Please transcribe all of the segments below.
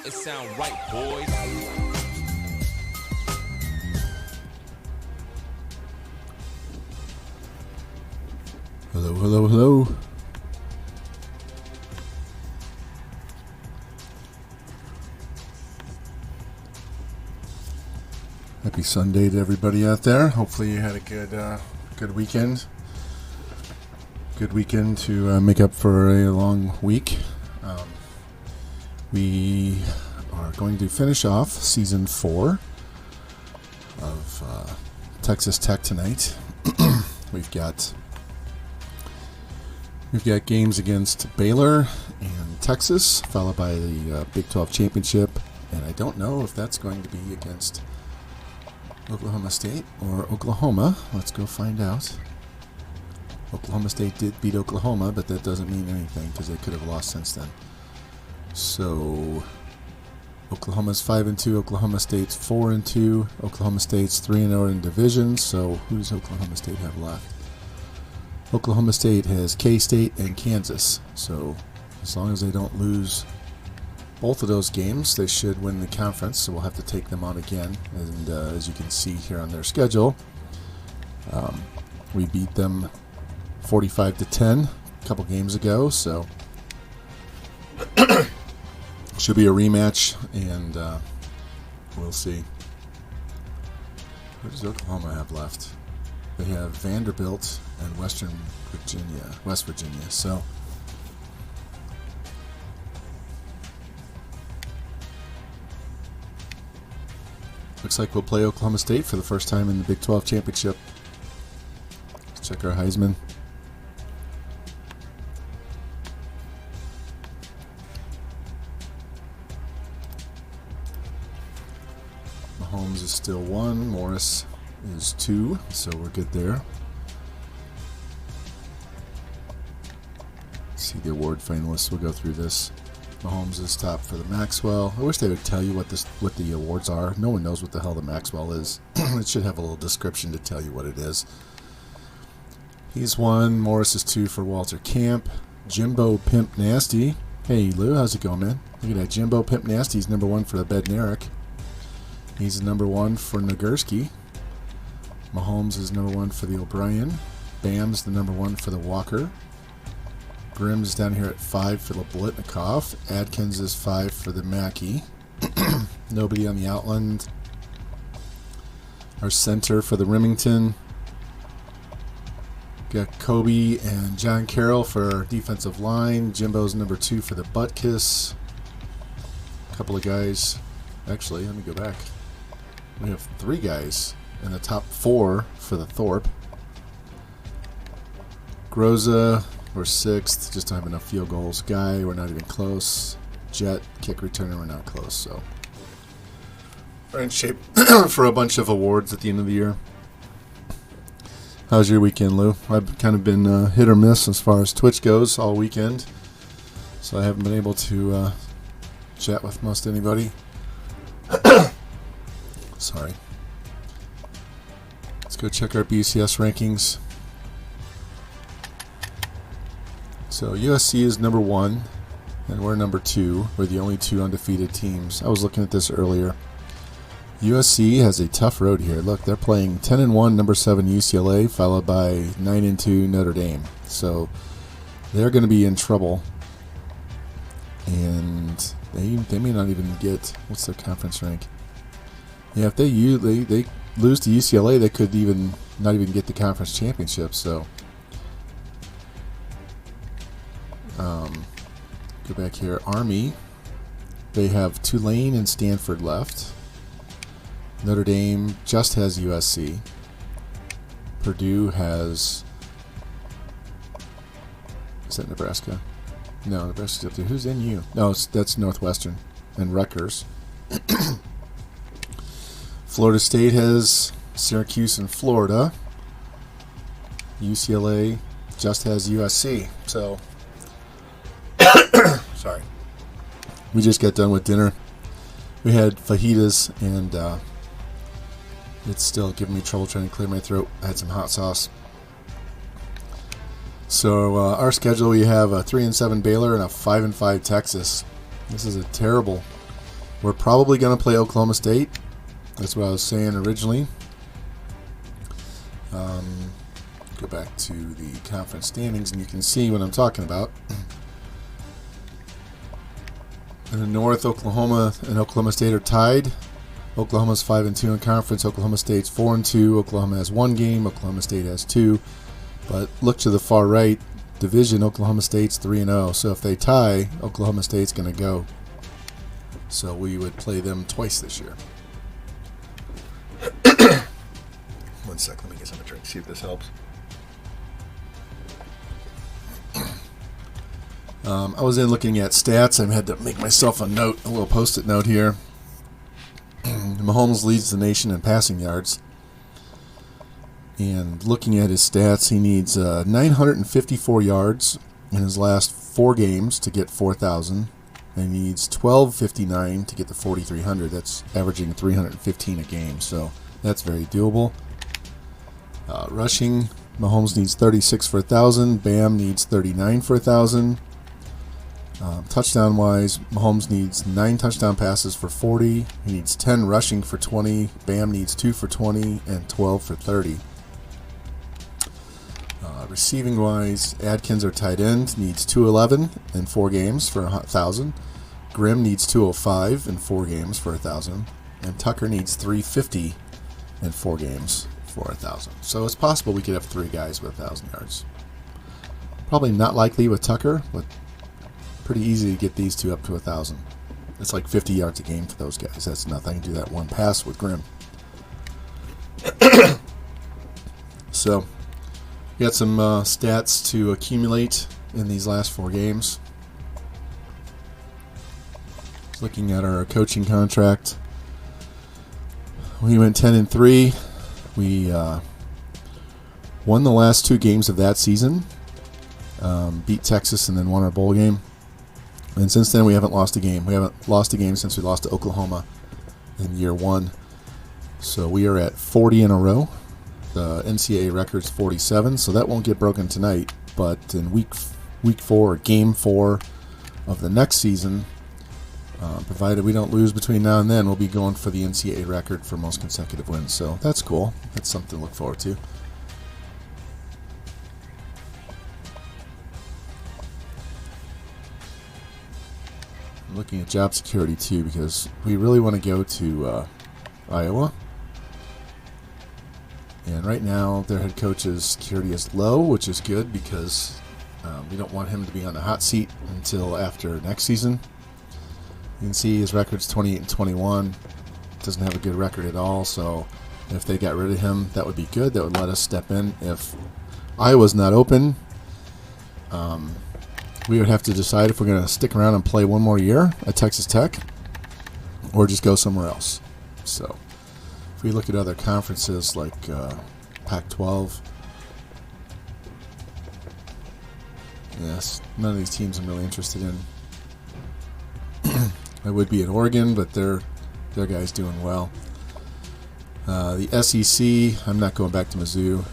It sound right, boys. Hello, hello, hello. Happy Sunday to everybody out there. Hopefully you had a good weekend. Good weekend to make up for a long week. We are going to finish off Season 4 of Texas Tech tonight. We've got games against Baylor and Texas, followed by the Big 12 Championship. And I don't know if that's going to be against Oklahoma State or Oklahoma. Let's go find out. Oklahoma State did beat Oklahoma, but that doesn't mean anything because they could have lost since then. So Oklahoma's 5-2, Oklahoma State's 4-2, Oklahoma State's 3-0 in division. So who does Oklahoma State have left? Oklahoma State has K-State and Kansas. So as long as they don't lose both of those games, they should win the conference. So we'll have to take them on again. And as you can see here on their schedule, we beat them 45-10 a couple games ago. So should be a rematch, and we'll see. What does Oklahoma have left? They have Vanderbilt and West Virginia. So looks like we'll play Oklahoma State for the first time in the Big 12 Championship. Let's check our Heisman. Mahomes is still 1, Morris is 2, so we're good there. Let's see the award finalists. We'll go through this. Mahomes is top for the Maxwell. I wish they would tell you what the awards are. No one knows what the hell the Maxwell is. It should have a little description to tell you what it is. He's 1. Morris is 2 for Walter Camp. Jimbo Pimp Nasty. Hey Lou, how's it going, man? Look at that. Jimbo Pimp Nasty is number 1 for the Bednarik. He's number 1 for Nagurski. Mahomes is number 1 for the O'Brien. Bam's the number 1 for the Walker. Grimm's down here at 5 for the Blitnikoff. Adkins is 5 for the Mackey. Nobody on the Outland. Our center for the Remington. Got Kobe and John Carroll for our defensive line. Jimbo's number 2 for the Butkus. A couple of guys. Actually, let me go back. We have 3 guys in the top 4 for the Thorpe. Groza, we're 6th. Just don't have enough field goals. Guy, we're not even close. Jet, kick returner, we're not close. So we're in shape for a bunch of awards at the end of the year. How's your weekend, Lou? I've kind of been hit or miss as far as Twitch goes all weekend. So I haven't been able to chat with most anybody. Sorry. Let's go check our BCS rankings. So USC is number 1, and we're number 2. We're the only 2 undefeated teams. I was looking at this earlier. USC has a tough road here. Look, they're playing 10-1, number 7 UCLA, followed by 9-2 Notre Dame. So they're going to be in trouble, and they may not even get, what's their conference rank? Yeah, if they lose to UCLA, they could not even get the conference championship. So, go back here. Army, they have Tulane and Stanford left. Notre Dame just has USC. Purdue has. Is that Nebraska? No, Nebraska's up there. Who's NU? No, that's Northwestern and Rutgers. Florida State has Syracuse and Florida. UCLA just has USC. So, sorry. We just got done with dinner. We had fajitas, and it's still giving me trouble trying to clear my throat. I had some hot sauce. So our schedule, we have a 3-7 Baylor and a 5-5 Texas. This is a terrible We're probably going to play Oklahoma State. That's what I was saying originally. Go back to the conference standings, and you can see what I'm talking about. In the North, Oklahoma and Oklahoma State are tied. Oklahoma's 5-2 in conference. Oklahoma State's 4-2. Oklahoma has 1 game. Oklahoma State has 2. But look to the far right division. Oklahoma State's 3-0. So if they tie, Oklahoma State's going to go. So we would play them twice this year. 1 sec. Let me get some drink. See if this helps. I was in looking at stats. I had to make myself a note, a little post-it note here. Mahomes leads the nation in passing yards. And looking at his stats, he needs 954 yards in his last 4 games to get 4,000. And he needs 1259 to get to 4,300. That's averaging 315 a game, so that's very doable. Rushing, Mahomes needs 36 for 1,000. Bam needs 39 for 1,000. Touchdown-wise, Mahomes needs 9 touchdown passes for 40. He needs 10 rushing for 20. Bam needs 2 for 20 and 12 for 30. Receiving-wise, Adkins, our tight end, needs 211 in 4 games for 1,000. Grimm needs 205 in 4 games for 1,000. And Tucker needs 350 in 4 games for 1,000. So it's possible we could have 3 guys with 1,000 yards. Probably not likely with Tucker, but pretty easy to get these 2 up to 1,000. It's like 50 yards a game for those guys. That's nothing. Do that 1 pass with Grimm. So, we got some stats to accumulate in these last 4 games. Looking at our coaching contract, we went 10-3. We won the last 2 games of that season. Beat Texas and then won our bowl game. And since then, we haven't lost a game. We haven't lost a game since we lost to Oklahoma in year 1. So we are at 40 in a row. The NCAA record's 47, so that won't get broken tonight. But in week 4, or game 4 of the next season, provided we don't lose between now and then, we'll be going for the NCAA record for most consecutive wins. So that's cool. That's something to look forward to. Looking at job security too, because we really want to go to Iowa, and right now their head coach's security is low, which is good because we don't want him to be on the hot seat until after next season. You can see his record's 28-21. Doesn't have a good record at all, so if they got rid of him, that would be good. That would let us step in. If Iowa's not open, we would have to decide if we're going to stick around and play 1 more year at Texas Tech or just go somewhere else. So if we look at other conferences like Pac-12, yes, none of these teams I'm really interested in. I would be at Oregon, but their guy's doing well. The SEC, I'm not going back to Mizzou.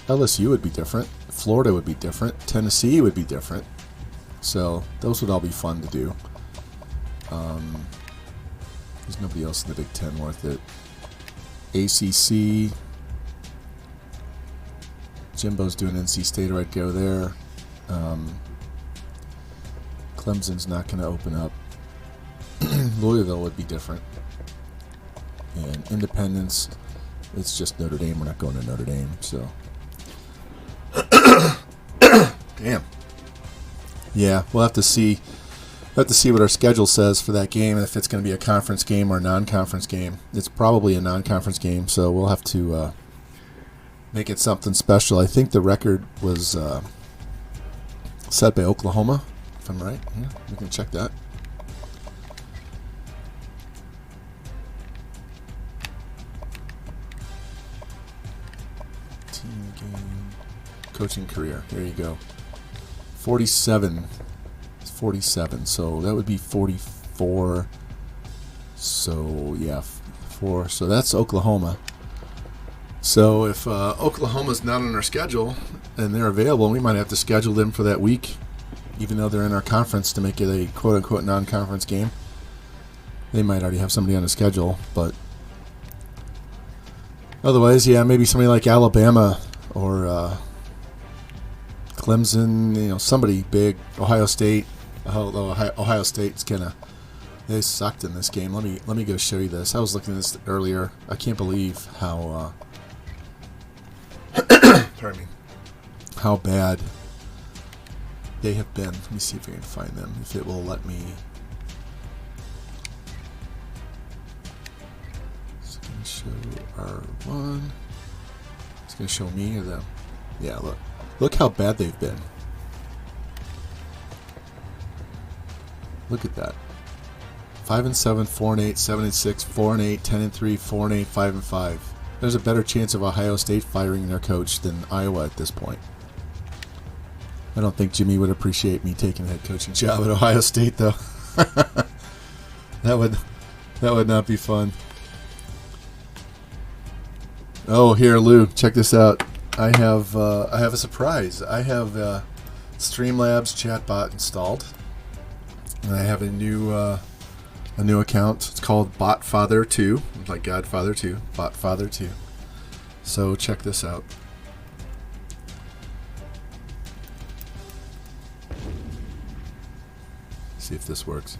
LSU would be different. Florida would be different. Tennessee would be different. So those would all be fun to do. There's nobody else in the Big Ten worth it. ACC. Jimbo's doing NC State, or I'd go there. Clemson's not going to open up. Louisville would be different. And Independence, it's just Notre Dame. We're not going to Notre Dame, so. Damn. Yeah, we'll have to see. We'll have to see what our schedule says for that game, if it's going to be a conference game or a non-conference game. It's probably a non-conference game, so we'll have to make it something special. I think the record was set by Oklahoma, if I'm right. Yeah, we can check that. Team game, coaching career. There you go. 47. 47. So that would be 44. So yeah, 4. So that's Oklahoma. So if Oklahoma's not on our schedule and they're available, we might have to schedule them for that week, even though they're in our conference, to make it a quote-unquote non-conference game. They might already have somebody on the schedule, but otherwise, yeah, maybe somebody like Alabama or Clemson, you know, somebody big. Ohio State. Although Ohio State's they sucked in this game. Let me go show you this. I was looking at this earlier. I can't believe how pardon me, how bad they have been. Let me see if I can find them. If it will let me. It's going to show R1. It's going to show me or them. Yeah, look how bad they've been. Look at that. 5-7, 4-8, 7-6, 4-8, 10-3, 4-8, 5-5. There's a better chance of Ohio State firing their coach than Iowa at this point. I don't think Jimmy would appreciate me taking a head coaching job at Ohio State, though. That would not be fun. Oh, here, Lou, check this out. I have a surprise. I have Streamlabs chatbot installed, and I have a new account. It's called BotFather2, like Godfather 2, BotFather2. So check this out. See if this works.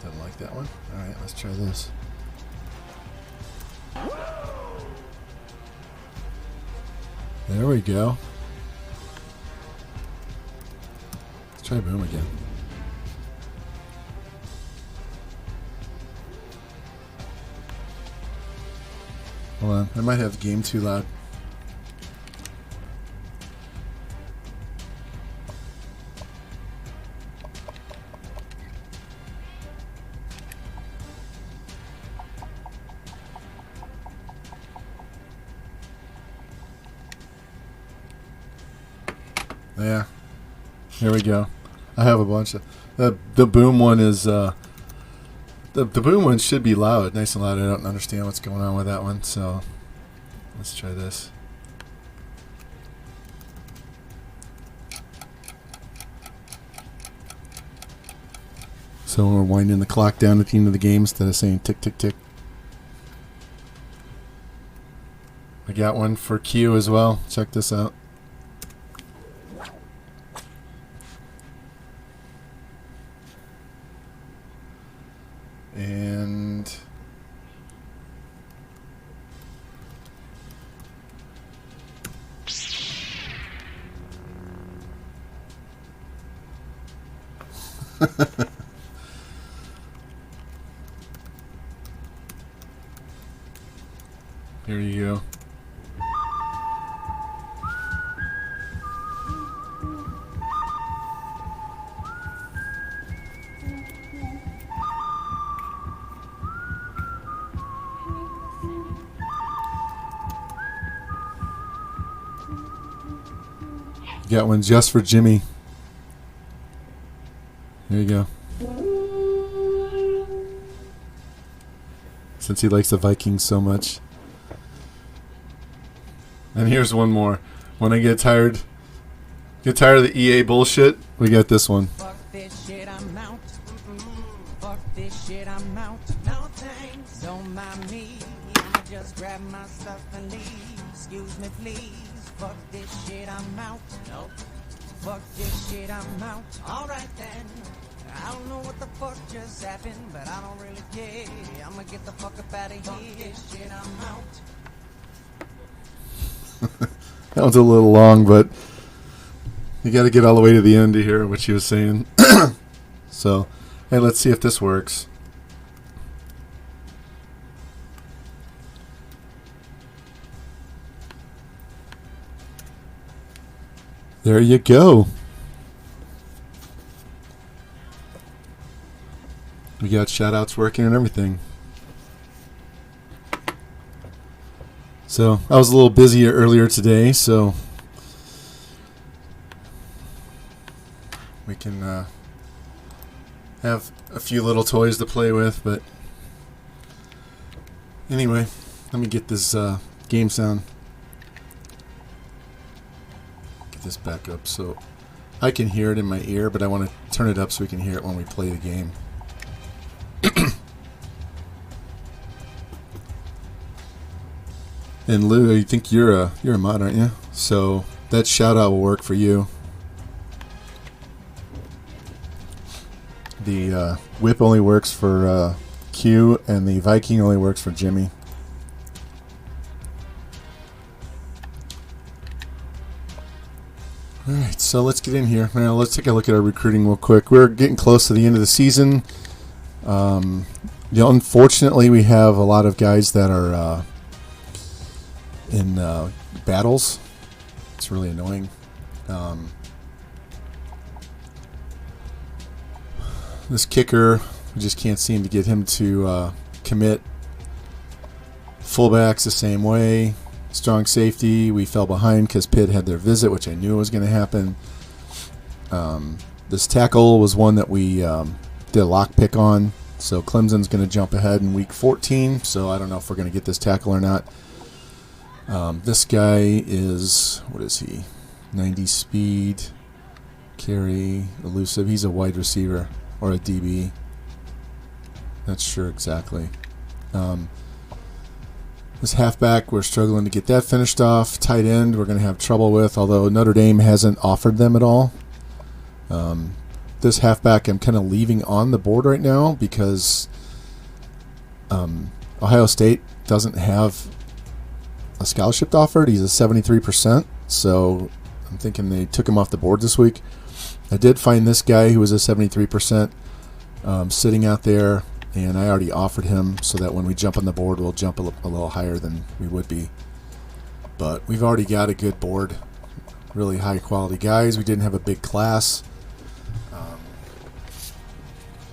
Doesn't like that one. All right, let's try this. There we go. Let's try boom again. Hold on, I might have the game too loud. Yeah, here we go. I have a bunch of the boom one is the boom one should be loud, nice and loud. I don't understand what's going on with that one, so let's try this. So we're winding the clock down at the end of the game instead of saying tick tick tick. I got one for Q as well. Check this out. And here you go. Got one just for Jimmy. There you go. Since he likes the Vikings so much. And here's one more. When I get tired of the EA bullshit, we got this one. Fuck this shit, I'm out. Fuck this shit, I'm out. No thanks, don't mind me. I'ma just grab my stuff and leave. Excuse me, please. Fuck this shit, I'm out. Nope. Fuck this shit, I'm out. Alright then. I don't know what the fuck just happened, but I don't really care. I'ma get the fuck up out of here. Fuck this shit, I'm out. That was a little long, but you got to get all the way to the end to hear what she was saying. So, hey, let's see if this works. There you go. We got shout-outs working and everything. So, I was a little busy earlier today, so we can have a few little toys to play with, but anyway, let me get this game sound. get this back up so I can hear it in my ear, but I want to turn it up so we can hear it when we play the game. And Lou, I think you're a mod, aren't you? So that shout out will work for you. The whip only works for Q, and the Viking only works for Jimmy. Alright, so let's get in here. Now let's take a look at our recruiting real quick. We're getting close to the end of the season. Unfortunately, we have a lot of guys that are in battles. It's really annoying. This kicker, we just can't seem to get him to commit. Fullbacks the same way. Strong safety, we fell behind because Pitt had their visit, which I knew was going to happen. This tackle was one that we did a lock pick on. So Clemson's going to jump ahead in week 14. So I don't know if we're going to get this tackle or not. This guy is, what is he? 90 speed, carry, elusive. He's a wide receiver or a DB. Not sure exactly. This halfback, we're struggling to get that finished off. Tight end, we're going to have trouble with, although Notre Dame hasn't offered them at all. This halfback I'm kind of leaving on the board right now because Ohio State doesn't have a scholarship offered. He's a 73%, so I'm thinking they took him off the board this week. I did find this guy who was a 73% sitting out there, and I already offered him so that when we jump on the board, we'll jump a little higher than we would be. But we've already got a good board, really high quality guys. We didn't have a big class.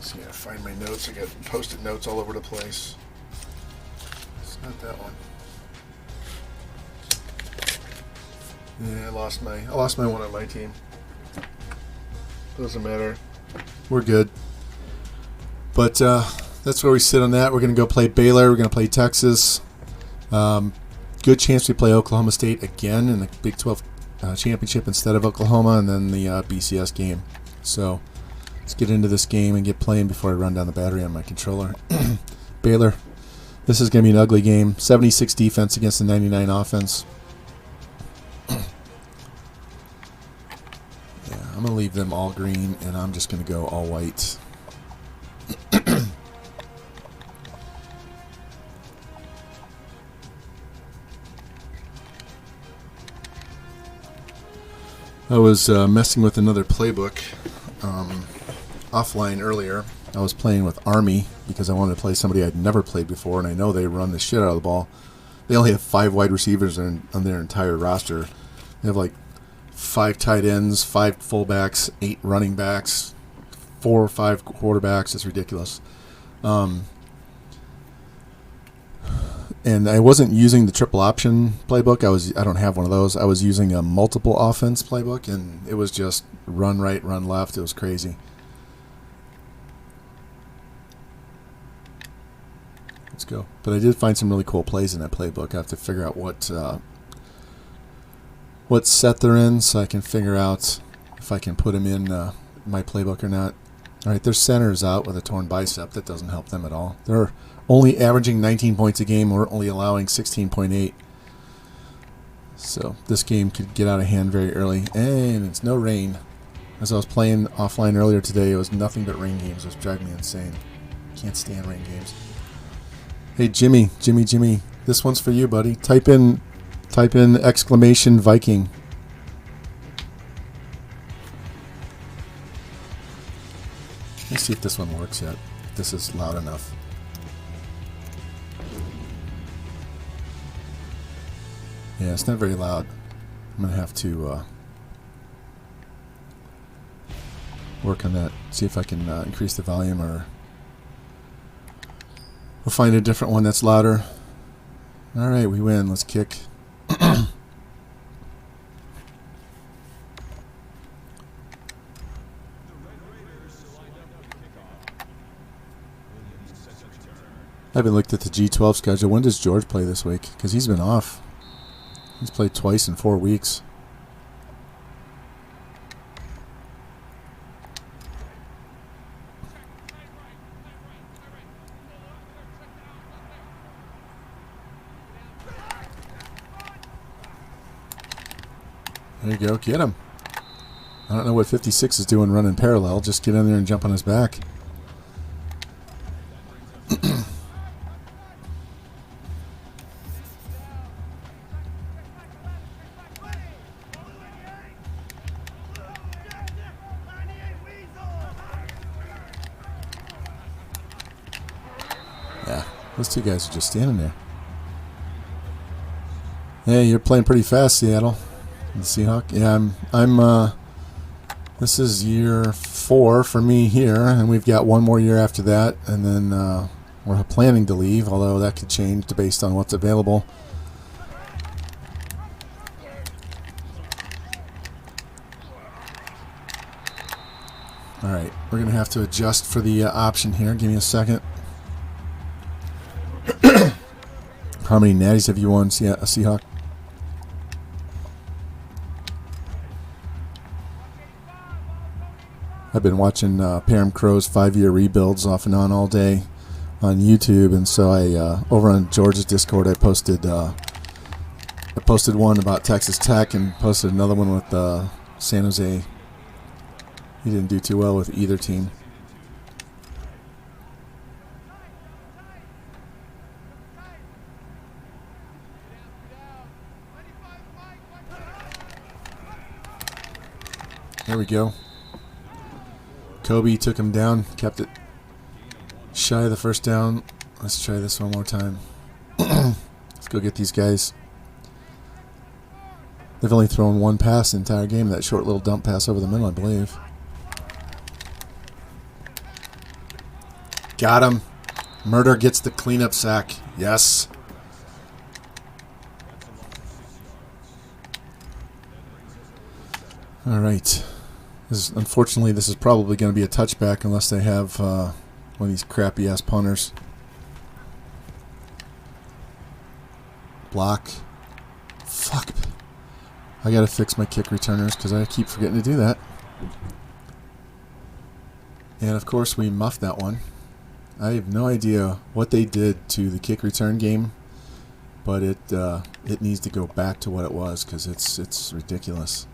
See, I find my notes. I got post-it notes all over the place. It's not that one. Yeah, I lost my one on my team. Doesn't matter. We're good. But that's where we sit on that. We're going to go play Baylor. We're going to play Texas. Good chance we play Oklahoma State again in the Big 12 championship instead of Oklahoma, and then the BCS game. So let's get into this game and get playing before I run down the battery on my controller. Baylor. This is going to be an ugly game. 76 defense against the 99 offense. I'm going to leave them all green, and I'm just going to go all white. I was messing with another playbook offline earlier. I was playing with Army because I wanted to play somebody I'd never played before, and I know they run the shit out of the ball. They only have 5 wide receivers on their entire roster. They have like 5 tight ends, 5 fullbacks, 8 running backs, 4 or 5 quarterbacks. It's ridiculous. And I wasn't using the triple option playbook. I don't have one of those. I was using a multiple offense playbook, and it was just run right, run left. It was crazy. Let's go. But I did find some really cool plays in that playbook. I have to figure out what set they're in so I can figure out if I can put them in my playbook or not. All right, their center's out with a torn bicep. That doesn't help them at all. They're only averaging 19 points a game. We're only allowing 16.8. So this game could get out of hand very early. And it's no rain. As I was playing offline earlier today, it was nothing but rain games. It was driving me insane. Can't stand rain games. Hey, Jimmy. This one's for you, buddy. Type in exclamation Viking. Let's see if this one works yet. If this is loud enough. Yeah, it's not very loud. I'm going to have to work on that. See if I can increase the volume, or we'll find a different one that's louder. All right, we win. Let's kick. I haven't looked at the G12 schedule. When does George play this week? Because he's been off. He's played twice in 4 weeks. There you go. Get him. I don't know what 56 is doing running parallel. Just get in there and jump on his back. Yeah, those two guys are just standing there. Hey, you're playing pretty fast, Seattle. The Seahawk. Yeah, I'm this is year 4 for me here, and we've got one more year after that, and then we're planning to leave, although that could change based on what's available. All right, we're going to have to adjust for the option here. Give me a second. How many natties have you won, Seahawk? I've been watching Pam Crow's 5-year rebuilds off and on all day on YouTube, and so I over on George's Discord I posted one about Texas Tech and posted another one with San Jose. He didn't do too well with either team. There we go. Kobe took him down, kept it shy of the first down. Let's try this one more time. Let's go get these guys. They've only thrown one pass the entire game, that short little dump pass over the middle, I believe. Got him. Murder gets the cleanup sack. Yes. All right. Unfortunately, this is probably going to be a touchback unless they have one of these crappy-ass punters. Block. Fuck. I got to fix my kick returners because I keep forgetting to do that. And, of course, we muffed that one. I have no idea what they did to the kick return game, but it needs to go back to what it was because it's ridiculous.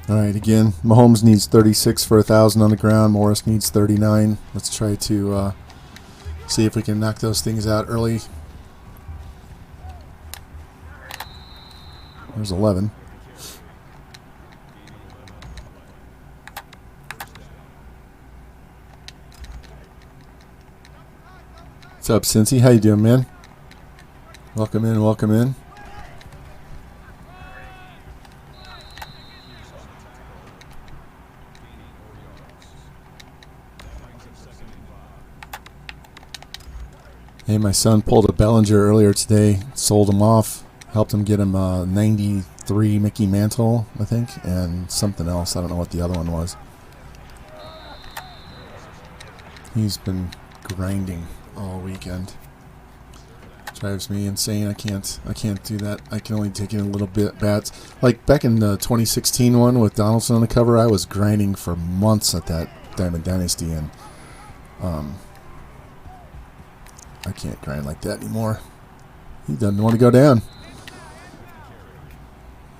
All right, again, Mahomes needs 36 for 1,000 on the ground. Morris needs 39. Let's try to see if we can knock those things out early. There's 11. What's up, Cincy? How you doing, man? Welcome in, welcome in. Hey, my son pulled a Bellinger earlier today, sold him off, helped him get him a 93 Mickey Mantle, I think, and something else. I don't know what the other one was. He's been grinding all weekend. Drives me insane. I can't do that. I can only take in a little bit bats. Like back in the 2016 one with Donaldson on the cover, I was grinding for months at that Diamond Dynasty, and I can't grind like that anymore. He doesn't want to go down.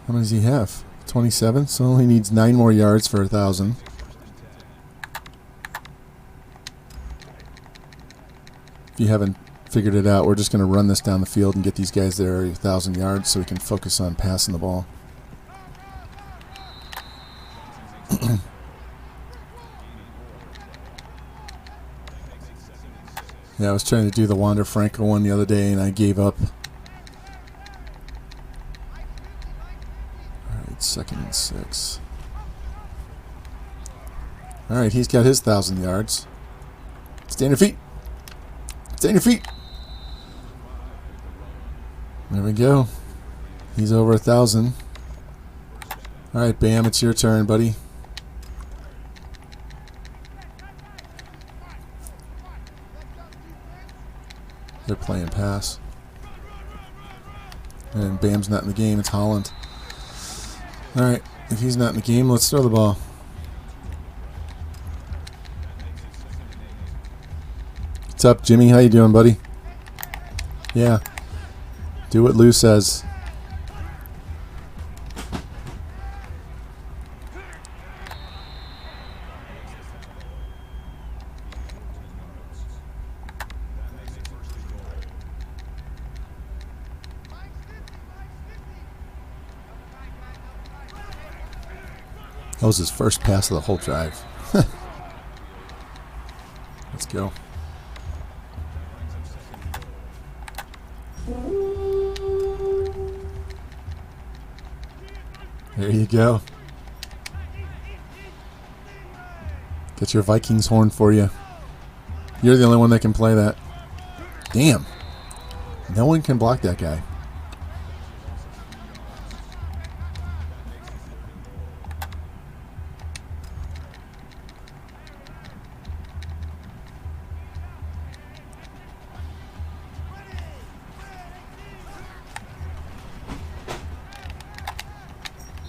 How many does he have? 27, so he needs 9 more yards for 1,000. If you haven't figured it out, we're just going to run this down the field and get these guys there 1,000 yards so we can focus on passing the ball. Yeah, I was trying to do the Wander Franco one the other day, and I gave up. All right, 2nd and 6. All right, he's got his 1,000 yards. Stay on your feet. Stay on your feet. There we go. He's over 1,000. All right, Bam, it's your turn, buddy. play and pass. And Bam's not in the game. It's Holland. All right. If he's not in the game, let's throw the ball. What's up, Jimmy? How you doing, buddy? Yeah. Do what Lou says. That was his first pass of the whole drive. Let's go. There you go. Get your Vikings horn for you. You're the only one that can play that. Damn. No one can block that guy.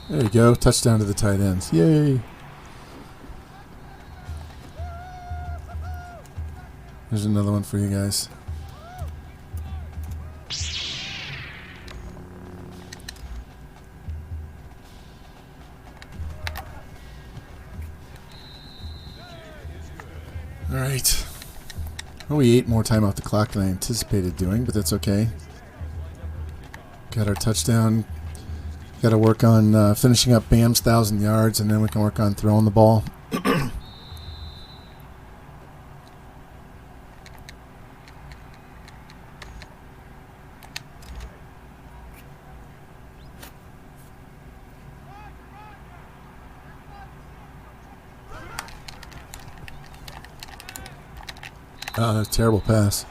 There you go. Touchdown to the tight ends. Yay. There's another one for you guys. All right. Well, we ate more time off the clock than I anticipated doing, but that's okay. Got our touchdown. Got to work on finishing up Bam's 1,000 yards, and then we can work on throwing the ball. Terrible pass.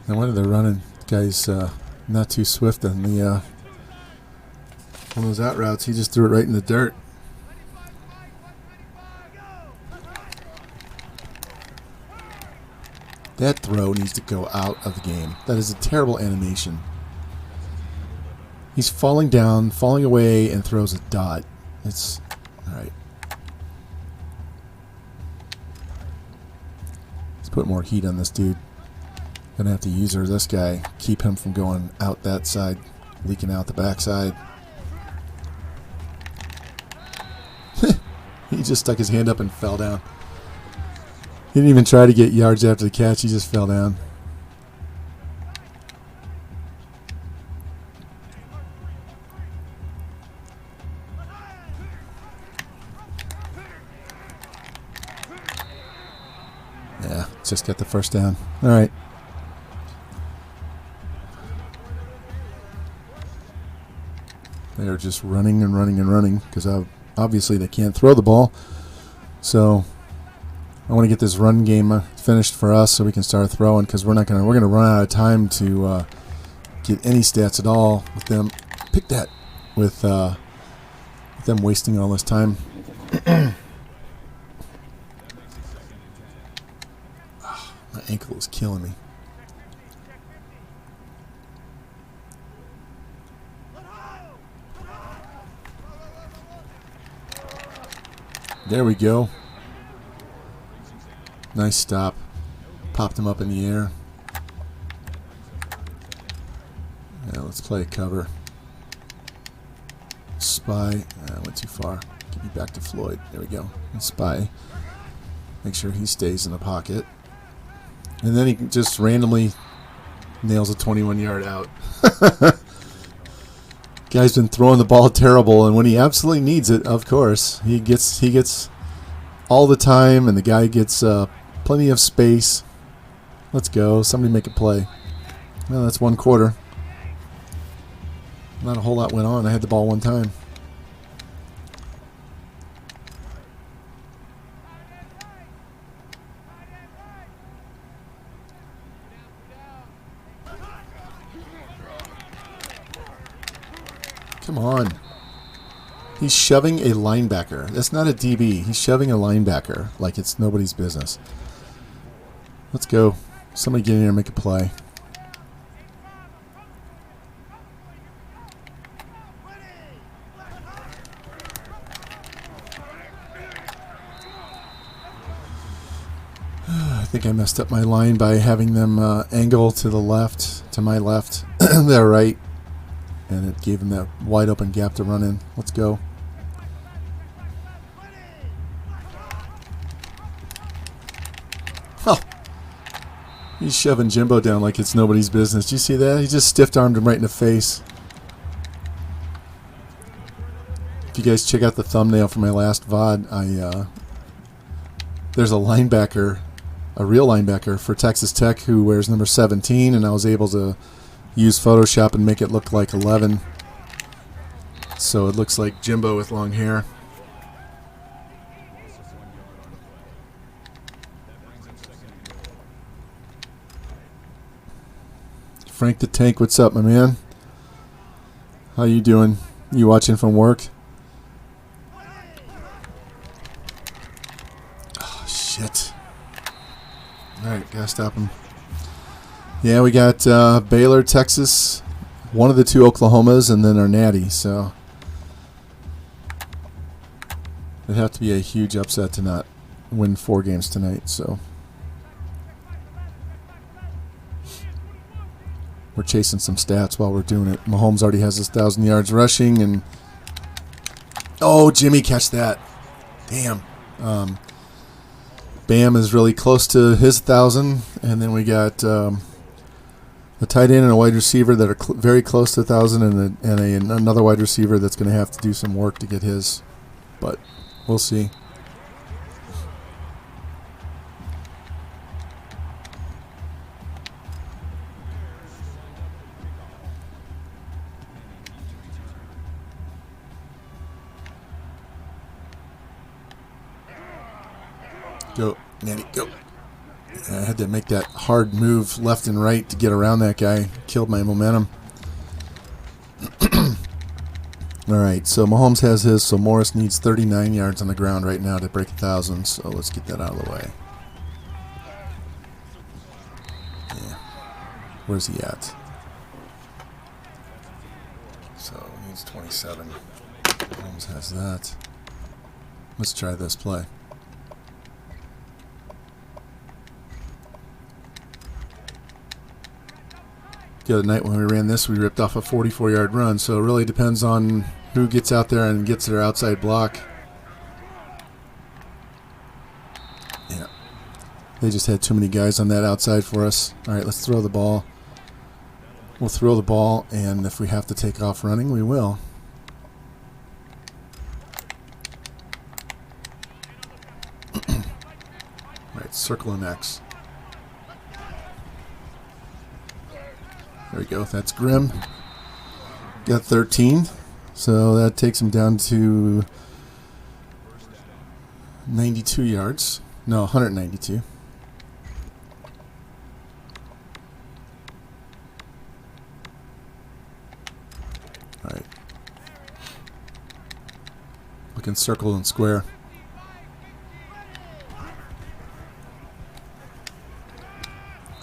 No wonder they're running. Guy's not too swift on the one of those out routes. He just threw it right in the dirt. That throw needs to go out of the game. That is a terrible animation. He's falling down, falling away, and throws a dot. It's all right. Let's put more heat on this dude. Gonna have to user this guy, keep him from going out that side, leaking out the backside. He just stuck his hand up and fell down. He didn't even try to get yards after the catch, he just fell down. Yeah, just got the first down. All right. They're just running and running and running because obviously they can't throw the ball. So I want to get this run game finished for us so we can start throwing, because we're gonna run out of time to get any stats at all with them. Pick that with them wasting all this time. My ankle is killing me. There we go. Nice stop. Popped him up in the air. Yeah, let's play a cover. Spy. Went too far. Give me back to Floyd. There we go. And spy. Make sure he stays in the pocket. And then he just randomly nails a 21-yard out. Guy's been throwing the ball terrible, and when he absolutely needs it, of course, he gets all the time, and the guy gets plenty of space. Let's go. Somebody make a play. Well, that's one quarter. Not a whole lot went on. I had the ball one time. Come on. He's shoving a linebacker. That's not a DB. He's shoving a linebacker like it's nobody's business. Let's go. Somebody get in here and make a play. I think I messed up my line by having them angle to the left, to my left, their right, and it gave them that wide open gap to run in. Let's go. Oh, he's shoving Jimbo down like it's nobody's business. Do you see that? He just stiff-armed him right in the face. If you guys check out the thumbnail for my last VOD, there's a linebacker, a real linebacker for Texas Tech who wears number 17, and I was able to use Photoshop and make it look like 11. So it looks like Jimbo with long hair. Frank the Tank, what's up, my man? How you doing? You watching from work? Oh, shit. Alright, gotta stop him. Yeah, we got Baylor, Texas, one of the two Oklahomas, and then our Natty, so it'd have to be a huge upset to not win 4 games tonight, so we're chasing some stats while we're doing it. Mahomes already has his 1,000 yards rushing, and oh, Jimmy, catch that. Damn. Bam is really close to his 1,000, and then we got a tight end and a wide receiver that are very close to 1,000, and another wide receiver that's going to have to do some work to get his, but we'll see. Go, Natty, go. I had to make that hard move left and right to get around that guy. Killed my momentum. All right, so Mahomes has his, so Morris needs 39 yards on the ground right now to break 1,000, so let's get that out of the way. Yeah. Where's he at? So he needs 27. Mahomes has that. Let's try this play. The other night when we ran this, we ripped off a 44-yard run, so it really depends on who gets out there and gets their outside block. Yeah. They just had too many guys on that outside for us. All right, let's throw the ball. We'll throw the ball, and if we have to take off running, we will. All right, circle and X. There we go. That's Grimm. Got 13. So that takes him down to 92 yards. No, 192. All right. Looking circle and square.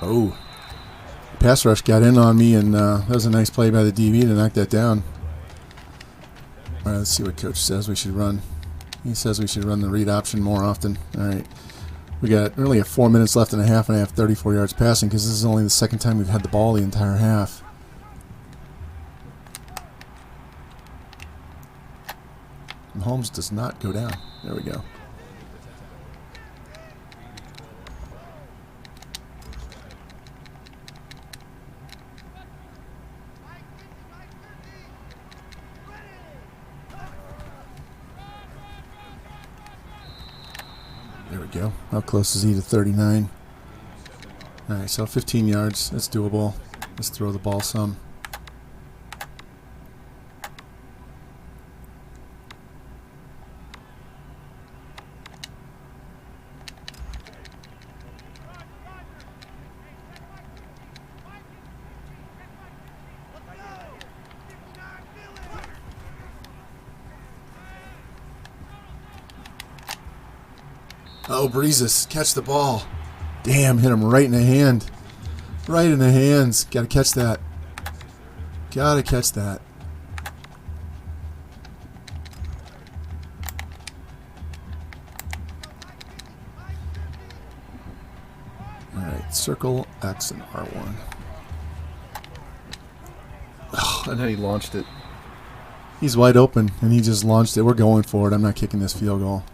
Oh. Pass rush got in on me, and that was a nice play by the DB to knock that down. All right, let's see what Coach says we should run. He says we should run the read option more often. All right. We got really 4 minutes left and a half, and I have 34 yards passing because this is only the second time we've had the ball the entire half. Mahomes does not go down. There we go. There we go. How close is he to 39? All right, so 15 yards. That's doable. Let's throw the ball some. Oh, Breezes, catch the ball. Damn, hit him right in the hand. Right in the hands. Got to catch that. Got to catch that. All right, circle X and R1. Oh, and then he launched it. He's wide open, and he just launched it. We're going for it. I'm not kicking this field goal.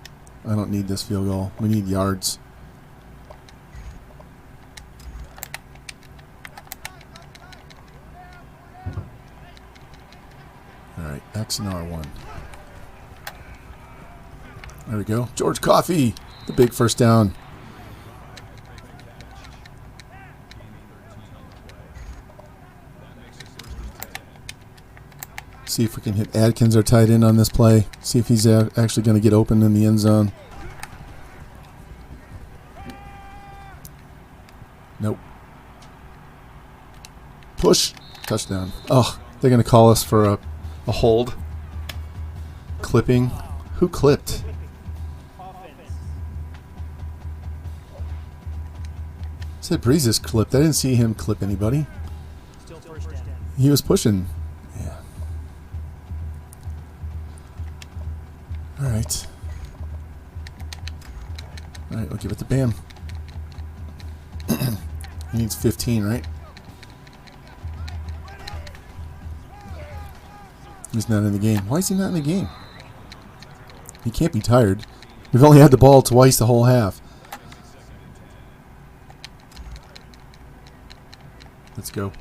I don't need this field goal. We need yards. All right, X and R1. There we go. George Coffey, the big first down. See if we can hit Adkins, our tight end, on this play. See if he's actually going to get open in the end zone. Nope. Push. Touchdown. Oh, they're going to call us for a hold. Clipping. Who clipped? Said Breezes clipped. I didn't see him clip anybody. He was pushing. Yeah. All right. All right, we'll give it to Bam. He needs 15, right? He's not in the game. Why is he not in the game? He can't be tired. We've only had the ball twice the whole half. Let's go.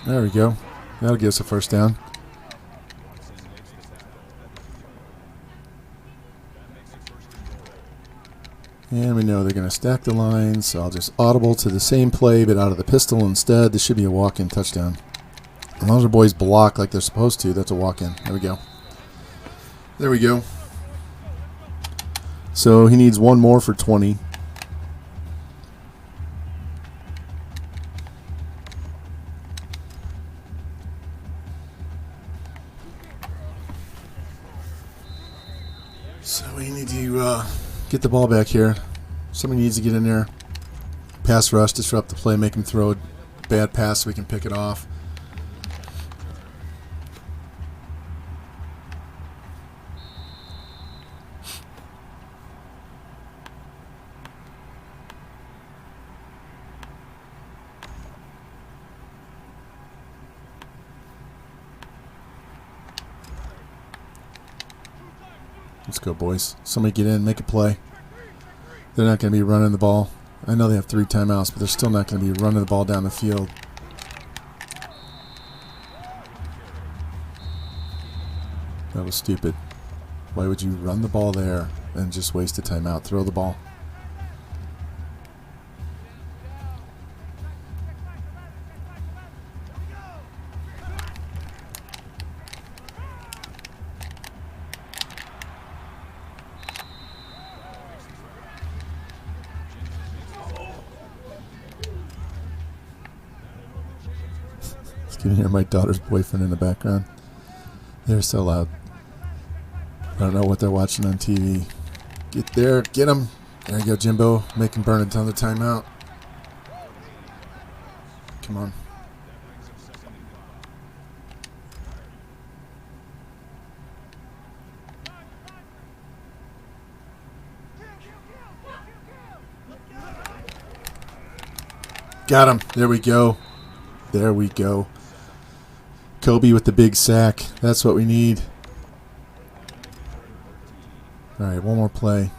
There we go. That'll give us a first down. And we know they're going to stack the lines, so I'll just audible to the same play, but out of the pistol instead. This should be a walk-in touchdown. As long as our boys block like they're supposed to, that's a walk-in. There we go. There we go. So he needs one more for 20. So we need to get the ball back here. Somebody needs to get in there. Pass rush, disrupt the play, make him throw a bad pass so we can pick it off. Let's go, boys. Somebody get in, make a play. They're not going to be running the ball. I know they have 3 timeouts, but they're still not going to be running the ball down the field. That was stupid. Why would you run the ball there and just waste a timeout? Throw the ball. You can hear my daughter's boyfriend in the background. They're so loud. I don't know what they're watching on TV. Get there. Get him. There you go, Jimbo. Make him burn another timeout. Come on. Got him. There we go. There we go. Kobe with the big sack. That's what we need. All right, one more play.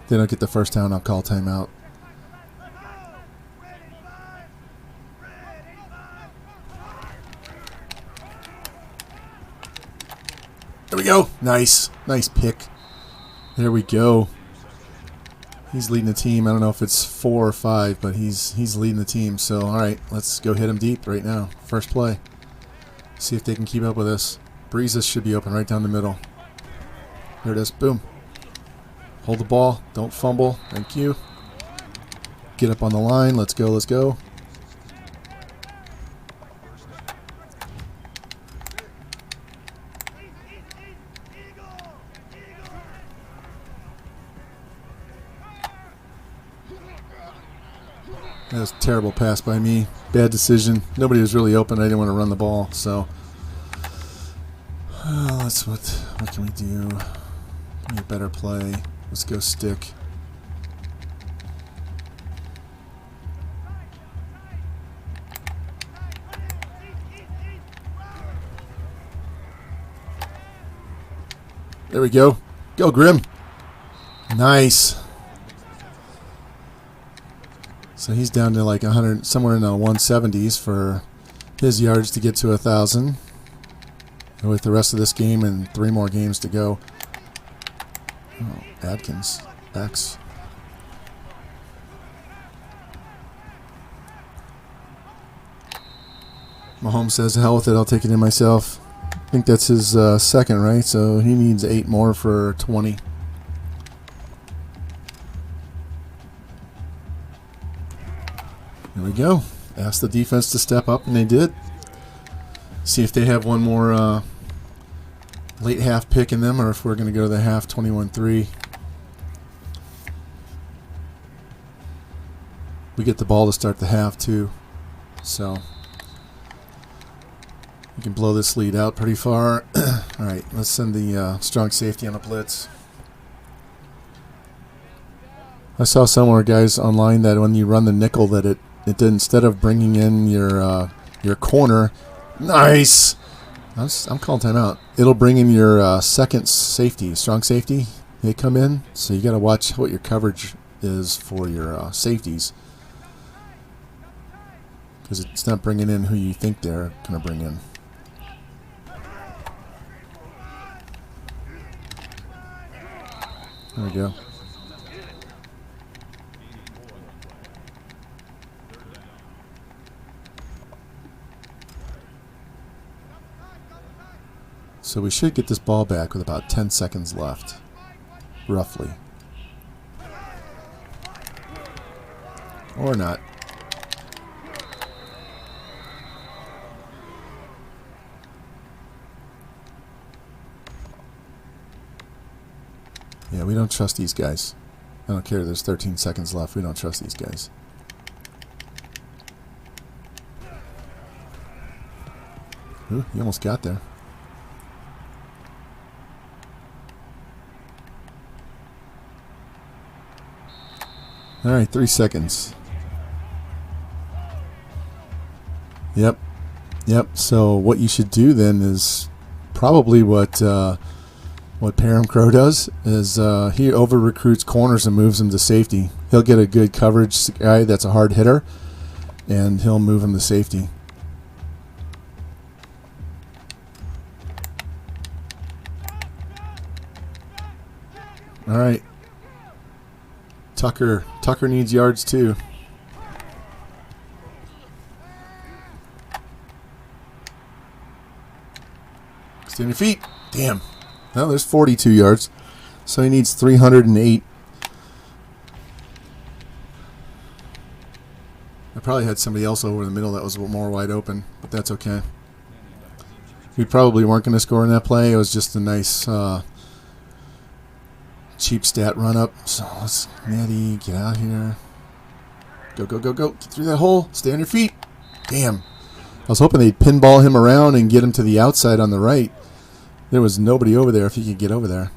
If they don't get the first down, I'll call timeout. There we go. Nice. Nice pick. There we go. He's leading the team. I don't know if it's 4 or 5, but he's leading the team. So, all right, let's go hit him deep right now. First play. See if they can keep up with us. Breezes should be open right down the middle. There it is. Boom. Hold the ball. Don't fumble. Thank you. Get up on the line. Let's go. Let's go. That was a terrible pass by me. Bad decision. Nobody was really open. I didn't want to run the ball, so let's what can we do? Give me a better play. Let's go stick. There we go. Go, Grim. Nice. So he's down to like 100, somewhere in the 170s for his yards to get to 1,000. And with the rest of this game and 3 more games to go. Oh, Adkins. X. Mahomes says, hell with it, I'll take it in myself. I think that's his second, right? So he needs 8 more for 20. There we go. Asked the defense to step up, and they did. See if they have one more late half pick in them, or if we're going to go to the half 21-3. We get the ball to start the half, too. So we can blow this lead out pretty far. All right, let's send the strong safety on a blitz. I saw somewhere, guys, online that when you run the nickel, that it did, instead of bringing in your corner. Nice. I'm calling timeout. It'll bring in your second safety, strong safety. They come in, so you got to watch what your coverage is for your safeties, because it's not bringing in who you think they're going to bring in. There we go. So we should get this ball back with about 10 seconds left, roughly. Or not. Yeah, we don't trust these guys. I don't care. There's 13 seconds left. We don't trust these guys. Ooh, he almost got there. All right, 3 seconds. Yep. So what you should do then is probably what Parham Crow does is he over recruits corners and moves them to safety. He'll get a good coverage guy that's a hard hitter, and he'll move him to safety. All right. Tucker needs yards too. Stay on your feet. Damn. Well, there's 42 yards. So he needs 308. I probably had somebody else over in the middle that was a little more wide open, but that's okay. We probably weren't going to score in that play. It was just a nice cheap stat run up. So let's, Natty, get out here. Go. Get through that hole. Stay on your feet. Damn. I was hoping they'd pinball him around and get him to the outside on the right. There was nobody over there if he could get over there.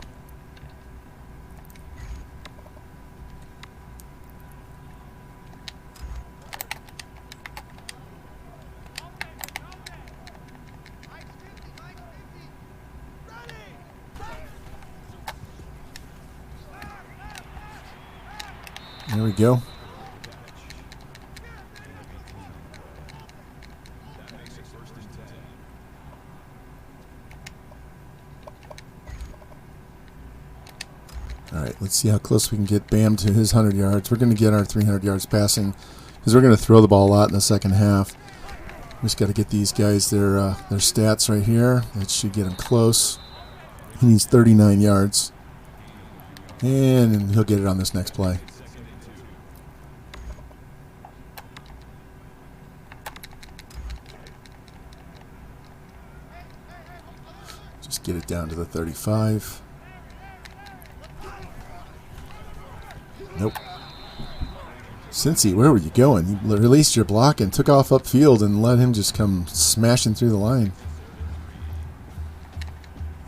There we go. All right, let's see how close we can get Bam to his 100 yards. We're going to get our 300 yards passing because we're going to throw the ball a lot in the second half. We just got to get these guys their stats right here. That should get him close. He needs 39 yards. And he'll get it on this next play. Just get it down to the 35. Nope. Cincy, where were you going? You released your block and took off upfield and let him just come smashing through the line.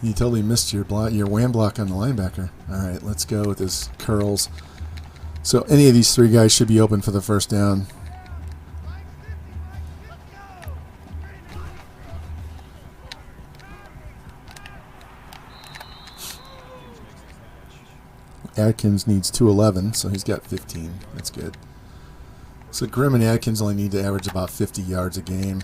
You totally missed your wham block on the linebacker. All right, let's go with his curls. So any of these three guys should be open for the first down. Adkins needs 211, so he's got 15. That's good. So Grimm and Adkins only need to average about 50 yards a game.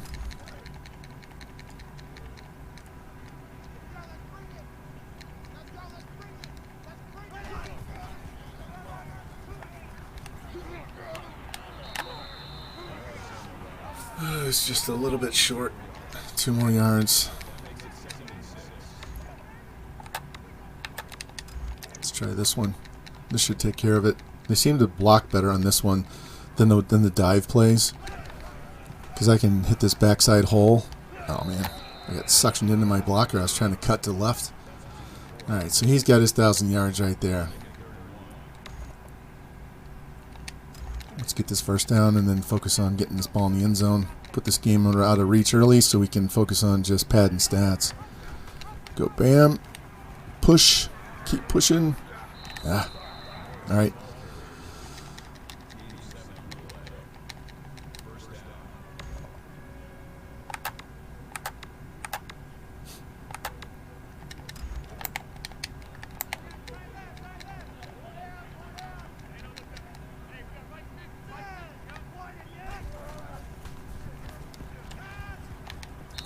It's just a little bit short. 2 more yards. Let's try this one. This should take care of it. They seem to block better on this one than the dive plays, because I can hit this backside hole. Oh man, I got suctioned into my blocker. I was trying to cut to the left. All right, so he's got his 1,000 yards right there. Let's get this first down and then focus on getting this ball in the end zone. Put this game out of reach early so we can focus on just padding stats. Go bam. Push. Keep pushing. Ah. All right.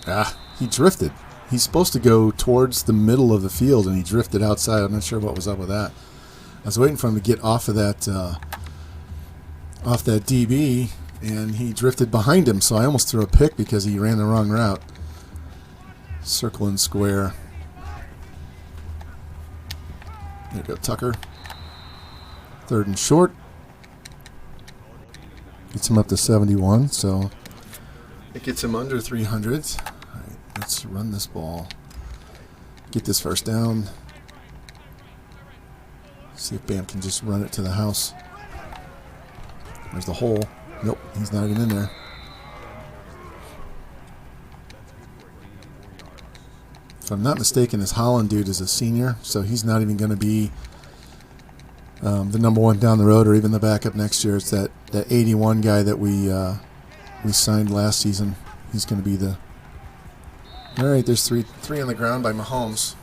Ah, he drifted. He's supposed to go towards the middle of the field, and he drifted outside. I'm not sure what was up with that. I was waiting for him to get off of that DB, and he drifted behind him, so I almost threw a pick because he ran the wrong route. Circle and square. There you go, Tucker. 3rd and short. Gets him up to 71, so it gets him under 300. All right, let's run this ball. Get this first down. See if Bam can just run it to the house. There's the hole. Nope, he's not even in there. If I'm not mistaken, this Holland dude is a senior, so he's not even going to be the number 1 down the road or even the backup next year. It's that 81 guy that we signed last season. He's going to be the... All right, there's three on the ground by Mahomes.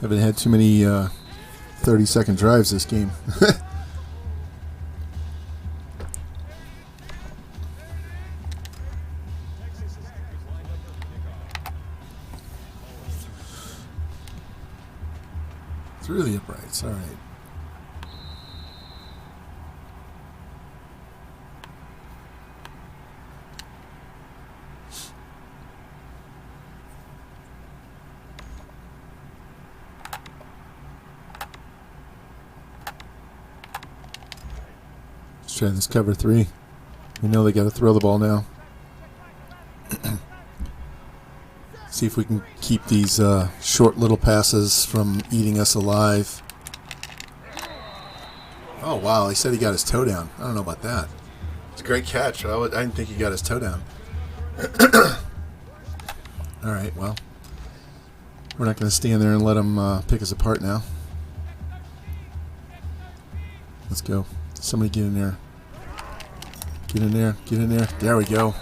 Haven't had too many 30-second drives this game. Through the uprights, all right. Let's try this cover 3. We know they got to throw the ball now. See if we can keep these short little passes from eating us alive. Oh, wow. He said he got his toe down. I don't know about that. It's a great catch. I didn't think he got his toe down. All right, well, we're not going to stand there and let him pick us apart now. Let's go. Somebody get in there. Get in there. Get in there. There we go.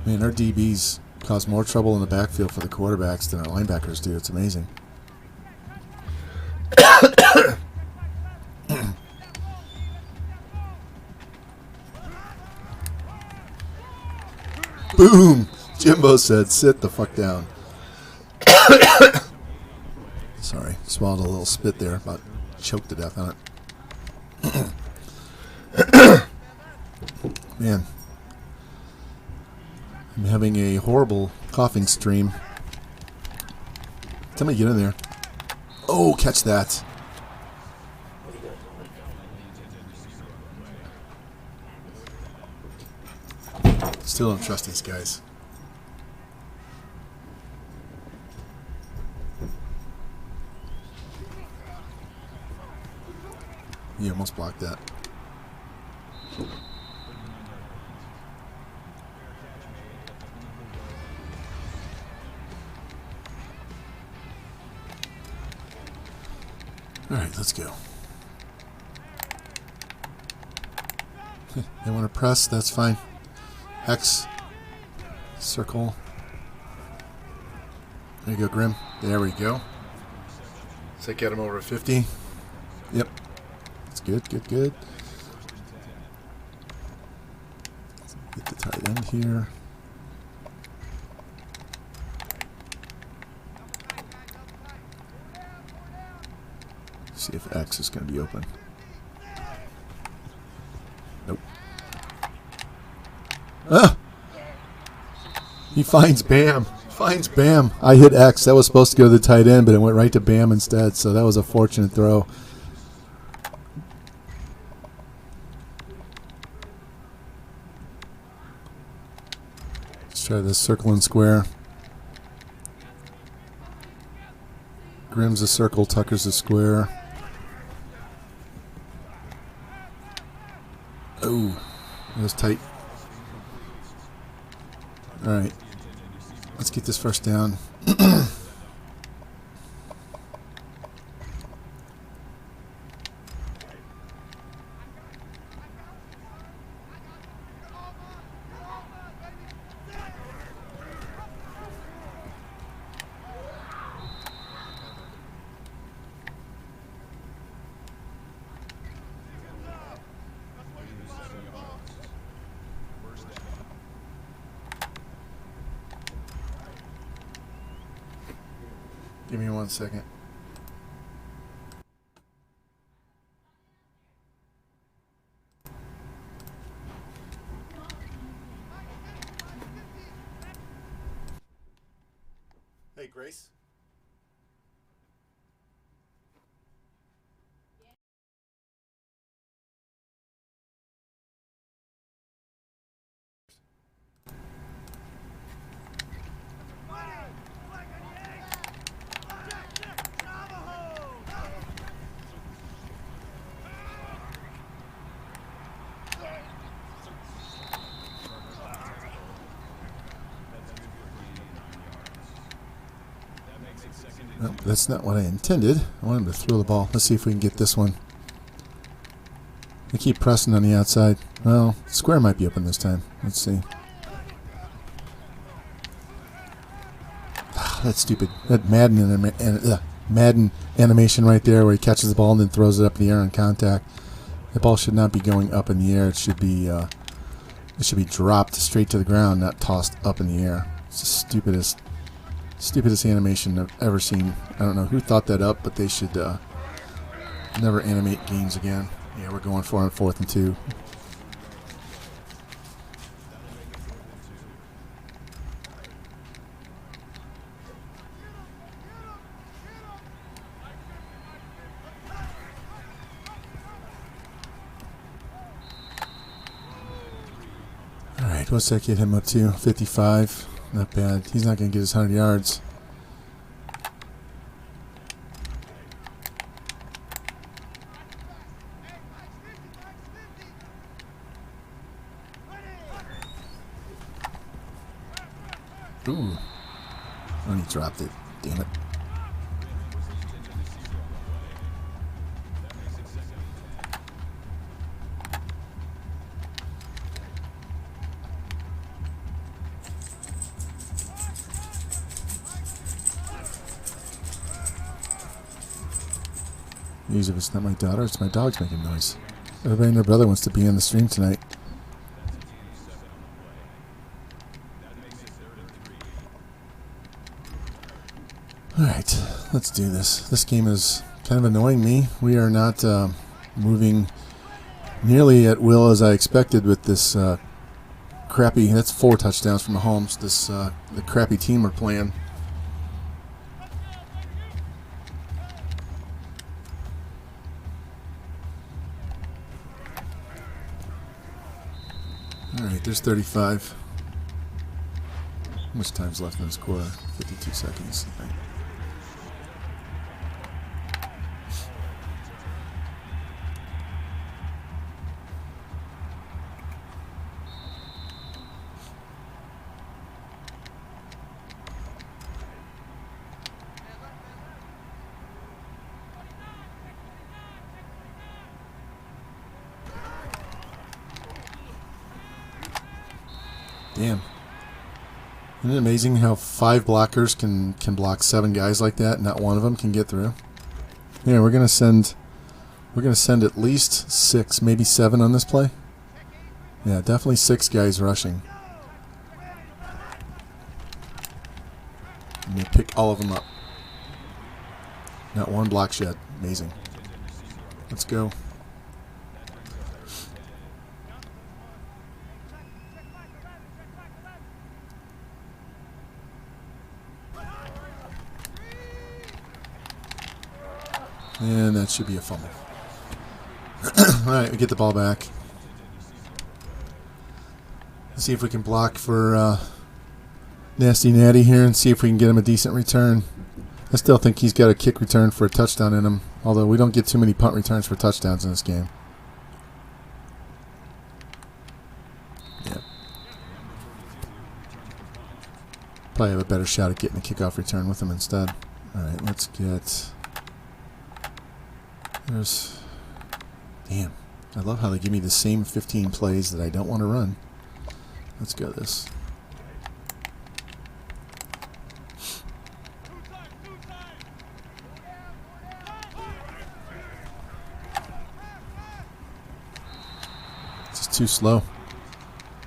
Man, our DBs cause more trouble in the backfield for the quarterbacks than our linebackers do. It's amazing. Boom! Jimbo said, sit the fuck down. Sorry, swallowed a little spit there, about choked to death on it. Man. I'm having a horrible coughing stream. Somebody get in there. Oh, catch that. Still don't trust these guys. You almost blocked that. All right, let's go. They want to press, that's fine. X, circle. There you go, Grim. There we go. Does that get him over 50? Yep. That's good, good, good. Get the tight end here. See if X is going to be open. Nope. Ah! He finds Bam. Finds Bam. I hit X. That was supposed to go to the tight end, but it went right to Bam instead, so that was a fortunate throw. Let's try this circle and square. Grim's a circle, Tucker's a square. Oh, that was tight. All right, let's get this first down. Give me 1 second. Hey, Grace. No, that's not what I intended. I wanted to throw the ball. Let's see if we can get this one. They keep pressing on the outside. Well, square might be open this time. Let's see. That stupid, that Madden animation right there where he catches the ball and then throws it up in the air on contact. The ball should not be going up in the air. It should be dropped straight to the ground, not tossed up in the air. It's the stupidest animation I've ever seen. I don't know who thought that up, but they should never animate games again. Yeah, we're going for it on 4th and 2. All right, what's that get him up to? 55. Not bad. He's not going to get his 100 yards. Ooh. Oh, he dropped it. Damn it. If it's not my daughter, it's my dog's making noise. Everybody and their brother wants to be on the stream tonight. Alright, let's do this. This game is kind of annoying me. We are not moving nearly at will as I expected with this crappy, that's 4 touchdowns from Mahomes, the crappy team we're playing. Alright, there's 35. How much time's left in this quarter? 52 seconds. Right. Damn. Isn't it amazing how 5 blockers can block 7 guys like that and not one of them can get through? Yeah, we're gonna send at least 6, maybe 7 on this play. Yeah, definitely 6 guys rushing. And they pick all of them up. Not one block shed. Amazing. Let's go. And that should be a fumble. Alright, we get the ball back. Let's see if we can block for Nasty Natty here and see if we can get him a decent return. I still think he's got a kick return for a touchdown in him, although we don't get too many punt returns for touchdowns in this game. Yep. Probably have a better shot at getting a kickoff return with him instead. Alright, let's get... There's... Damn. I love how they give me the same 15 plays that I don't want to run. Let's go this. It's just too slow.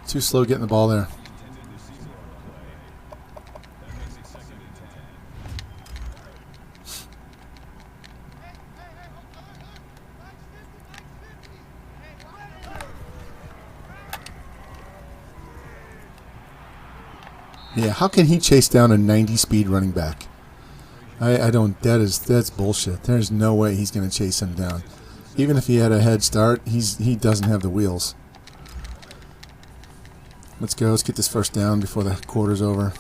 Too slow getting the ball there. Yeah, how can he chase down a 90-speed running back? I don't. That's bullshit. There's no way he's going to chase him down. Even if he had a head start, he doesn't have the wheels. Let's go. Let's get this first down before the quarter's over.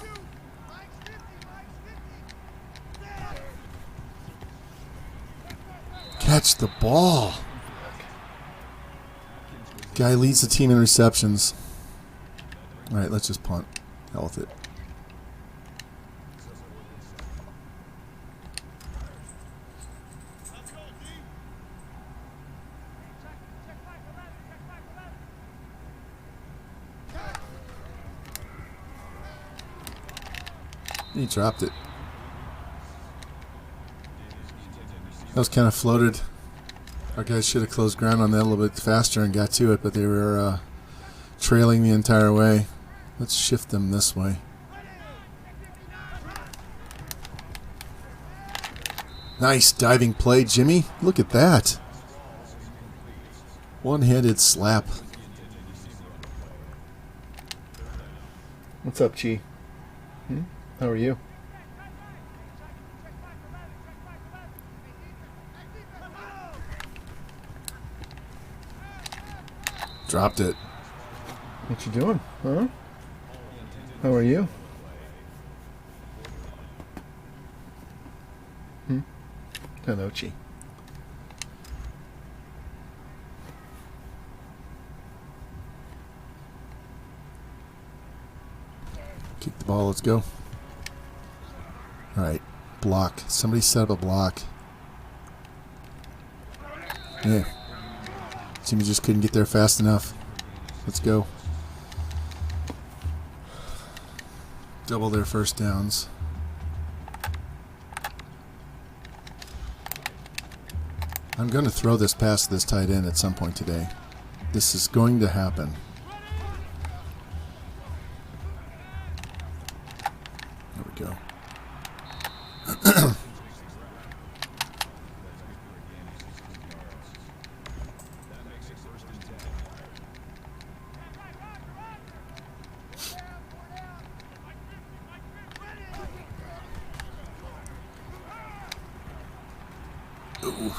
Catch the ball. Guy leads the team in receptions. All right, let's just punt. Hell with it. He dropped it. That was kind of floated. Our guys should have closed ground on that a little bit faster and got to it, but they were trailing the entire way. Let's shift them this way. Nice diving play, Jimmy. Look at that. One-handed slap. What's up, Chi? How are you? Dropped it. What you doing, huh? How are you? Hello, Chi. Kick the ball, let's go. Alright, block. Somebody set up a block. Yeah. Jimmy just couldn't get there fast enough. Let's go. Double their first downs. I'm going to throw this pass to this tight end at some point today. This is going to happen. There we go. Ooh,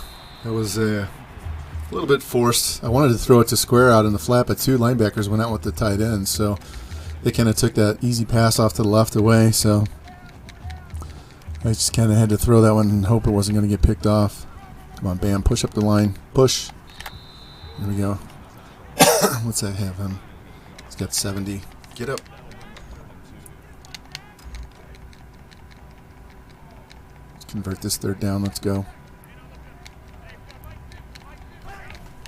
that was a little bit forced. I wanted to throw it to square out in the flat, but 2 linebackers went out with the tight end, so they kind of took that easy pass off to the left away, so I just kind of had to throw that one and hope it wasn't going to get picked off. Come on, Bam, push up the line. Push. There we go. What's that have him? He's got 70. Get up. Let's convert this third down. Let's go.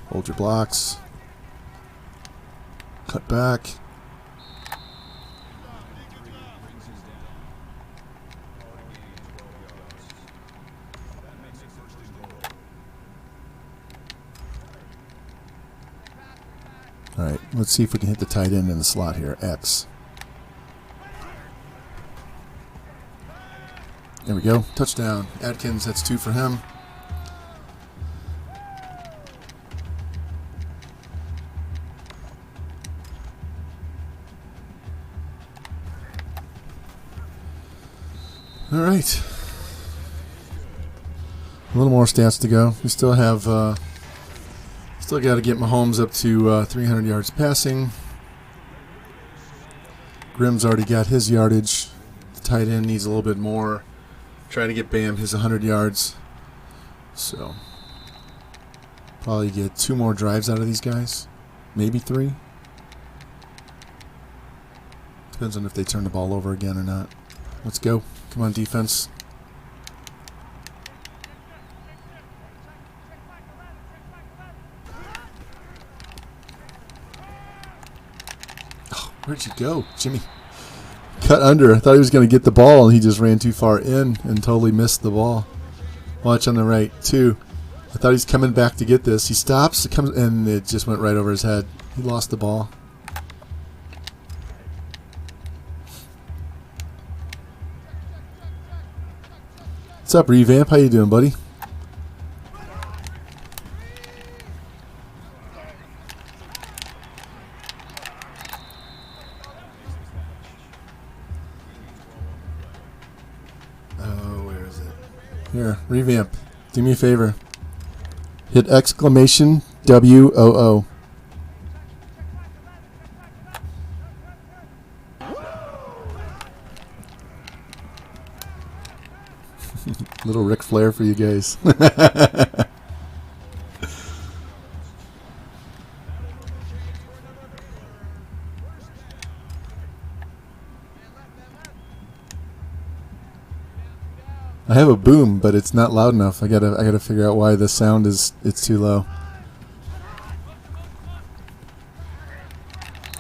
Hold your blocks. Cut back. All right, let's see if we can hit the tight end in the slot here. X. There we go. Touchdown. Atkins, that's 2 for him. All right. A little more stats to go. We still have... Still got to get Mahomes up to 300 yards passing. Grimm's already got his yardage. The tight end needs a little bit more. Trying to get Bam his 100 yards. So, probably get 2 more drives out of these guys. Maybe 3. Depends on if they turn the ball over again or not. Let's go. Come on, defense. Where'd you go, Jimmy? Cut under. I thought he was going to get the ball, and he just ran too far in and totally missed the ball. Watch on the right, 2. I thought he's coming back to get this. He stops, it comes, and it just went right over his head. He lost the ball. What's up, Revamp? How you doing, buddy? Here, Revamp. Do me a favor. Hit exclamation WOO. Little Ric Flair for you guys. I have a boom, but it's not loud enough. I gotta figure out why the sound it's too low.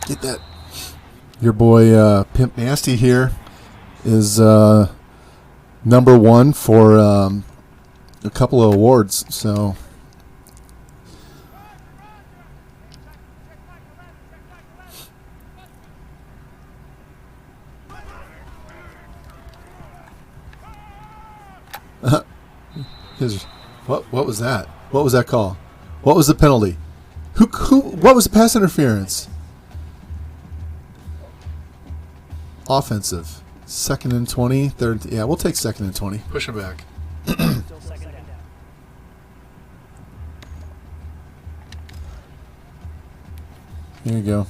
Get that. Your boy Pimp Nasty here is number 1 for a couple of awards. So what was that? What was that call? What was the penalty? What was the pass interference? Offensive. 2nd and 20. Third. Yeah, we'll take 2nd and 20. Push him back. Here you go.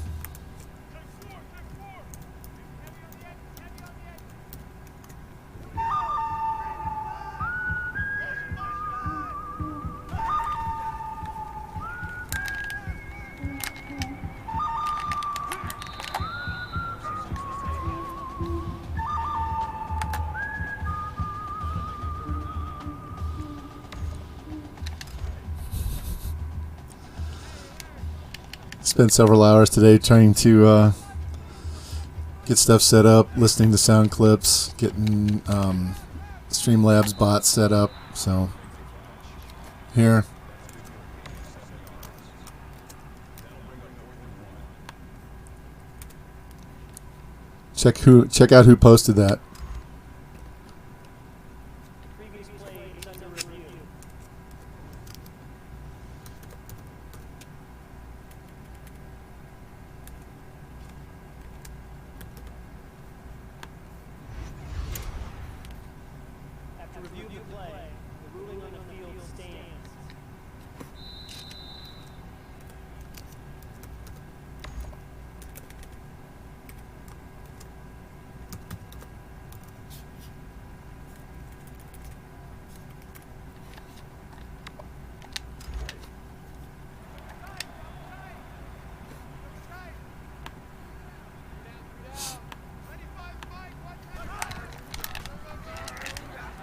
Spent several hours today trying to get stuff set up, listening to sound clips, getting Streamlabs bot set up. So here, check out who posted that.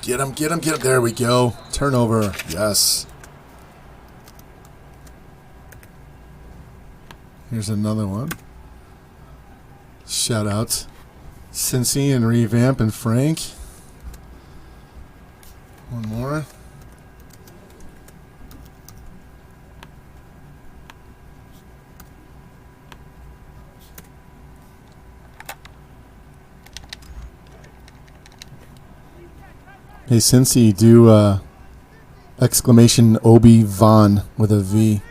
Get him, get him, get him. There we go. Turnover. Yes. Here's another one. Shout out Cincy and Revamp and Frank. One more. Hey, Cincy, do exclamation Obi-Wan with a V.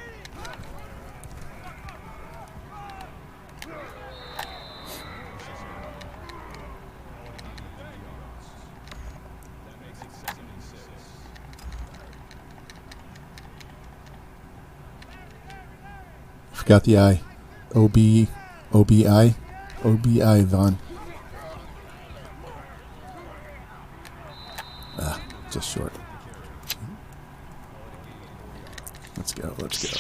Forgot the I. O-B-I. O-B-I, Von. Ah, just short. Let's go, let's go.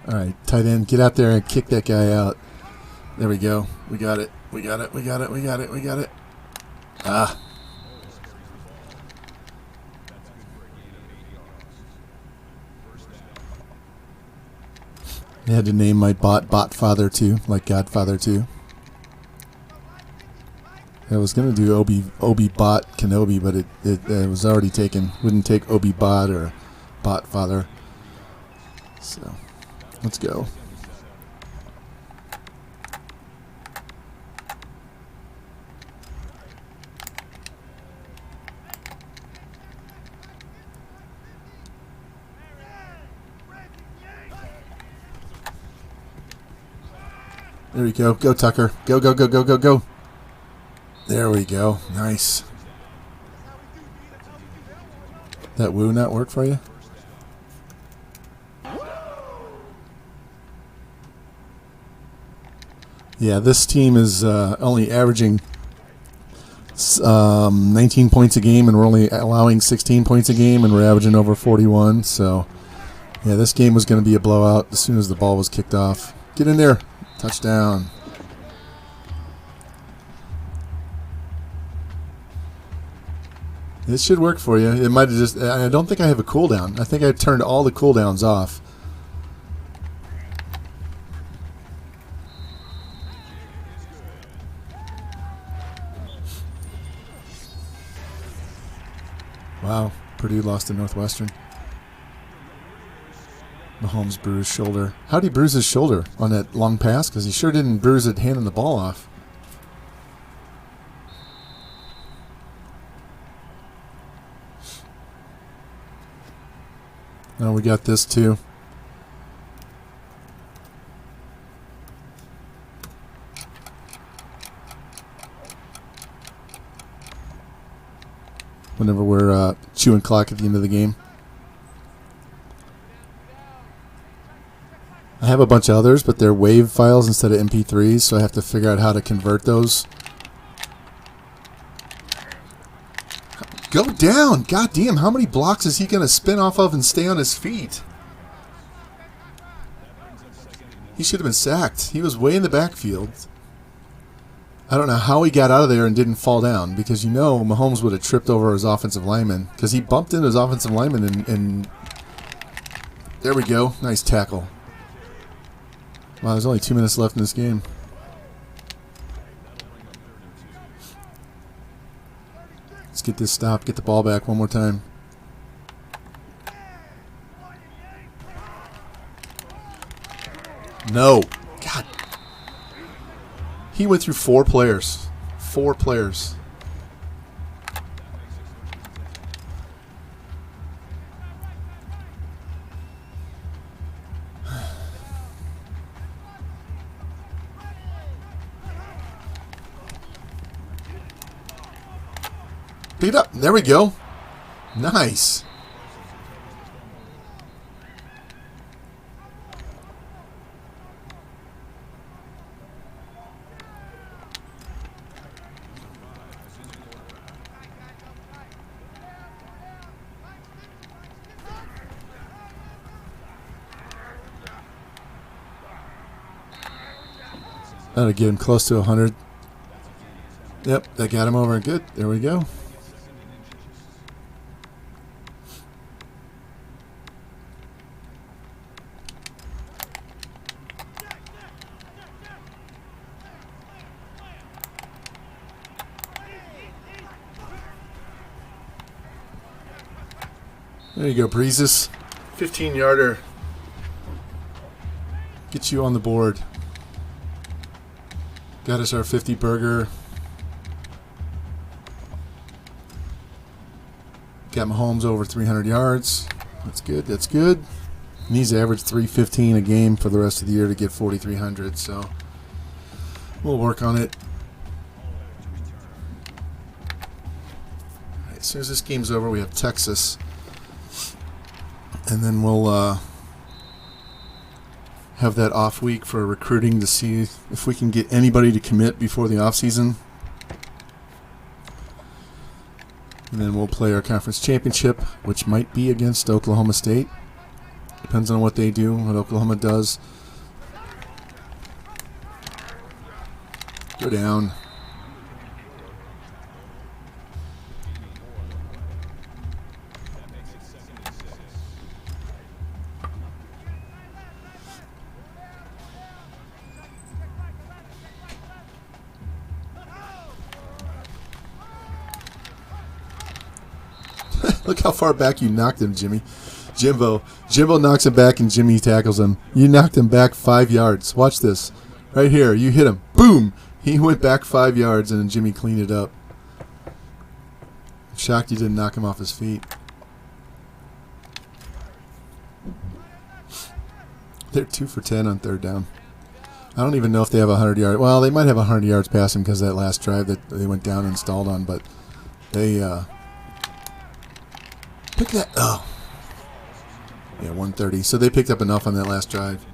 All right, tight end, get out there and kick that guy out. There we go. We got it. We got it. We got it. We got it. We got it. Ah. I had to name my bot Father 2, like Godfather 2. I was going to do Obi Bot Kenobi, but it was already taken. Wouldn't take Obi Bot or Bot Father. So, let's go. There we go. Go, Tucker. Go, go, go, go, go, go. There we go. Nice. That woo not work for you? Yeah, this team is only averaging 19 points a game, and we're only allowing 16 points a game, and we're averaging over 41. So, yeah, this game was going to be a blowout as soon as the ball was kicked off. Get in there. Touchdown. This should work for you. It might have just... I don't think I have a cooldown. I think I turned all the cooldowns off. Wow. Purdue lost to Northwestern. Mahomes bruised shoulder. How'd he bruise his shoulder on that long pass? Because he sure didn't bruise it handing the ball off. Oh, we got this too. Whenever we're chewing clock at the end of the game. I have a bunch of others, but they're WAV files instead of MP3s, so I have to figure out how to convert those. Go down! God damn, how many blocks is he going to spin off of and stay on his feet? He should have been sacked. He was way in the backfield. I don't know how he got out of there and didn't fall down, because you know Mahomes would have tripped over his offensive lineman, because he bumped into his offensive lineman and there we go. Nice tackle. Wow, there's only 2 minutes left in this game. Let's get this stopped. Get the ball back one more time. No. God. He went through 4 players. 4 players. Beat up. There we go. Nice. That'll get him close to 100. Yep, that got him over. Good. There we go. There you go, Breezes. 15-yarder. Get you on the board. Got us our 50 burger. Got Mahomes over 300 yards. That's good. That's good. He needs to average 315 a game for the rest of the year to get 4,300. So we'll work on it. All right, as soon as this game's over, we have Texas. And then we'll have that off week for recruiting to see if we can get anybody to commit before the off season. And then we'll play our conference championship, which might be against Oklahoma State. Depends on what they do, what Oklahoma does. Go down. Look how far back you knocked him, Jimmy. Jimbo knocks him back and Jimmy tackles him. You knocked him back 5 yards. Watch this. Right here. You hit him. Boom! He went back 5 yards and then Jimmy cleaned it up. I'm shocked you didn't knock him off his feet. They're 2 for 10 on third down. I don't even know if they have 100 yards. Well, they might have 100 yards passing because of that last drive that they went down and stalled on, but they... Pick that. Oh. Yeah, 130. So they picked up enough on that last drive.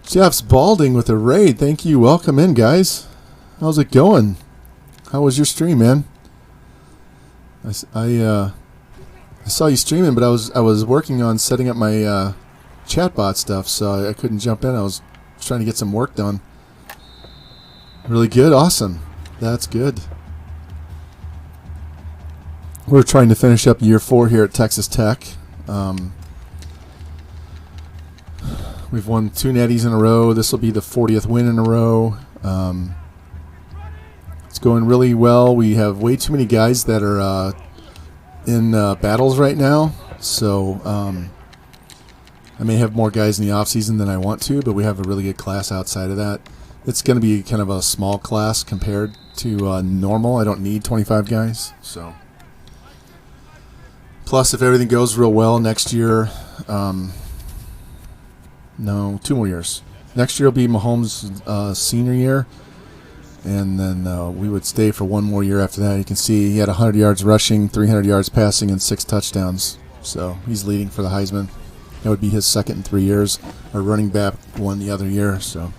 Jeff Spalding with a raid. Thank you. Welcome in, guys. How's it going? How was your stream, man? I saw you streaming, but I was working on setting up my chatbot stuff, so I couldn't jump in. I was trying to get some work done. Really good. Awesome. That's good. We're trying to finish up year 4 here at Texas Tech. We've won 2 Natties in a row. This will be the 40th win in a row. It's going really well. We have way too many guys that are in battles right now. So I may have more guys in the offseason than I want to, but we have a really good class outside of that. It's going to be kind of a small class compared to normal. I don't need 25 guys, so... Plus, if everything goes real well next year, no, 2 more years. Next year will be Mahomes' senior year, and then we would stay for 1 more year after that. You can see he had 100 yards rushing, 300 yards passing, and 6 touchdowns. So he's leading for the Heisman. That would be his second in 3 years. Our running back won the other year, so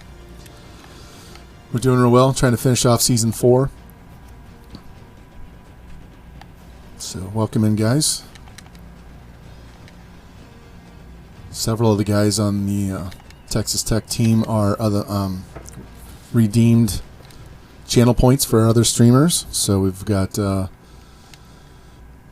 we're doing real well, trying to finish off season 4. So welcome in, guys. Several of the guys on the Texas Tech team are other redeemed channel points for other streamers. So we've got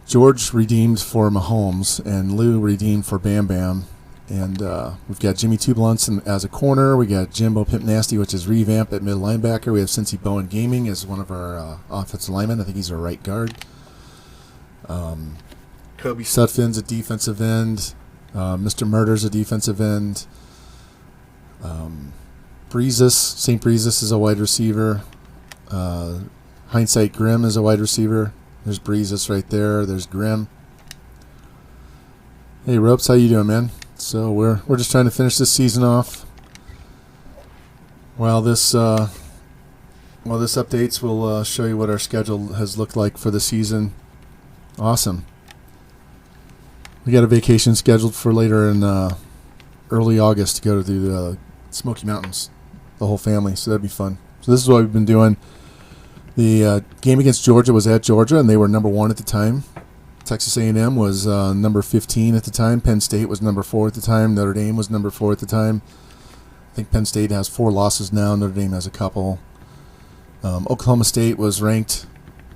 George redeemed for Mahomes and Lou redeemed for Bam Bam. And we've got Jimmy Two Blunts as a corner. We got Jimbo Pimp Nasty, which is Revamped at middle linebacker. We have Cincy Bowen Gaming as one of our offensive linemen. I think he's our right guard. Kobe Sutphin's a defensive end. Mr. Murder's a defensive end. St. Breezes is a wide receiver. Hindsight Grim is a wide receiver. There's Breezes right there. There's Grim. Hey, Ropes, how you doing, man? So we're just trying to finish this season off. While this updates, we'll show you what our schedule has looked like for the season. Awesome. We got a vacation scheduled for later in early August to go to the Smoky Mountains, the whole family, so that'd be fun. So this is what we've been doing. The game against Georgia was at Georgia, and they were number 1 at the time. Texas A&M was number 15 at the time. Penn State was number 4 at the time. Notre Dame was number 4 at the time. I think Penn State has 4 losses now. Notre Dame has a couple. Oklahoma State was ranked,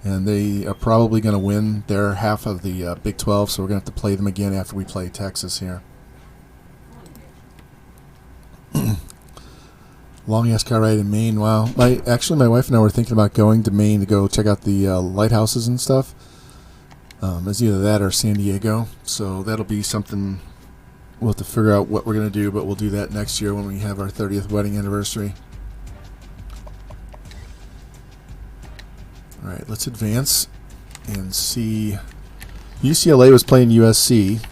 and they are probably going to win their half of the Big 12, so we're going to have to play them again after we play Texas here. Long-ass car ride in Maine. Wow. Actually, my wife and I were thinking about going to Maine to go check out the lighthouses and stuff. It's either that or San Diego, so that'll be something we'll have to figure out what we're going to do, but we'll do that next year when we have our 30th wedding anniversary. All right, let's advance and see. UCLA was playing USC,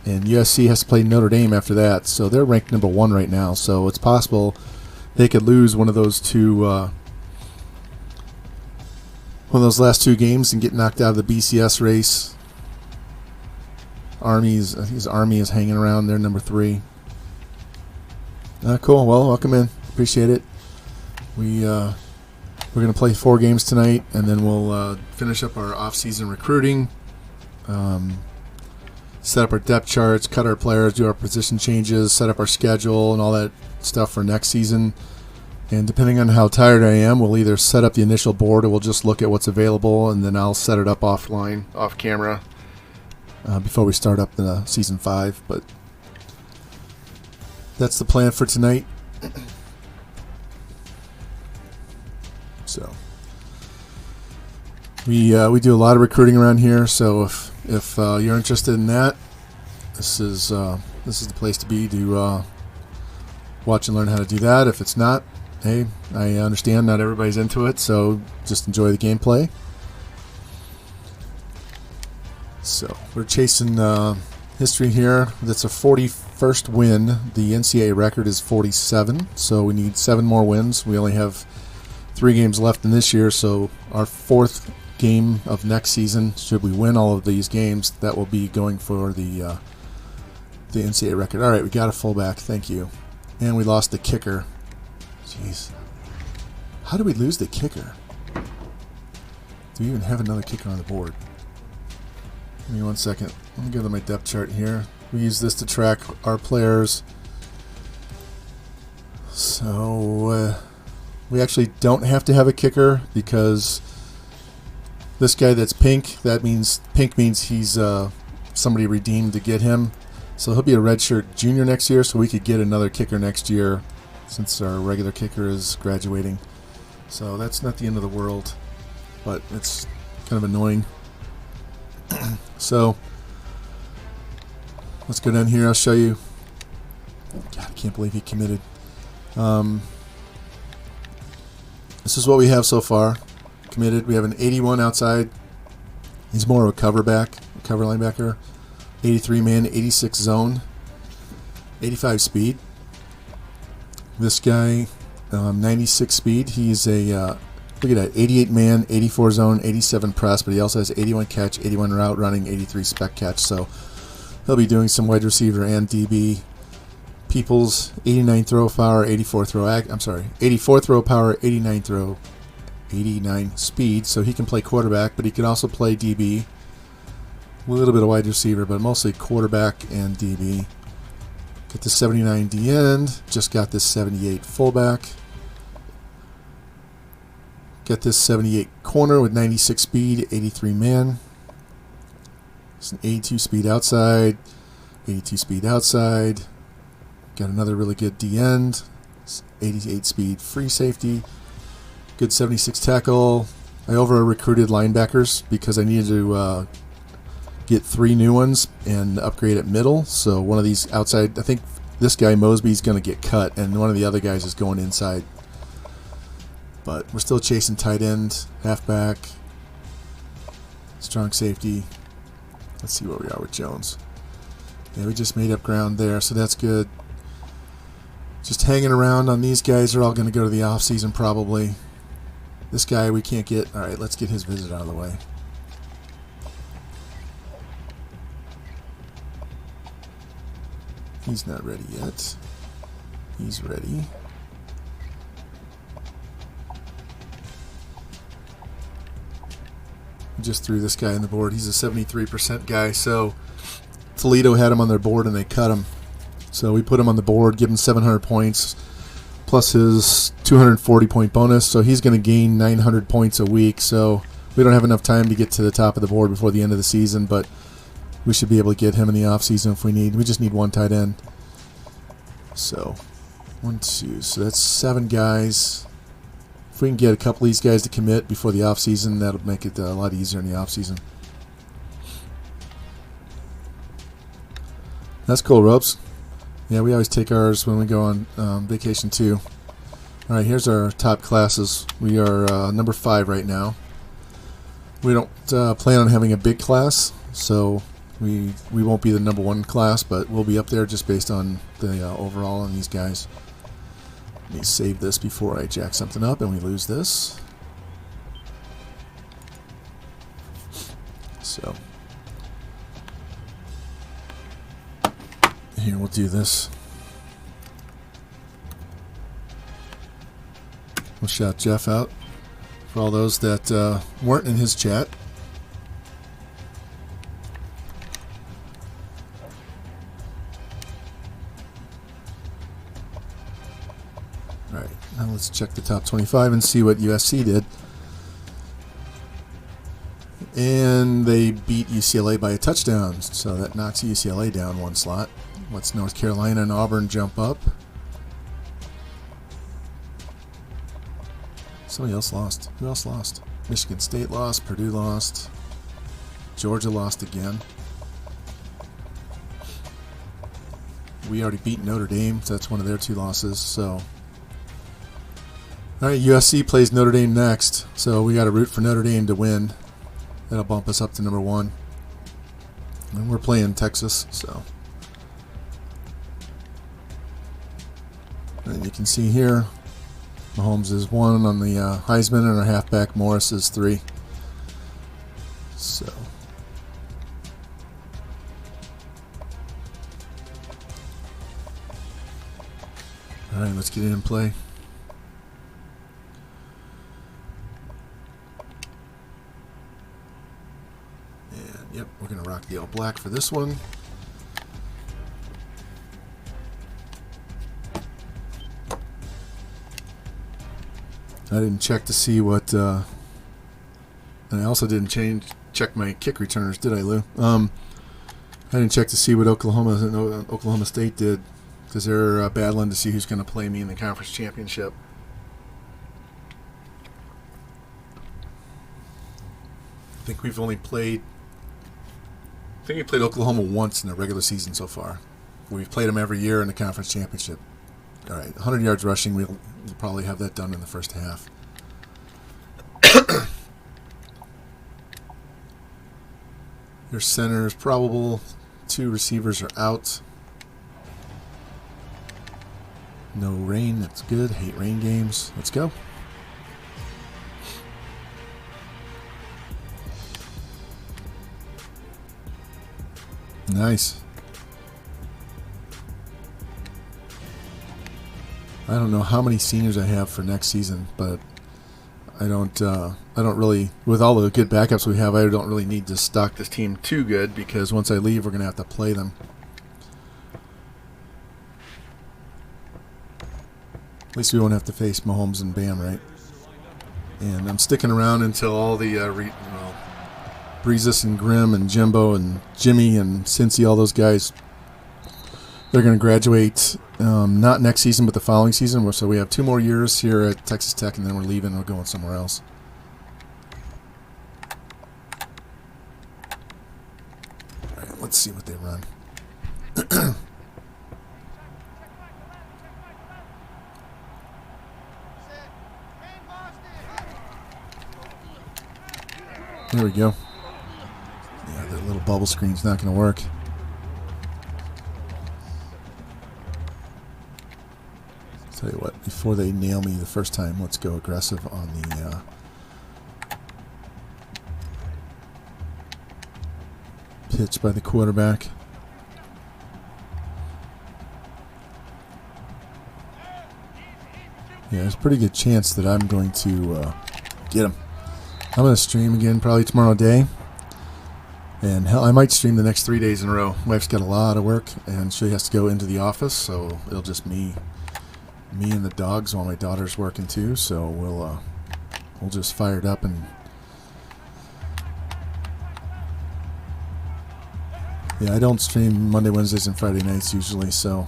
and USC has to play Notre Dame after that, so they're ranked number 1 right now, so it's possible they could lose one of those last 2 games and get knocked out of the BCS race. His Army is hanging around. They're number 3. Cool. Well, welcome in. Appreciate it. We're going to play 4 games tonight, and then we'll finish up our off-season recruiting, set up our depth charts, cut our players, do our position changes, set up our schedule, and all that stuff for next season. And depending on how tired I am, we'll either set up the initial board or we'll just look at what's available, and then I'll set it up offline, off camera, before we start up the season 5. But that's the plan for tonight. So we do a lot of recruiting around here. So if you're interested in that, this is the place to be to watch and learn how to do that. If it's not, hey, I understand not everybody's into it, so just enjoy the gameplay. So we're chasing history here. That's a 41st win. The NCAA record is 47, so we need 7 more wins. We only have 3 games left in this year, so our 4th game of next season, should we win all of these games, that will be going for the NCAA record. All right, we got a fullback. Thank you. And we lost the kicker. Jeez. How did we lose the kicker? Do we even have another kicker on the board? Give me 1 second. Let me go to my depth chart here. We use this to track our players. So we actually don't have to have a kicker because this guy that's pink, pink means he's somebody redeemed to get him. So he'll be a redshirt junior next year, so we could get another kicker next year since our regular kicker is graduating. So that's not the end of the world, but it's kind of annoying. So let's go down here. I'll show you. God, I can't believe he committed. This is what we have so far. Committed. We have an 81 outside. He's more of a cover linebacker. 83 man, 86 zone, 85 speed. This guy, 96 speed. He's a, look at that, 88 man, 84 zone, 87 press, but he also has 81 catch, 81 route running, 83 spec catch. So he'll be doing some wide receiver and DB. Peoples, 89 throw power, 84 throw power, 89 speed. So he can play quarterback, but he can also play DB. A little bit of wide receiver, but mostly quarterback and DB. Get the 79 D end. Just got this 78 fullback. Got this 78 corner with 96 speed, 83 man. It's an 82 speed outside. 82 speed outside. Got another really good D end. 88 speed free safety. Good 76 tackle. I over-recruited linebackers because I needed to get 3 new ones and upgrade at middle. So one of these outside, I think this guy Mosby's going to get cut, and one of the other guys is going inside. But we're still chasing tight end, halfback, strong safety. Let's see where we are with Jones. Yeah, we just made up ground there, so that's good. Just hanging around on these guys. Are all going to go to the off season probably. This guy we can't get. All right, let's get his visit out of the way. He's not ready yet. He's ready. Just threw this guy on the board. He's a 73% guy, so Toledo had him on their board and they cut him. So we put him on the board, give him 700 points. plus his 240-point bonus, so he's going to gain 900 points a week. So we don't have enough time to get to the top of the board before the end of the season, but we should be able to get him in the offseason if we need. We just need one tight end. So 1, 2, so that's 7 guys. If we can get a couple of these guys to commit before the offseason, that'll make it a lot easier in the offseason. That's cool, Ropes. Yeah, we always take ours when we go on vacation too. All right, here's our top classes. We are number 5 right now. We don't plan on having a big class, so we won't be the number 1 class, but we'll be up there just based on the overall on these guys. Let me save this before I jack something up and we lose this. So here, we'll do this. We'll shout Jeff out for all those that weren't in his chat. All right, now let's check the top 25 and see what USC did. And they beat UCLA by a touchdown, so that knocks UCLA down 1 slot. What's North Carolina and Auburn jump up? Somebody else lost. Who else lost? Michigan State lost. Purdue lost. Georgia lost again. We already beat Notre Dame, so that's one of their 2 losses. So, all right, USC plays Notre Dame next, so we got to root for Notre Dame to win. That'll bump us up to number 1. And we're playing Texas, so. And you can see here, Mahomes is 1 on the Heisman, and our halfback Morris is 3. So. All right, let's get in and play. And yep, we're going to rock the all black for this one. I didn't check to see what, and I also didn't check my kick returners, did I, Lou? I didn't check to see what Oklahoma State did, because they're battling to see who's going to play me in the conference championship. I think we've only played. I think we played Oklahoma once in the regular season so far. We've played them every year in the conference championship. All right, 100 yards rushing. We'll probably have that done in the first half. Your center is probable. 2 receivers are out. No rain. That's good. Hate rain games. Let's go. Nice. I don't know how many seniors I have for next season, but I don't really, with all the good backups we have, I don't really need to stock this team too good, because once I leave, we're going to have to play them. At least we won't have to face Mahomes and Bam, right? And I'm sticking around until all the Breezes and Grimm and Jimbo and Jimmy and Cincy, all those guys, they're going to graduate not next season, but the following season. So we have 2 more years here at Texas Tech, and then we're leaving. We're going somewhere else. All right, let's see what they run. There we go. Yeah, that little bubble screen's not going to work. Tell you what, before they nail me the first time, let's go aggressive on the pitch by the quarterback. Yeah, there's a pretty good chance that I'm going to get him. I'm going to stream again probably tomorrow day. And hell, I might stream the next 3 days in a row. Wife's got a lot of work, and she has to go into the office, so it'll just me me and the dogs while my daughter's working too, so we'll just fire it up. And yeah, I don't stream Monday, Wednesdays, and Friday nights usually, so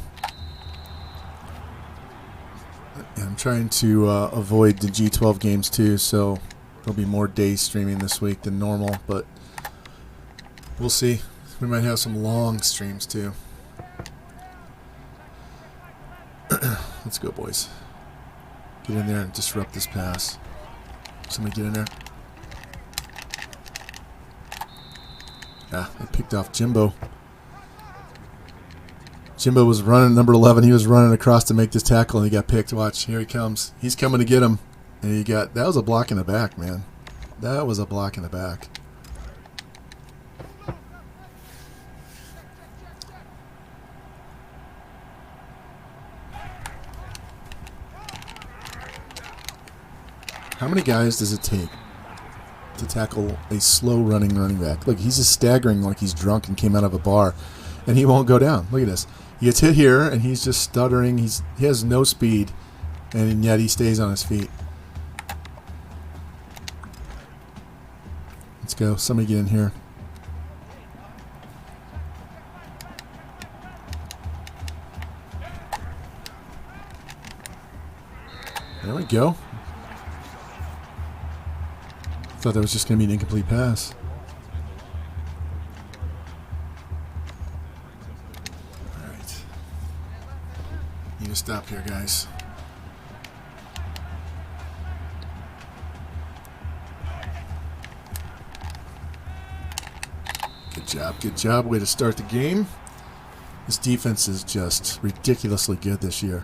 I'm trying to avoid the G12 games too, so there'll be more days streaming this week than normal, but we'll see. We might have some long streams too. Let's go, boys. Get in there and disrupt this pass. Somebody get in there. Yeah, they picked off Jimbo. Jimbo was running, number 11. He was running across to make this tackle, and he got picked. Watch, here he comes. He's coming to get him. And he got, that was a block in the back, man. That was a block in the back. How many guys does it take to tackle a slow running back? Look, he's just staggering like he's drunk and came out of a bar, and he won't go down. Look at this. He gets hit here, and he's just stuttering. He has no speed, and yet he stays on his feet. Let's go. Somebody get in here. There we go. Thought that was just going to be an incomplete pass. All right. Need to stop here, guys. Good job. Good job. Way to start the game. This defense is just ridiculously good this year.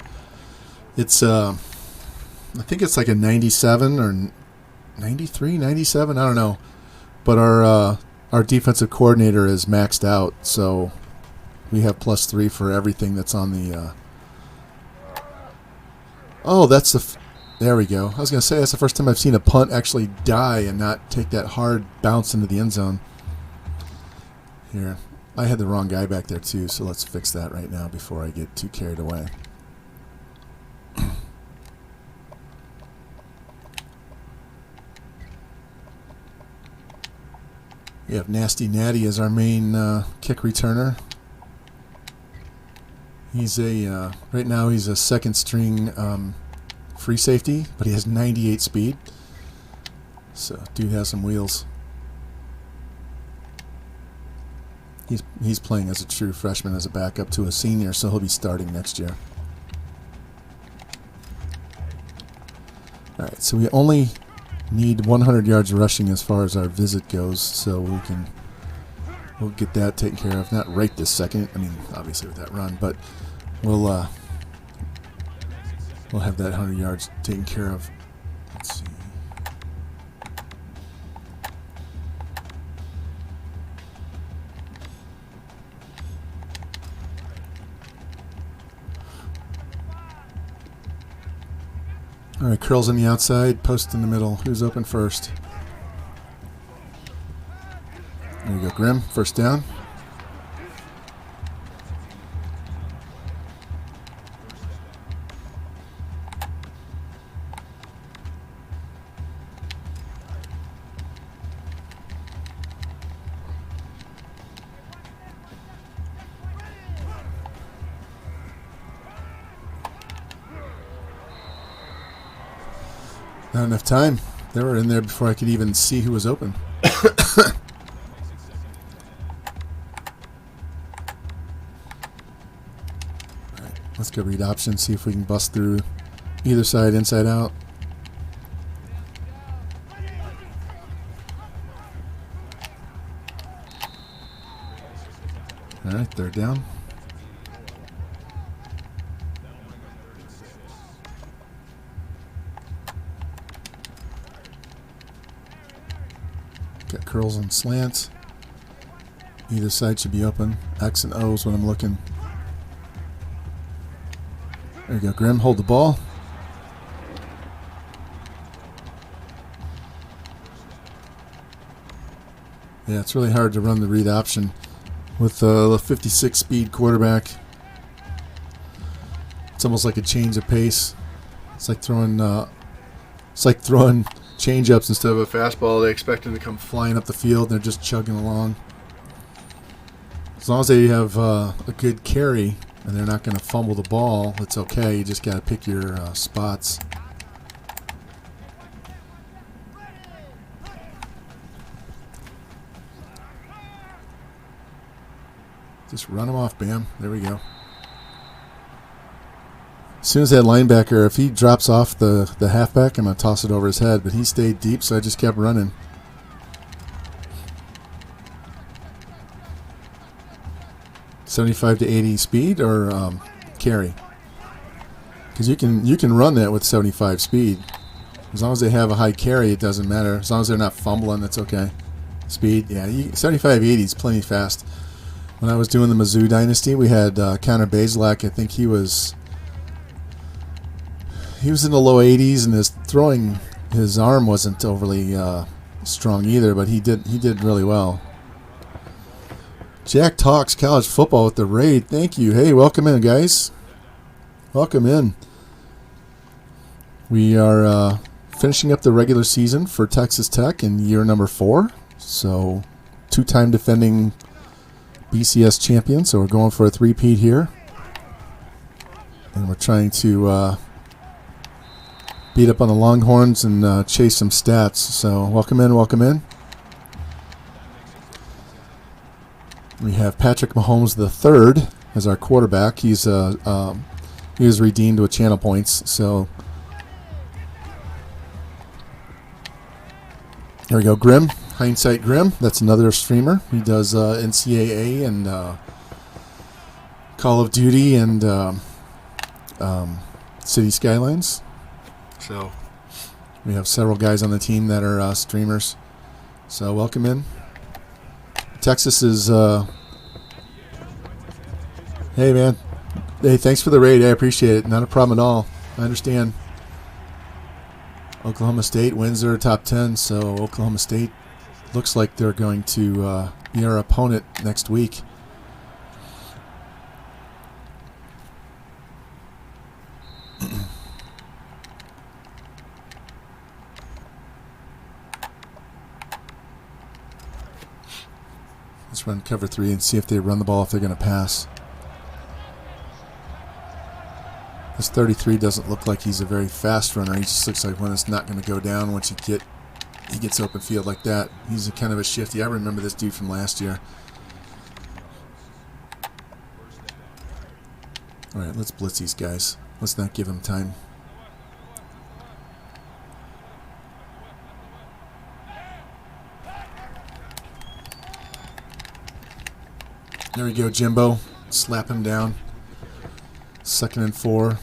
It's, I think it's like a 97 or 93, 97, I don't know. But our defensive coordinator is maxed out, so we have +3 for everything that's on the. Oh, that's the. There we go. I was gonna say that's the first time I've seen a punt actually die and not take that hard bounce into the end zone. Here, I had the wrong guy back there too, so let's fix that right now before I get too carried away. We have Nasty Natty as our main kick returner. He's a right now he's a second string free safety, but he has 98 speed. So dude has some wheels. He's playing as a true freshman as a backup to a senior, so he'll be starting next year. All right, so we only need 100 yards rushing as far as our visit goes, so we'll get that taken care of. Not right this second. I mean, obviously with that run, but we'll have that 100 yards taken care of. Let's see. All right, curls on the outside, post in the middle. Who's open first? There you go, Grimm. First down. Not enough time. They were in there before I could even see who was open. All right, let's go read options, see if we can bust through either side, inside out. All right, third down. Got curls and slants. Either side should be open. X and O is what I'm looking. There you go, Grimm. Hold the ball. Yeah, it's really hard to run the read option with the 56 speed quarterback. It's almost like a change of pace. It's like throwing change-ups instead of a fastball. They expect them to come flying up the field, and they're just chugging along. As long as they have a good carry and they're not going to fumble the ball, it's okay. You just got to pick your spots. Just run them off, bam. There we go. As soon as that linebacker, if he drops off the halfback, I'm going to toss it over his head. But he stayed deep, so I just kept running. .75 to 80 speed or carry? Because you can run that with 75 speed. As long as they have a high carry, it doesn't matter. As long as they're not fumbling, that's okay. Speed, yeah, 75-80 is plenty fast. When I was doing the Mizzou Dynasty, we had Connor Bazelak. I think he was in the low 80s, and his arm wasn't overly strong either, but he did really well. Jack talks college football with the raid. Thank you. Hey, welcome in, guys. Welcome in. We are finishing up the regular season for Texas Tech in year number 4. So, 2-time defending BCS champion. So we're going for a 3-peat here, and we're trying to beat up on the Longhorns and chase some stats. So welcome in, welcome in. We have Patrick Mahomes III as our quarterback. He was redeemed with channel points. So there we go. Grim, Hindsight Grim. That's another streamer. He does NCAA and Call of Duty and City Skylines. So we have several guys on the team that are streamers. So welcome in. Texas is hey man, hey, thanks for the raid. I appreciate it. Not a problem at all. I understand. Oklahoma State wins their top 10, so Oklahoma State looks like they're going to be our opponent next week. Let's run cover 3 and see if they run the ball, if they're going to pass. This 33 doesn't look like he's a very fast runner. He just looks like one that's not going to go down once he gets open field like that. He's a kind of a shifty. I remember this dude from last year. All right, let's blitz these guys. Let's not give them time. There we go, Jimbo. Slap him down. 2nd and 4.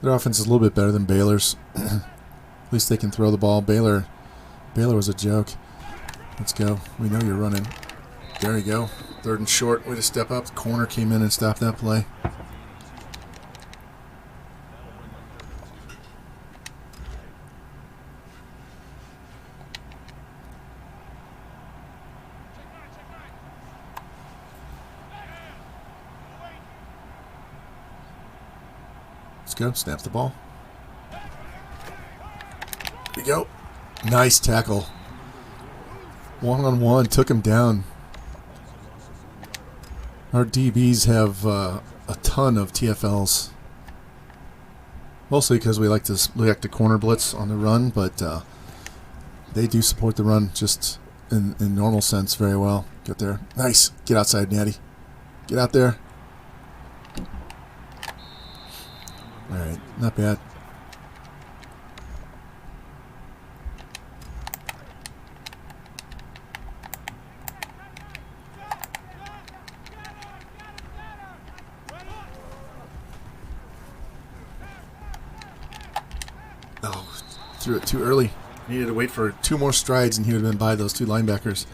Their offense is a little bit better than Baylor's. At least they can throw the ball. Baylor was a joke. Let's go. We know you're running. There you go. 3rd and short. Way to step up. The corner came in and stopped that play. Let's go. Snaps the ball. There you go. Nice tackle. 1-on-1. Took him down. Our DBs have a ton of TFLs. Mostly because we like to corner blitz on the run, but they do support the run just in normal sense very well. Get there. Nice. Get outside, Natty. Get out there. All right, not bad. Oh, threw it too early. Needed to wait for 2 more strides, and he would have been by those 2 linebackers.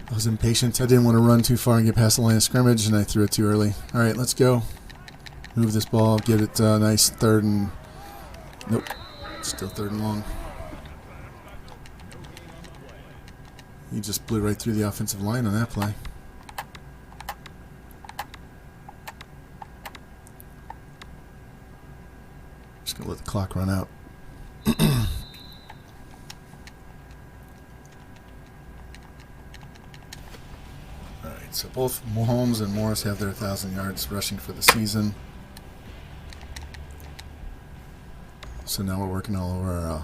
I was impatient. I didn't want to run too far and get past the line of scrimmage, and I threw it too early. All right, let's go. Move this ball. Get it nice 3rd and... Nope. Still 3rd and long. He just blew right through the offensive line on that play. Just going to let the clock run out. Alright, so both Mahomes and Morris have their 1,000 yards rushing for the season. So now we're working all over our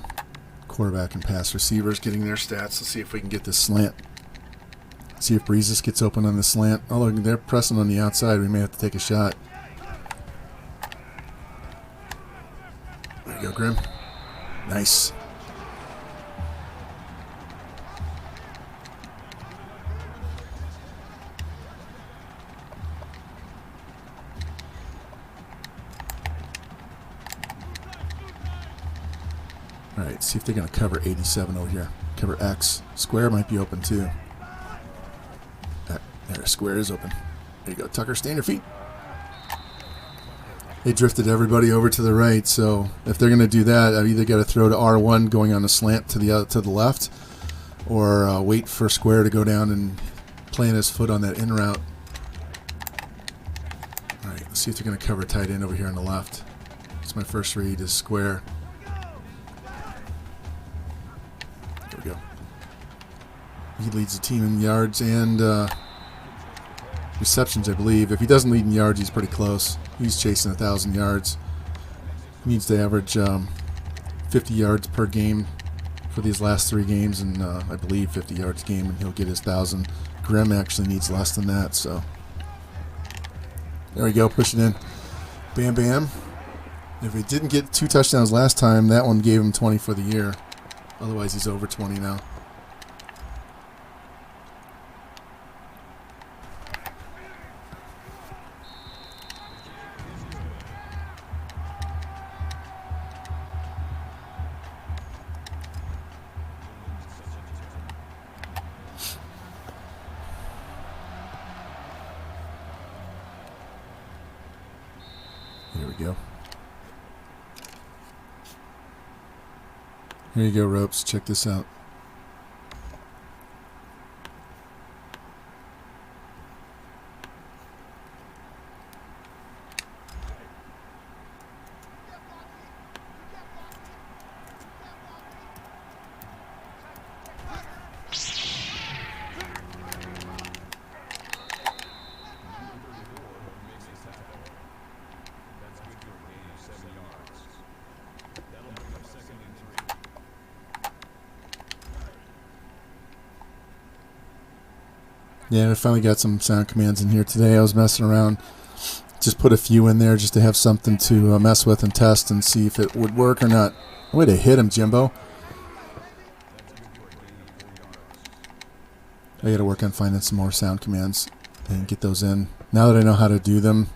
quarterback and pass receivers, getting their stats. Let's see if we can get this slant. See if Breezes gets open on the slant. Although they're pressing on the outside, we may have to take a shot. There you go, Grim. Nice. All right, see if they're going to cover 87 over here. Cover X. Square might be open too. There, square is open. There you go, Tucker. Stay on your feet. They drifted everybody over to the right, so if they're going to do that, I've either got to throw to R1 going on a slant to the left, or wait for Square to go down and plant his foot on that in route. All right, let's see if they're going to cover tight end over here on the left. It's my first read is Square. There we go. He leads the team in yards and receptions, I believe. If he doesn't lead in yards, he's pretty close. He's chasing 1,000 yards. He needs to average 50 yards per game for these last 3 games, and I believe 50 yards a game, and he'll get his 1,000. Graham actually needs less than that, so there we go, push it in. Bam, bam. If he didn't get 2 touchdowns last time, that one gave him 20 for the year. Otherwise, he's over 20 now. Here we go. Here you go, Ropes. Check this out. Yeah, I finally got some sound commands in here today. I was messing around. Just put a few in there just to have something to mess with and test and see if it would work or not. Way to hit him, Jimbo. I got to work on finding some more sound commands and get those in. Now that I know how to do them,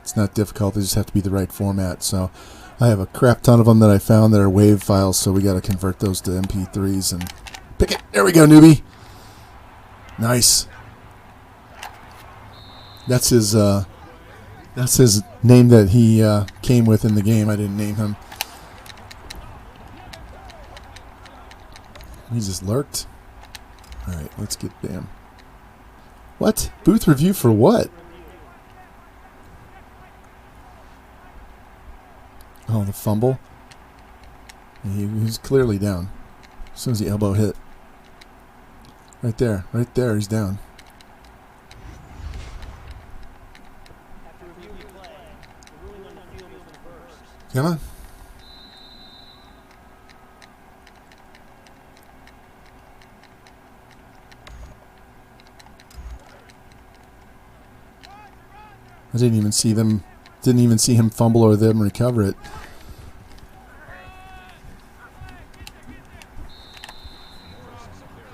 it's not difficult. They just have to be the right format. So I have a crap ton of them that I found that are WAV files, so we got to convert those to MP3s and pick it. There we go, newbie. Nice. That's his name that he came with in the game. I didn't name him. He just lurked. All right, let's get Bam. What? Booth review for what? Oh, the fumble. He was clearly down as soon as the elbow hit. Right there, he's down. Come on. I didn't even see him fumble or them recover it.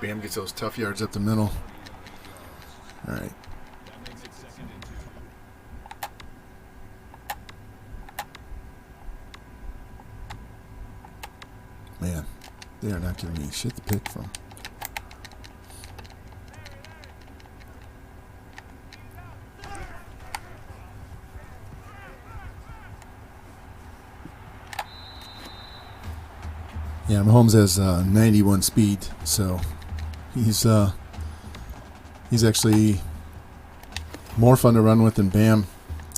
Bam gets those tough yards up the middle. All right. Man, they are not giving me shit to pick from. Yeah, Mahomes has 91 speed, so He's actually more fun to run with than Bam.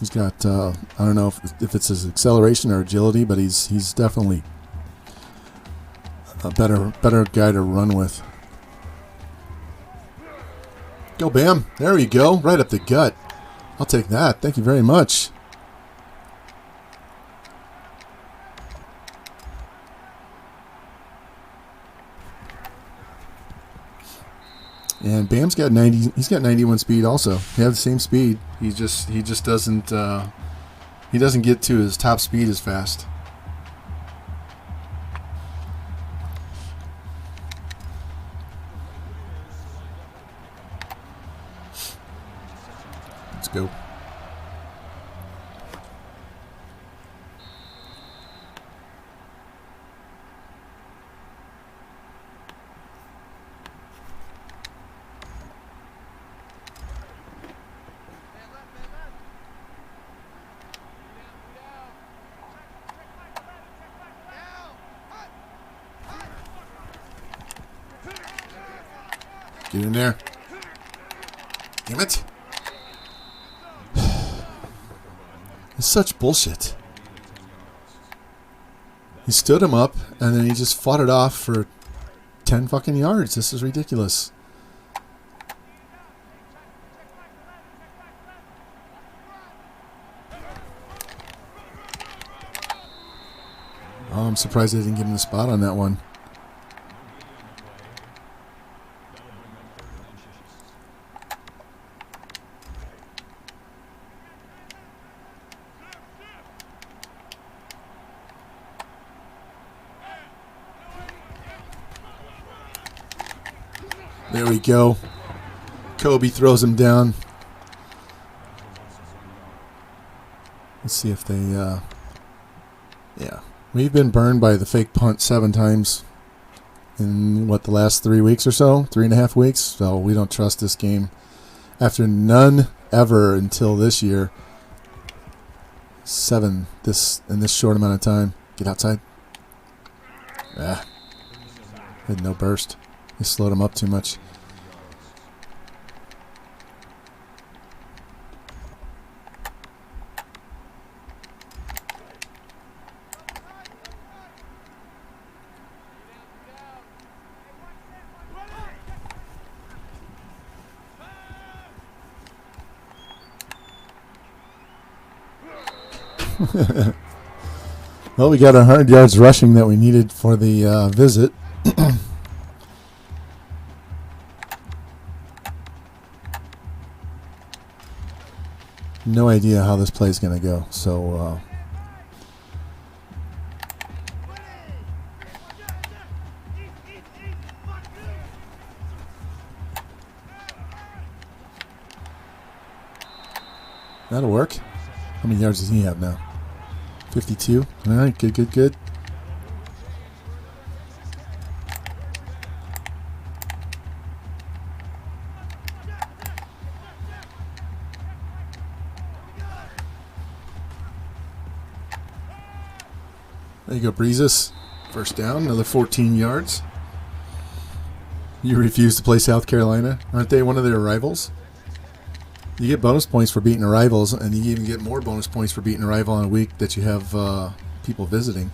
He's got I don't know if it's his acceleration or agility, but he's definitely a better guy to run with. Go Bam! There you go, right up the gut. I'll take that. Thank you very much. And Bam's got 90. He's got 91 speed also. He has the same speed. He just doesn't he doesn't get to his top speed as fast. Let's go. Get in there. Damn it. It's such bullshit. He stood him up, and then he just fought it off for 10 fucking yards. This is ridiculous. Oh, I'm surprised they didn't give him the spot on that one. There we go. Kobe throws him down. Let's see if they, yeah. We've been burned by the fake punt 7 times in, the last 3 weeks or so? 3.5 weeks? So we don't trust this game. After none ever until this year. 7 in this short amount of time. Get outside. Had no burst. They slowed him up too much. Well, we got 100 yards rushing that we needed for the visit. No idea how this play is going to go. So, that'll work. How many yards does he have now? 52. All right, good. There you go, Breezes. First down, another 14 yards. You refuse to play South Carolina? Aren't they one of their rivals? You get bonus points for beating the rivals, and you even get more bonus points for beating a rival on a week that you have people visiting.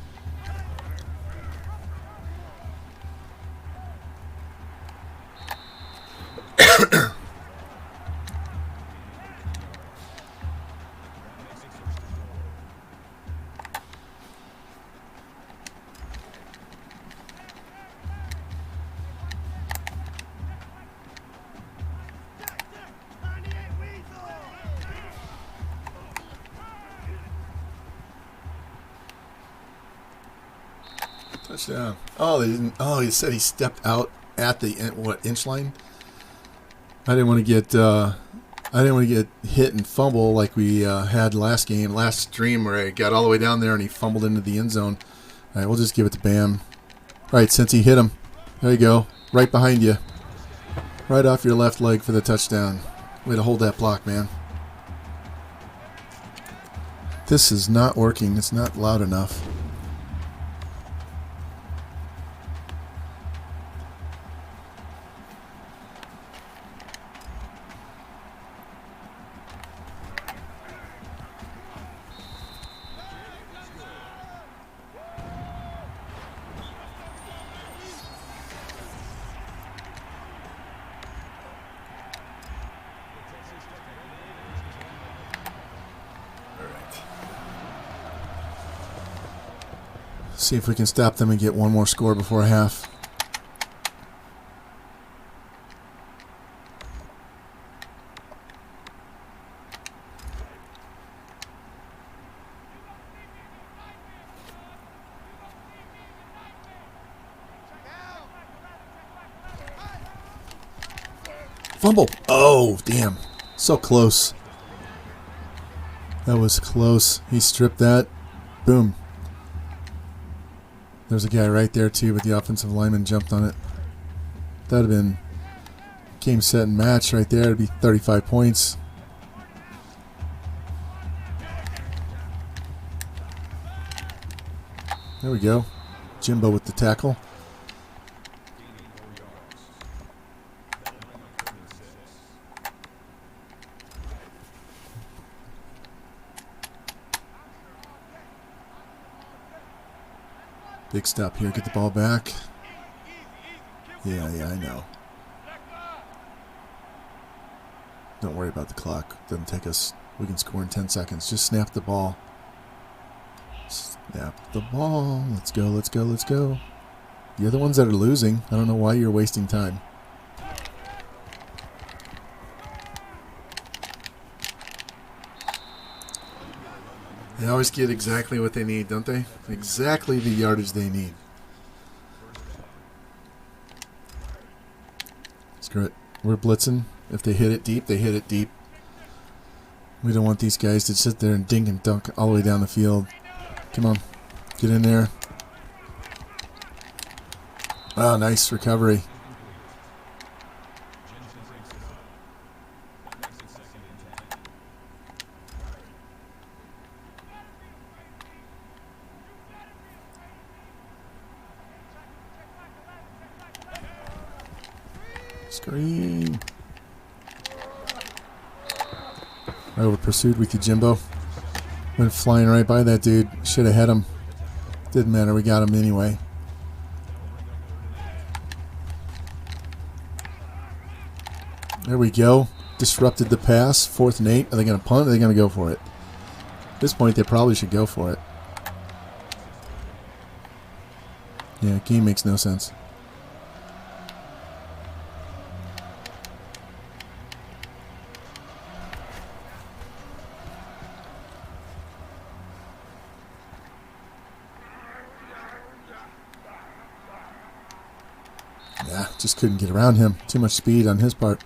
Touchdown. Oh, they didn't. Oh, he said he stepped out at the inch line. I didn't want to get hit and fumble like we had last stream where I got all the way down there and he fumbled into the end zone. All right, we'll just give it to Bam. All right, since he hit him, there you go, right behind you, right off your left leg for the touchdown. Way to hold that block, man. This is not working. It's not loud enough. See if we can stop them and get one more score before half. Fumble. Oh, damn. So close. That was close. He stripped that. Boom. There's a guy right there, too, but the offensive lineman jumped on it. That would have been game, set, and match right there. It'd be 35 points. There we go. Jimbo with the tackle. Big stop here. Get the ball back. Yeah, I know. Don't worry about the clock. Doesn't take us. We can score in 10 seconds. Just snap the ball. Snap the ball. Let's go, let's go, let's go. You're the ones that are losing. I don't know why you're wasting time. They always get exactly what they need, don't they? Exactly the yardage they need. Screw it. We're blitzing. If they hit it deep, they hit it deep. We don't want these guys to sit there and dink and dunk all the way down the field. Come on. Get in there. Oh, nice recovery. Screen. I over pursued with you, Jimbo. Went flying right by that dude. Should have had him. Didn't matter. We got him anyway. There we go. Disrupted the pass. 4th and 8. Are they going to punt? Or are they going to go for it? At this point, they probably should go for it. Yeah, game makes no sense. Yeah, just couldn't get around him. Too much speed on his part.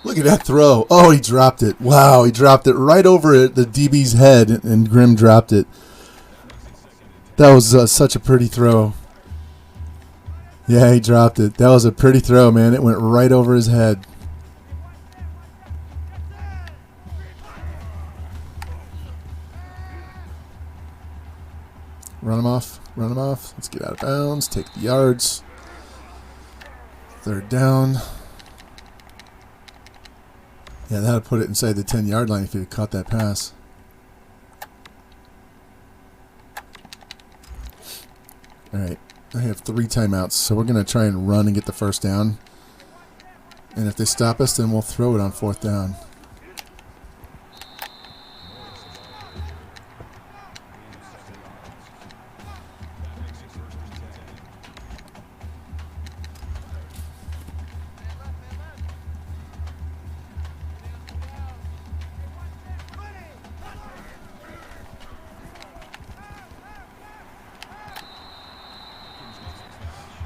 Look at that throw. Oh, he dropped it. Wow, he dropped it right over the DB's head, and Grimm dropped it. That was such a pretty throw. Yeah, he dropped it. That was a pretty throw, man. It went right over his head. Run him off. Run him off. Let's get out of bounds. Take the yards. 3rd down. Yeah, that would put it inside the 10-yard line if he had caught that pass. All right, I have 3 timeouts, so we're going to try and run and get the 1st down. And if they stop us, then we'll throw it on 4th down.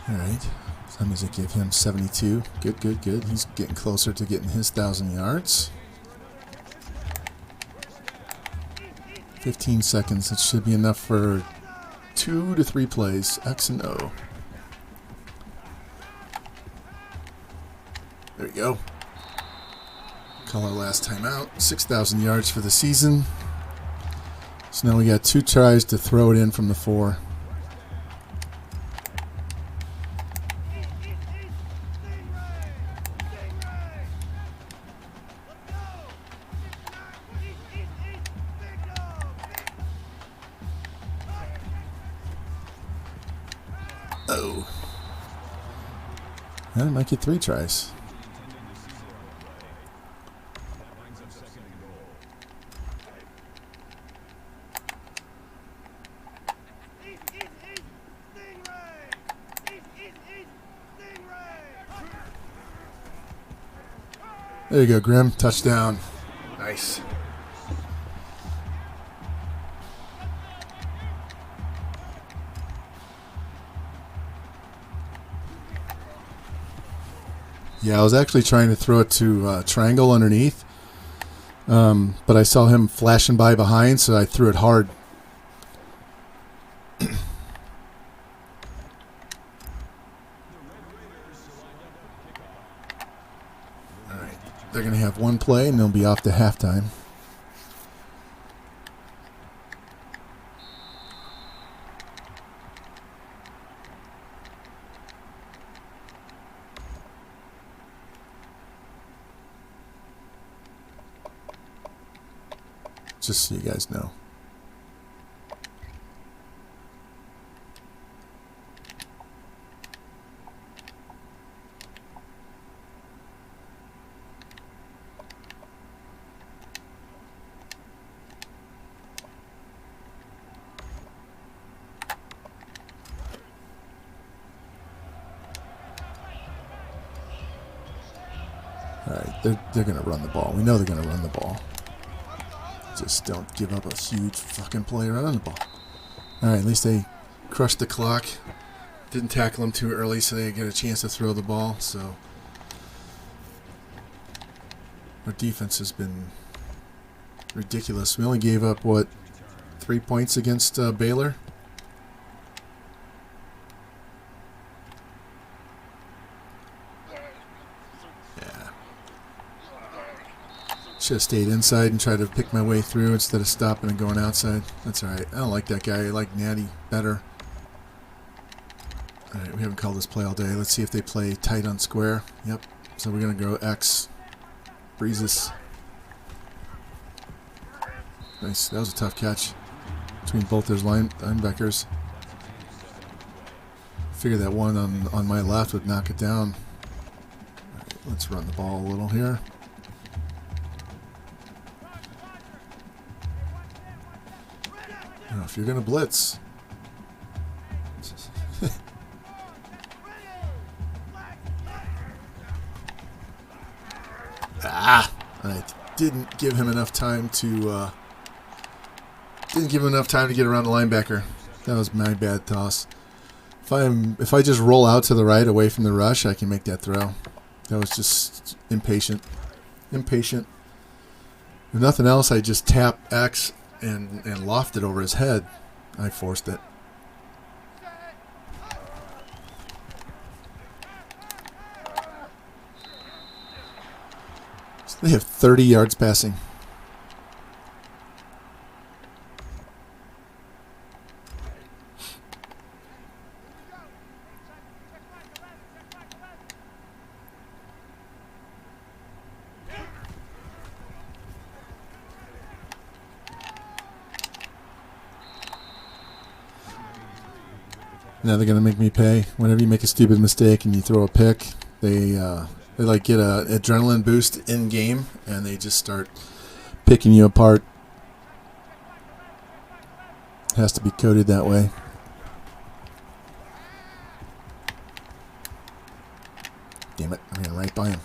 All right. That means I give him 72. Good, good, good. He's getting closer to getting his 1,000 yards. 15 seconds. It should be enough for 2 to 3 plays. X and O. There you go. Call our last timeout. 6,000 yards for the season. So now we got 2 tries to throw it in from the 4. Uh-oh. I might get 3 tries. There you go, Grim. Touchdown. Nice. Yeah, I was actually trying to throw it to Triangle underneath, but I saw him flashing by behind, so I threw it hard. All right, they're going to have 1 play, and they'll be off to halftime. Just so you guys know. All right, they're going to run the ball. We know they're going to run the ball. Just don't give up a huge fucking play running the ball. All right, at least they crushed the clock. Didn't tackle them too early, so they get a chance to throw the ball. So our defense has been ridiculous. We only gave up, what, 3 points against Baylor? Should have stayed inside and tried to pick my way through instead of stopping and going outside. That's alright. I don't like that guy. I like Natty better. Alright, we haven't called this play all day. Let's see if they play tight on square. Yep. So we're going to go X. Breezes. Nice. That was a tough catch between both those linebackers. Figured that one on my left would knock it down. Alright, let's run the ball a little here. If you're going to blitz. I didn't give him enough time to get around the linebacker. That was my bad toss. If I just roll out to the right away from the rush, I can make that throw. That was just impatient. If nothing else, I just tap X and lofted over his head. I forced it. So they have 30 yards passing. Now they're going to make me pay. Whenever you make a stupid mistake and you throw a pick, they like get a adrenaline boost in game, and they just start picking you apart. Has to be coded that way. Damn it, I ran right by him.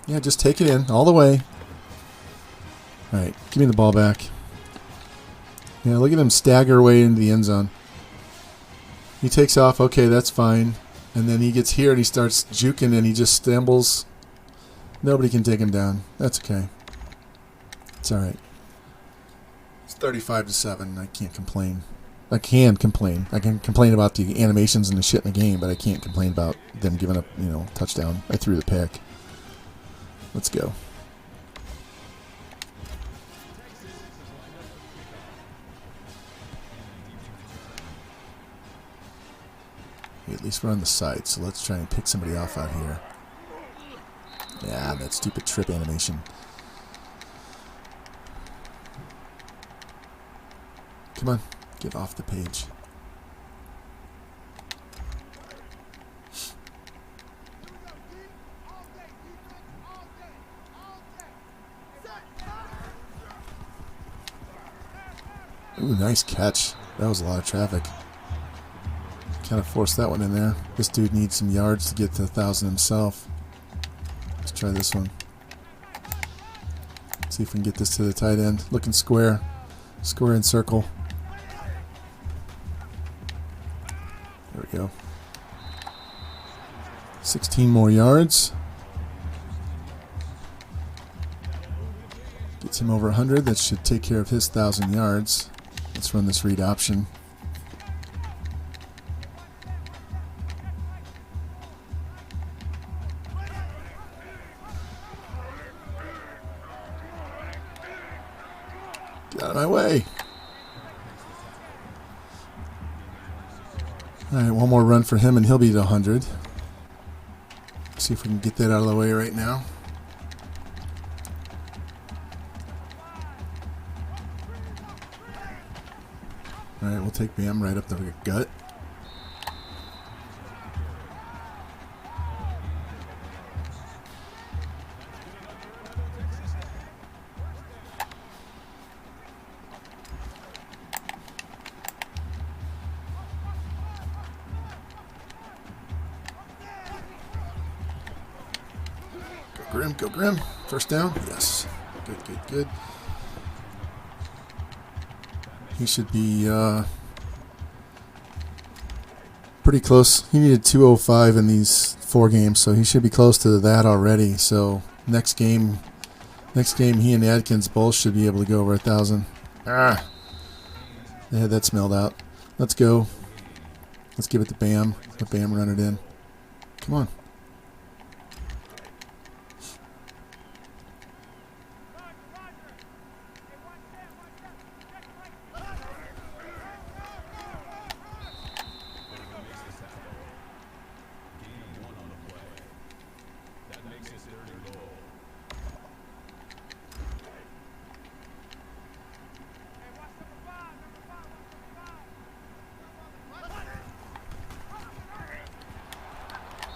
Yeah, just take it in all the way. All right, give me the ball back. Yeah, look at him stagger away into the end zone. He takes off, okay, that's fine. And then he gets here and he starts juking and he just stumbles. Nobody can take him down. That's okay. It's alright. It's 35-7. I can't complain. I can complain. I can complain about the animations and the shit in the game, but I can't complain about them giving up, touchdown. I threw the pick. Let's go. At least we're on the side, so let's try and pick somebody off out here. Yeah, that stupid trip animation. Come on, get off the page. Ooh, nice catch. That was a lot of traffic. Kind of forced that one in there. This dude needs some yards to get to 1,000 himself. Let's try this one. See if we can get this to the tight end. Looking square. Square and circle. There we go. 16 more yards. Gets him over 100. That should take care of his 1,000 yards. Let's run this read option. Get out of my way. Alright, one more run for him and he'll be to 100. See if we can get that out of the way right now. Alright, we'll take Bam right up the gut. Grim, go Grim. First down. Yes. Good, good, good. He should be pretty close. He needed 205 in these 4 games, so he should be close to that already. So next game, he and Adkins both should be able to go over 1,000. Ah, they had that smelled out. Let's go. Let's give it to Bam. Let Bam run it in. Come on.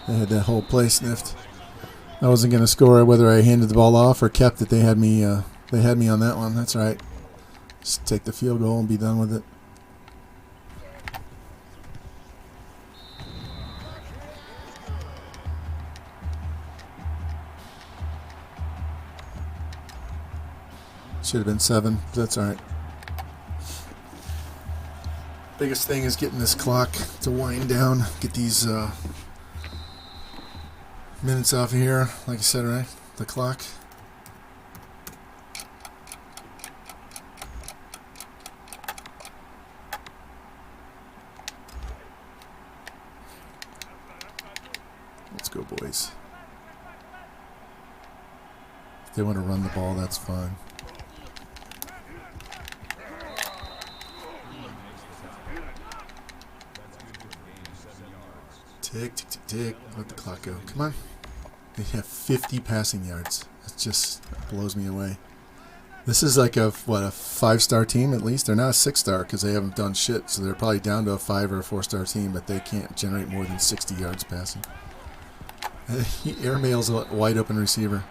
They had that whole play sniffed. I wasn't going to score whether I handed the ball off or kept it. They had me on that one. That's right. Just take the field goal and be done with it. Should have been 7. But that's all right. Biggest thing is getting this clock to wind down. Get these minutes off of here, like I said, right? The clock. Let's go, boys. If they want to run the ball, that's fine. Tick, tick, tick, tick. Let the clock go. Come on. They have 50 passing yards. That just blows me away. This is like a 5-star team at least. They're not a 6-star because they haven't done shit. So they're probably down to a 5 or a 4-star team, but they can't generate more than 60 yards passing. He airmails a wide open receiver.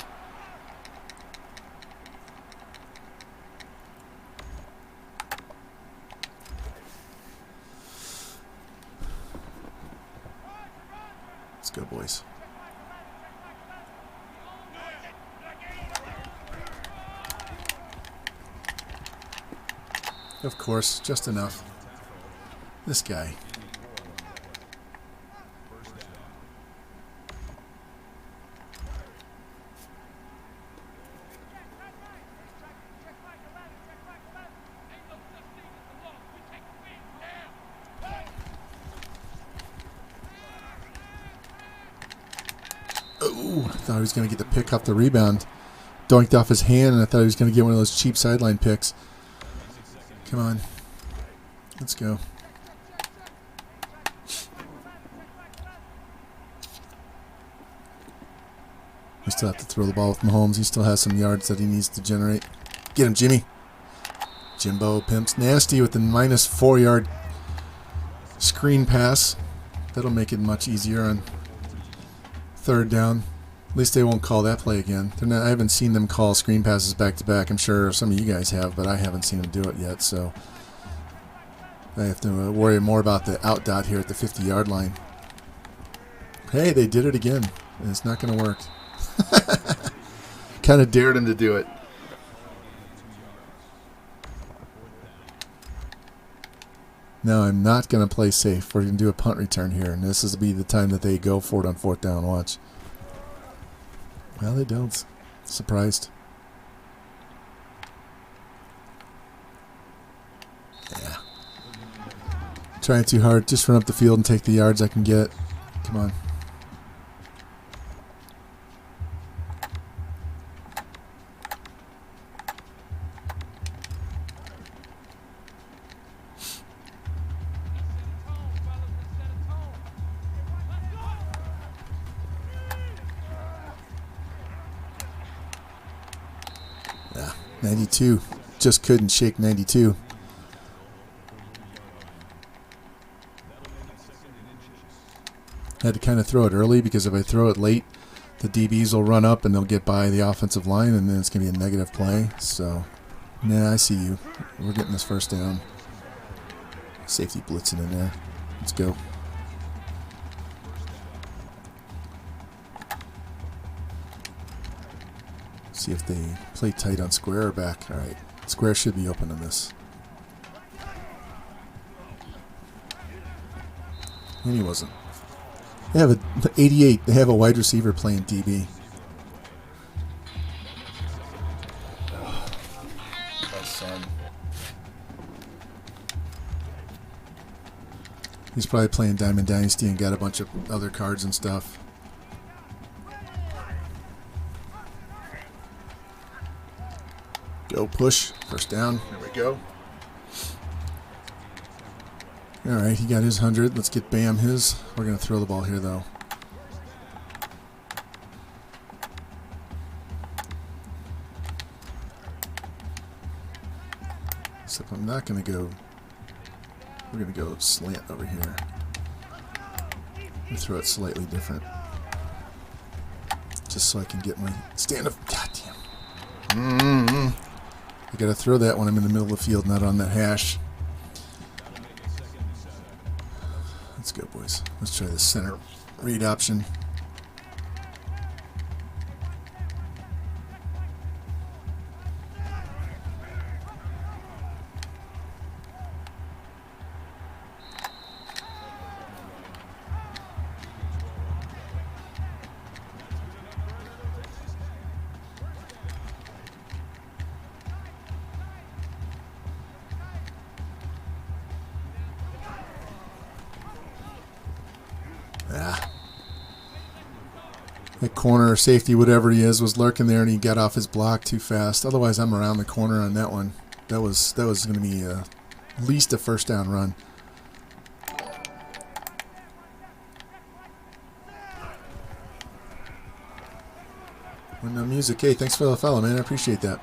Let's go, boys. Of course, just enough. This guy. Oh, I thought he was going to get the pick off the rebound. Doinked off his hand, and I thought he was going to get one of those cheap sideline picks. Come on. Let's go. We still have to throw the ball with Mahomes. He still has some yards that he needs to generate. Get him, Jimmy. Jimbo pimps. Nasty with the -4-yard screen pass. That'll make it much easier on 3rd down. At least they won't call that play again. I haven't seen them call screen passes back to back. I'm sure some of you guys have, but I haven't seen them do it yet. So I have to worry more about the out dot here at the 50-yard line. Hey, they did it again. And it's not going to work. Kind of dared him to do it. No, I'm not going to play safe. We're going to do a punt return here, and this is to be the time that they go for it on 4th down. Watch. Well, they don't. Surprised. Yeah. Trying too hard. Just run up the field and take the yards I can get. Come on. Yeah, 92. Just couldn't shake 92. Had to kind of throw it early because if I throw it late, the DBs will run up and they'll get by the offensive line, and then it's going to be a negative play. So, nah, I see you. We're getting this 1st down. Safety blitzing in there. Let's go. See if they play tight on square or back. All right. Square should be open on this. And he wasn't. They have a 88. They have a wide receiver playing DB. My son. He's probably playing Diamond Dynasty and got a bunch of other cards and stuff. Go push. 1st down. There we go. All right, he got his 100. Let's get Bam his. We're going to throw the ball here, though. Except I'm not going to go. We're going to go slant over here. And throw it slightly different. Just so I can get my stand up. God damn. I got to throw that when I'm in the middle of the field, not on the hash. Let's go, boys. Let's try the center read option. That corner, safety, whatever he is, was lurking there, and he got off his block too fast. Otherwise, I'm around the corner on that one. That was going to be at least a 1st down run. And no music. Hey, thanks for the follow, man. I appreciate that.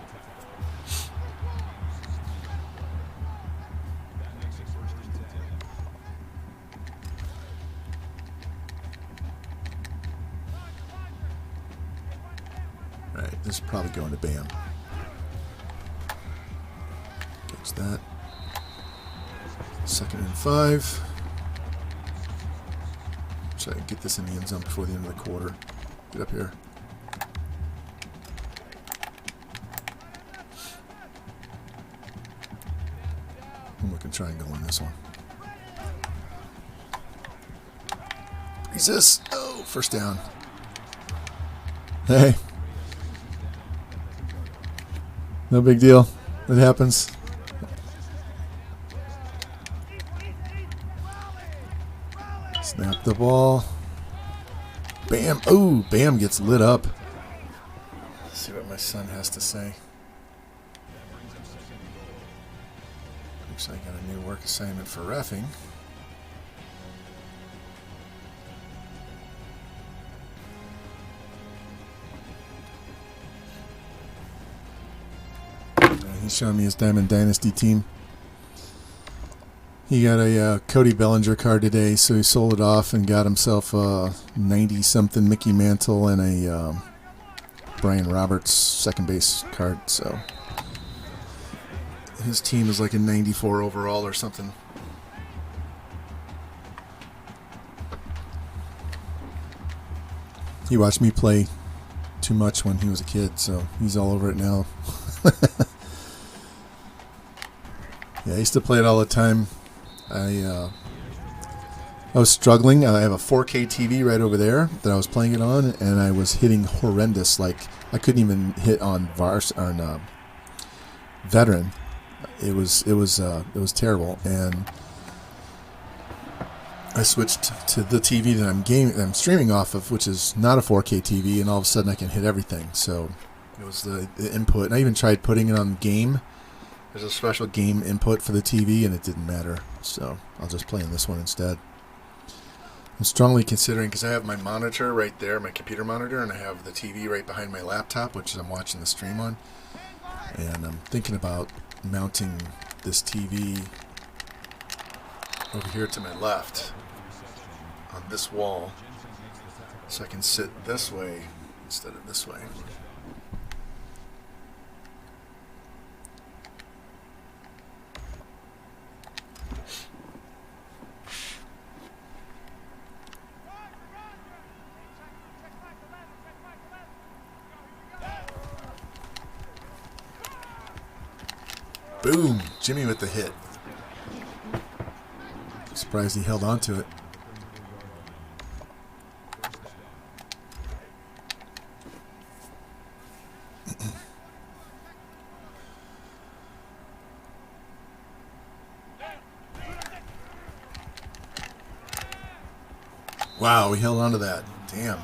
This is probably going to Bam. Catch that. 2nd and 5. Try to get this in the end zone before the end of the quarter. Get up here. I'm looking triangle on this one. Resist. Oh, 1st down. Hey. No big deal. It happens. Snap the ball. Bam. Ooh, Bam gets lit up. Let's see what my son has to say. Looks like I got a new work assignment for reffing. He's showing me his Diamond Dynasty team. He got a Cody Bellinger card today, so he sold it off and got himself a 90-something Mickey Mantle and a Brian Roberts second base card. So his team is like a 94 overall or something. He watched me play too much when he was a kid, so he's all over it now. Yeah, I used to play it all the time. I was struggling. I have a 4K TV right over there that I was playing it on, and I was hitting horrendous. Like, I couldn't even hit on veteran. It was terrible, and I switched to the TV that I'm streaming off of, which is not a 4K TV, and all of a sudden I can hit everything. So it was the input. And I even tried putting it on game. There's a special game input for the TV, and it didn't matter. So I'll just play on this one instead. I'm strongly considering, because I have my monitor right there, my computer monitor, and I have the TV right behind my laptop, which I'm watching the stream on. And I'm thinking about mounting this TV over here to my left on this wall, so I can sit this way instead of this way. Boom! Jimmy with the hit. Surprised he held on to it. Wow, he held on to that. Damn.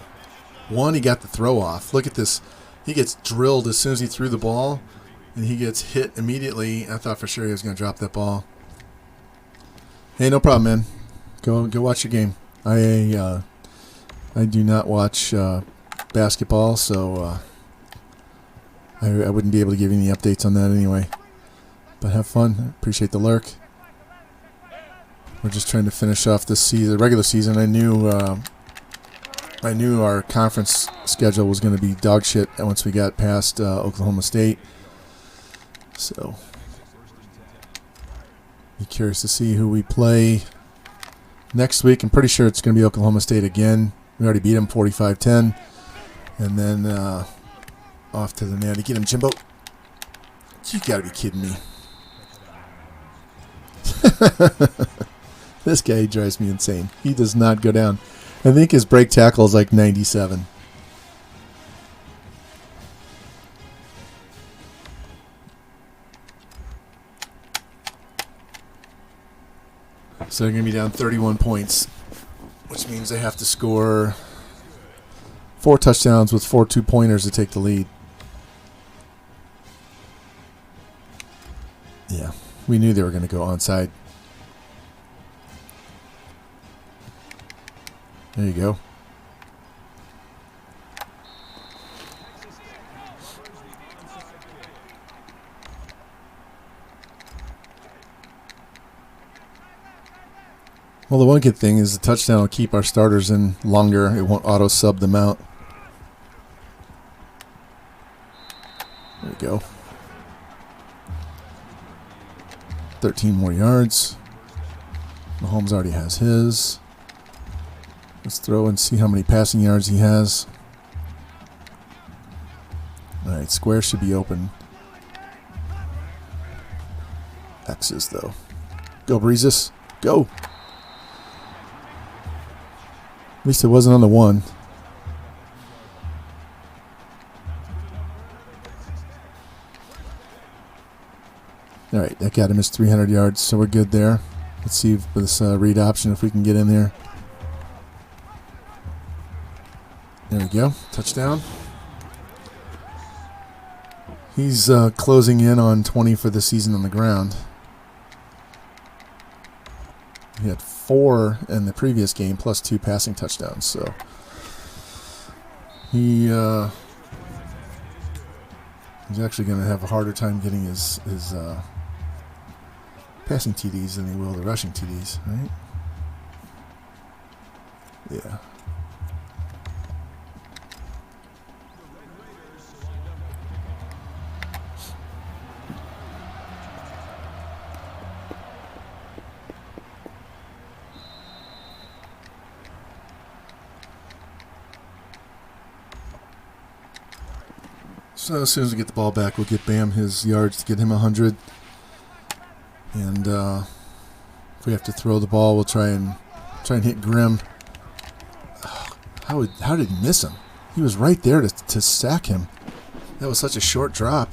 One, he got the throw off. Look at this. He gets drilled as soon as he threw the ball, and he gets hit immediately. I thought for sure he was going to drop that ball. Hey, no problem, man. Go watch your game. I do not watch basketball, so I wouldn't be able to give you any updates on that anyway. But have fun. Appreciate the lurk. We're just trying to finish off this season, the regular season. I knew our conference schedule was going to be dog shit once we got past Oklahoma State. So, be curious to see who we play next week. I'm pretty sure it's going to be Oklahoma State again. We already beat them 45-10. And then off to the Natty. Get him, Jimbo. You got to be kidding me. This guy drives me insane. He does not go down. I think his break tackle is like 97. So they're going to be down 31 points, which means they have to score 4 touchdowns with 4 two-pointers to take the lead. Yeah, we knew they were going to go onside. There you go. Well, the one good thing is the touchdown will keep our starters in longer. It won't auto-sub them out. There we go. 13 more yards. Mahomes already has his. Let's throw and see how many passing yards he has. All right, square should be open. X's, though. Go, Breezes. Go. At least it wasn't on the 1. All right, that got him his 300 yards, so we're good there. Let's see if this read option, if we can get in there. There we go. Touchdown. He's closing in on 20 for the season on the ground. He had 4 in the previous game, plus 2 passing touchdowns. So he's actually going to have a harder time getting his passing TDs than he will the rushing TDs, right? Yeah. So as soon as we get the ball back, we'll get Bam his yards to get him 100. And if we have to throw the ball, we'll try and hit Grimm. How did he miss him? He was right there to sack him. That was such a short drop.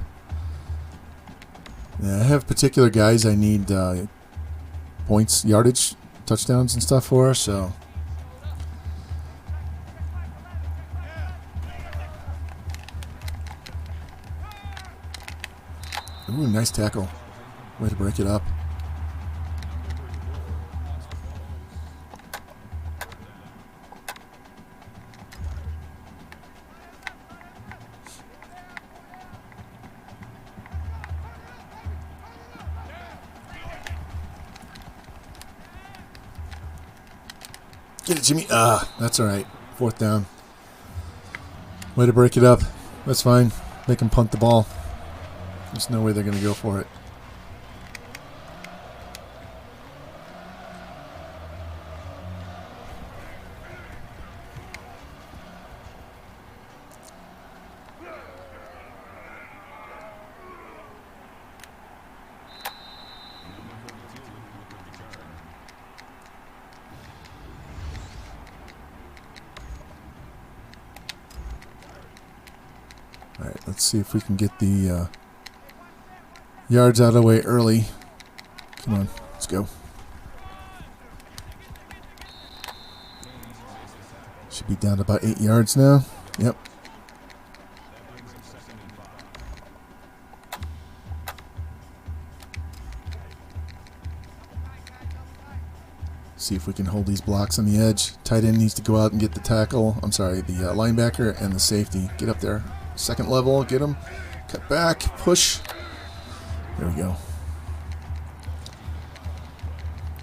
Yeah, I have particular guys I need points, yardage, touchdowns, and stuff for, so. Ooh, nice tackle. Way to break it up. Get it, Jimmy. That's all right. 4th down. Way to break it up. That's fine. Make them punt the ball. There's no way they're going to go for it. All right, let's see if we can get the yards out of the way early. Come on, let's go. Should be down to about 8 yards now. Yep. See if we can hold these blocks on the edge. Tight end needs to go out and get the tackle. I'm sorry, the linebacker and the safety. Get up there. 2nd level, get him. Cut back, push. There we go. All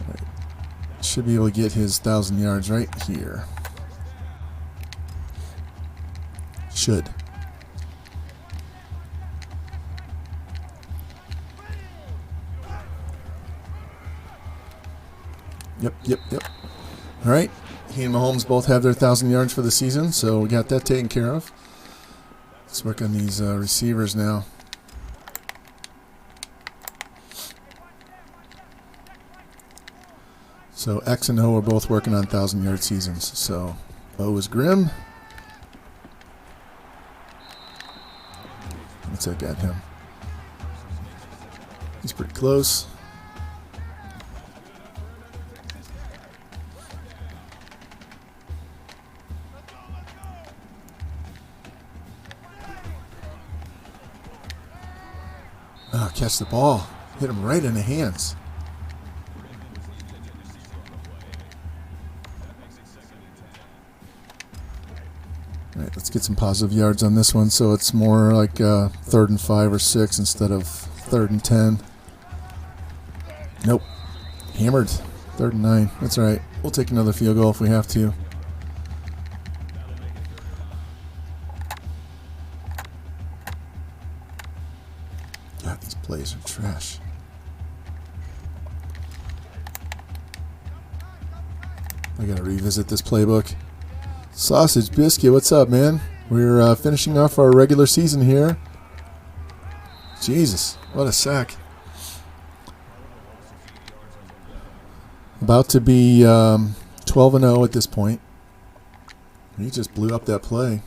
right. Should be able to get his 1,000 yards right here. Should. Yep. All right. He and Mahomes both have their 1,000 yards for the season, so we got that taken care of. Let's work on these receivers now. So X and O are both working on 1,000-yard seasons. So O is Grimm. Let's look at him. He's pretty close. Oh, catch the ball. Hit him right in the hands. All right, let's get some positive yards on this one so it's more like 3rd and 5 or 6 instead of 3rd and 10. Nope. Hammered. 3rd and 9. That's all right. We'll take another field goal if we have to. God, these plays are trash. I gotta revisit this playbook. Sausage Biscuit, what's up, man? We're finishing off our regular season here. Jesus, what a sack. About to be 12-0 at this point. He just blew up that play.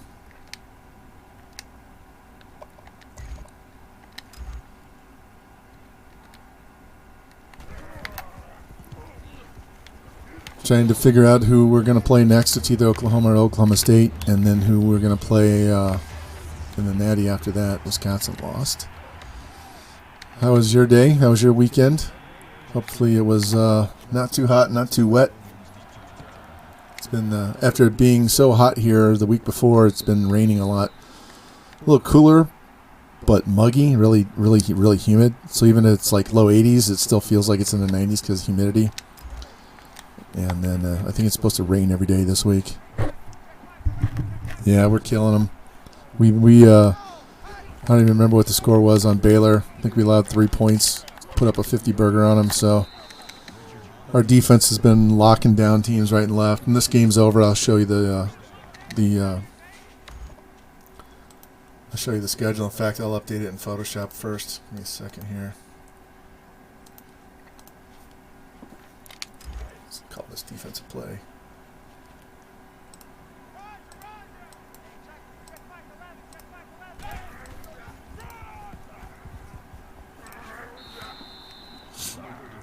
Trying to figure out who we're going to play next. It's either Oklahoma or Oklahoma State, and then who we're going to play in the Natty after that. Wisconsin lost. How was your day? How was your weekend? Hopefully it was not too hot, not too wet. It's been, after it being so hot here the week before, it's been raining a lot. A little cooler, but muggy, really humid. So even if it's like low 80s, it still feels like it's in the 90s because of humidity. And then I think it's supposed to rain every day this week. Yeah, we're killing them. We I don't even remember what the score was on Baylor. I think we allowed 3 points, put up a 50-burger on them. So our defense has been locking down teams right and left. When this game's over, I'll show you the I'll show you the schedule. In fact, I'll update it in Photoshop first. Give me a second here. Let's call this defensive play.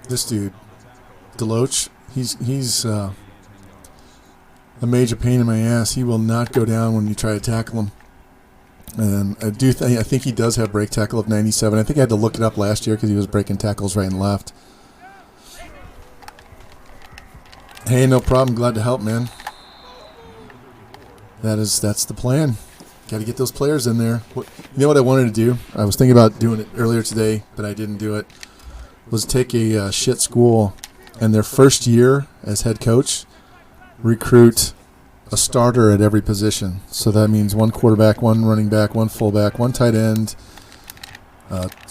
This dude, Deloach, he's a major pain in my ass. He will not go down when you try to tackle him. And I think he does have break tackle of 97. I think I had to look it up last year because he was breaking tackles right and left. Hey, no problem. Glad to help, man. That's the plan. Got to get those players in there. You know what I wanted to do? I was thinking about doing it earlier today, but I didn't do it. Was take a shit school and their first year as head coach, recruit a starter at every position. So that means one quarterback, one running back, one fullback, one tight end,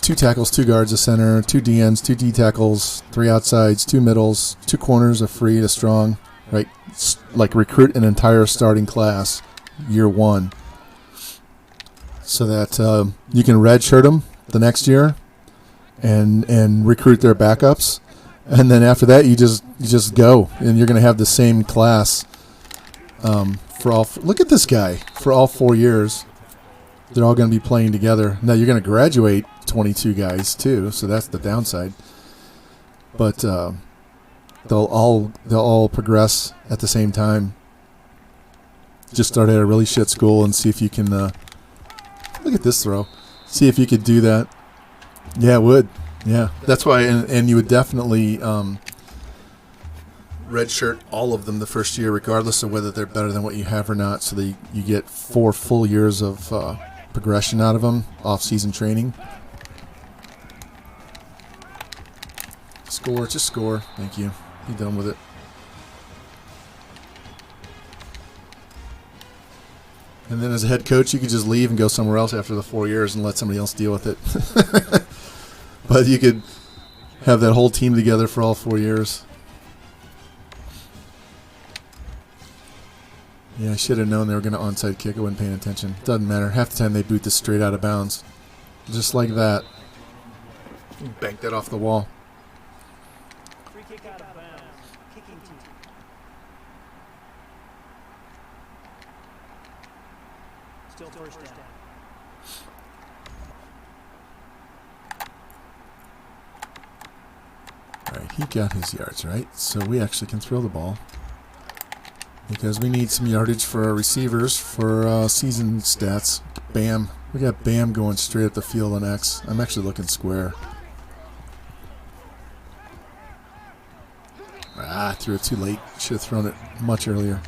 2 tackles, 2 guards, a center, 2 DNs, 2 D tackles, 3 outsides, 2 middles, 2 corners, a free, a strong, right? Like recruit an entire starting class year 1 so that you can redshirt them the next year and recruit their backups. And then after that, you just go, and you're going to have the same class for all. Look at this guy for all 4 years. They're all going to be playing together. Now you're going to graduate 22 guys too, so that's the downside. But they'll all progress at the same time. Just start at a really shit school and see if you can. Look at this throw. See if you could do that. Yeah, it would. Yeah, that's why, and you would definitely redshirt all of them the first year, regardless of whether they're better than what you have or not, so that you get 4 full years of progression out of them, off-season training. Score, just score. Thank you. Be done with it. And then as a head coach, you could just leave and go somewhere else after the 4 years and let somebody else deal with it. But you could have that whole team together for all 4 years. Yeah, I should have known they were going to onside kick. I wasn't paying attention. Doesn't matter. Half the time they boot this straight out of bounds. Just like that. Bank that off the wall. Free kick out of bounds. Kicking team. Still first down. Alright, he got his yards, right? So we actually can throw the ball. Because we need some yardage for our receivers for season stats. Bam. We got Bam going straight up the field on X. I'm actually looking square. Ah, threw it too late. Should have thrown it much earlier.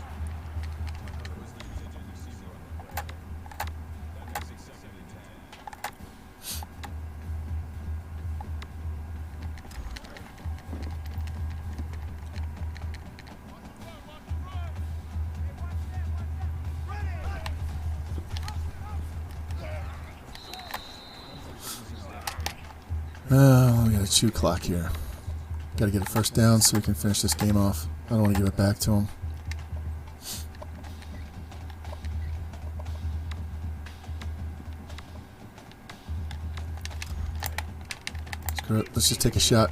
Oh, we got a chew clock here. Got to get a first down so we can finish this game off. I don't want to give it back to him. Screw it. Let's just take a shot.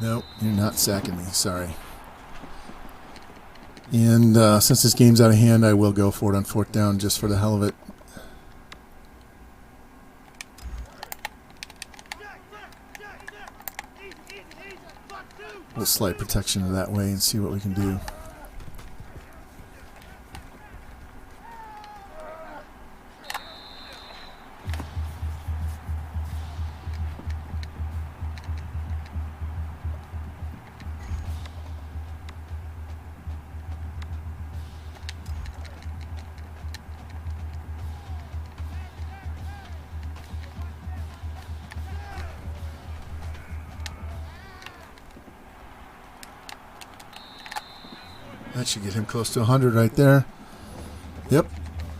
Nope, you're not sacking me. Sorry. And since this game's out of hand, I will go for it on 4th down just for the hell of it. We'll slide protection that way and see what we can do. That should get him close to 100 right there. Yep,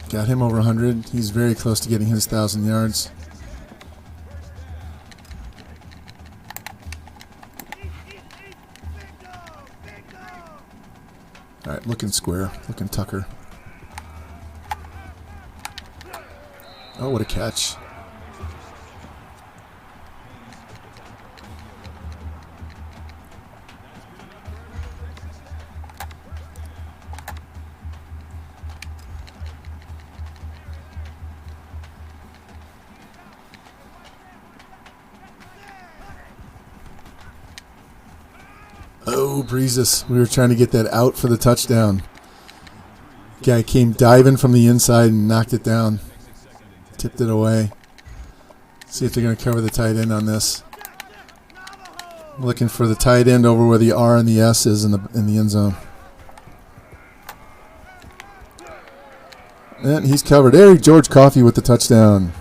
got him over 100. He's very close to getting his 1,000 yards. All right, looking square, looking Tucker. Oh, what a catch. Oh, Breezes. We were trying to get that out for the touchdown. Guy came diving from the inside and knocked it down. Tipped it away. See if they're going to cover the tight end on this. Looking for the tight end over where the R and the S is in the end zone. And he's covered. There, George Coffey with the touchdown.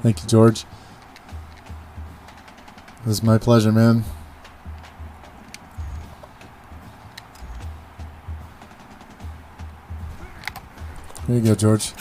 Thank you, George. It was my pleasure, man. There you go, George.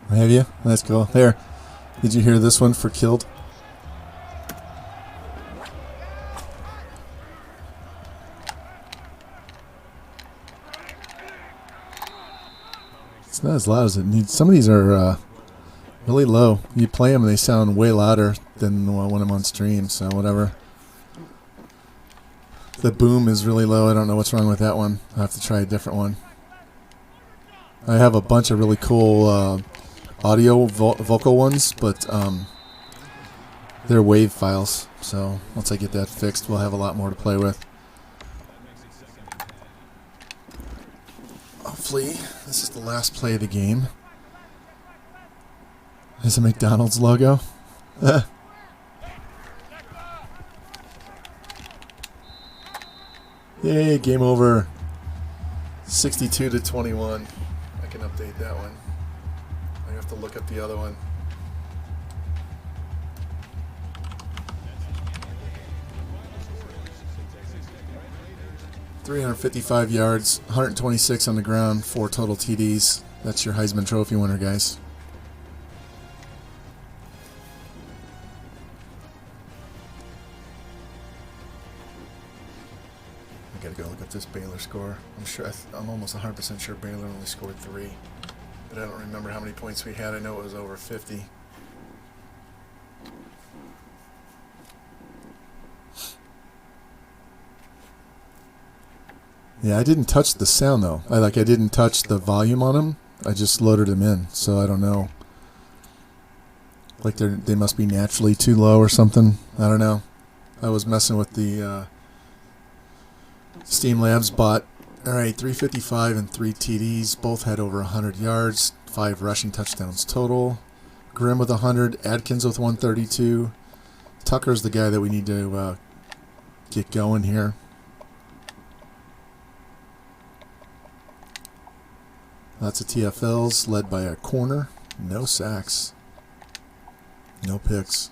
Have you? Let's go. There. Did you hear this one for killed? It's not as loud as it needs. Some of these are really low. You play them and they sound way louder than when I'm on stream, so whatever. The boom is really low. I don't know what's wrong with that one. I'll have to try a different one. I have a bunch of really cool audio vocal ones, but they're WAV files. So once I get that fixed, we'll have a lot more to play with. Hopefully, this is the last play of the game. There's a McDonald's logo. Yay, game over. 62-21. I can update that one. I have to look up the other one. .355 yards, 126 on the ground, 4 total TDs. That's your Heisman Trophy winner, guys. I gotta go look up this Baylor score. I'm almost 100% sure Baylor only scored 3. But I don't remember how many points we had. I know it was over 50. Yeah, I didn't touch the sound though. I didn't touch the volume on them. I just loaded them in, so I don't know. Like they must be naturally too low or something. I don't know. I was messing with the Steam Labs bot. All right, 355 and 3 TDs. Both had over 100 yards. 5 rushing touchdowns total. Grimm with 100. Adkins with 132. Tucker's the guy that we need to get going here. Lots of TFLs led by a corner. No sacks. No picks.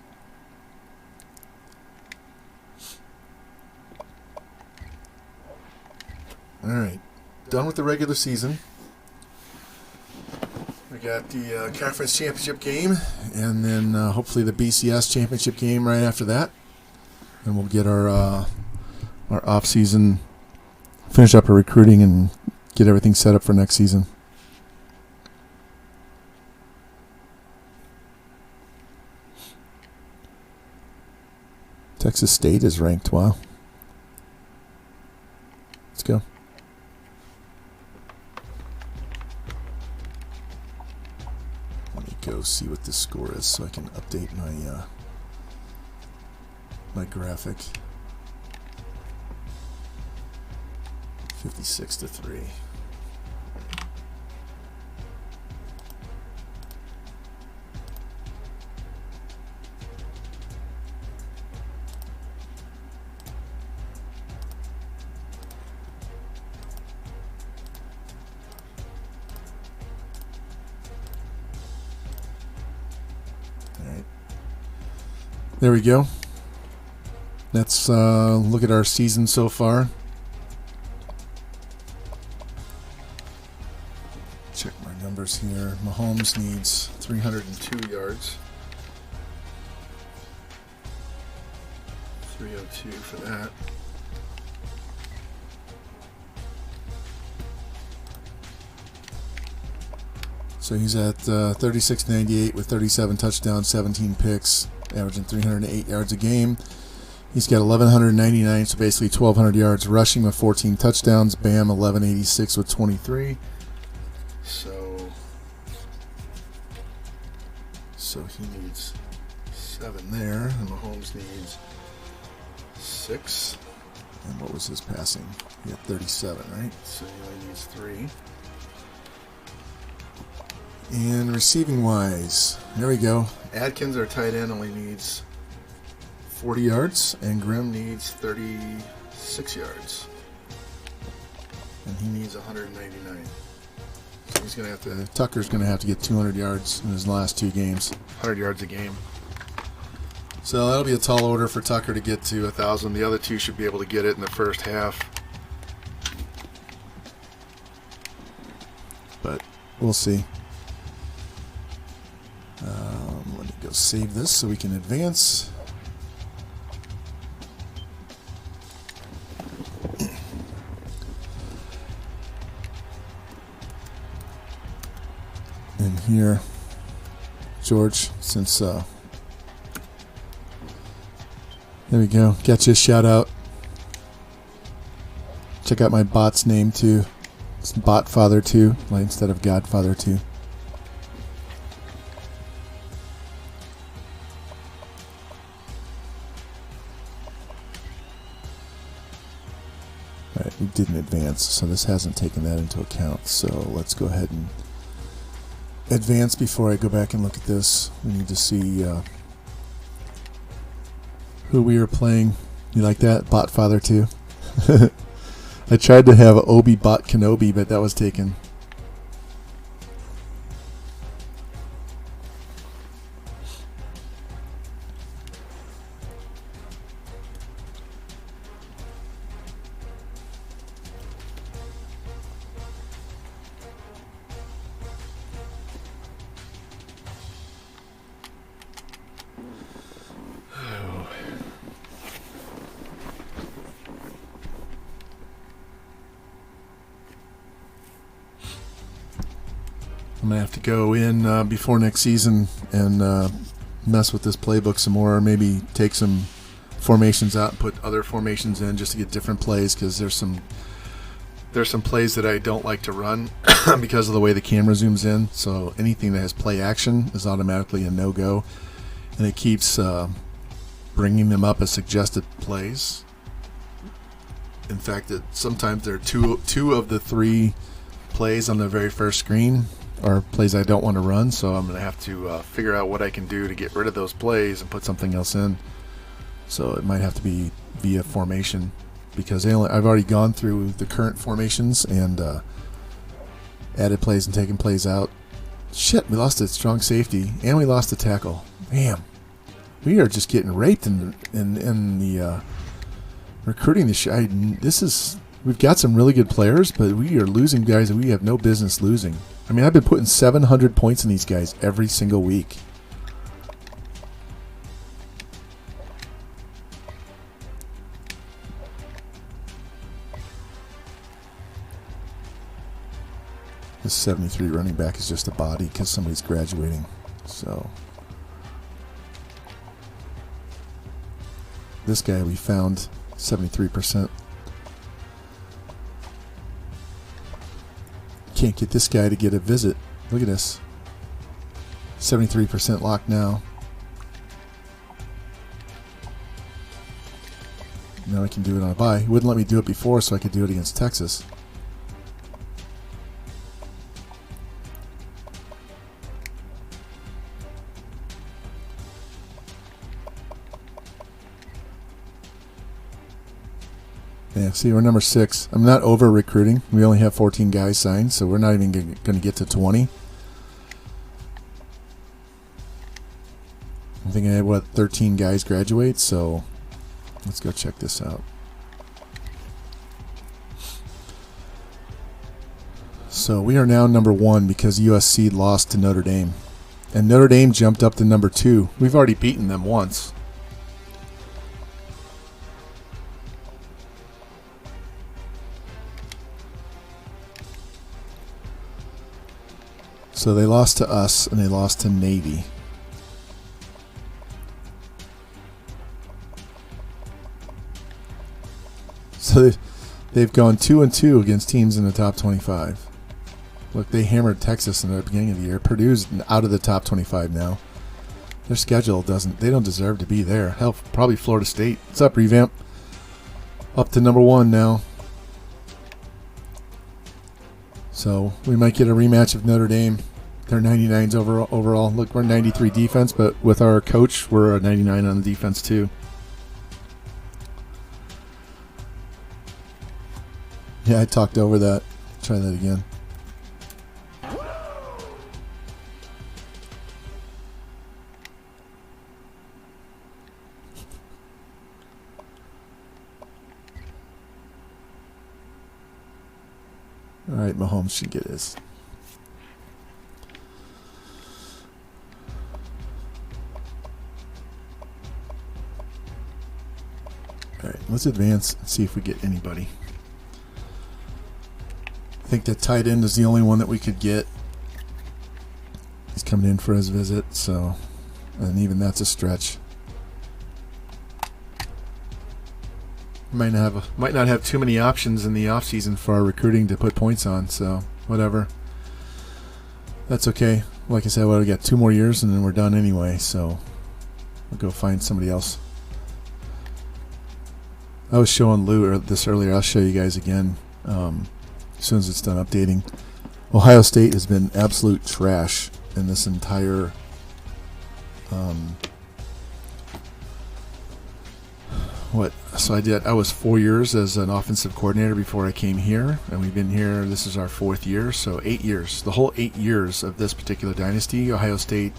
All right. Done with the regular season. We got the conference championship game, and then hopefully the BCS championship game right after that. And we'll get our off season, finish up our recruiting, and get everything set up for next season. Texas State is ranked. Wow. Let's go. Let me go see what this score is so I can update my my graphic. 56-3. Alright. There we go. Let's look at our season so far. Check my numbers here. Mahomes needs 302 yards. 302 for that. So he's at 36.98 with 37 touchdowns, 17 picks, averaging 308 yards a game. He's got 1,199, so basically 1,200 yards rushing with 14 touchdowns. Bam, 1,186 with 23. So he needs 7 there, and Mahomes needs 6. And what was his passing? He had 37, right? So he only needs 3. And receiving-wise, there we go. Adkins, our tight end, only needs 40 yards, and Grimm needs 36 yards. And he needs 199. So he's going to have to, Tucker's going to have to get 200 yards in his last 2 games. 100 yards a game. So that'll be a tall order for Tucker to get to 1,000. The other 2 should be able to get it in the first half. But we'll see. Let me go save this so we can advance. And here, George, since there we go, get you a shout out. Check out my bot's name too. It's Botfather 2 instead of Godfather 2. Alright, we didn't advance, so this hasn't taken that into account. So let's go ahead and advance before I go back and look at this. We need to see who we are playing. You like that? Botfather 2. I tried to have Obi Bot Kenobi, but that was taken. I'm going to have to go in before next season and mess with this playbook some more, or maybe take some formations out and put other formations in just to get different plays, because there's some plays that I don't like to run because of the way the camera zooms in. So anything that has play action is automatically a no-go, and it keeps bringing them up as suggested plays. In fact, sometimes there are two of the 3 plays on the very first screen are plays I don't want to run, so I'm going to have to figure out what I can do to get rid of those plays and put something else in. So it might have to be via formation, because I've already gone through the current formations and added plays and taken plays out. Shit, we lost a strong safety and we lost a tackle. Damn, we are just getting raped in the recruiting this year. We've got some really good players, but we are losing guys that we have no business losing. I mean, I've been putting 700 points in these guys every single week. This 73 running back is just a body because somebody's graduating. So this guy we found 73%. Can't get this guy to get a visit. Look at this. 73% locked now. Now I can do it on a bye. He wouldn't let me do it before, so I could do it against Texas. Yeah, see, we're number 6. I'm not over recruiting. We only have 14 guys signed, so we're not even going to get to 20. I think I had, 13 guys graduate, so let's go check this out. So we are now number 1 because USC lost to Notre Dame. And Notre Dame jumped up to number 2. We've already beaten them once. So they lost to us, and they lost to Navy. So they've gone 2-2 against teams in the top 25. Look, they hammered Texas in the beginning of the year. Purdue's out of the top 25 now. Their schedule they don't deserve to be there. Hell, probably Florida State. What's up, Revamp? Up to number 1 now. So we might get a rematch of Notre Dame. They're 99s overall. Look, we're 93 defense, but with our coach, we're a 99 on the defense too. Yeah, I talked over that. Try that again. All right, Mahomes should get his. All right, let's advance and see if we get anybody. I think that tight end is the only one that we could get. He's coming in for his visit, so, and even that's a stretch. Might not have too many options in the off season for our recruiting to put points on, so whatever. That's okay. Like I said, we got 2 more years and then we're done anyway, so we'll go find somebody else. I was showing Lou this earlier. I'll show you guys again as soon as it's done updating. Ohio State has been absolute trash in this entire I was 4 years as an offensive coordinator before I came here, and we've been here, this is our 4th year, so 8 years. The whole 8 years of this particular dynasty, Ohio State,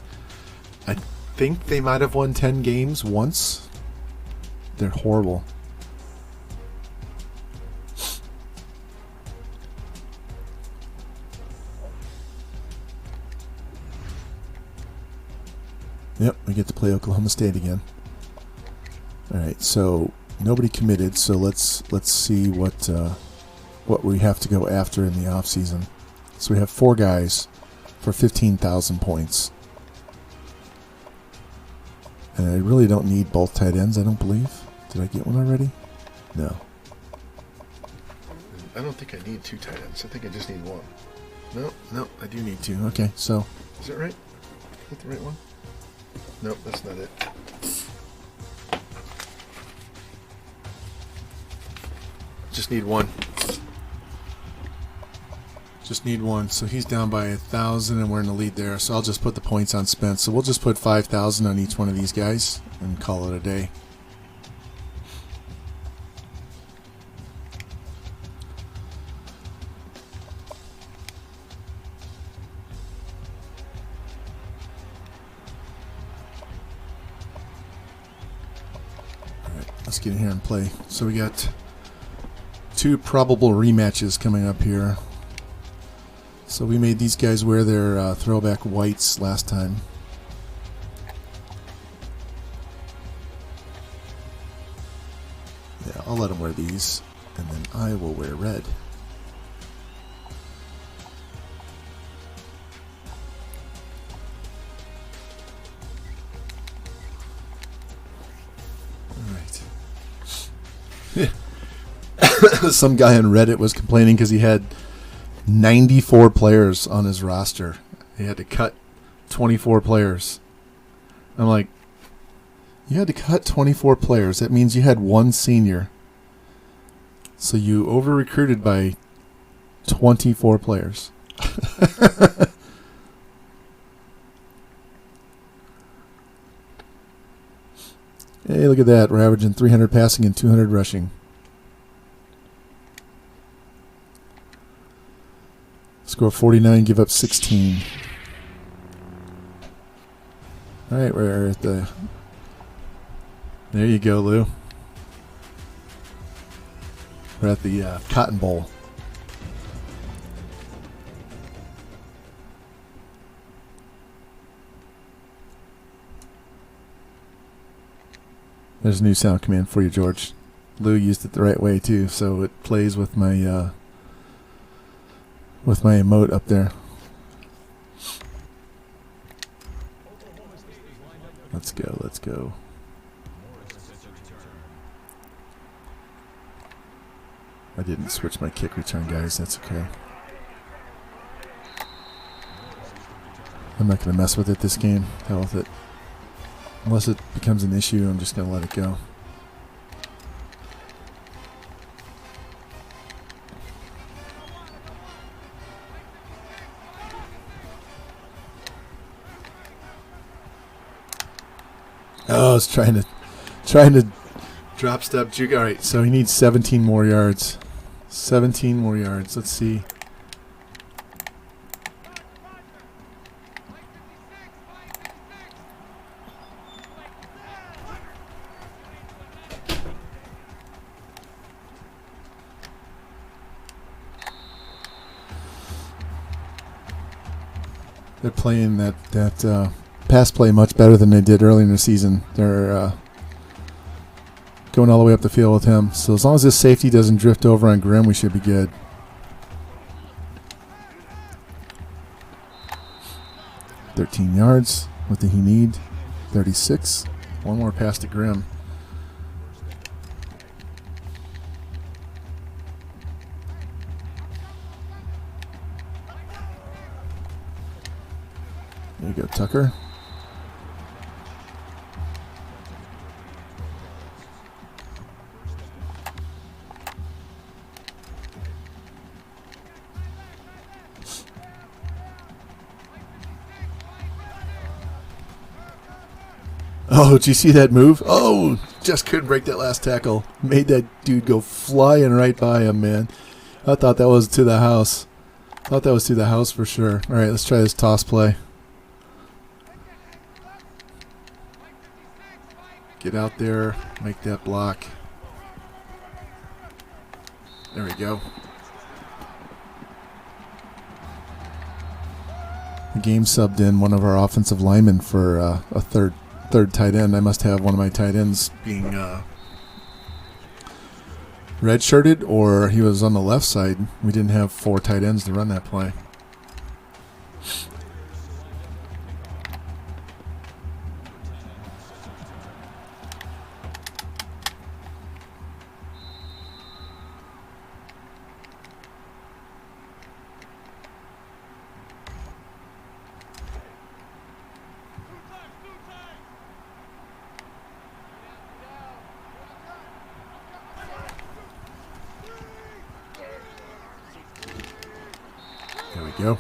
I think they might have won 10 games once. They're horrible. Yep, we get to play Oklahoma State again. All right, so nobody committed, so let's see what we have to go after in the off season. So we have 4 guys for 15,000 points, and I really don't need both tight ends. I don't believe. Did I get one already? No. I don't think I need 2 tight ends. I think I just need 1. No, I do need 2. Okay, so is that right? Is that the right one? Nope, that's not it. Just need 1. Just need 1. So he's down by 1,000 and we're in the lead there. So I'll just put the points on Spence. So we'll just put 5,000 on each one of these guys and call it a day. All right, let's get in here and play. So we got 2 probable rematches coming up here. So we made these guys wear their throwback whites last time. Yeah, I'll let them wear these, and then I will wear red. All right. Some guy on Reddit was complaining because he had 94 players on his roster. He had to cut 24 players. I'm like, you had to cut 24 players. That means you had 1 senior. So you over-recruited by 24 players. Hey, look at that. We're averaging 300 passing and 200 rushing. Score 49, give up 16. All right, we're at the... There you go, Lou. We're at the Cotton Bowl. There's a new sound command for you, George. Lou used it the right way too, so it plays with my emote up there. Let's go, let's go. I didn't switch my kick return, guys. That's okay. I'm not going to mess with it this game. Hell with it. Unless it becomes an issue, I'm just going to let it go. Oh, I was trying to drop step juke. All right, so he needs 17 more yards. 17 more yards. Let's see. They're playing that pass play much better than they did earlier in the season. They're going all the way up the field with him. So as long as this safety doesn't drift over on Grimm, we should be good. $13 yards. What did he need? 36. One more pass to Grimm. There you go, Tucker. Oh, did you see that move? Oh, just couldn't break that last tackle. Made that dude go flying right by him, man. I thought that was to the house. Thought that was to the house for sure. All right, let's try this toss play. Get out there, make that block. There we go. The game subbed in one of our offensive linemen for a third tight end. I must have one of my tight ends being redshirted, or he was on the left side. We didn't have 4 tight ends to run that play. There we go.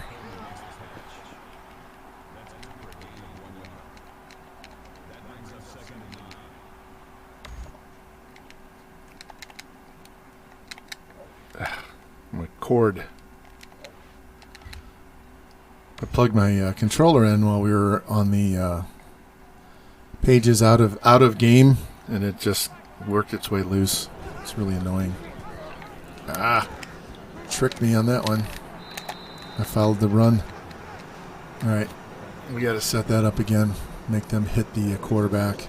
My cord. I plugged my controller in while we were on the pages out of game, and it just worked its way loose. It's really annoying. Tricked me on that one. I followed the run. All right, we got to set that up again. Make them hit the quarterback.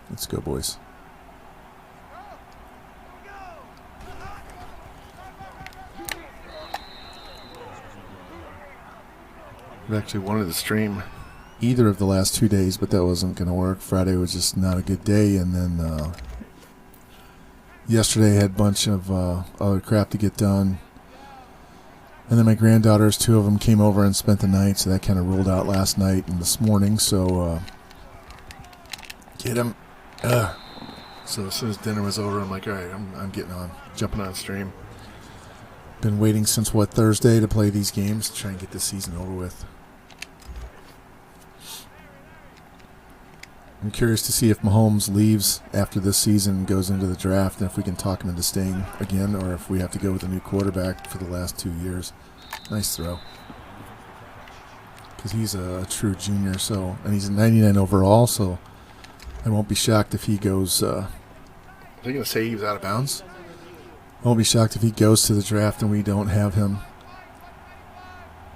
Let's go, boys. I actually wanted to stream either of the last 2 days, but that wasn't going to work. Friday was just not a good day, and then yesterday I had a bunch of other crap to get done. And then my granddaughters, 2 of them, came over and spent the night, so that kind of ruled out last night and this morning. So get them. So as soon as dinner was over, I'm like, all right, I'm getting on, jumping on stream. Been waiting since, Thursday to play these games, to try and get this season over with. I'm curious to see if Mahomes leaves after this season and goes into the draft, and if we can talk him into staying again, or if we have to go with a new quarterback for the last 2 years. Nice throw. Because he's a true junior, and he's a 99 overall, so I won't be shocked if he goes. Are they going to say he was out of bounds? I won't be shocked if he goes to the draft and we don't have him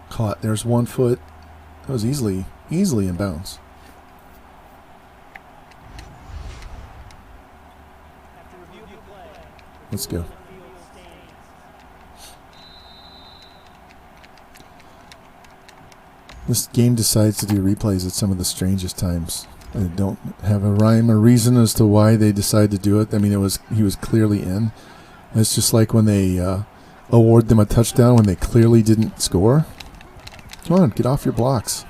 caught. There's 1 foot. That was easily in bounds. Let's go. This game decides to do replays at some of the strangest times. I don't have a rhyme or reason as to why they decide to do it. I mean, he was clearly in. It's just like when they award them a touchdown when they clearly didn't score. Come on, get off your blocks.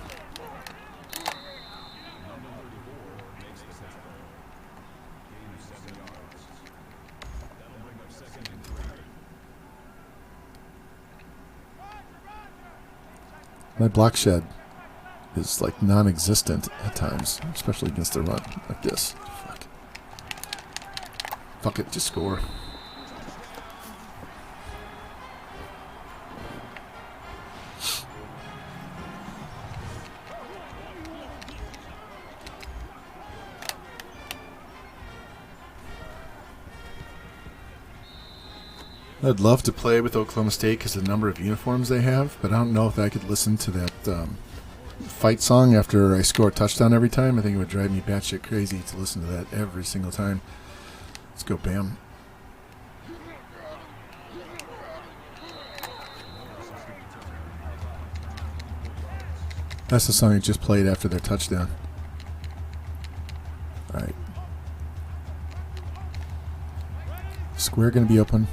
My block shed is like non-existent at times, especially against the run like this. Fuck it, just score. I'd love to play with Oklahoma State because of the number of uniforms they have, but I don't know if I could listen to that fight song after I score a touchdown every time. I think it would drive me batshit crazy to listen to that every single time. Let's go, Bam. That's the song I just played after their touchdown. All right. Square going to be open.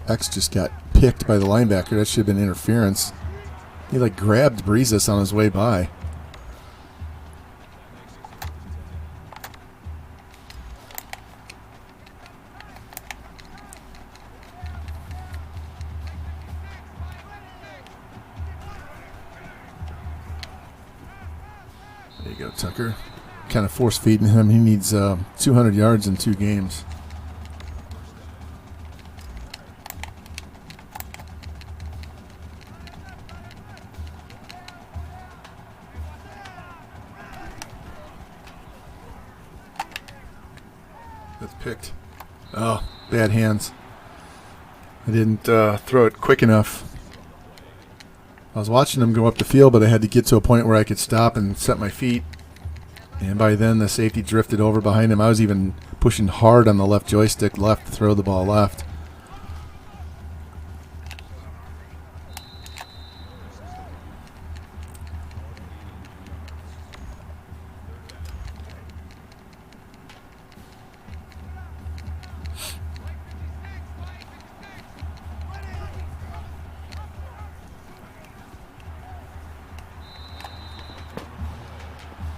X just got picked by the linebacker. That should have been interference. He like grabbed Breezes on his way by. There you go, Tucker. Kind of force feeding him. He needs 200 yards in 2 games. That's picked. Oh, bad hands. I didn't throw it quick enough. I was watching him go up the field, but I had to get to a point where I could stop and set my feet. And by then, the safety drifted over behind him. I was even pushing hard on the left joystick left to throw the ball left.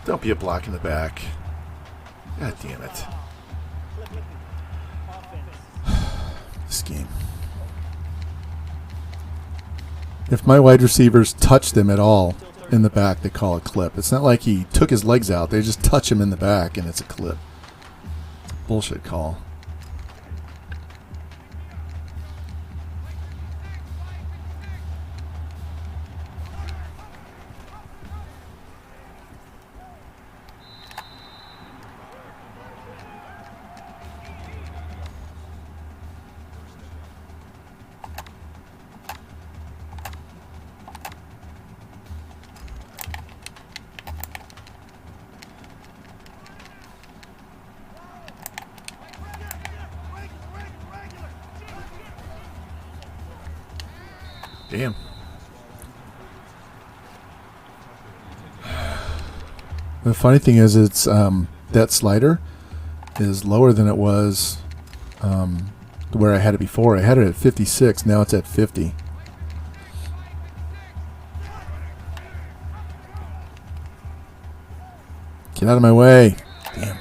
Don't be a block in the back. God damn it. This game. If my wide receivers touch them at all in the back, they call a clip. It's not like he took his legs out. They just touch him in the back, and it's a clip. Bullshit call. Damn. The funny thing is, it's that slider is lower than it was where I had it before. I had it at 56. Now it's at 50. Get out of my way. Damn.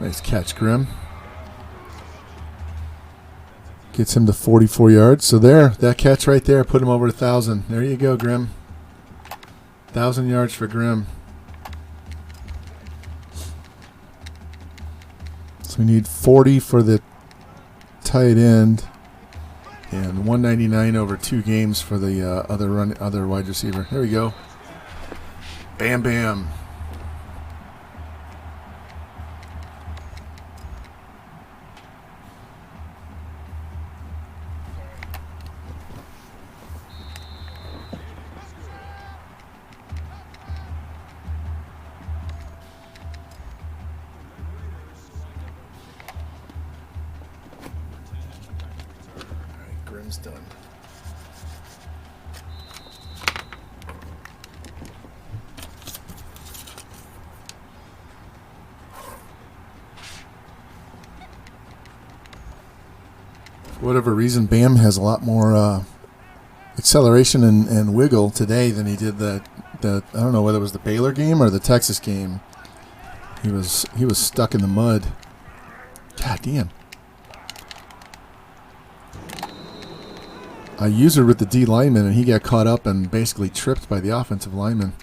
Nice catch, Grimm. Gets him to 44 yards. So there, that catch right there put him over 1,000. There you go, Grimm. 1,000 yards for Grimm. So we need 40 for the tight end and 199 over 2 games for the other wide receiver. There we go. Bam, bam. Grimm's done. For whatever reason, Bam has a lot more acceleration and wiggle today than he did the I don't know whether it was the Baylor game or the Texas game. He was stuck in the mud. God damn. I used her with the D lineman, and he got caught up and basically tripped by the offensive lineman.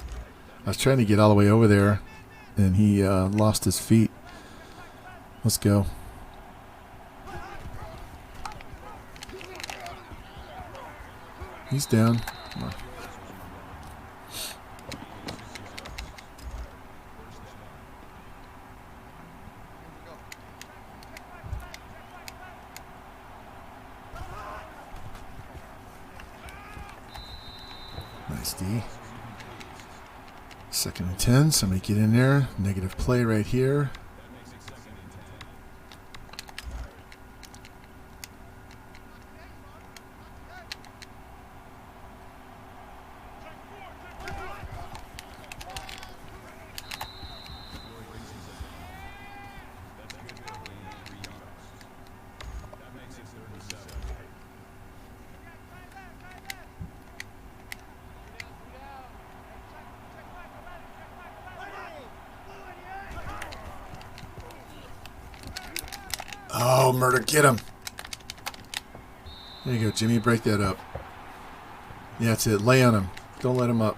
I was trying to get all the way over there, and he lost his feet. Let's go. He's down. Come on. Nice D. 2nd and 10. Somebody get in there. Negative play right here. Oh, Murder, get him. There you go, Jimmy. Break that up. Yeah, that's it. Lay on him. Don't let him up.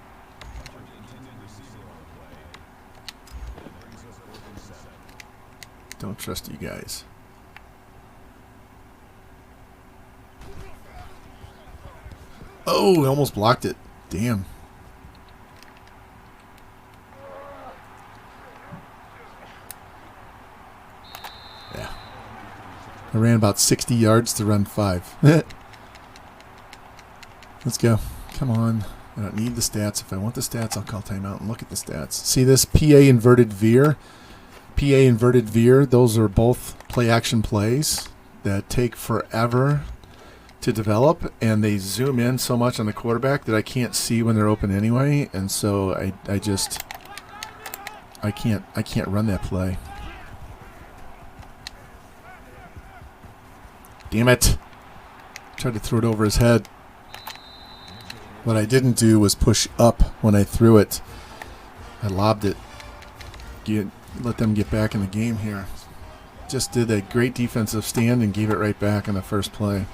Don't trust you guys. Oh, I almost blocked it. Damn. I ran about 60 yards to run 5. Let's go. Come on. I don't need the stats. If I want the stats, I'll call timeout and look at the stats. See this? PA inverted veer. PA inverted veer. Those are both play action plays that take forever to develop, and they zoom in so much on the quarterback that I can't see when they're open anyway, and so I can't run that play. Damn it. Tried to throw it over his head. What I didn't do was push up when I threw it. I lobbed it. Let them get back in the game here. Just did a great defensive stand and gave it right back on the first play.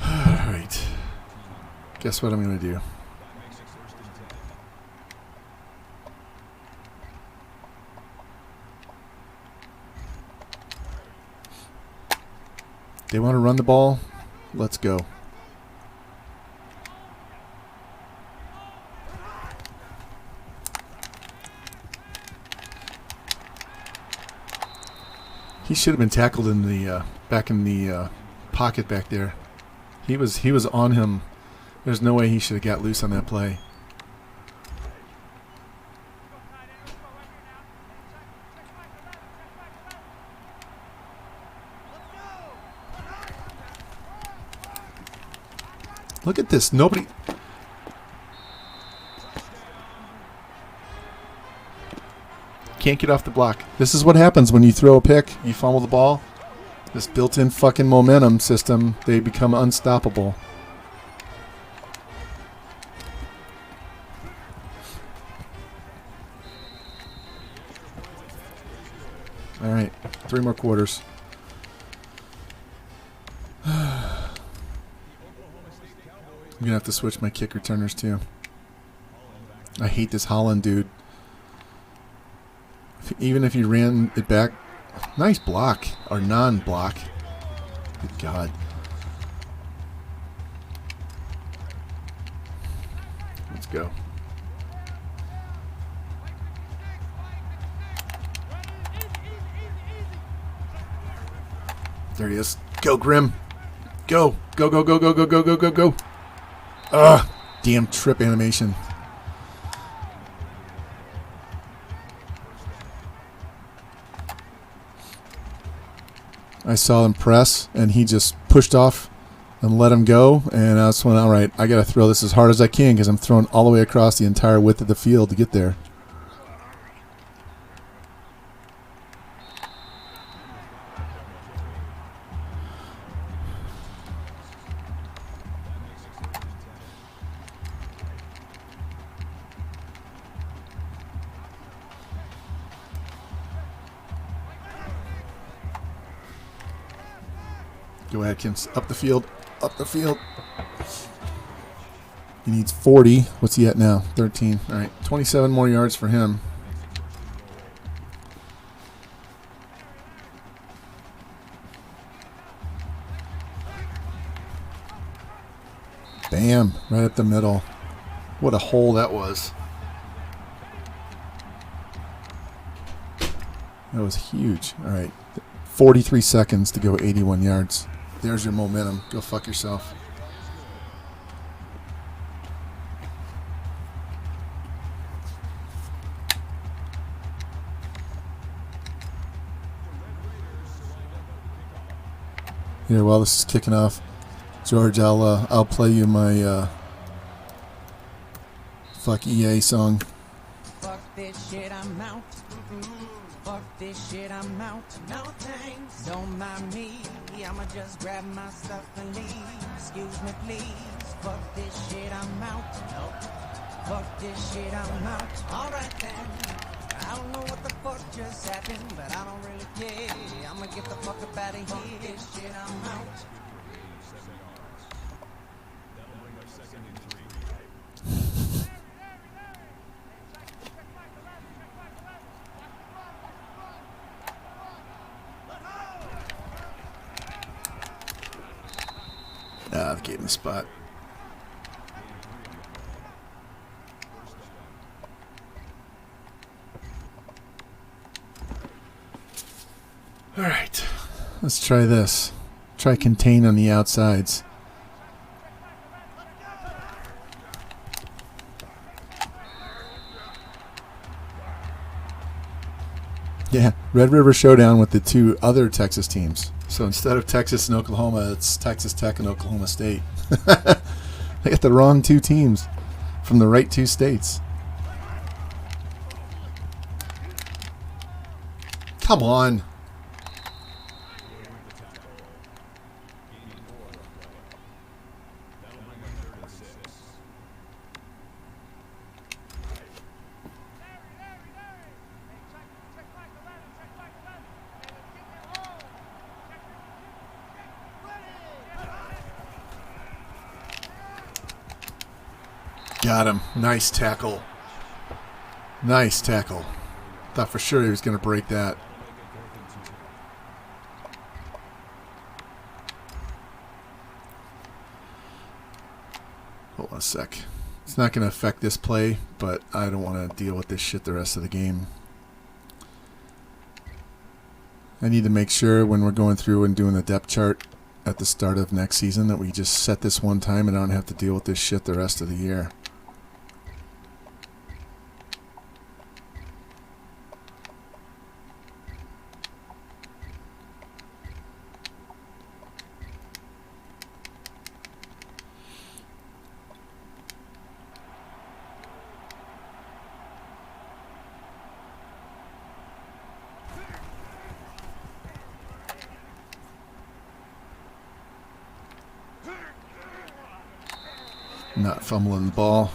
All right. Guess what I'm going to do? They want to run the ball. Let's go. He should have been tackled in the back in the pocket back there. He was on him. There's no way he should have got loose on that play. Look at this. Nobody. Can't get off the block. This is what happens when you throw a pick. You fumble the ball. This built-in fucking momentum system, they become unstoppable. All right, 3 more quarters. I'm going to have to switch my kick returners too. I hate this Holland dude. Even if he ran it back. Nice block, or non-block. Good God. Let's go. There he is. Go, Grim. Go. Go, go, go, go, go, go, go, go, go. Ugh. Damn trip animation. I saw him press, and he just pushed off and let him go. And I just went, all right, I got to throw this as hard as I can because I'm throwing all the way across the entire width of the field to get there. Go Atkins. Up the field. Up the field. He needs 40. What's he at now? 13. All right. 27 more yards for him. Bam. Right up the middle. What a hole that was. That was huge. All right. 43 seconds to go 81 yards. There's your momentum. Go fuck yourself. Here, while this is kicking off, George, I'll play you my fuck EA song. Fuck this shit, I'm out. Fuck this shit, I'm out. No thanks. Don't mind me. I'ma just grab my stuff and leave. Excuse me, please. Fuck this shit, I'm out. Nope. Fuck this shit, I'm out. Alright then. I don't know what the fuck just happened, but I don't really care. I'ma get the fuck up out of here. Fuck this shit, I'm out. Ah, they gave him the spot. All right, let's try this. Try contain on the outsides. Yeah, Red River Showdown with the 2 other Texas teams. So instead of Texas and Oklahoma, it's Texas Tech and Oklahoma State. They got the wrong 2 teams from the right 2 states. Come on. Got him. Nice tackle. Nice tackle. Thought for sure he was going to break that. Hold on a sec. It's not going to affect this play, but I don't want to deal with this shit the rest of the game. I need to make sure when we're going through and doing the depth chart at the start of next season that we just set this one time and I don't have to deal with this shit the rest of the year. Not fumbling the ball.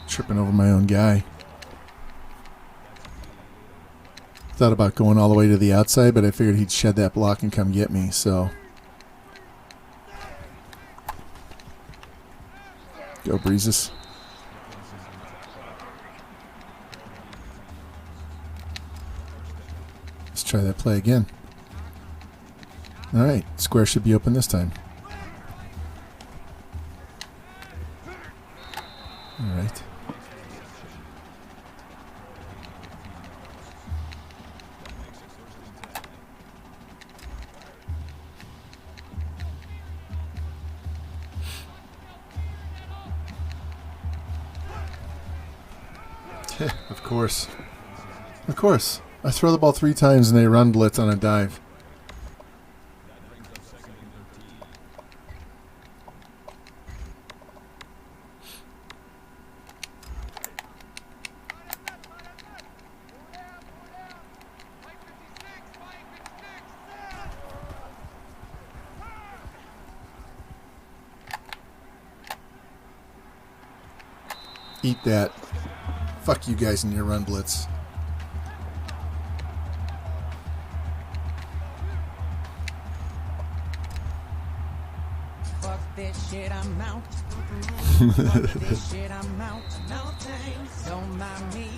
Tripping over my own guy. Thought about going all the way to the outside, but I figured he'd shed that block and come get me, so. Go, Breezes. Let's try that play again. All right, square should be open this time. All right. Of course. Of course. I throw the ball 3 times and they run blitz on a dive. Eat that. Fuck you guys and your run blitz. Fuck this shit, I'm out. Fuck this shit, I'm out. No thanks, don't mind me.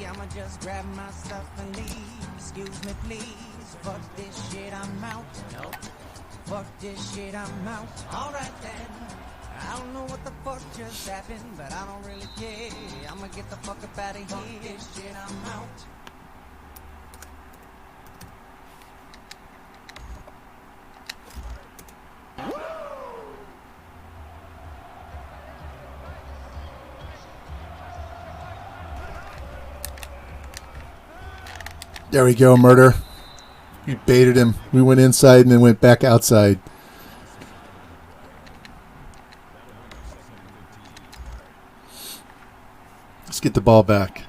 I'ma just grab my stuff and leave. Excuse me, please. Fuck this shit, I'm out. Nope. Fuck this shit, I'm out. Alright then. I don't know what the fuck just happened, but I don't really care. I'ma get the fuck up out of here. Fuck this shit, I'm out. There we go, murder. We baited him. We went inside and then went back outside. Let's get the ball back.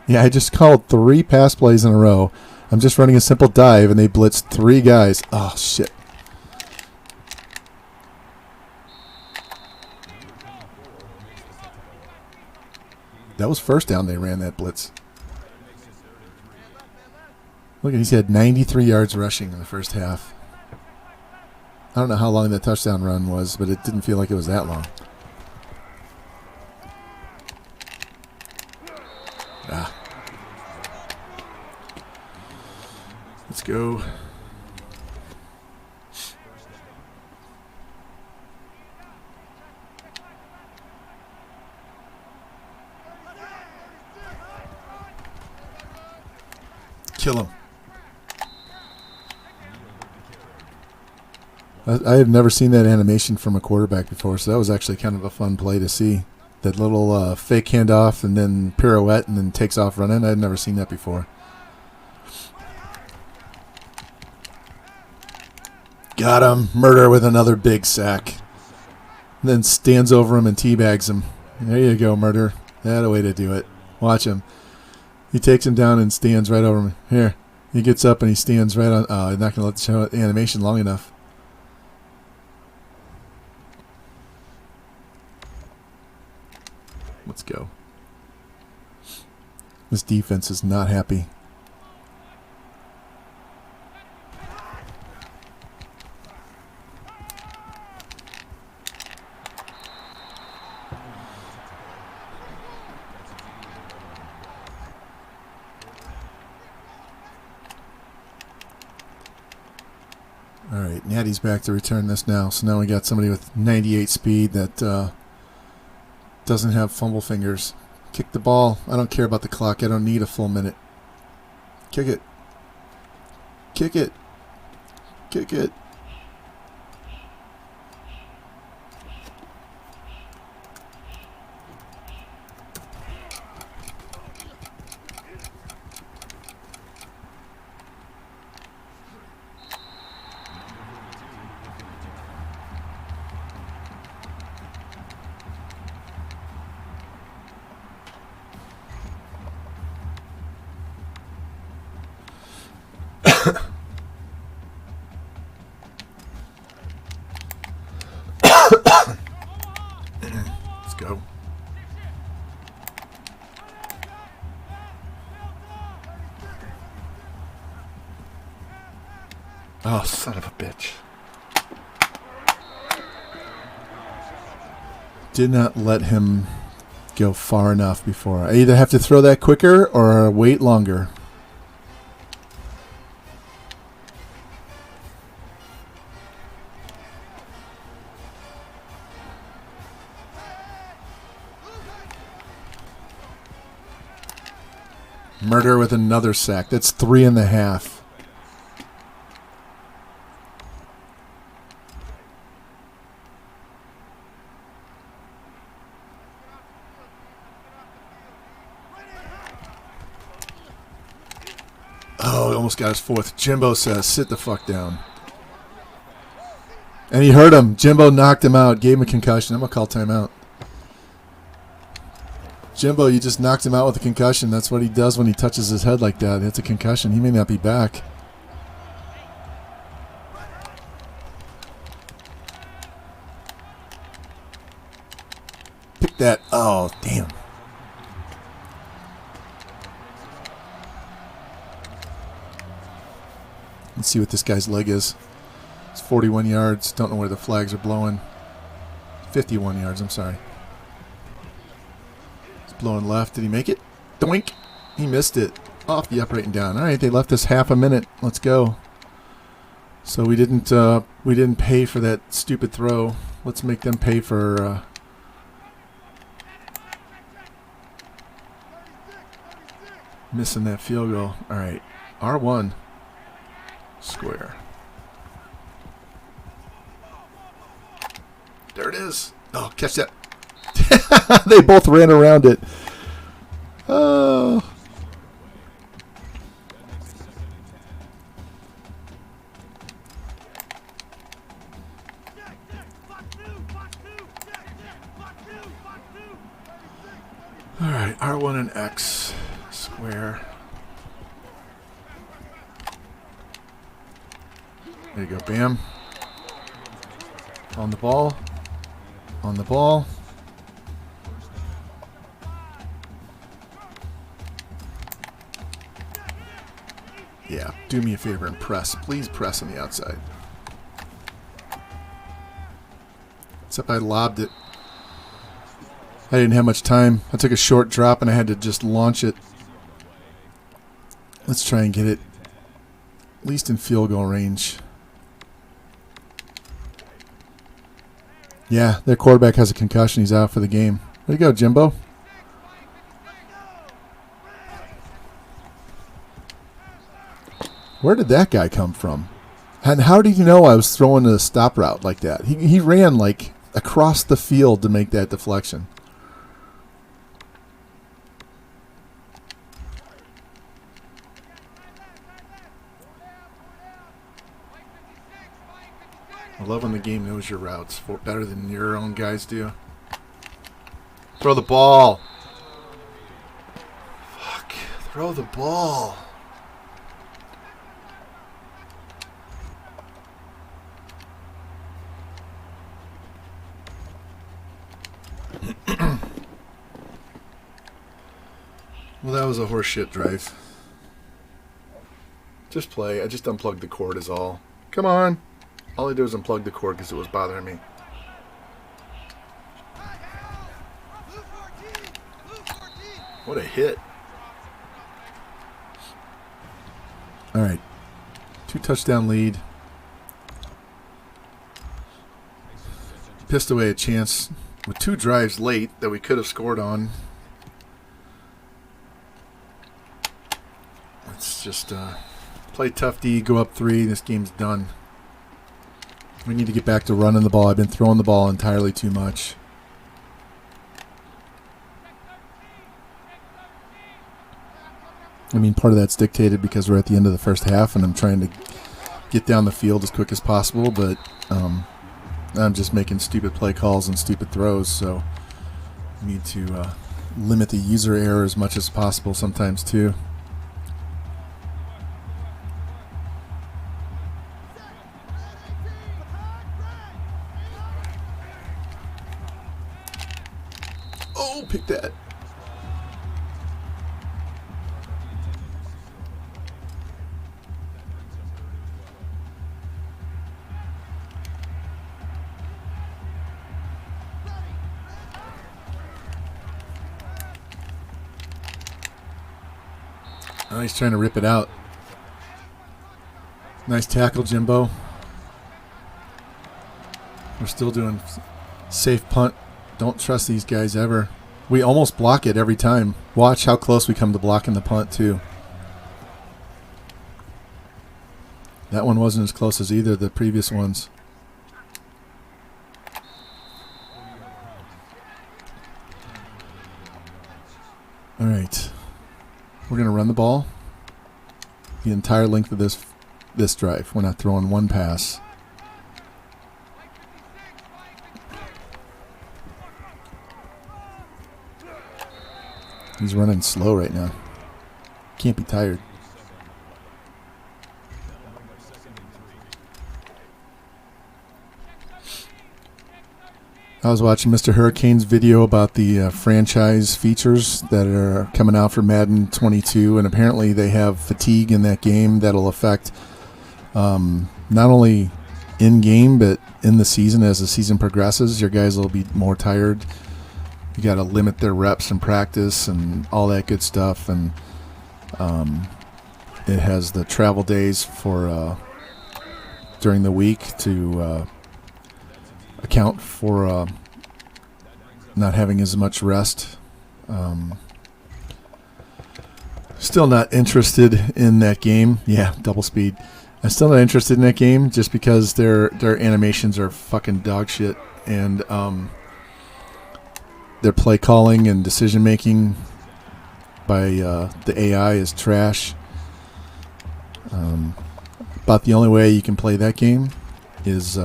Yeah, I just called 3 pass plays in a row. I'm just running a simple dive and they blitzed 3 guys. Oh, shit. That was first down they ran that blitz. Look, he's had 93 yards rushing in the first half. I don't know how long that touchdown run was, but it didn't feel like it was that long. Ah. Let's go. Kill him. I have never seen that animation from a quarterback before, so that was actually kind of a fun play to see. That little fake handoff and then pirouette and then takes off running. I had never seen that before. Got him. Murder with another big sack. And then stands over him and teabags him. There you go, Murder. That's a way to do it. Watch him. He takes him down and stands right over him. Here. He gets up and he stands right on. Oh, I'm not going to let the show animation long enough. Let's go. This defense is not happy. All right, Natty's back to return this now. So now we got somebody with 98 speed that doesn't have fumble fingers. Kick the ball. I don't care about the clock. I don't need a full minute. Kick it. Kick it. Kick it. Oh, son of a bitch. Did not let him go far enough before. I either have to throw that quicker or wait longer. Murder with another sack. That's 3.5. Oh, almost got his 4th. Jimbo says, sit the fuck down. And he hurt him. Jimbo knocked him out, gave him a concussion. I'm going to call timeout. Jimbo, you just knocked him out with a concussion. That's what he does when he touches his head like that. It's a concussion. He may not be back. Pick that. Oh, damn. Let's see what this guy's leg is. It's 41 yards. Don't know where the flags are blowing. 51 yards, I'm sorry. It's blowing left. Did he make it? Doink! He missed it. Off the upright and down. All right, they left us half a minute. Let's go. So we didn't pay for that stupid throw. Let's make them pay for missing that field goal. All right, R1 square. There it is. Oh, catch that. They both ran around it. Oh. All right, R1 and X square. There you go, bam. On the ball. On the ball. Yeah, do me a favor and press. Please press on the outside. Except I lobbed it. I didn't have much time. I took a short drop and I had to just launch it. Let's try and get it at least in field goal range. Yeah, their quarterback has a concussion. He's out for the game. There you go, Jimbo. Where did that guy come from? And how did he know I was throwing a stop route like that? He ran like across the field to make that deflection. I love when the game knows your routes better than your own guys do. Throw the ball. Fuck. Throw the ball. Well, that was a horseshit drive. Just play. I just unplugged the cord is all. Come on. All I did was unplug the cord because it was bothering me. What a hit. All right. 2-touchdown lead. Pissed away a chance with 2 drives late that we could have scored on. Let's just play tough D, go up 3. This game's done. We need to get back to running the ball. I've been throwing the ball entirely too much. I mean, part of that's dictated because we're at the end of the first half and I'm trying to get down the field as quick as possible, but I'm just making stupid play calls and stupid throws, so we need to limit the user error as much as possible sometimes too. Oh, pick that. Now he's trying to rip it out. Nice tackle, Jimbo. We're still doing safe punt. Don't trust these guys ever. We almost block it every time. Watch how close we come to blocking the punt, too. That one wasn't as close as either of the previous ones. All right. We're going to run the ball the entire length of this drive. We're not throwing one pass. He's running slow right now. Can't be tired. I was watching Mr. Hurricane's video about the franchise features that are coming out for Madden 22, and apparently they have fatigue in that game that'll affect not only in-game but in the season. As the season progresses, your guys will be more tired. You got to limit their reps in practice and all that good stuff, and it has the travel days for during the week to account for not having as much rest. Still not interested in that game. Yeah, double speed. I'm still not interested in that game just because their animations are fucking dog shit, and their play calling and decision making by the AI is trash. About the only way you can play that game is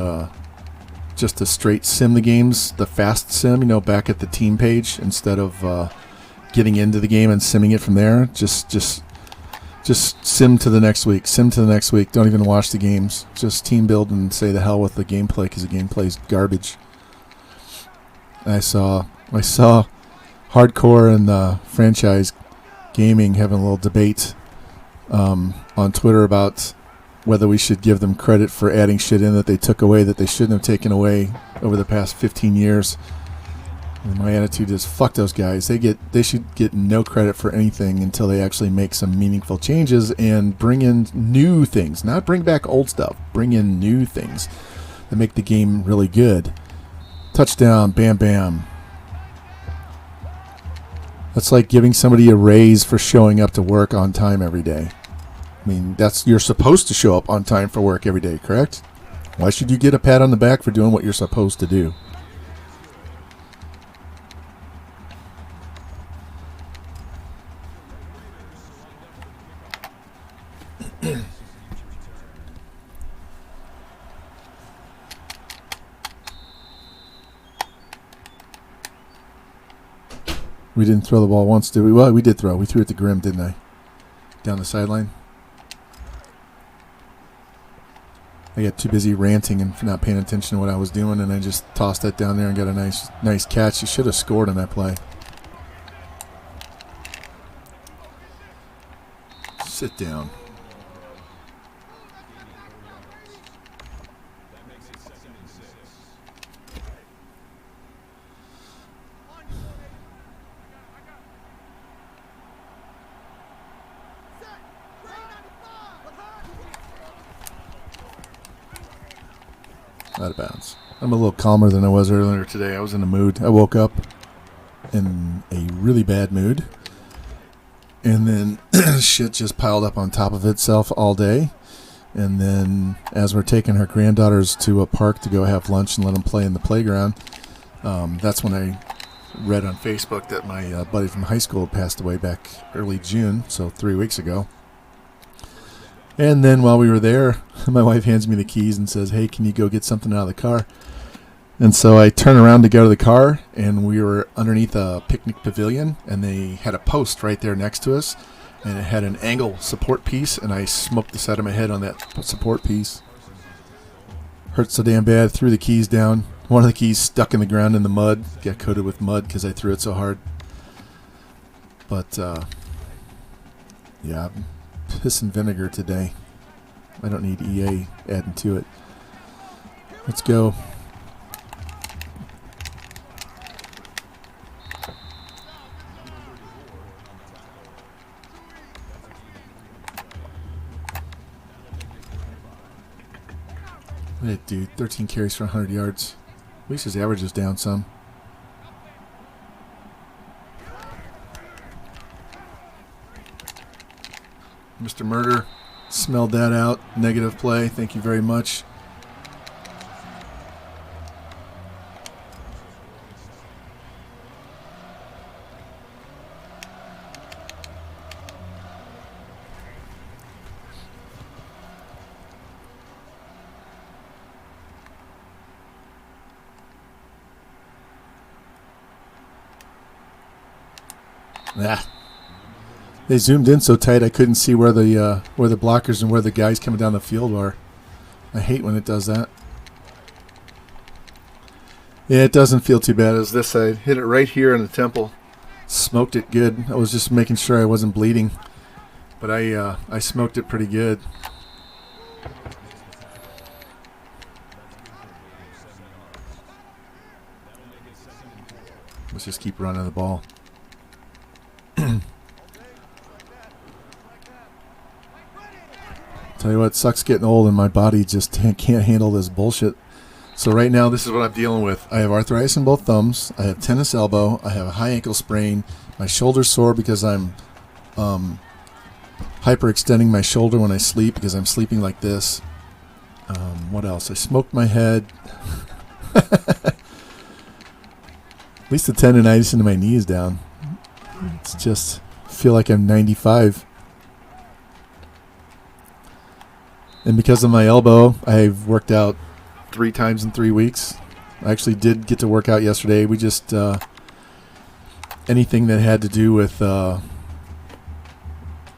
just to straight sim the games, the fast sim, back at the team page instead of getting into the game and simming it from there. Just sim to the next week. Sim to the next week. Don't even watch the games. Just team build and say the hell with the gameplay because the gameplay is garbage. I saw Hardcore and Franchise Gaming having a little debate on Twitter about whether we should give them credit for adding shit in that they took away that they shouldn't have taken away over the past 15 years. And my attitude is, fuck those guys. They should get no credit for anything until they actually make some meaningful changes and bring in new things. Not bring back old stuff. Bring in new things that make the game really good. Touchdown, bam, bam. That's like giving somebody a raise for showing up to work on time every day. I mean, you're supposed to show up on time for work every day, correct? Why should you get a pat on the back for doing what you're supposed to do? We didn't throw the ball once, did we? Well, we did throw. We threw it to Grimm, didn't I? Down the sideline. I got too busy ranting and not paying attention to what I was doing, and I just tossed that down there and got a nice catch. You should have scored on that play. Sit down. Out of bounds. I'm a little calmer than I was earlier today. I was in a mood. I woke up in a really bad mood. And then shit just piled up on top of itself all day. And then as we're taking her granddaughters to a park to go have lunch and let them play in the playground, that's when I read on Facebook that my buddy from high school passed away back early June, so 3 weeks ago. And then while we were there, my wife hands me the keys and says, hey, can you go get something out of the car? And so I turn around to go to the car, and we were underneath a picnic pavilion, and they had a post right there next to us, and it had an angle support piece, and I smoked the side of my head on that support piece. Hurt so damn bad, threw the keys down. One of the keys stuck in the ground in the mud, got coated with mud because I threw it so hard. But, yeah, piss and vinegar today. I don't need EA adding to it. Let's go. Look at that dude, 13 carries for 100 yards. At least his average is down some. Mr. Murder smelled that out. Negative play. Thank you very much. Ah. They zoomed in so tight I couldn't see where the blockers and where the guys coming down the field are. I hate when it does that. Yeah, it doesn't feel too bad as this side. Hit it right here in the temple. Smoked it good. I was just making sure I wasn't bleeding. But I smoked it pretty good. Let's just keep running the ball. Tell you what, it sucks getting old and my body just can't handle this bullshit. So right now, this is what I'm dealing with. I have arthritis in both thumbs. I have tennis elbow. I have a high ankle sprain. My shoulder's sore because I'm hyperextending my shoulder when I sleep because I'm sleeping like this. What else? I smoked my head. At least the tendonitis into my knee is down. It's just, I feel like I'm 95. And because of my elbow, I've worked out 3 times in 3 weeks. I actually did get to work out yesterday. We just, anything that had to do with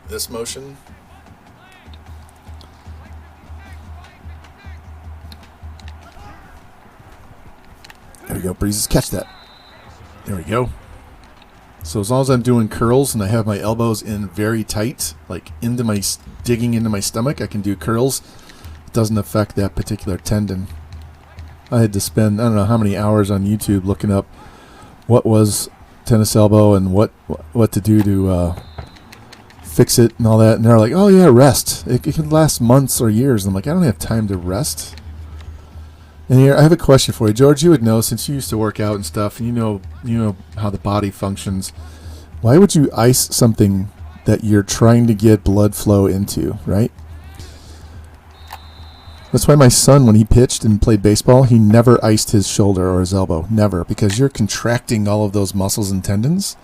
this motion. There we go, Breezes, catch that. There we go. So as long as I'm doing curls and I have my elbows in very tight, like digging into my stomach, I can do curls. It doesn't affect that particular tendon. I had to spend, I don't know how many hours on YouTube looking up what was tennis elbow and what to do to fix it and all that. And they're like, oh yeah, rest. It can last months or years. And I'm like, I don't have time to rest. And here, I have a question for you, George. You would know since you used to work out and stuff, and you know how the body functions. Why would you ice something that you're trying to get blood flow into, right? That's why my son, when he pitched and played baseball, he never iced his shoulder or his elbow, never, because you're contracting all of those muscles and tendons,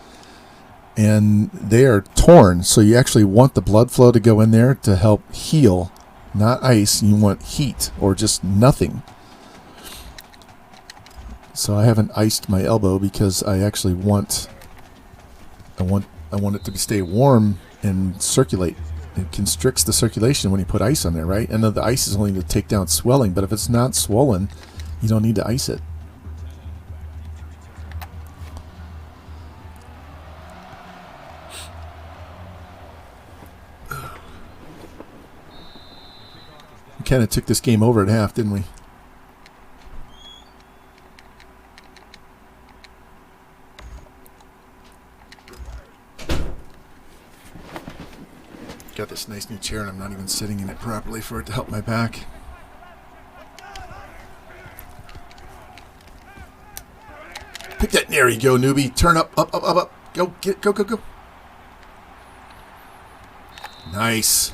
and they are torn. So you actually want the blood flow to go in there to help heal, not ice. You want heat or just nothing. So I haven't iced my elbow because I actually want it to stay warm and circulate. It constricts the circulation when you put ice on there, right? And the ice is only to take down swelling, but if it's not swollen, you don't need to ice it. We kind of took this game over at half, didn't we? Got this nice new chair and I'm not even sitting in it properly for it to help my back. Pick that. There you go, newbie. Turn up, up, up, up, up. Go, get, go, go, go. Nice.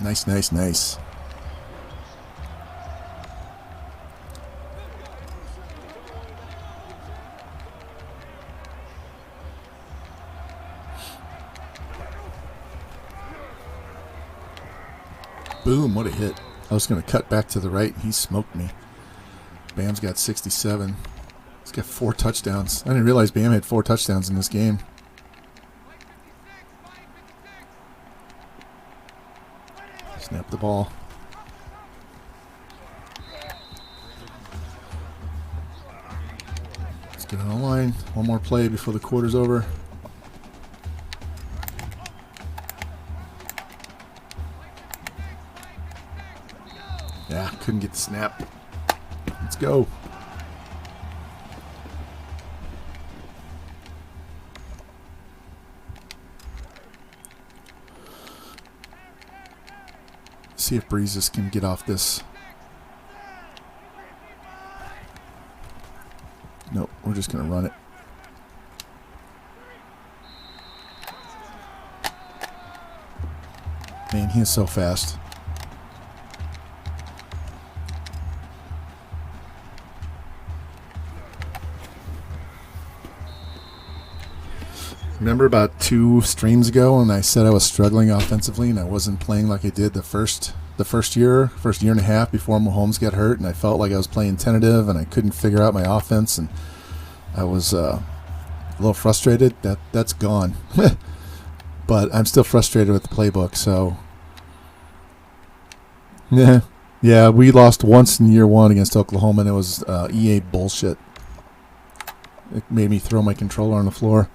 Nice, nice, nice. Boom, what a hit. I was going to cut back to the right, and he smoked me. Bam's got 67. He's got 4 touchdowns. I didn't realize Bam had 4 touchdowns in this game. Snap the ball. Let's get on the line. One more play before the quarter's over. Yeah, couldn't get the snap. Let's go. see if Breezes can get off this. Nope, we're just going to run it. Man, he is so fast. Remember about 2 streams ago when I said I was struggling offensively and I wasn't playing like I did the first year and a half before Mahomes got hurt, and I felt like I was playing tentative and I couldn't figure out my offense, and I was a little frustrated. That's gone. But I'm still frustrated with the playbook, so yeah, we lost once in year 1 against Oklahoma, and it was EA bullshit. It made me throw my controller on the floor.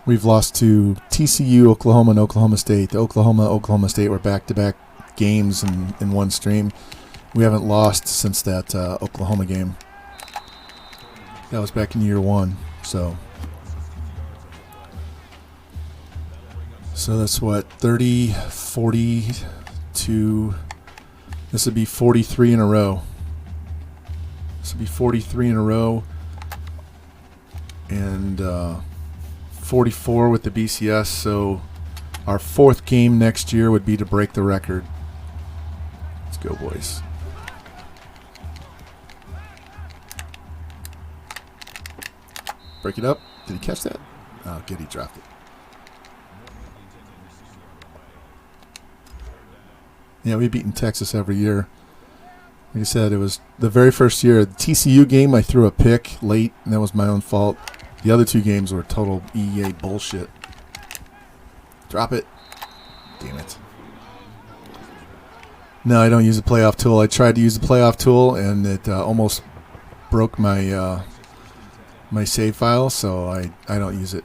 We've lost to TCU, Oklahoma, and Oklahoma State. The Oklahoma State were back-to-back games in one stream. We haven't lost since that Oklahoma game. That was back in year 1. So that's what, 30, 42. This would be 43 in a row. And 44 with the BCS, so our 4th game next year would be to break the record. Let's go, boys. Break it up. Did he catch that? Oh, good, he dropped it. Yeah, we've beaten Texas every year. Like I said, it was the very first year. The TCU game, I threw a pick late, and that was my own fault. The other 2 games were total EA bullshit. Drop it. Damn it. No, I don't use the playoff tool. I tried to use the playoff tool, and it almost broke my my save file, so I don't use it.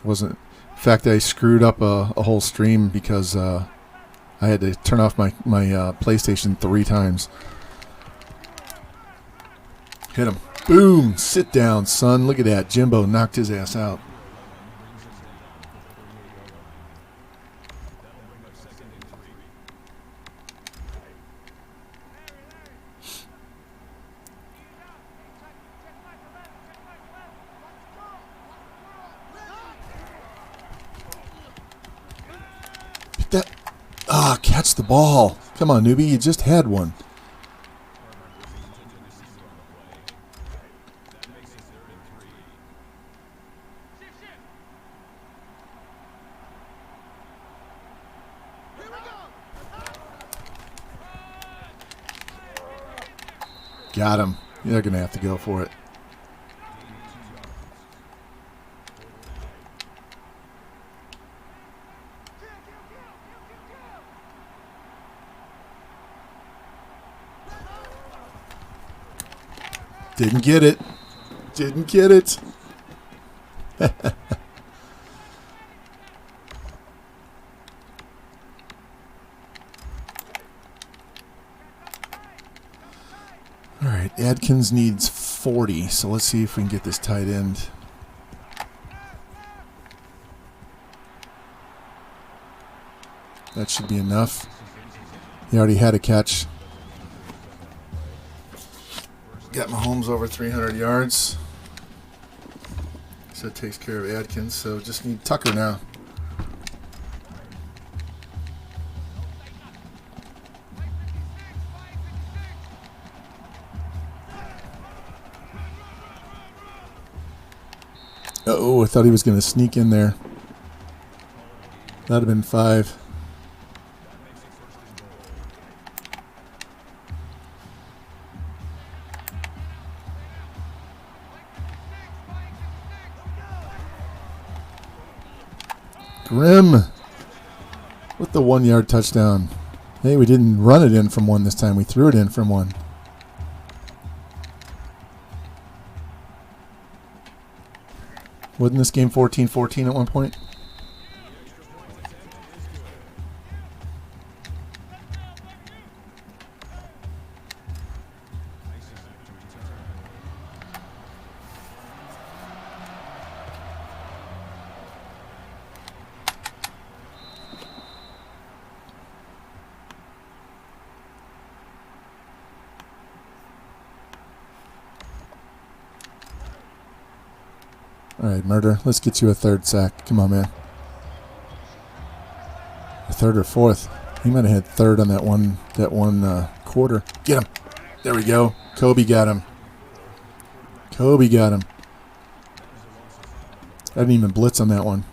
In fact, I screwed up a whole stream because I had to turn off my PlayStation 3 times. Hit him. Boom! Sit down, son. Look at that. Jimbo knocked his ass out. Catch the ball. Come on, newbie. You just had one. Got him. They're going to have to go for it. Didn't get it. Didn't get it. All right, Adkins needs 40, so let's see if we can get this tight end. That should be enough. He already had a catch. Got Mahomes over 300 yards. So it takes care of Adkins, so just need Tucker now. Oh, I thought he was going to sneak in there. That would have been 5. Grim with the 1-yard touchdown. Hey, we didn't run it in from 1 this time. We threw it in from 1. Wasn't this game 14-14 at one point? All right, Murder. Let's get you a third sack. Come on, man. A third or fourth. He might have had third on that one quarter. Get him. There we go. Kobe got him. Kobe got him. I didn't even blitz on that one.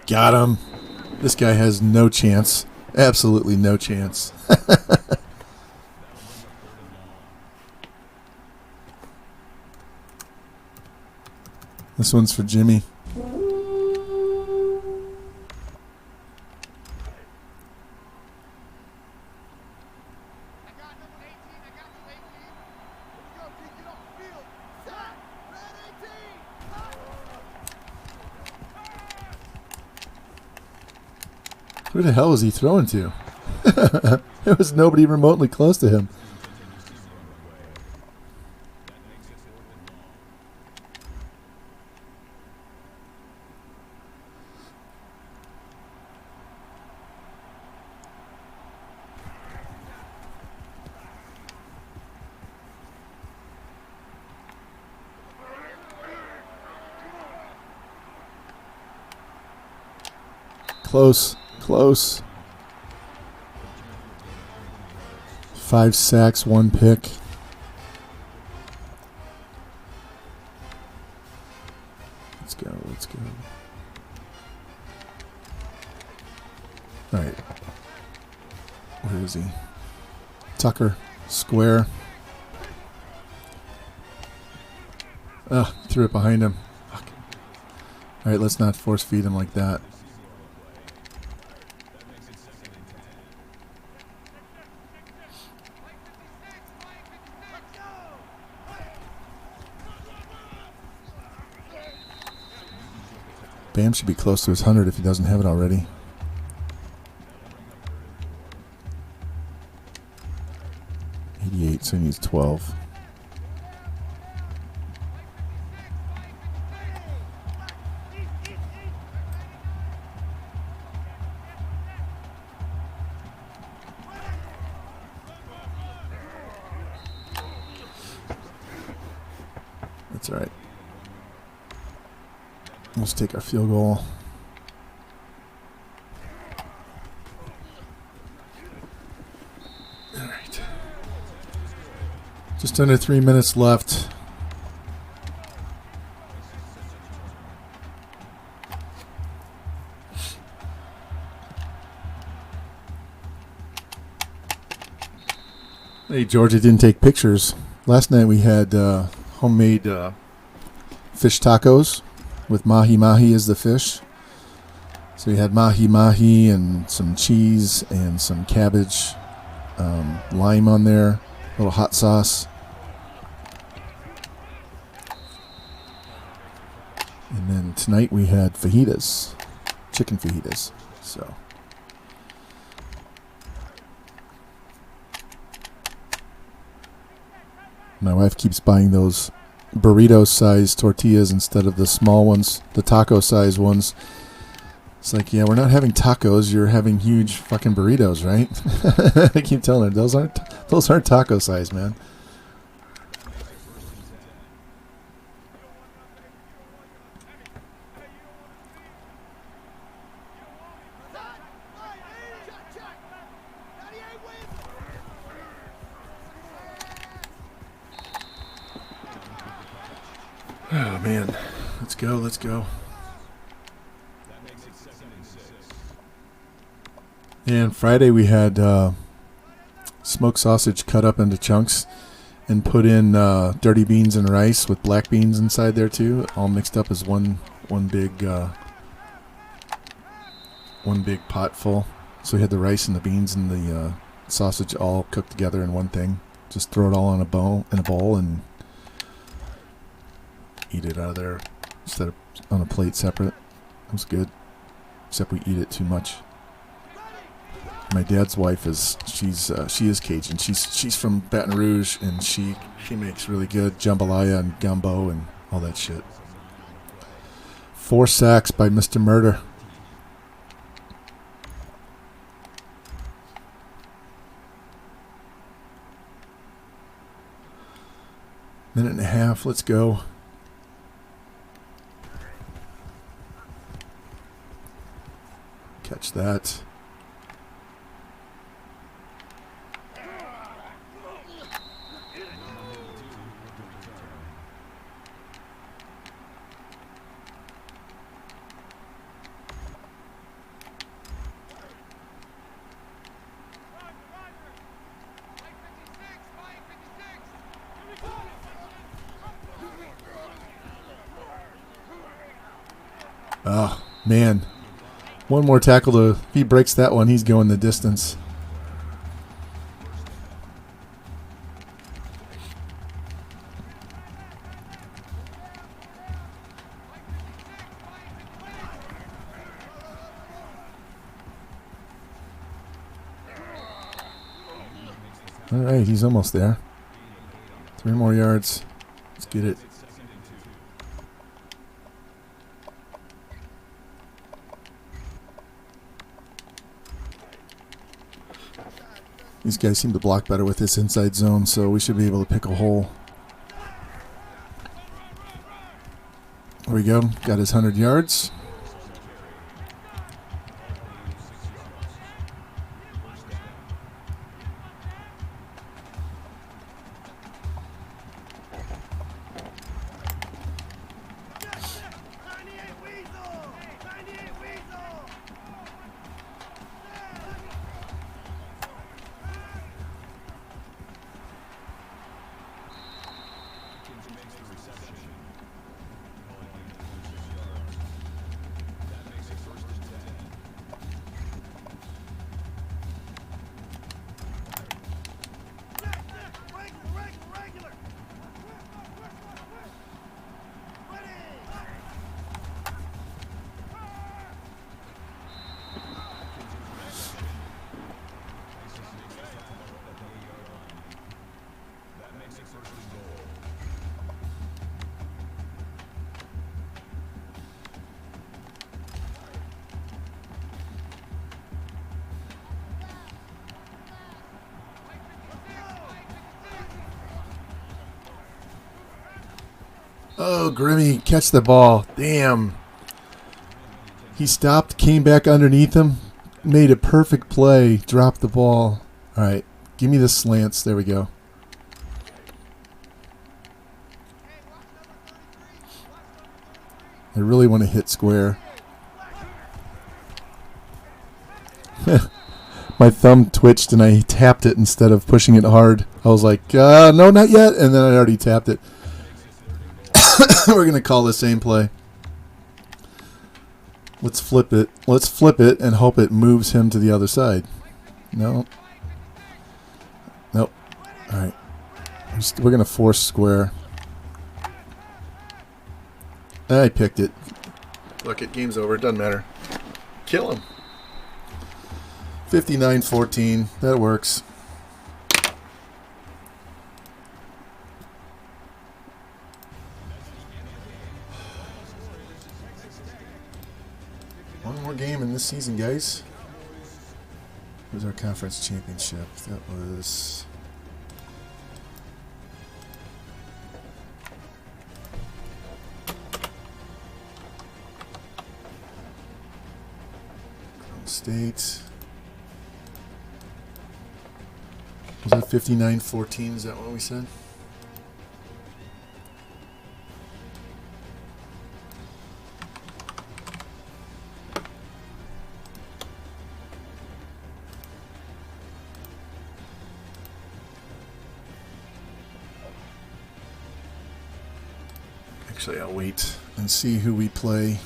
Got him. This guy has no chance. Absolutely no chance. This one's for Jimmy. Who the hell was he throwing to? There was nobody remotely close to him. Close. Close. 5 sacks, 1 pick. Let's go. Let's go. All right. Where is he? Tucker. Square. Ugh, threw it behind him. Fuck. All right, let's not force feed him like that. Bam should be close to his 100 if he doesn't have it already. So he needs 12. That's all right. Let's take our field goal. All right. Just under 3 minutes left. Hey, Georgia didn't take pictures. Last night we had homemade fish tacos with mahi-mahi as the fish. So we had mahi-mahi and some cheese and some cabbage, lime on there, a little hot sauce. And then tonight we had fajitas, chicken fajitas. So my wife keeps buying those burrito-sized tortillas instead of the small ones, the taco-sized ones. It's like, yeah, we're not having tacos. You're having huge fucking burritos, right? I keep telling her, those aren't taco-sized, man. Oh, man. Let's go, let's go. And Friday we had smoked sausage cut up into chunks and put in dirty beans and rice with black beans inside there too, all mixed up as one big pot full. So we had the rice and the beans and the sausage all cooked together in one thing. Just throw it all in a bowl and eat it out of there instead of on a plate separate. It was good, except we eat it too much. My dad's wife she is Cajun. She's from Baton Rouge, and she makes really good jambalaya and gumbo and all that shit. 4 sacks by Mr. Murder. Minute and a half. Let's go. Catch that. Oh, man. One more tackle to... If he breaks that one, he's going the distance. All right, he's almost there. 3 more yards. Let's get it. These guys seem to block better with this inside zone, so we should be able to pick a hole. There we go. Got his 100 yards. Oh, Grimmy, catch the ball. Damn. He stopped, came back underneath him, made a perfect play, dropped the ball. All right, give me the slants. There we go. I really want to hit square. My thumb twitched and I tapped it instead of pushing it hard. I was like, no, not yet. And then I already tapped it. We're going to call the same play. Let's flip it. Let's flip it and hope it moves him to the other side. No. Nope. All right. We're going to force square. I picked it. Look, it game's over. It doesn't matter. Kill him. 59-14. That works. One more game in this season, guys. Who's our conference championship? That was... State. Was that 59-14? Is that what we said? Actually, I'll wait and see who we play.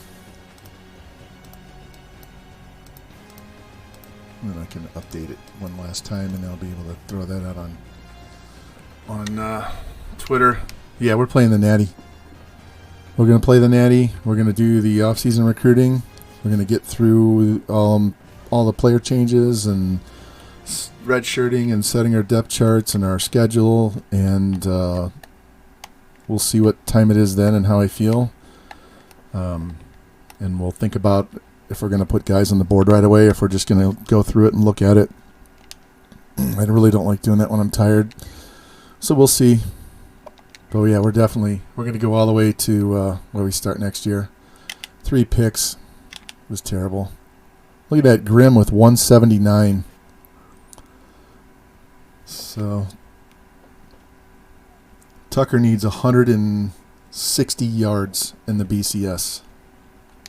And then I can update it one last time, and I'll be able to throw that out on Twitter. Yeah, we're playing the Natty. We're going to play the Natty. We're going to do the off-season recruiting. We're going to get through all the player changes and redshirting and setting our depth charts and our schedule, and we'll see what time it is then and how I feel. And we'll think about if we're going to put guys on the board right away, if we're just going to go through it and look at it. I really don't like doing that when I'm tired. So we'll see. But yeah, we're going to go all the way to where we start next year. 3 picks. It was terrible. Look at that Grimm with 179. So Tucker needs 160 yards in the BCS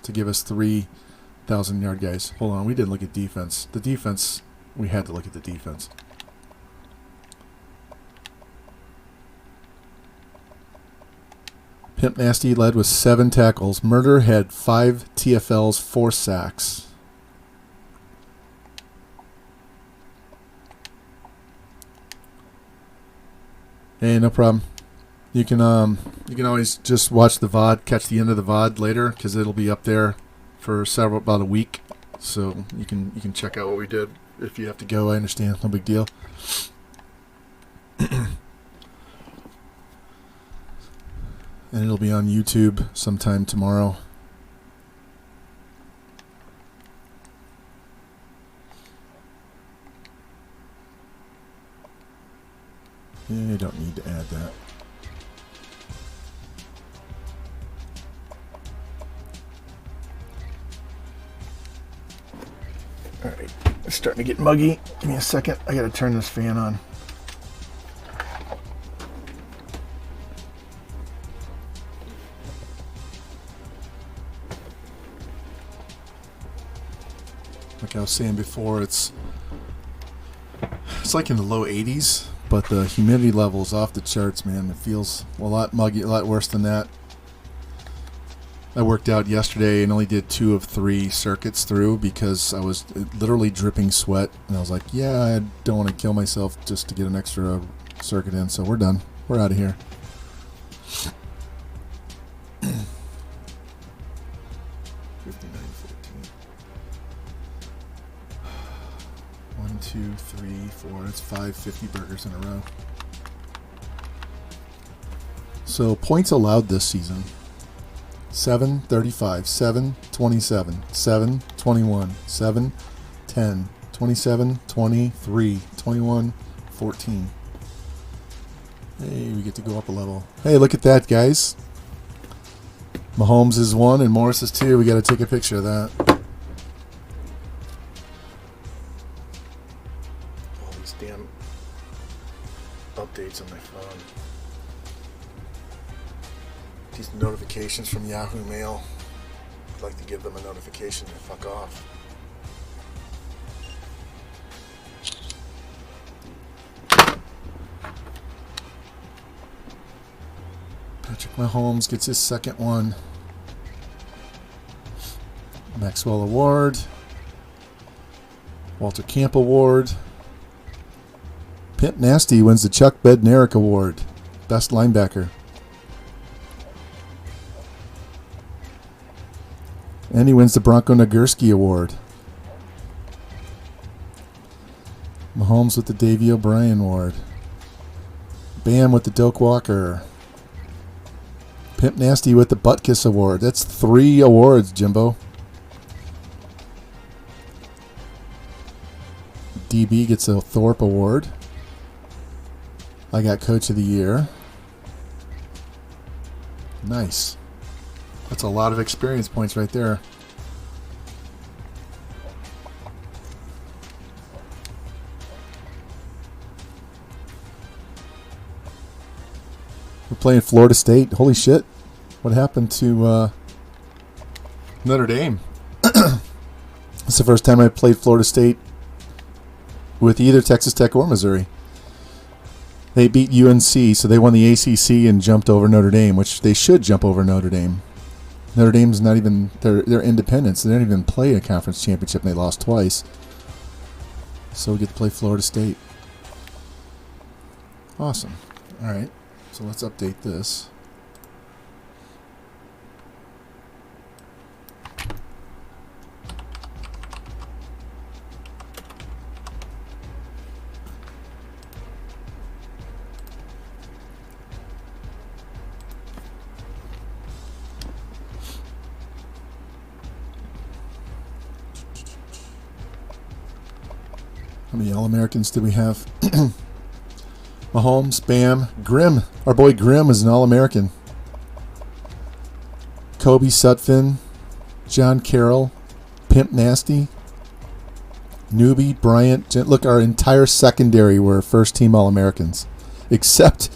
to give us 3,000-yard guys. Hold on, we didn't look at defense. The defense, we had to look at the defense. Pimp Nasty led with 7 tackles. Murder had 5 TFLs, 4 sacks. Hey, no problem. You can always just watch the VOD, catch the end of the VOD later, because it'll be up there for about a week. So you can check out what we did. If you have to go, I understand. No big deal. And it'll be on YouTube sometime tomorrow. You don't need to add that. Alright, it's starting to get muggy. Give me a second. I gotta turn this fan on. Like I was saying before, it's like in the low 80s, but the humidity level is off the charts, man. It feels a lot muggy, a lot worse than that. I worked out yesterday and only did 2 of 3 circuits through because I was literally dripping sweat, and I was like, yeah, I don't want to kill myself just to get an extra circuit in, so we're done. We're out of here. 1, 2, 3, 4. That's 5 50 burgers in a row. So points allowed this season: 7, 35, 7, 27, 7, 21, 7, 10, 27, 23, 21, 14. Hey, we get to go up a level. Hey, look at that, guys. Mahomes is 1 and Morris is 2. We got to take a picture of that. All these damn updates on my phone. These notifications from Yahoo Mail. I'd like to give them a notification to fuck off. Patrick Mahomes gets his second one. Maxwell Award. Walter Camp Award. Pimp Nasty wins the Chuck Bednarik Award. Best linebacker. And he wins the Bronco Nagurski Award. Mahomes with the Davey O'Brien Award. Bam with the Doak Walker. Pimp Nasty with the Buttkiss Award. That's 3 awards, Jimbo. DB gets a Thorpe Award. I got Coach of the Year. Nice. That's a lot of experience points right there. We're playing Florida State. Holy shit. What happened to Notre Dame? It's the first time I played Florida State with either Texas Tech or Missouri. They beat UNC, so they won the ACC and jumped over Notre Dame, which they should jump over Notre Dame. Notre Dame's not even, they're independents. They didn't even play a conference championship, and they lost twice. So we get to play Florida State. Awesome. All right, so let's update this. How many All-Americans do we have? Mahomes, Bam, Grimm. Our boy Grimm is an All-American. Kobe Sutphin, John Carroll, Pimp Nasty, Newbie, Bryant. Look, our entire secondary were first-team All-Americans. Except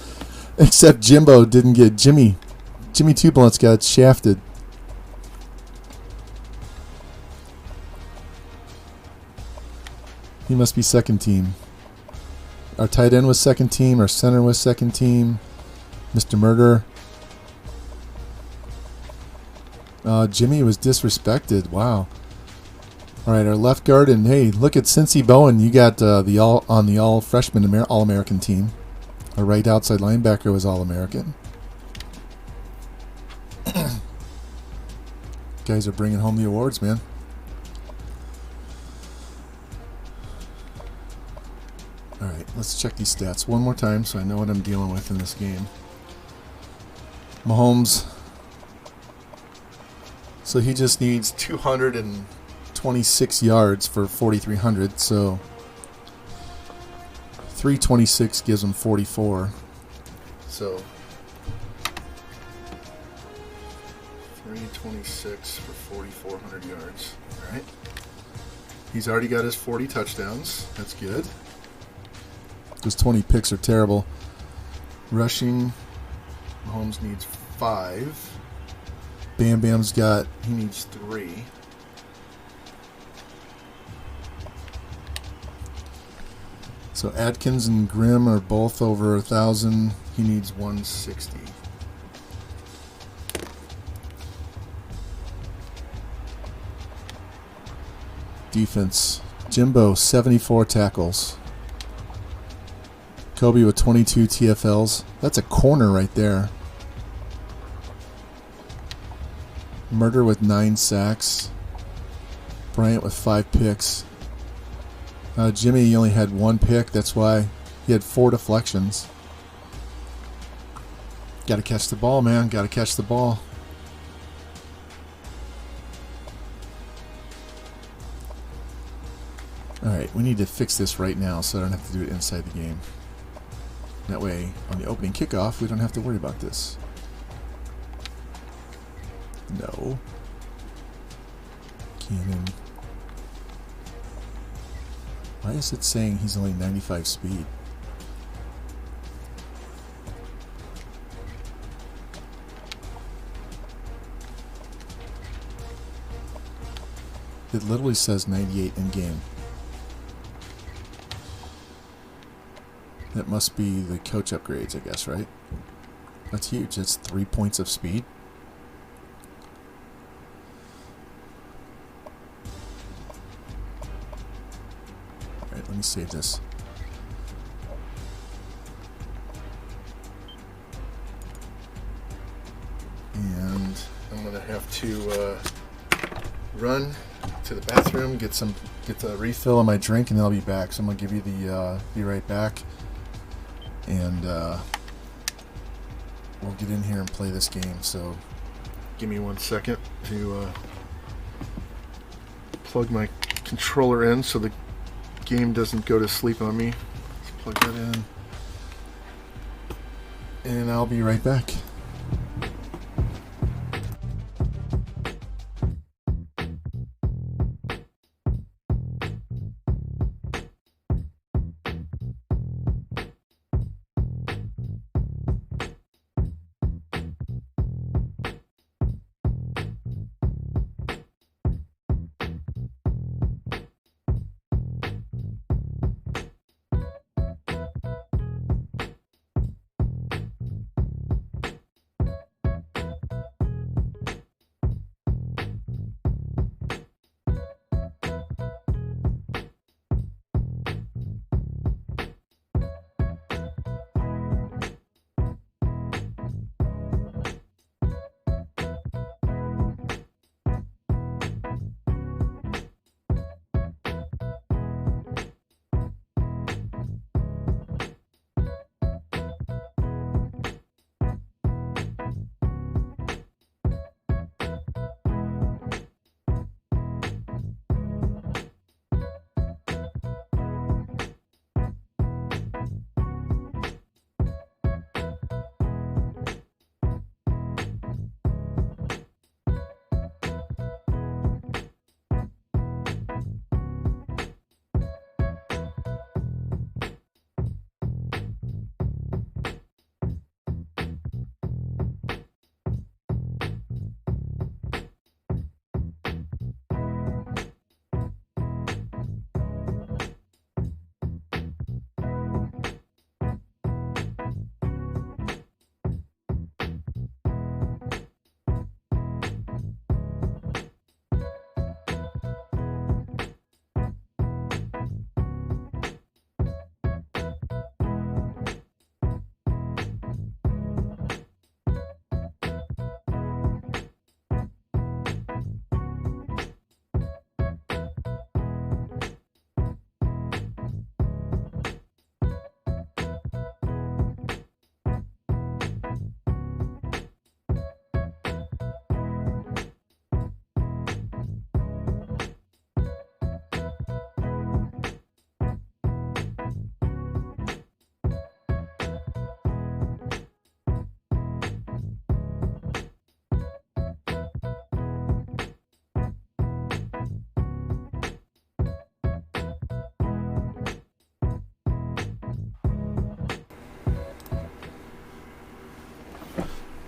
Jimbo didn't get Jimmy. Jimmy Two Blunts got shafted. He must be second team. Our tight end was second team. Our center was second team. Mr. Murder. Jimmy was disrespected. Wow. All right, our left guard, and hey, look at Cincy Bowen. You got the all freshman All-American team. Our right outside linebacker was All-American. Guys are bringing home the awards, man. All right, let's check these stats one more time so I know what I'm dealing with in this game. Mahomes. So he just needs 226 yards for 4,300. So 326 gives him 44. So 326 for 4,400 yards. All right. He's already got his 40 touchdowns. That's good. Those 20 picks are terrible. Rushing, Mahomes needs 5. Bam Bam's he needs 3. So Atkins and Grimm are both over 1,000. He needs 160. Defense, Jimbo, 74 tackles. Kobe with 22 TFLs. That's a corner right there. Murder with 9 sacks. Bryant with 5 picks. Jimmy only had 1 pick. That's why he had 4 deflections. Got to catch the ball, man. Got to catch the ball. All right, we need to fix this right now so I don't have to do it inside the game. That way, on the opening kickoff, we don't have to worry about this. No. Cannon. Why is it saying he's only 95 speed? It literally says 98 in game. That must be the coach upgrades, I guess, right? That's huge. That's 3 points of speed. Alright, let me save this. And I'm going to have to run to the bathroom, get the refill on my drink, and then I'll be back. So I'm going to give you the be right back. And we'll get in here and play this game. So give me 1 second to plug my controller in so the game doesn't go to sleep on me. Let's plug that in. And I'll be right back.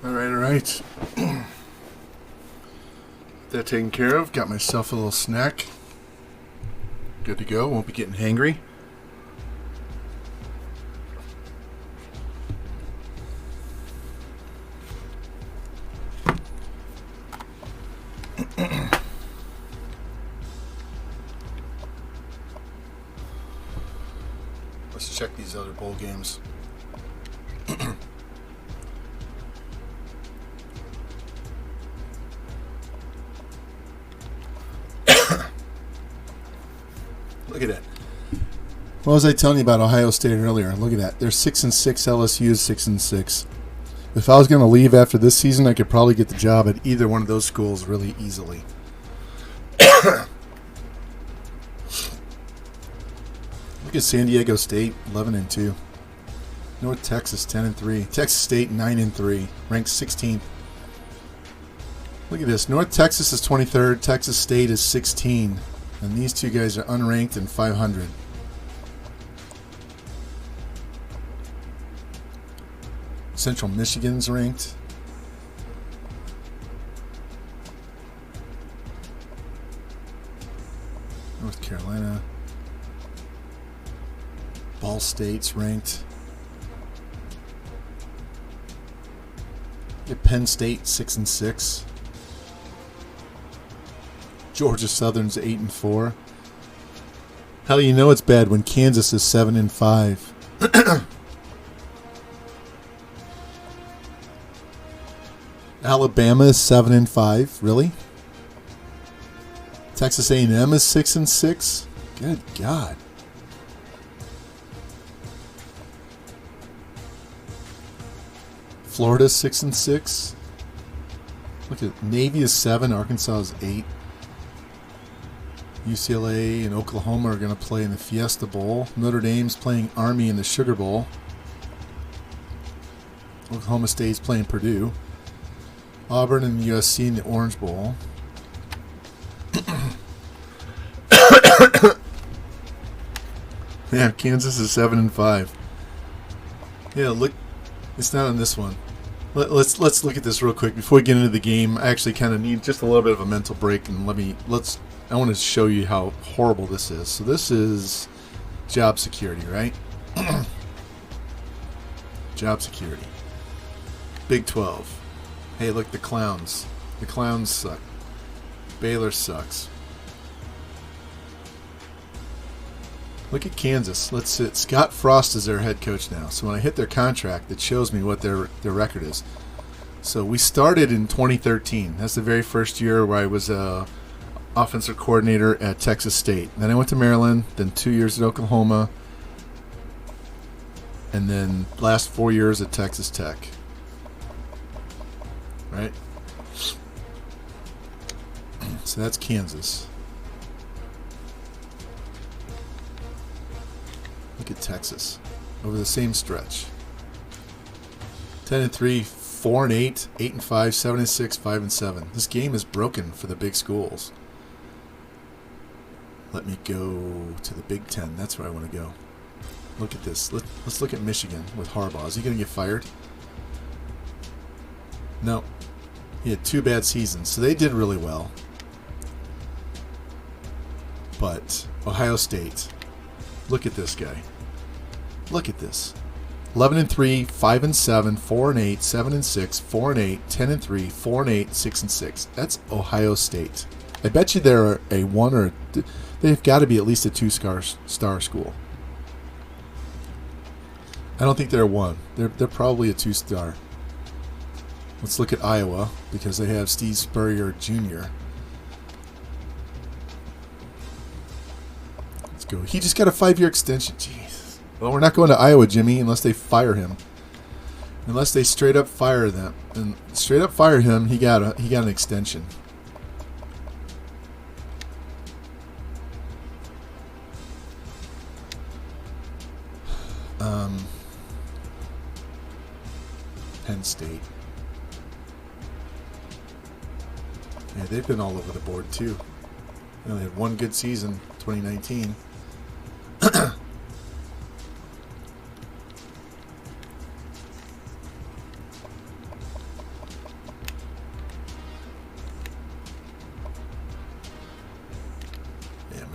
All right. That taken care of. Got myself a little snack. Good to go. Won't be getting hangry. Let's check these other bowl games. Look at that. What was I telling you about Ohio State earlier? Look at that. They're 6-6. LSU is 6-6. If I was going to leave after this season, I could probably get the job at either one of those schools really easily. Look at San Diego State, 11-2. North Texas, 10-3. Texas State, 9-3, ranked 16th. Look at this. North Texas is 23rd. Texas State is 16. And these two guys are unranked and 500. Central Michigan's ranked. North Carolina. Ball State's ranked. Get Penn State 6-6. Georgia Southern's 8-4. Hell, you know it's bad when Kansas is 7-5. Alabama is 7-5. Really? Texas A&M is 6-6. Good God. Florida 6-6. Look at Navy is 7. Arkansas is 8. UCLA and Oklahoma are going to play in the Fiesta Bowl. Notre Dame's playing Army in the Sugar Bowl. Oklahoma State's playing Purdue. Auburn and USC in the Orange Bowl. Yeah, Kansas is 7-5. Yeah, look, it's not on this one. Let's look at this real quick before we get into the game. I actually kind of need just a little bit of a mental break, and I want to show you how horrible this is. So this is job security, right? Job security. Big 12. Hey, look, the clowns. The clowns suck. Baylor sucks. Look at Kansas. Let's sit. Scott Frost is their head coach now. So when I hit their contract, it shows me what their record is. So we started in 2013. That's the very first year where I was offensive coordinator at Texas State. Then I went to Maryland, then 2 years at Oklahoma, and then last 4 years at Texas Tech. Right? So that's Kansas. Look at Texas over the same stretch. 10-3, 4-8, 8-5, 7-6, 5-7. This game is broken for the big schools. Let me go to the Big Ten. That's where I want to go. Look at this. Let's look at Michigan with Harbaugh. Is he going to get fired? No. He had 2 bad seasons, so they did really well. But Ohio State, look at this guy. Look at this. 11-3, 5-7, 4-8, 7-6, 4-8, 10-3, 4-8, 6-6. That's Ohio State. I bet you they're a 1 or they've got to be at least a 2-star school. I don't think they're a 1. They're probably a 2-star. Let's look at Iowa because they have Steve Spurrier Jr. Let's go. He just got a 5-year extension. Jeez. Well, we're not going to Iowa, Jimmy, unless they fire him. Unless they straight up fire them. And straight up fire him, he got an extension. Penn State. Yeah, they've been all over the board too. They only had 1 good season, 2019.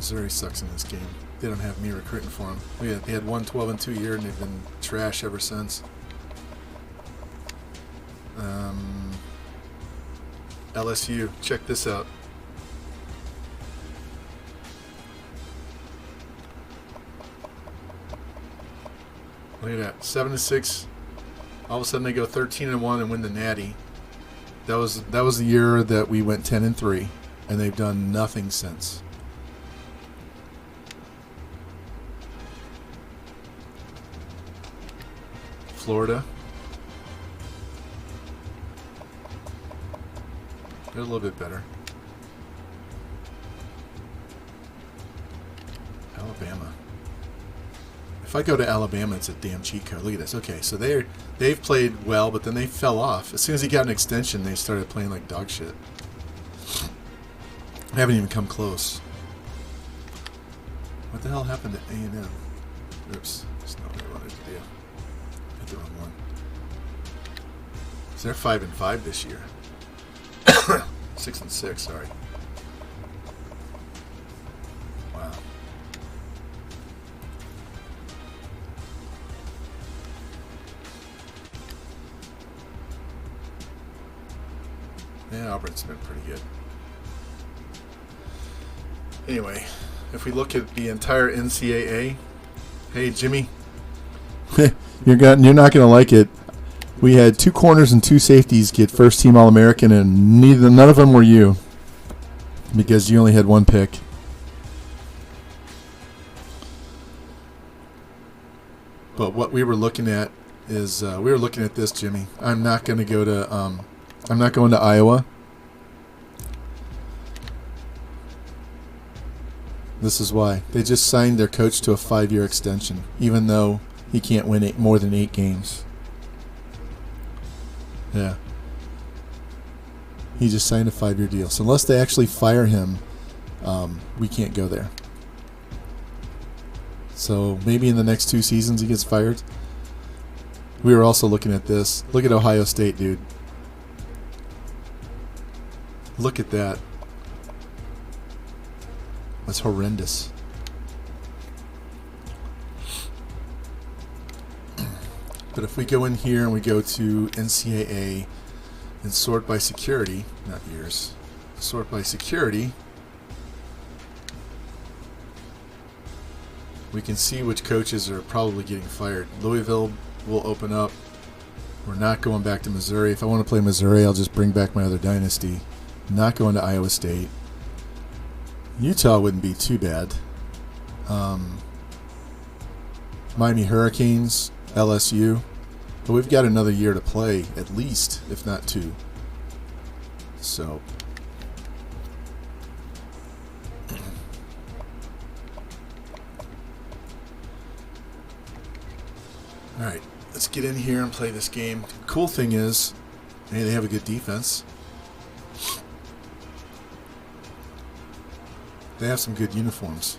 Missouri sucks in this game. They don't have me recruiting for them. They had one 12-2 year, and they've been trash ever since. LSU, check this out. Look at that, 7-6. All of a sudden, they go 13-1 and win the Natty. That was the year that we went 10-3, and they've done nothing since. Florida. They're a little bit better. Alabama. If I go to Alabama, it's a damn cheat code. Look at this. Okay, so they've played well, but then they fell off. As soon as he got an extension, they started playing like dog shit. I haven't even come close. What the hell happened to A&M? Oops, that's not what I wanted to do. Hit the wrong one. So they're 5-5 this year. 6-6, sorry. Wow. Yeah, Auburn's been pretty good. Anyway, if we look at the entire NCAA, hey Jimmy, you're not going to like it. We had 2 corners and 2 safeties get first team All-American, and none of them were you, because you only had 1 pick. But what we were looking at is we were looking at this, Jimmy. I'm not going to go to I'm not going to Iowa. This is why. They just signed their coach to a 5-year extension, even though he can't win more than 8 games. Yeah. He just signed a 5-year deal. So unless they actually fire him, we can't go there. So maybe in the next 2 seasons he gets fired. We were also looking at this. Look at Ohio State, dude. Look at that. That's horrendous. But if we go in here and we go to NCAA and sort by security, not years, sort by security, we can see which coaches are probably getting fired. Louisville will open up. We're not going back to Missouri. If I want to play Missouri, I'll just bring back my other dynasty. Not going to Iowa State. Utah wouldn't be too bad. Miami Hurricanes, LSU. But we've got another year to play, at least, if not 2. So. Alright, let's get in here and play this game. Cool thing is, hey, they have a good defense. They have some good uniforms.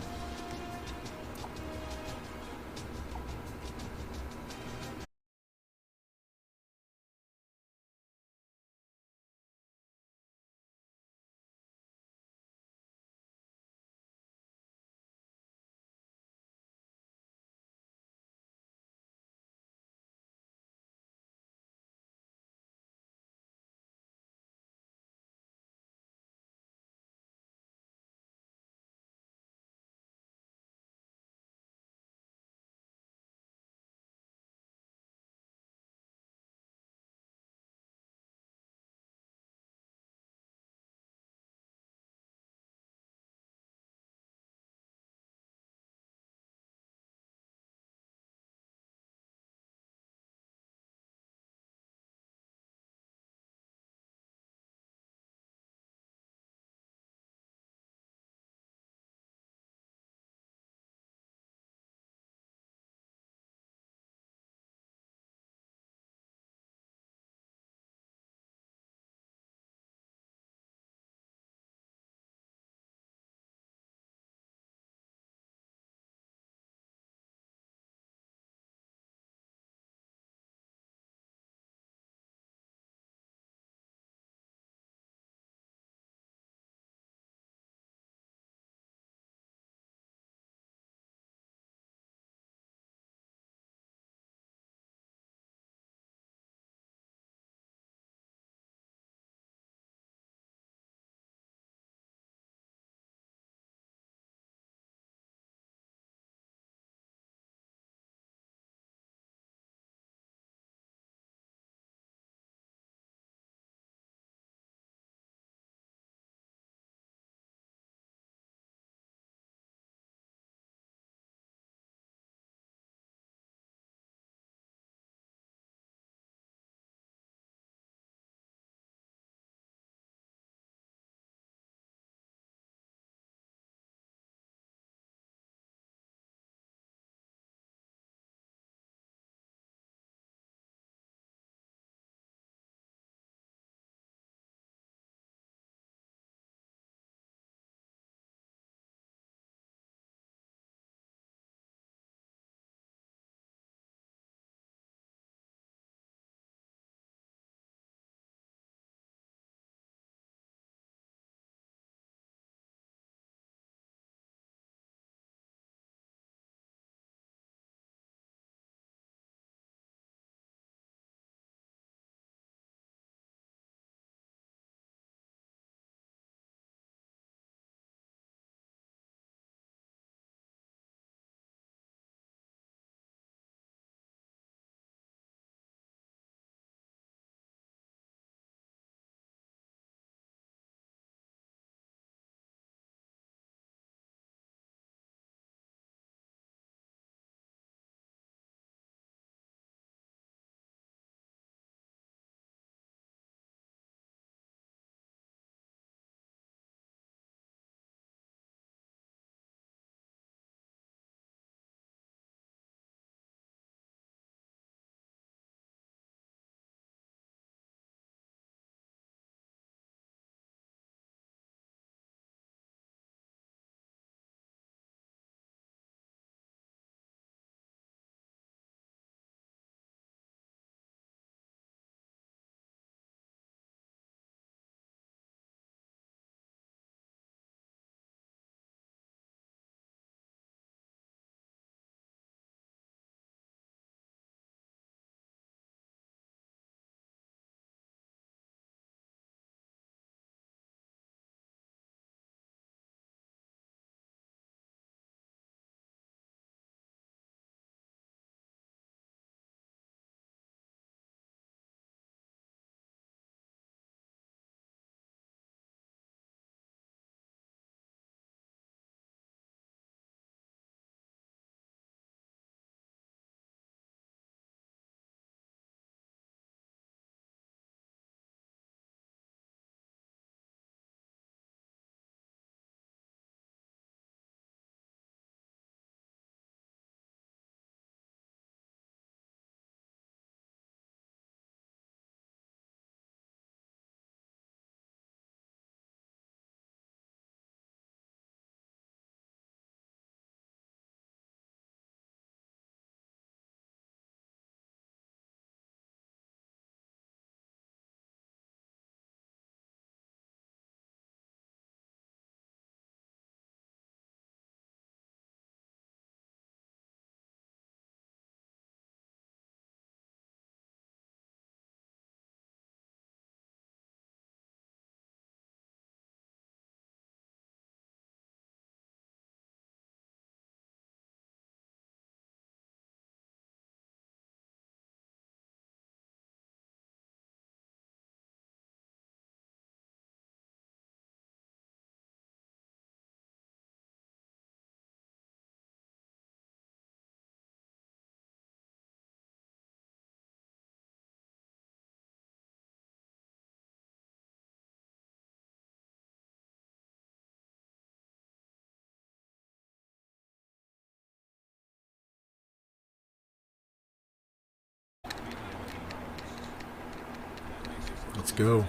Let's go.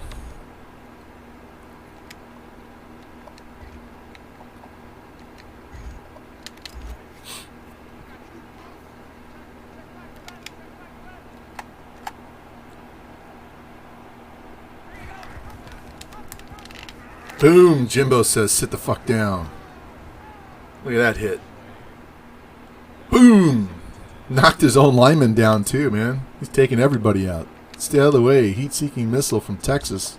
Boom! Jimbo says, sit the fuck down. Look at that hit. Boom! Knocked his own lineman down too, man. He's taking everybody out. Stay out of the way. Heat-seeking missile from Texas.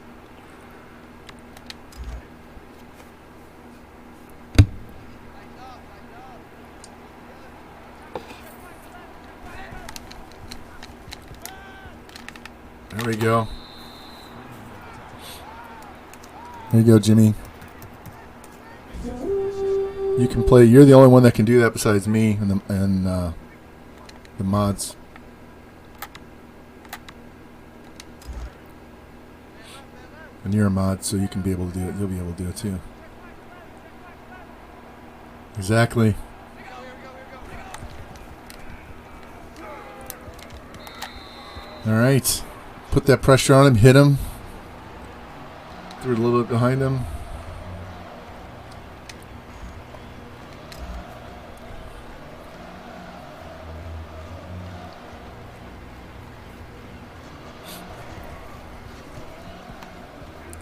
There we go. There you go, Jimmy. You can play. You're the only one that can do that besides me and the mods. And you're a mod, so you can be able to do it. You'll be able to do it too. Exactly. All right. Put that pressure on him. Hit him. Threw it a little bit behind him.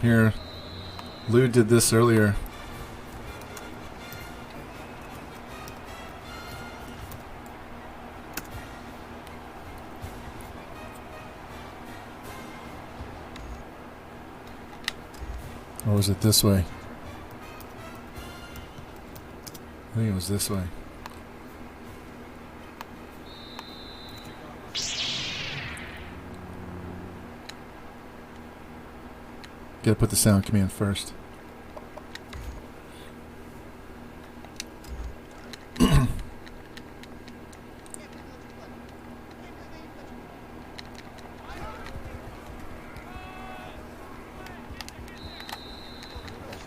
Here, Lou did this earlier. Or was it this way? I think it was this way. Gotta put the sound command first.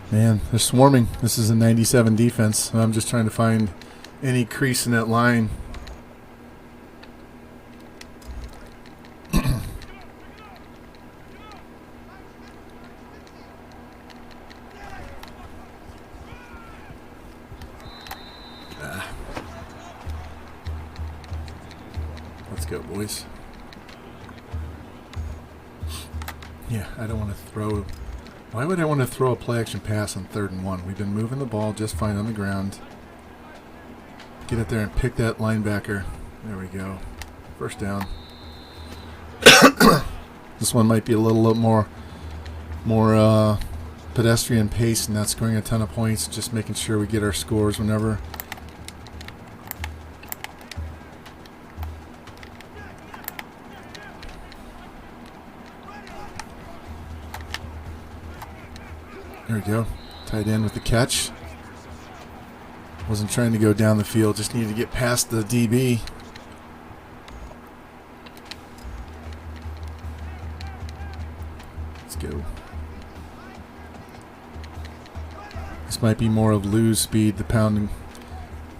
Man, they're swarming. This is a 97 defense. I'm just trying to find any crease in that line. Let's go, boys. Yeah, I don't want to throw... Why would I want to throw a play-action pass on 3rd and 1? We've been moving the ball just fine on the ground. Get up there and pick that linebacker. There we go. First down. This one might be a little more pedestrian pace, and not scoring a ton of points. Just making sure we get our scores whenever. There we go. Tight end with the catch. Wasn't trying to go down the field. Just needed to get past the DB. Let's go. This might be more of Lou's speed, the pounding.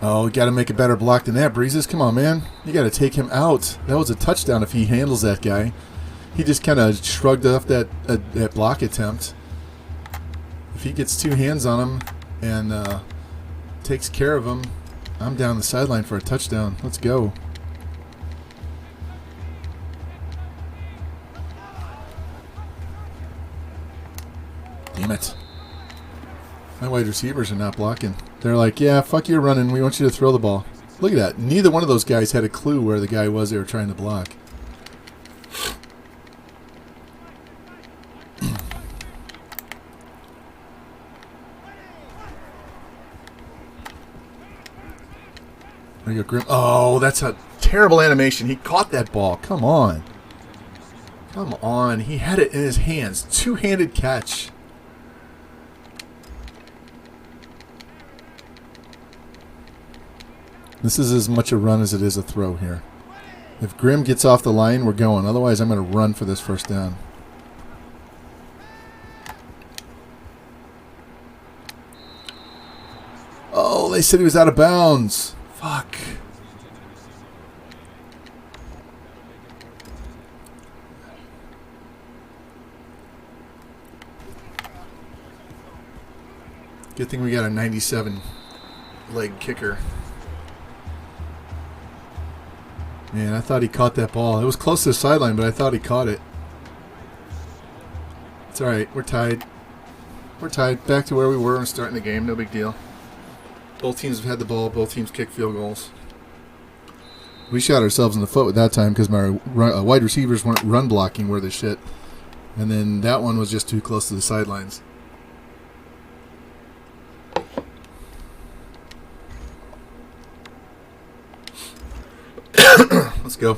Oh, we got to make a better block than that, Breezes. Come on, man. You got to take him out. That was a touchdown if he handles that guy. He just kind of shrugged off that block attempt. If he gets two hands on him and takes care of him, I'm down the sideline for a touchdown. Let's go. Damn it. My wide receivers are not blocking. They're like, yeah, fuck your running. We want you to throw the ball. Look at that. Neither one of those guys had a clue where the guy was they were trying to block. There you go, Grim. Oh, that's a terrible animation. He caught that ball. Come on. Come on. He had it in his hands. Two-handed catch. This is as much a run as it is a throw here. If Grim gets off the line, we're going. Otherwise, I'm going to run for this first down. Oh, they said he was out of bounds. Fuck. Good thing we got a 97 leg kicker. Man, I thought he caught that ball. It was close to the sideline, but I thought he caught it. It's all right. We're tied. We're tied. Back to where we were and starting the game. No big deal. Both teams have had the ball. Both teams kicked field goals. We shot ourselves in the foot with that time because my wide receivers weren't run blocking worth of shit. And then that one was just too close to the sidelines. Let's go.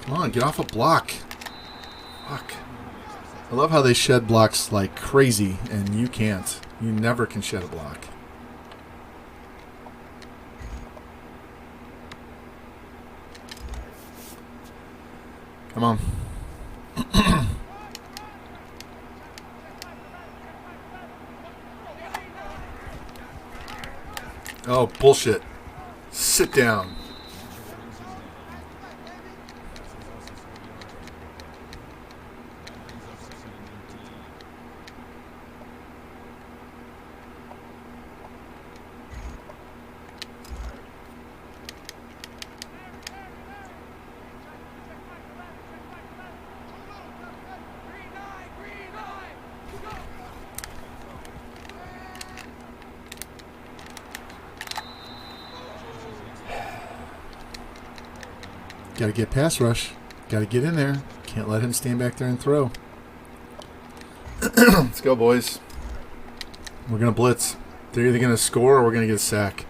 Come on, get off a block. Fuck. I love how they shed blocks like crazy, and you can't. You never can shed a block. Come on. Oh, bullshit. Sit down. Got to get pass rush. Got to get in there. Can't let him stand back there and throw. Let's go, boys. We're going to blitz. They're either going to score or we're going to get a sack.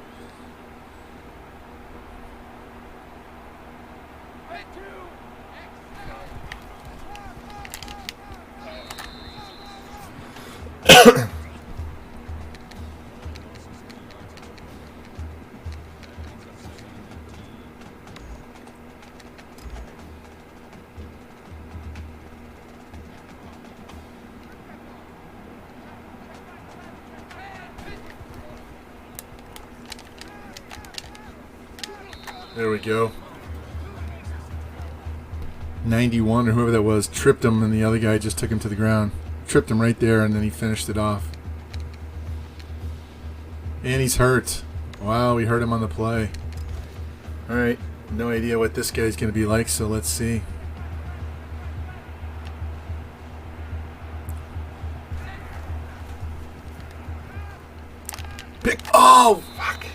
There we go. 91 or whoever that was tripped him, and the other guy just took him to the ground. Tripped him right there, and then he finished it off. And he's hurt. Wow, we hurt him on the play. All right, no idea what this guy's going to be like, so let's see. Pick. Oh, fuck.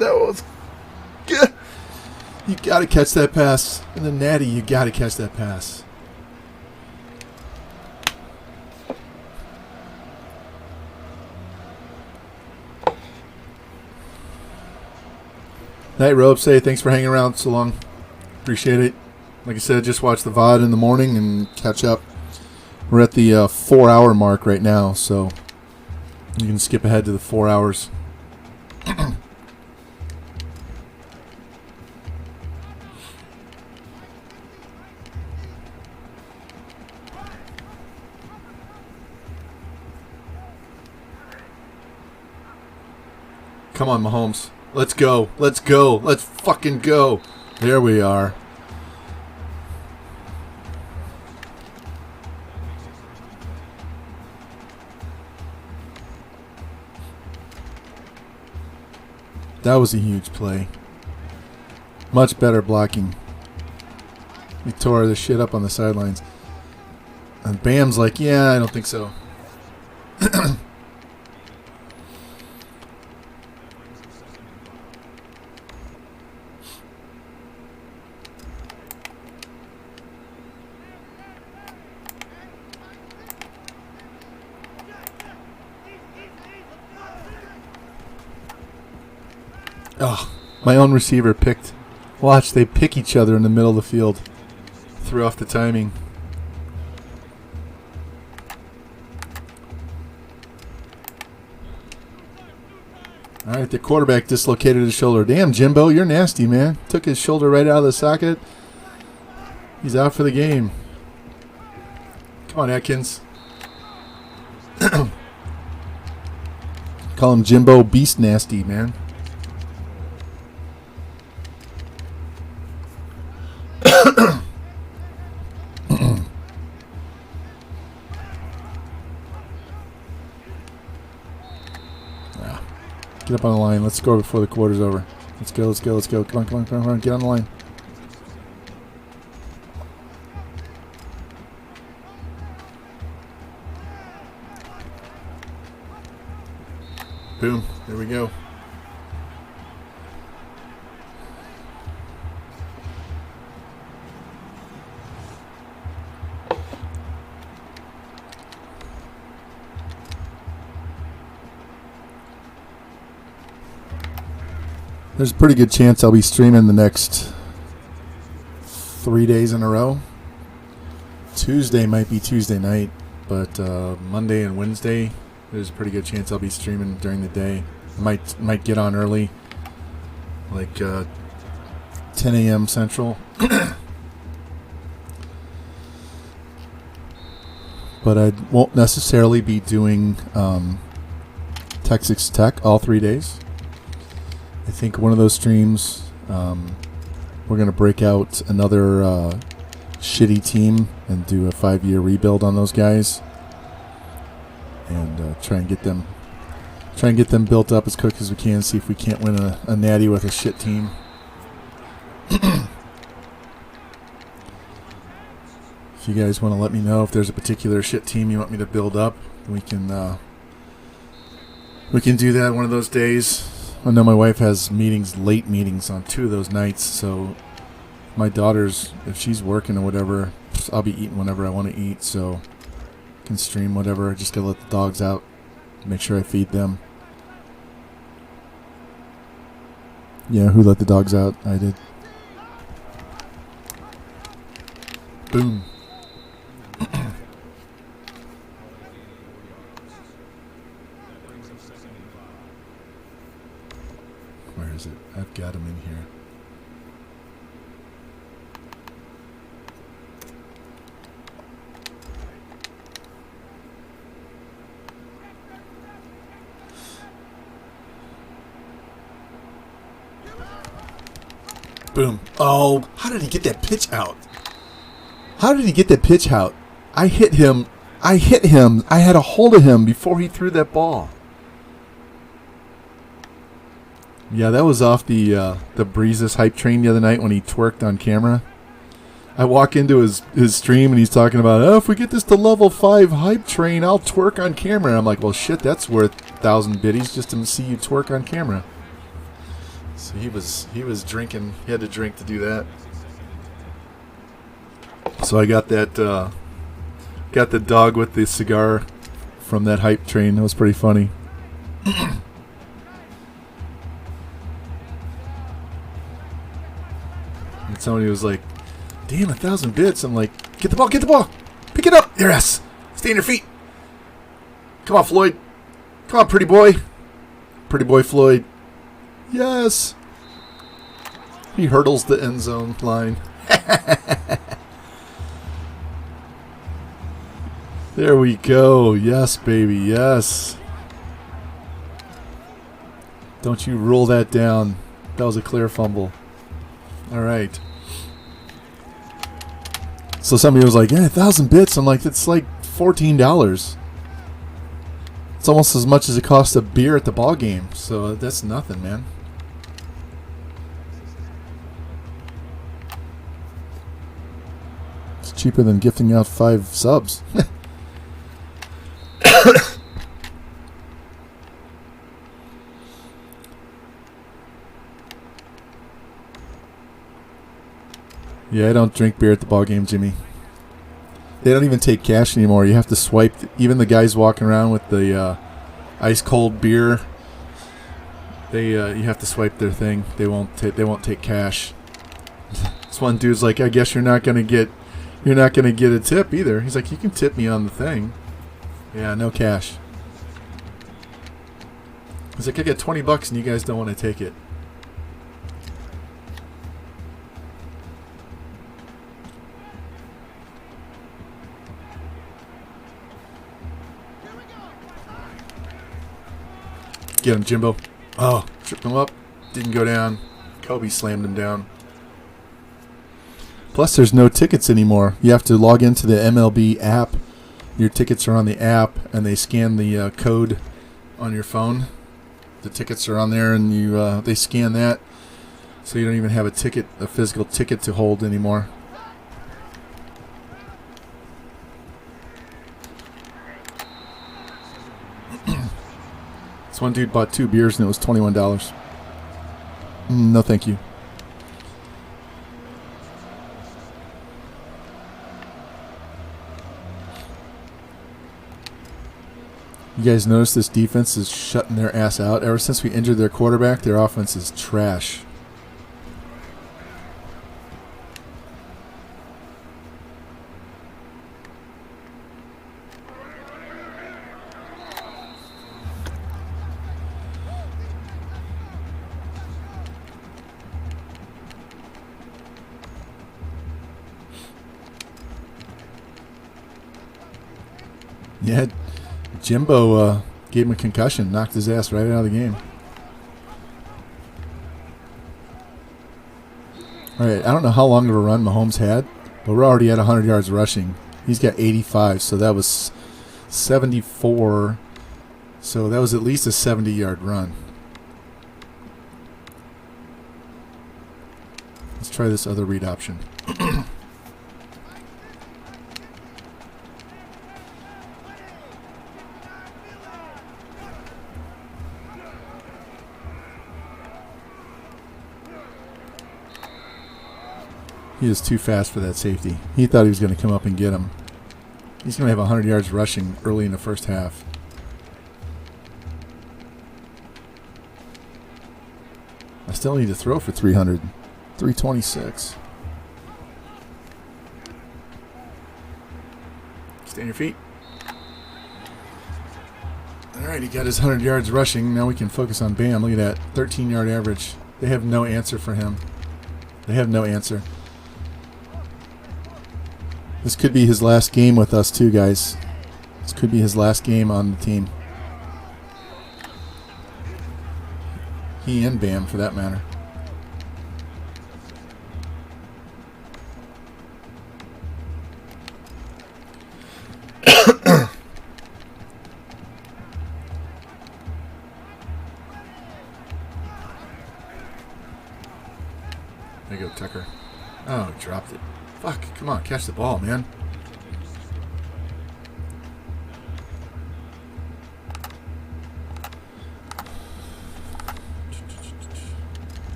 That was good. You got to catch that pass. And then Natty, you got to catch that pass. Night, Robe. Say thanks for hanging around so long. Appreciate it. Like I said, just watch the VOD in the morning and catch up. We're at the 4-hour mark right now, so you can skip ahead to the 4 hours. Come on, Mahomes. Let's go. Let's go. Let's fucking go. There we are. That was a huge play. Much better blocking. We tore the shit up on the sidelines. And Bam's like, yeah, I don't think so. Oh, my own receiver picked. Watch, they pick each other in the middle of the field. Threw off the timing. All right, the quarterback dislocated his shoulder. Damn, Jimbo, you're nasty, man. Took his shoulder right out of the socket. He's out for the game. Come on, Atkins. Call him Jimbo Beast Nasty, man. Get up on the line. Let's score before the quarter's over. Let's go, let's go, let's go. Come on, come on, come on, come on. Get on the line. Boom. There we go. There's a pretty good chance I'll be streaming the next 3 days in a row. Tuesday might be Tuesday night, but Monday and Wednesday, there's a pretty good chance I'll be streaming during the day. Might get on early, like 10 a.m. Central. But I won't necessarily be doing Texas Tech all 3 days. I think one of those streams, we're going to break out another shitty team and do a 5-year rebuild on those guys, and try and get them built up as quick as we can. See if we can't win a Natty with a shit team. If you guys want to let me know if there's a particular shit team you want me to build up, we can do that one of those days. I know my wife has late meetings on 2 of those nights, so my daughter's, if she's working or whatever, I'll be eating whenever I want to eat, so I can stream whatever. I just gotta let the dogs out, make sure I feed them. Yeah, who let the dogs out? I did. Boom. Where is it? I've got him in here. Boom. Oh, how did he get that pitch out? How did he get that pitch out? I hit him. I had a hold of him before he threw that ball. Yeah, that was off the Breezes hype train the other night when he twerked on camera. I walk into his stream and he's talking about, oh, if we get this to level 5 hype train, I'll twerk on camera. And I'm like, well, shit, that's worth 1,000 biddies just to see you twerk on camera. So he was drinking. He had to drink to do that. So I got that got the dog with the cigar from that hype train. That was pretty funny. And somebody was like, damn, 1,000 bits. I'm like, get the ball. Pick it up. Yes. Stay on your feet. Come on, Floyd. Come on, pretty boy. Pretty boy Floyd. Yes. He hurdles the end zone line. There we go. Yes, baby. Yes. Don't you rule that down. That was a clear fumble. All right. So somebody was like, yeah, 1,000 bits. I'm like, it's like $14. It's almost as much as it costs a beer at the ball game. So that's nothing, man. It's cheaper than gifting out 5 subs. Yeah, I don't drink beer at the ball game, Jimmy. They don't even take cash anymore. You have to swipe. Even the guys walking around with the ice cold beer, you have to swipe their thing. They won't take cash. This one dude's like, I guess you're not gonna get a tip either. He's like, you can tip me on the thing. Yeah, no cash. He's like, I get $20 and you guys don't want to take it. Get him, Jimbo. Oh, tripped him up. Didn't go down. Kobe slammed him down. Plus, there's no tickets anymore. You have to log into the MLB app. Your tickets are on the app, and they scan the code on your phone. the tickets are on there, and you they scan that, so you don't even have a physical ticket to hold anymore. This one dude bought 2 beers and it was $21. No, thank you. You guys notice this defense is shutting their ass out? Ever since we injured their quarterback, their offense is trash. Yeah, Jimbo gave him a concussion, knocked his ass right out of the game. All right, I don't know how long of a run Mahomes had, but we're already at 100 yards rushing. He's got 85, so that was 74. So that was at least a 70-yard run. Let's try this other read option. He is too fast for that safety. He thought he was going to come up and get him. He's going to have 100 yards rushing early in the first half. I still need to throw for 300. 326. Stay on your feet. All right, he got his 100 yards rushing. Now we can focus on Bam. Look at that. 13-yard average. They have no answer for him. They have no answer. This could be his last game with us too, guys. This could be his last game on the team. He and Bam, for that matter. There you go, Tucker. Oh, he dropped it. Fuck, come on, catch the ball, man.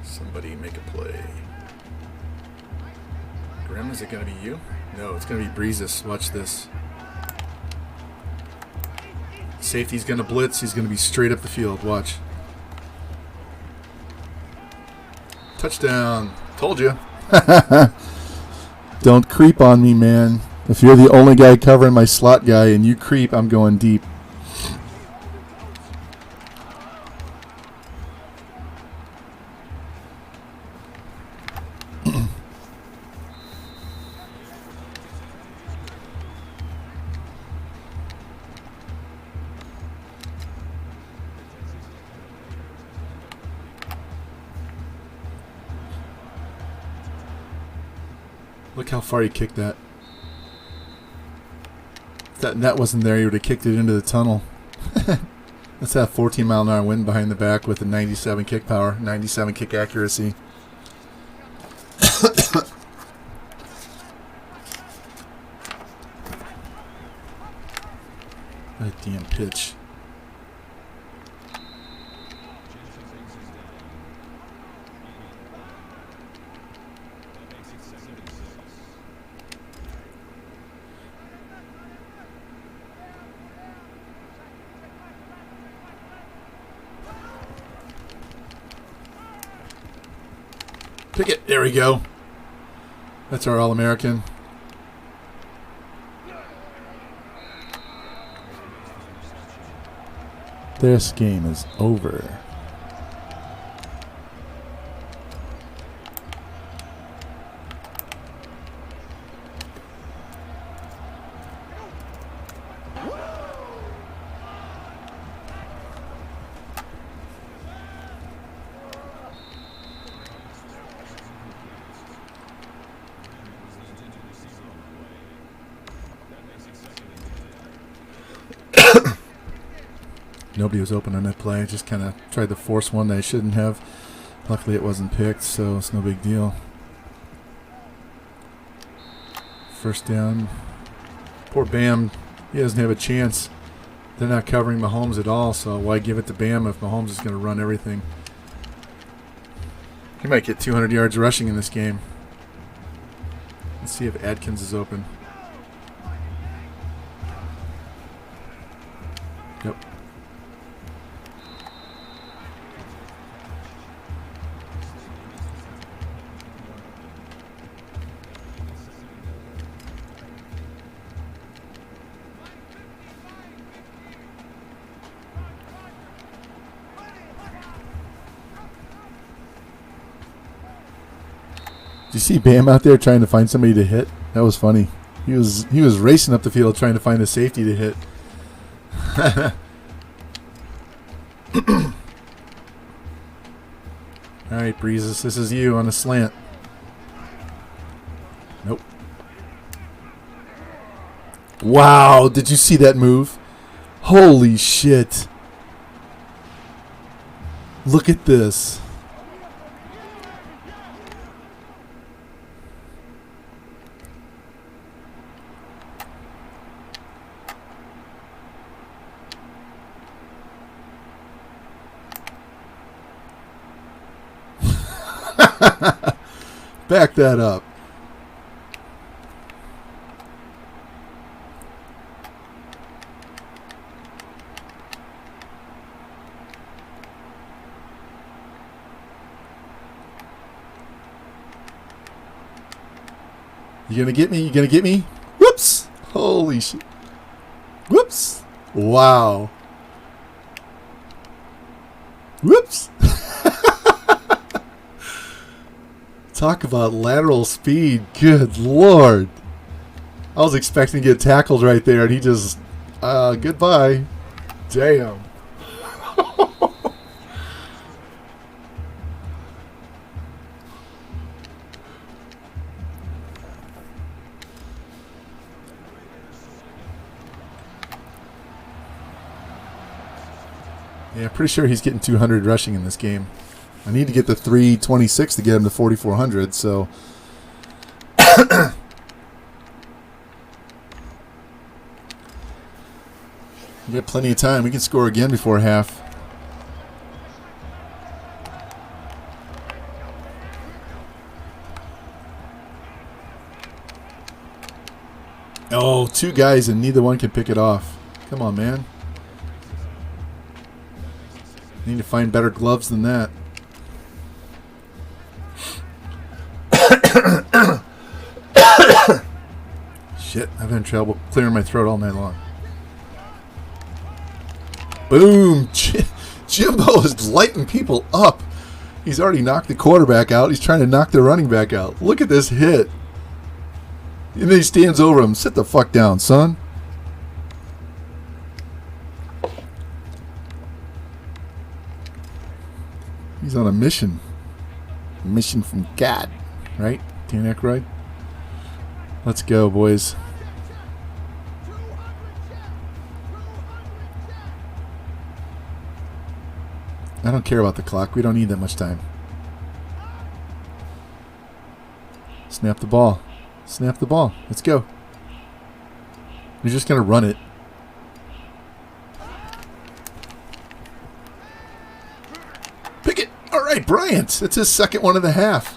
Somebody make a play. Grim, is it going to be you? No, it's going to be Breezes. Watch this. Safety's going to blitz. He's going to be straight up the field. Watch. Touchdown. Told you. Don't creep on me, man. If you're the only guy covering my slot guy and you creep, I'm going deep. Look how far he kicked that. If that net wasn't there, he would have kicked it into the tunnel. Let's have 14-mile-an-hour wind behind the back with a 97 kick power, 97 kick accuracy. That damn pitch. Pick it. There we go. That's our All-American. This game is over. Nobody was open on that play. I just kind of tried to force one that I shouldn't have. Luckily it wasn't picked, so it's no big deal. First down. Poor Bam. He doesn't have a chance. They're not covering Mahomes at all, so why give it to Bam if Mahomes is going to run everything? He might get 200 yards rushing in this game. Let's see if Adkins is open. Yep. Did you see Bam out there trying to find somebody to hit? That was funny. He was racing up the field trying to find a safety to hit. All right, Breezes, this is you on a slant. Nope. Wow, did you see that move? Holy shit. Look at this. Back that up. You gonna get me? You gonna get me? Whoops! Holy shit. Whoops! Wow. Whoops! Talk about lateral speed. Good Lord. I was expecting to get tackled right there, and he just, goodbye. Damn. Yeah, pretty sure he's getting 200 rushing in this game. I need to get the 326 to get him to 4,400, so... We got plenty of time. We can score again before half. Oh, two guys and neither one can pick it off. Come on, man. Need to find better gloves than that. Shit, I've been in trouble clearing my throat all night long. Boom! Jimbo is lighting people up. He's already knocked the quarterback out. He's trying to knock the running back out. Look at this hit. And then he stands over him. Sit the fuck down, son. He's on a mission. A mission from God. Right? Dan Aykroyd? Let's go, boys. I don't care about the clock. We don't need that much time. Snap the ball. Snap the ball. Let's go. You're just going to run it. Pick it. All right, Bryant. It's his second one of the half.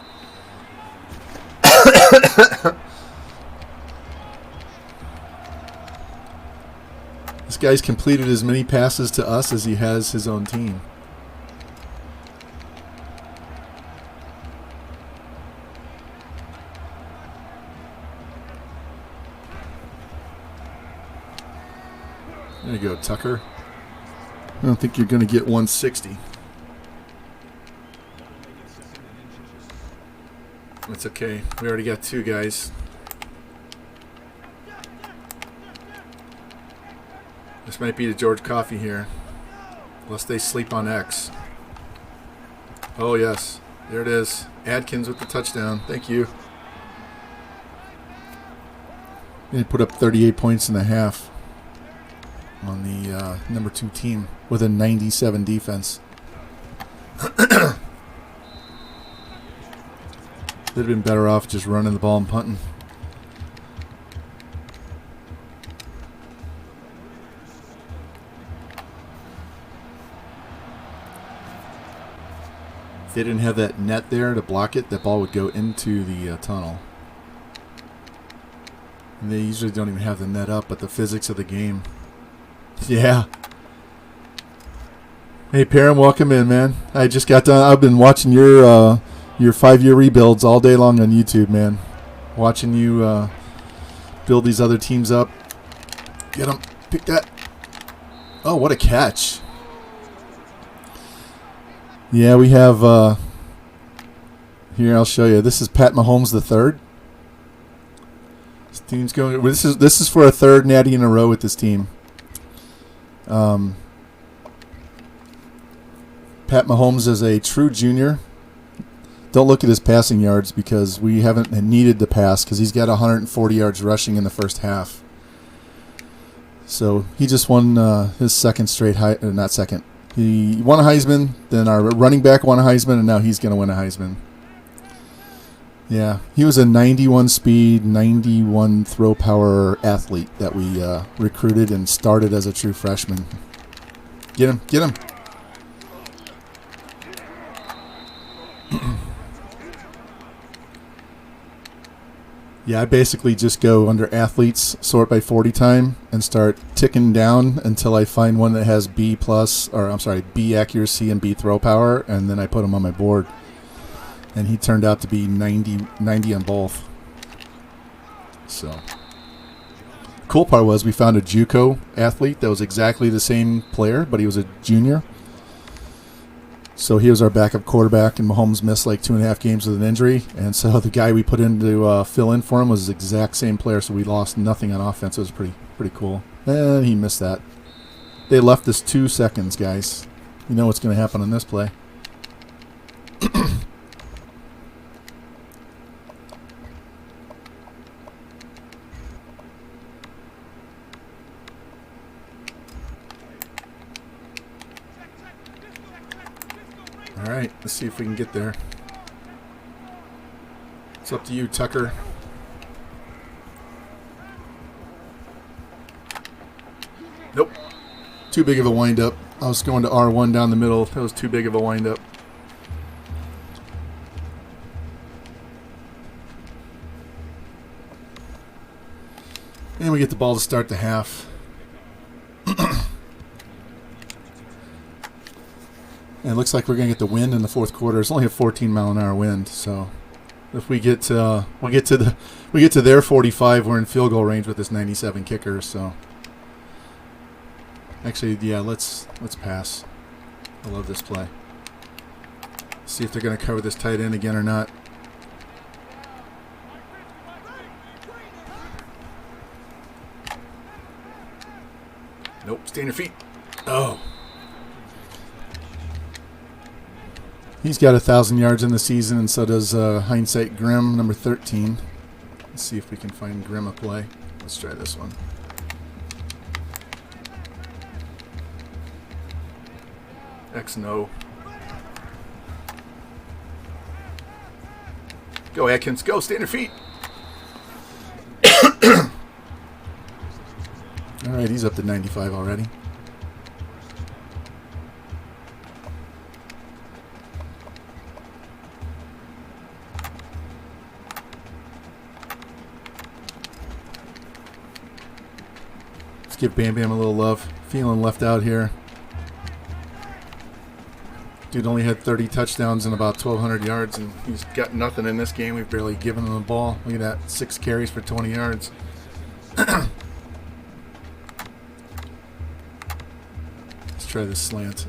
This guy's completed as many passes to us as he has his own team. There you go, Tucker. I don't think you're going to get 160. That's okay. We already got two guys. This might be the George Coffey here. Unless they sleep on X. Oh, yes. There it is. Adkins with the touchdown. Thank you. They put up 38 points in the half. on the number 2 team with a 97 defense. They'd have been better off just running the ball and punting. If they didn't have that net there to block it, that ball would go into the tunnel. And they usually don't even have the net up, but the physics of the game. Yeah. Hey, Perrin, welcome in, man. I just got done. I've been watching your 5-year rebuilds all day long on YouTube, man. Watching you build these other teams up. Get them. Pick that. Oh, what a catch. Yeah, we have, here, I'll show you. This is Pat Mahomes III. This team's going, this is for a 3rd natty in a row with this team. Pat Mahomes is a true junior. Don't look at his passing yards because we haven't needed to pass because he's got 140 yards rushing in the first half. So he just won his second straight, not second. He won a Heisman, then our running back won a Heisman, and now he's going to win a Heisman. Yeah, he was a 91 speed, 91 throw power athlete that we recruited and started as a true freshman. Get him, get him. Yeah, I basically just go under athletes, sort by 40 time, and start ticking down until I find one that has B plus, or I'm sorry, B accuracy and B throw power, and then I put him on my board. And he turned out to be 90 on both. So, cool part was we found a JUCO athlete that was exactly the same player, but he was a junior. So he was our backup quarterback, and Mahomes missed like 2.5 games with an injury. And so the guy we put in to fill in for him was the exact same player, so we lost nothing on offense. It was pretty cool. And he missed that. They left us 2 seconds, guys. You know what's going to happen on this play. All right, let's see if we can get there. It's up to you, Tucker. Nope. Too big of a wind-up. I was going to R1 down the middle. That was too big of a wind-up. And we get the ball to start the half. And it looks like we're going to get the wind in the fourth quarter. It's only a 14-mile-an-hour wind, so if we get to their 45, we're in field goal range with this 97 kicker. So actually, yeah, let's pass. I love this play. See if they're going to cover this tight end again or not. Nope, stay on your feet. Oh. He's got 1,000 yards in the season, and so does Hindsight Grimm, number 13. Let's see if we can find Grimm a play. Let's try this one. X no. Go, Atkins. Go. Stay on your feet. All right, he's up to 95 already. Give Bam Bam a little love. Feeling left out here. Dude only had 30 touchdowns and about 1,200 yards, and he's got nothing in this game. We've barely given him the ball. Look at that, 6 carries for 20 yards. Let's try this slant.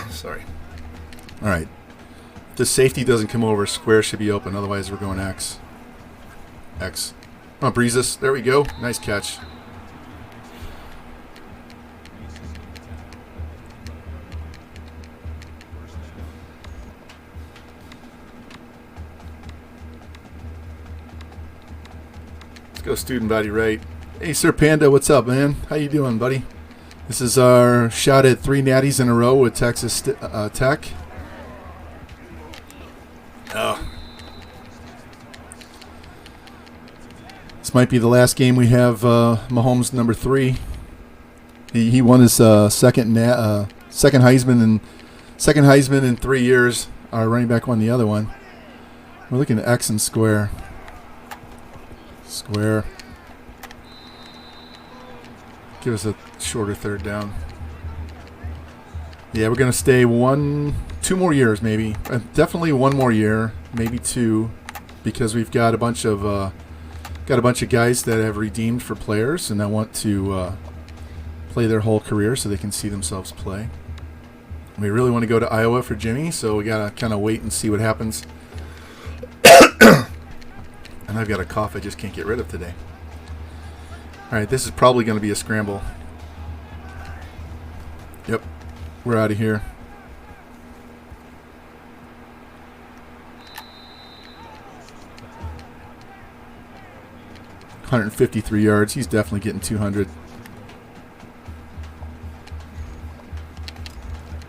Sorry. All right. If the safety doesn't come over, square should be open. Otherwise, we're going X. X. Come on, Breezes. There we go. Nice catch. Let's go student body right. Hey, Sir Panda, what's up, man? How you doing, buddy? This is our shot at 3 natties in a row with Texas Tech. Oh. This might be the last game we have Mahomes number 3. He won his second Heisman in 3 years. Our running back won the other one. We're looking at X and square. Square. Give us a shorter third down. Yeah, we're going to stay 2 more years, maybe. Definitely 1 more year, maybe 2, because we've got a bunch of guys that have redeemed for players, and I want to play their whole career so they can see themselves play. We really want to go to Iowa for Jimmy, so we got to kind of wait and see what happens. And I've got a cough I just can't get rid of today. All right, this is probably going to be a scramble. Yep, we're out of here. $153 yards. He's definitely getting 200.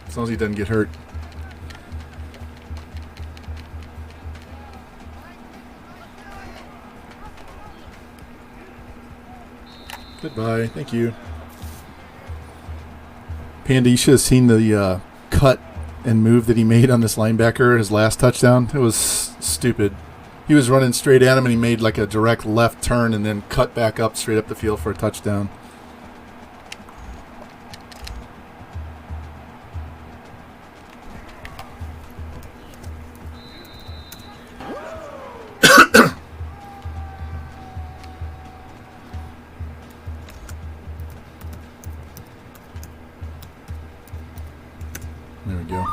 As long as he doesn't get hurt. Goodbye. Thank you. Panda, you should have seen the cut and move that he made on this linebacker, his last touchdown. It was stupid. He was running straight at him, and he made like a direct left turn and then cut back up straight up the field for a touchdown. There we go.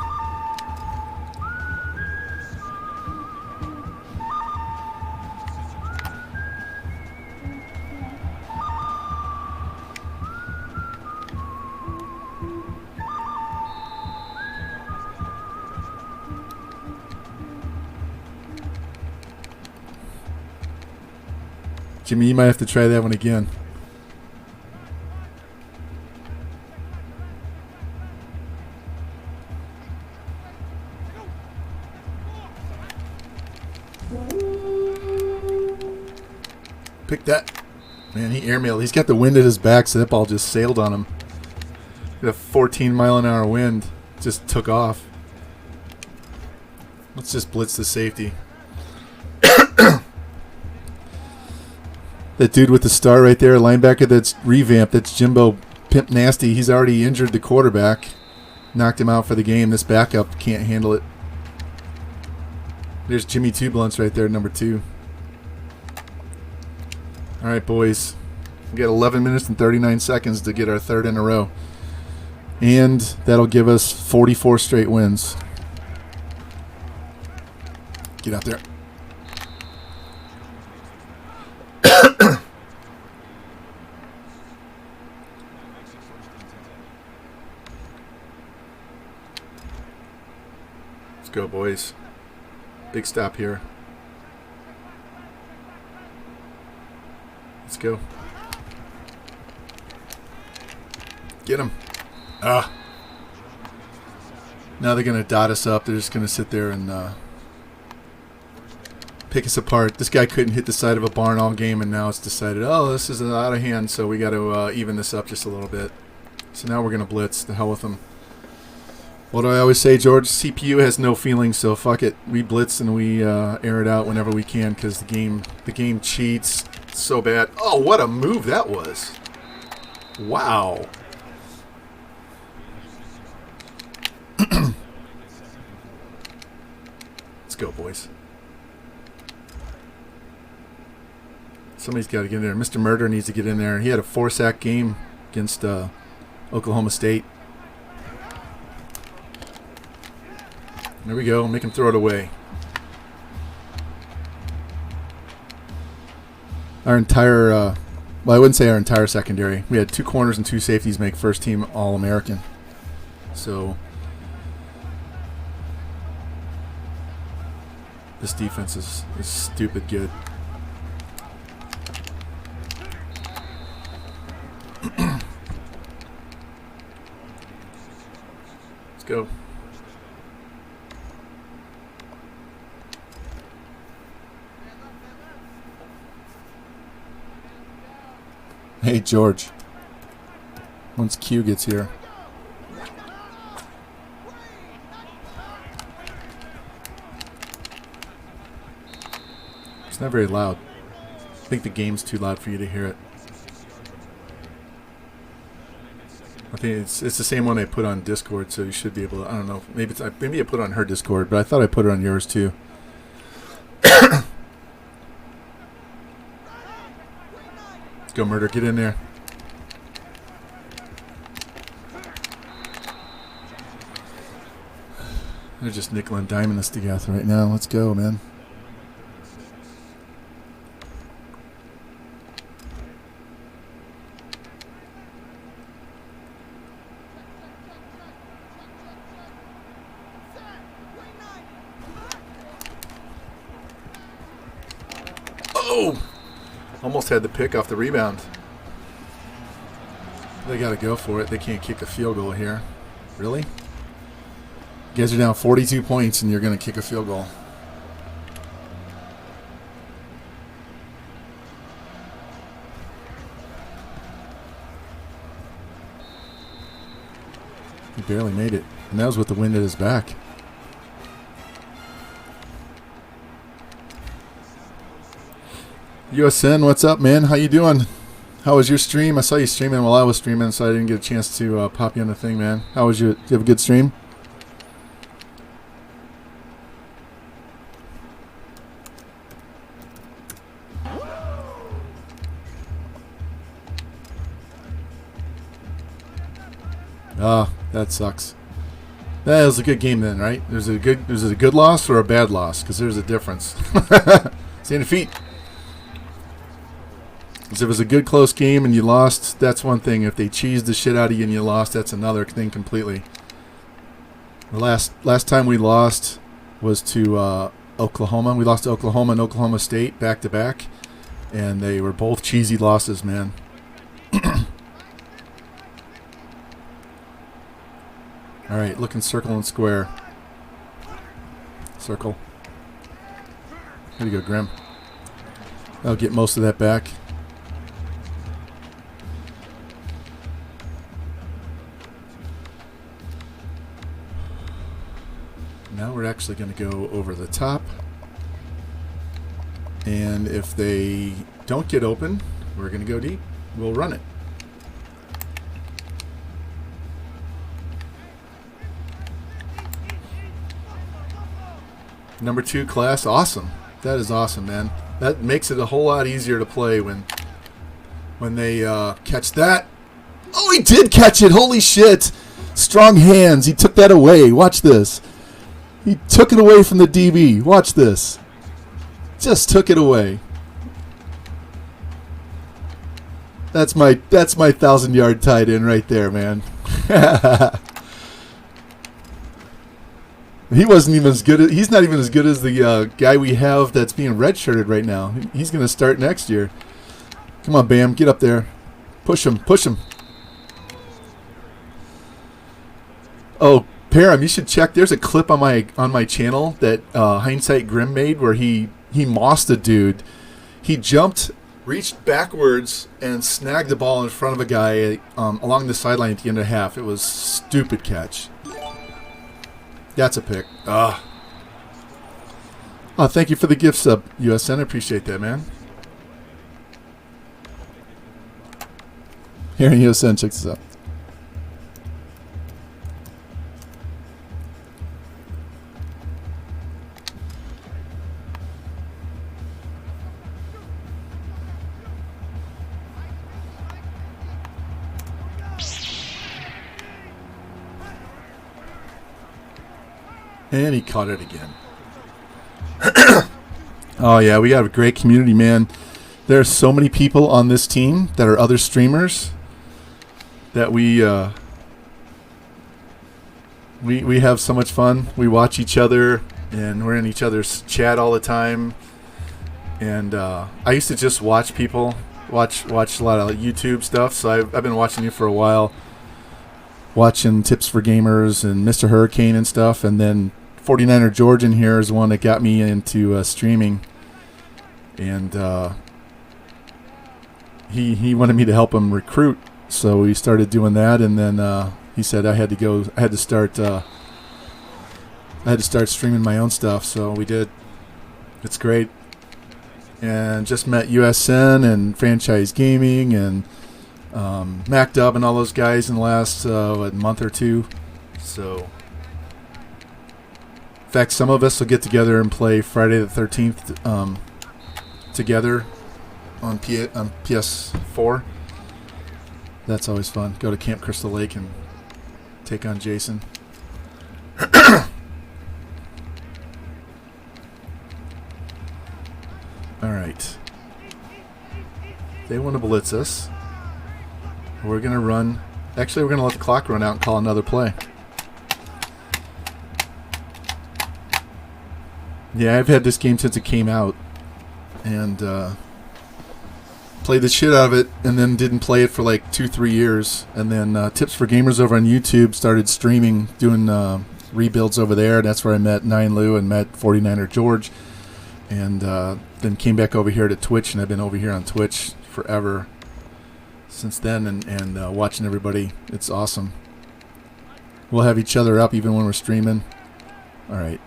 Jimmy, you might have to try that one again. Pick that. Man, he airmailed. He's got the wind at his back, so that ball just sailed on him. Got a 14-mile-an-hour wind. Just took off. Let's just blitz the safety. That dude with the star right there, linebacker that's revamped, that's Jimbo Pimp Nasty. He's already injured the quarterback. Knocked him out for the game. This backup can't handle it. There's Jimmy Two Blunts right there, number 2. All right, boys. We got 11 minutes and 39 seconds to get our third in a row. And that'll give us 44 straight wins. Get out there. Let's go, boys. Big stop here. Let's go. Get him. Ah. Now they're going to dot us up. They're just going to sit there and pick us apart. This guy couldn't hit the side of a barn all game, and now it's decided, oh, this is out of hand, so we got to even this up just a little bit. So now we're going to blitz. The hell with them. What do I always say, George? CPU has no feelings, so fuck it. We blitz and we air it out whenever we can because the game cheats so bad. Oh, what a move that was. Wow. Let's go, boys. Somebody's got to get in there. Mr. Murder needs to get in there. He had a 4-sack game against Oklahoma State. There we go. Make him throw it away. Our entire, well, I wouldn't say our entire secondary. We had 2 corners and 2 safeties make first team All-American. So this defense is stupid good. go. Hey, George. Once Q gets here. It's not very loud. I think the game's too loud for you to hear it. I think it's the same one I put on Discord, so you should be able to. I don't know. Maybe I put it on her Discord, but I thought I put it on yours too. Go, Murder. Get in there. They're just nickel and diming us together right now. Let's go, man. Oh! Almost had the pick off the rebound. They got to go for it. They can't kick a field goal here. Really? You guys are down 42 points and you're going to kick a field goal. He barely made it. And that was with the wind at his back. USN, what's up, man? How you doing? How was your stream? I saw you streaming while I was streaming, so I didn't get a chance to pop you on the thing, man. How was you? Did you have a good stream? Ah, that sucks. That was a good game then, right? Was it a good loss or a bad loss? Because there's a difference. Stand your feet. Because if it was a good close game and you lost, that's one thing. If they cheesed the shit out of you and you lost, that's another thing completely. The last time we lost was to Oklahoma. We lost to Oklahoma and Oklahoma State back to back, and they were both cheesy losses, man. All right, looking circle and square. Circle. Here you go, Grim. I'll get most of that back. Now we're actually going to go over the top. And if they don't get open, we're going to go deep. We'll run it. Number 2 class, awesome. That is awesome, man. That makes it a whole lot easier to play when they catch that. Oh, he did catch it. Holy shit. Strong hands. He took that away. Watch this. He took it away from the DB. Watch this. Just took it away. That's my 1,000-yard tight end right there, man. He wasn't even as good. He's not even as good as the guy we have that's being redshirted right now. He's going to start next year. Come on, Bam, get up there. Push him, push him. Oh, Param, you should check. There's a clip on my channel that Hindsight Grim made where he mossed a dude. He jumped, reached backwards, and snagged the ball in front of a guy along the sideline at the end of half. It was a stupid catch. That's a pick. Oh, thank you for the gift sub, USN. I appreciate that, man. Here, USN, check this out. And he caught it again. Oh, yeah, we got a great community, man. There are so many people on this team that are other streamers that we have so much fun. We watch each other, and we're in each other's chat all the time. And I used to just watch people, watch a lot of YouTube stuff, so I've been watching you for a while. watching Tips for Gamers and Mr. Hurricane and stuff. And then 49er George in here is the one that got me into streaming. And he wanted me to help him recruit. So we started doing that. And then he said I had to start streaming my own stuff. So we did. It's great. And just met USN and Franchise Gaming and MacDub and all those guys in the last month or two. So, in fact, some of us will get together and play Friday the 13th together on PS4. That's always fun. Go to Camp Crystal Lake and take on Jason. All right. They want to blitz us. We're going to run. Actually, we're going to let the clock run out and call another play. Yeah, I've had this game since it came out. And played the shit out of it and then didn't play it for like 2-3 years. And then Tips for Gamers over on YouTube started streaming, doing rebuilds over there. That's where I met 9Lou and met 49er George. And then came back over here to Twitch, and I've been over here on Twitch forever since then, and watching everybody. It's awesome. We'll have each other up even when we're streaming. All right.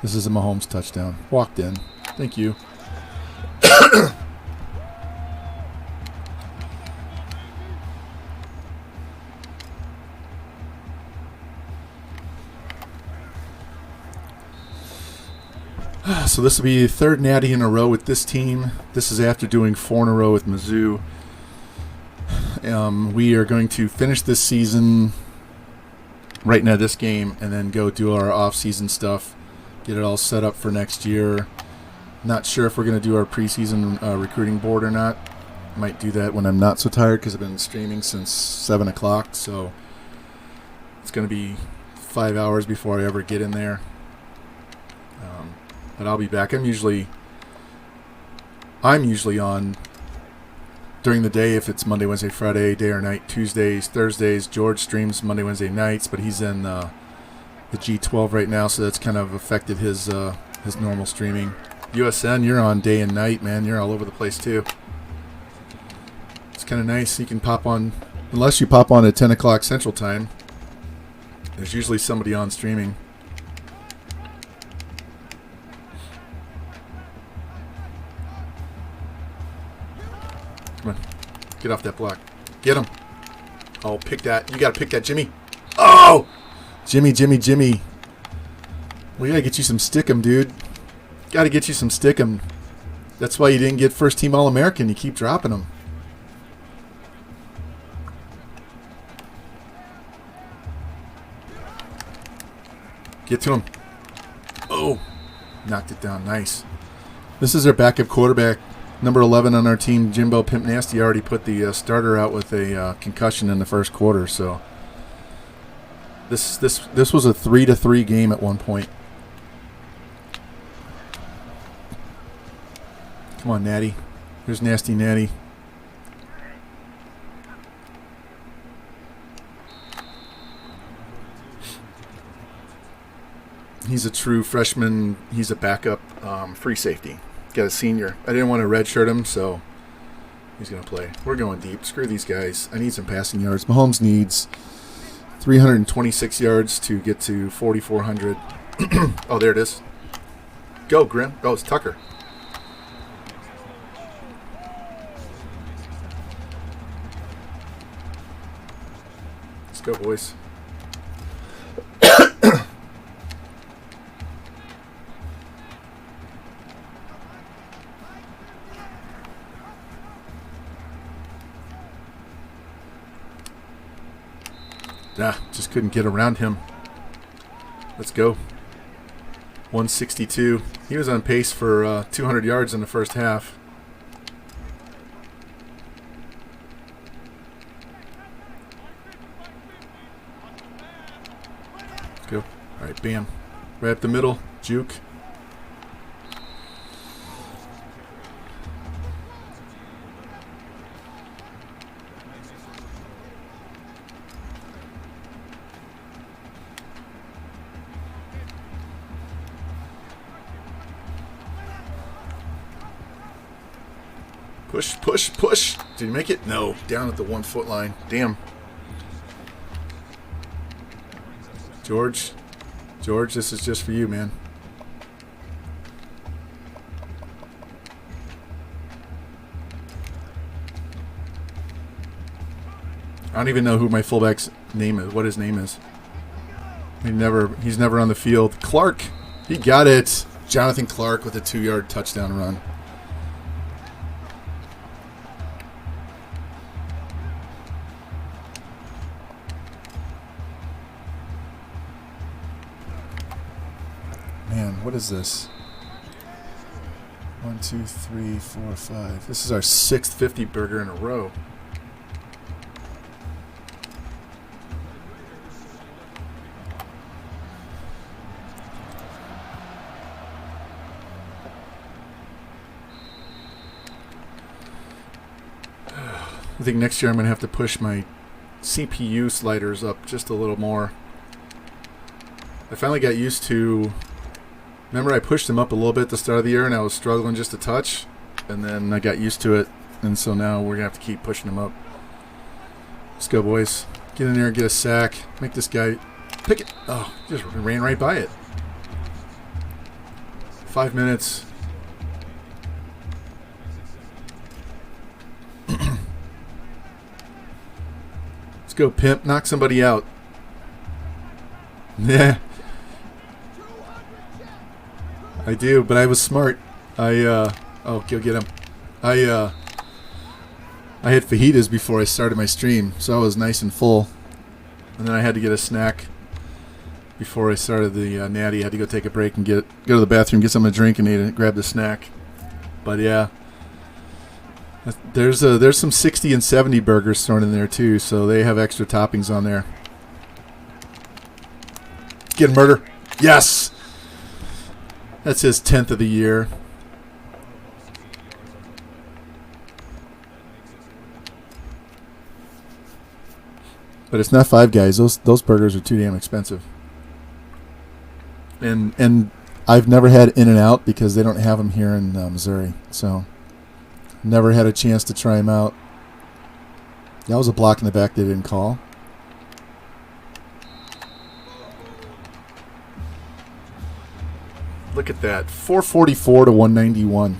This is a Mahomes touchdown. Walked in. Thank you. So this will be the third Natty in a row with this team. This is after doing 4 in a row with Mizzou. We are going to finish this season right now, this game, and then go do our off-season stuff, get it all set up for next year. Not sure if we're going to do our preseason recruiting board or not. Might do that when I'm not so tired because I've been streaming since 7 o'clock, so it's going to be 5 hours before I ever get in there. But I'll be back. I'm usually on during the day if it's Monday, Wednesday, Friday, day or night, Tuesdays, Thursdays. George streams Monday, Wednesday nights, but he's in the G12 right now, so that's kind of affected his normal streaming. USN, you're on day and night, man. You're all over the place too. It's kind of nice. You can pop on, unless you pop on at 10 o'clock Central Time. There's usually somebody on streaming. Come on. Get off that block. Get him. Oh, pick that. You got to pick that, Jimmy. Oh! Jimmy. We got to get you some stickum, dude. Got to get you some stickum. That's why you didn't get first team All-American. You keep dropping them. Get to him. Oh! Knocked it down. Nice. This is our backup quarterback. Number 11 on our team, Jimbo Pimp Nasty, already put the starter out with a concussion in the first quarter. So this was a 3-3 game at one point. Come on, Natty. Here's Nasty Natty. He's a true freshman. He's a backup free safety. Got a senior. I didn't want to redshirt him, so he's going to play. We're going deep. Screw these guys. I need some passing yards. Mahomes needs 326 yards to get to 4,400. Oh, there it is. Go, Grim. Oh, it's Tucker. Let's go, boys. Just couldn't get around him. Let's go. 162. He was on pace for 200 yards in the first half. Let's go. All right, bam. Right up the middle. Juke. Push, push, push. Did he make it? No. Down at the 1 foot line. Damn. George, this is just for you, man. I don't even know who my fullback's name is. What his name is. He's never on the field. Clark, he got it. Jonathan Clark with a 2-yard touchdown run. Man, what is this? 1, 2, 3, 4, 5. This is our 6th 50 burger in a row. I think next year I'm going to have to push my CPU sliders up just a little more. I finally got used to... Remember I pushed them up a little bit at the start of the year and I was struggling just a touch? And then I got used to it. And so now we're going to have to keep pushing them up. Let's go, boys. Get in there and get a sack. Make this guy... Pick it! Oh, just ran right by it. 5 minutes. Let's go, pimp. Knock somebody out. Yeah. I do, but I was smart. Oh, go get him. I had fajitas before I started my stream, so I was nice and full. And then I had to get a snack before I started the Natty. I had to go take a break and go to the bathroom, get something to drink, and grab the snack. But yeah. There's some 60 and 70 burgers thrown in there too, so they have extra toppings on there. Get a murder. Yes! That's his 10th of the year. But it's not Five Guys. Those burgers are too damn expensive. And I've never had In-N-Out because they don't have them here in Missouri, so... Never had a chance to try him out. That was a block in the back they didn't call. Look at that. 444 to 191.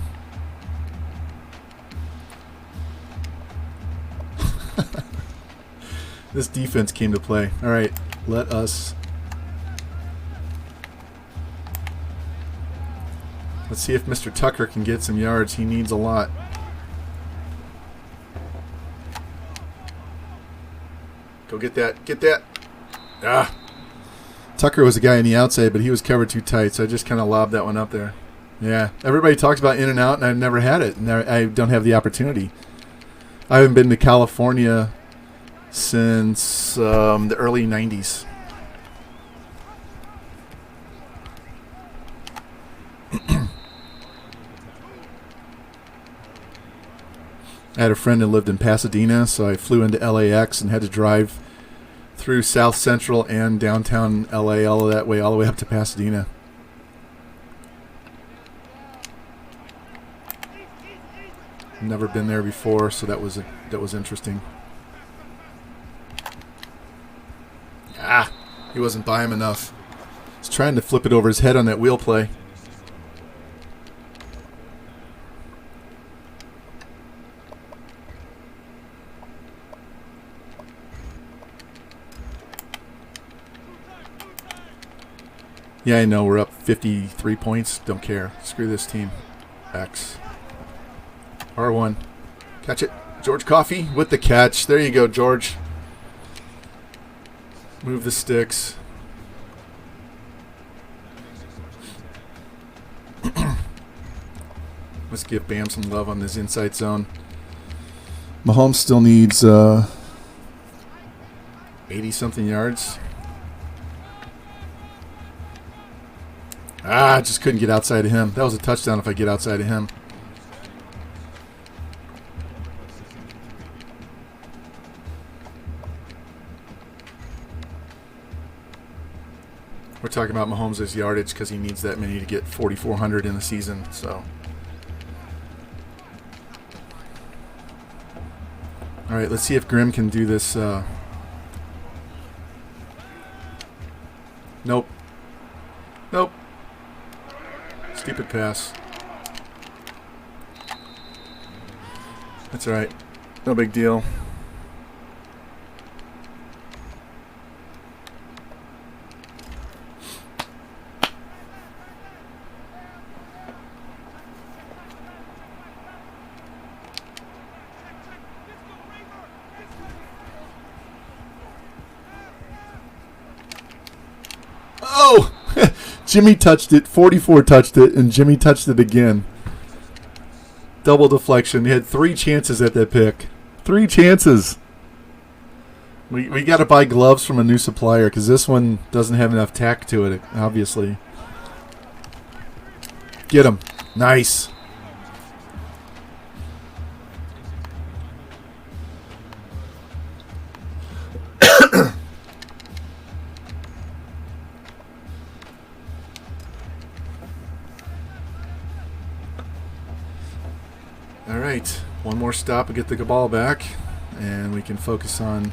This defense came to play. All right, let us... Let's see if Mr. Tucker can get some yards. He needs a lot. Go get that. Get that. Ah. Tucker was the guy on the outside, but he was covered too tight, so I just kind of lobbed that one up there. Yeah. Everybody talks about In-N-Out, and I've never had it, and I don't have the opportunity. I haven't been to California since the early 90s. I had a friend that lived in Pasadena, so I flew into LAX and had to drive through South Central and downtown LA all the way up to Pasadena. Never been there before, so that was interesting. Ah, he wasn't by him enough. He's trying to flip it over his head on that wheel play. Yeah, I know. We're up 53 points. Don't care. Screw this team. X. R1. Catch it. George Coffey with the catch. There you go, George. Move the sticks. Let's give Bam some love on this inside zone. Mahomes still needs 80-something yards. Ah, just couldn't get outside of him. That was a touchdown if I get outside of him. We're talking about Mahomes' yardage because he needs that many to get 4,400 in the season. So All right, let's see if Grimm can do this. Nope. Nope. Stupid pass. That's all right. No big deal. Oh! Jimmy touched it. 44 touched it, and Jimmy touched it again. Double deflection. He had 3 chances at that pick. 3 chances. We got to buy gloves from a new supplier because this one doesn't have enough tack to it, obviously. Get him. Nice. All right, one more stop and get the ball back, and we can focus on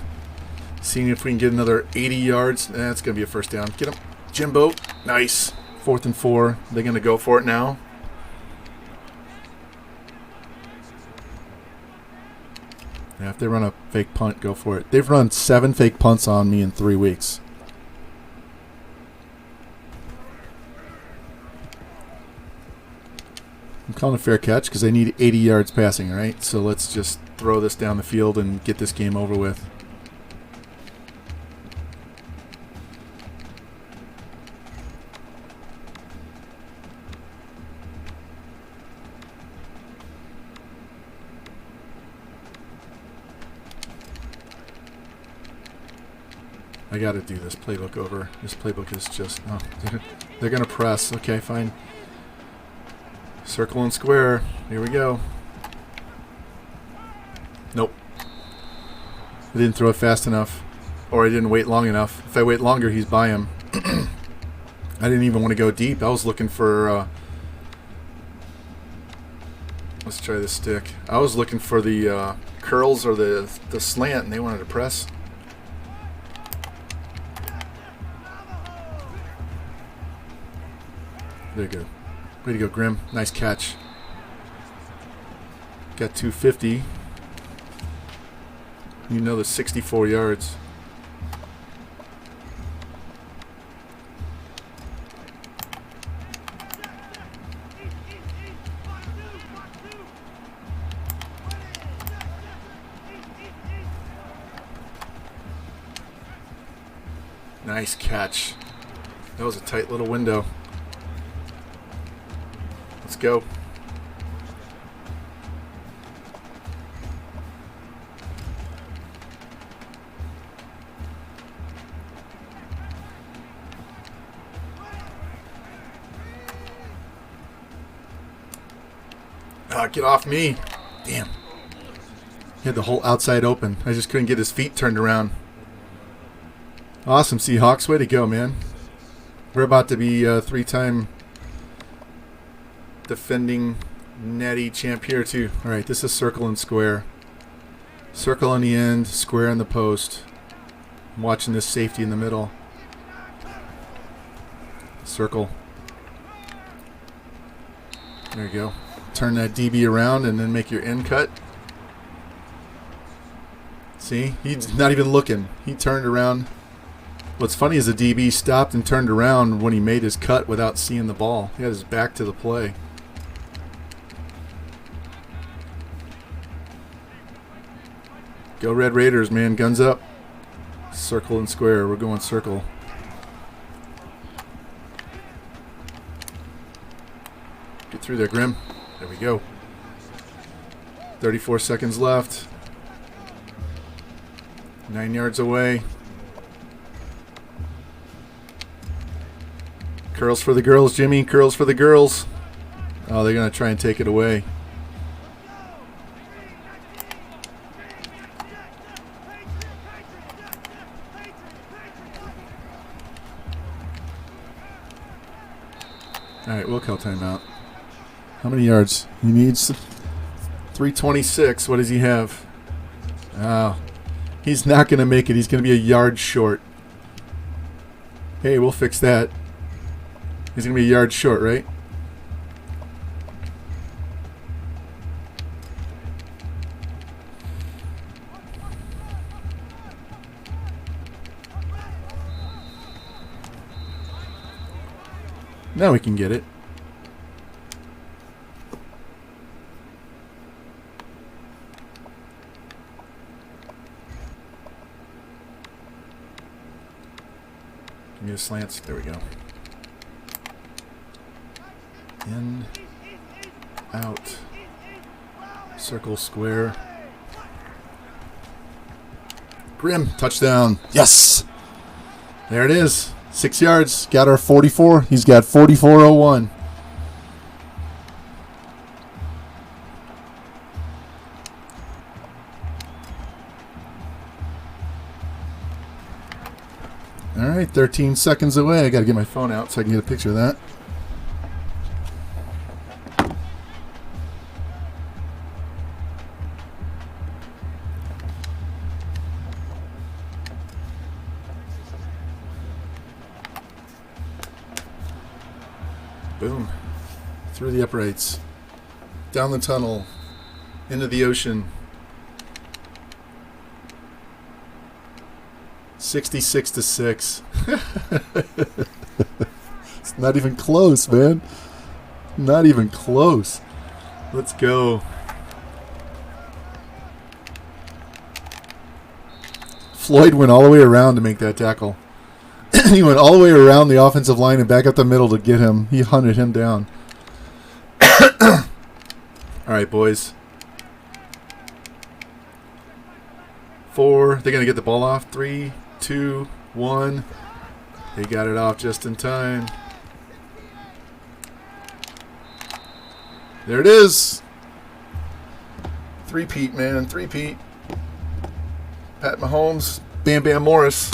seeing if we can get another 80 yards. That's going to be a first down. Get him. Jimbo. Nice. 4th and 4. They're going to go for it now. Yeah, if they run a fake punt, go for it. They've run 7 fake punts on me in 3 weeks. I'm calling a fair catch because they need 80 yards passing, right? So let's just throw this down the field and get this game over with. I got to do this playbook over. This playbook is just... Oh, they're going to press. Okay, fine. Circle and square. Here we go. Nope. I didn't throw it fast enough. Or I didn't wait long enough. If I wait longer, he's by him. I didn't even want to go deep. I was looking for... let's try this stick. I was looking for the curls or the slant, and they wanted to press. There you go. Way to go, Grimm. Nice catch. Got 250. You know the 64 yards. Nice catch. That was a tight little window. Let's go. Get off me. Damn. He had the whole outside open. I just couldn't get his feet turned around. Awesome, Seahawks. Way to go, man. We're about to be a 3-time defending Natty champ here, too. All right, this is circle and square. Circle on the end, square on the post. I'm watching this safety in the middle. Circle. There you go. Turn that DB around and then make your end cut. See? He's not even looking. He turned around. What's funny is the DB stopped and turned around when he made his cut without seeing the ball. He had his back to the play. Go Red Raiders, man. Guns up. Circle and square. We're going circle. Get through there, Grimm. There we go. 34 seconds left. 9 yards away. Curls for the girls, Jimmy. Curls for the girls. Oh, they're going to try and take it away. All right, we'll call timeout. How many yards? He needs 326. What does he have? Oh, he's not going to make it. He's going to be a yard short. Hey, we'll fix that. He's going to be a yard short, right? Now we can get it. Give me the slants. There we go. In, out, circle, square. Grim, touchdown. Yes! There it is. 6 yards. Got our 44. He's got 44.01. All right, 13 seconds away. I got to get my phone out so I can get a picture of that. Boom. Through the uprights. Down the tunnel. Into the ocean. 66-6. It's not even close, man. Not even close. Let's go. Floyd went all the way around to make that tackle. He went all the way around the offensive line and back up the middle to get him. He hunted him down. All right, boys. 4. They're going to get the ball off. 3, 2, 1. They got it off just in time. There it is. Three-peat, man. Three-peat. Pat Mahomes. Bam Bam Morris.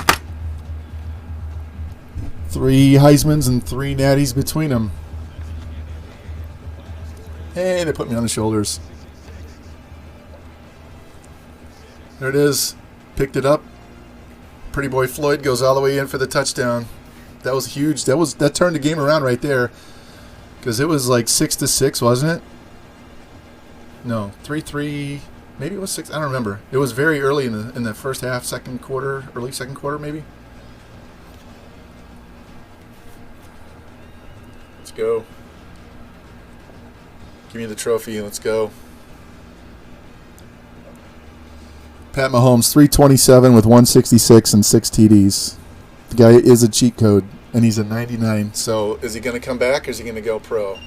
3 Heismans and 3 Natties between them. Hey, they put me on the shoulders. There it is. Picked it up. Pretty boy Floyd goes all the way in for the touchdown. That was huge. That turned the game around right there. Because it was like 6-6, wasn't it? No, 3-3. Maybe it was 6. I don't remember. It was very early in the first half, second quarter, early second quarter, maybe. Let's go. Give me the trophy. Let's go. Pat Mahomes, 327 with 166 and 6 TDs. The guy is a cheat code, and he's a 99. So is he going to come back, or is he going to go pro?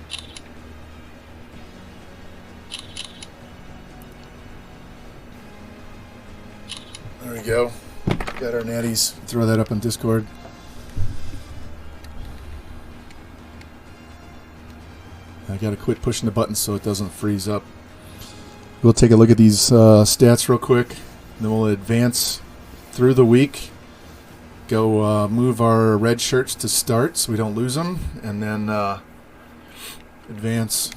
There we go. Got our natties. Throw that up on Discord. I got to quit pushing the buttons so it doesn't freeze up. We'll take a look at these stats real quick. Then we'll advance through the week. Go move our red shirts to start so we don't lose them. And then advance.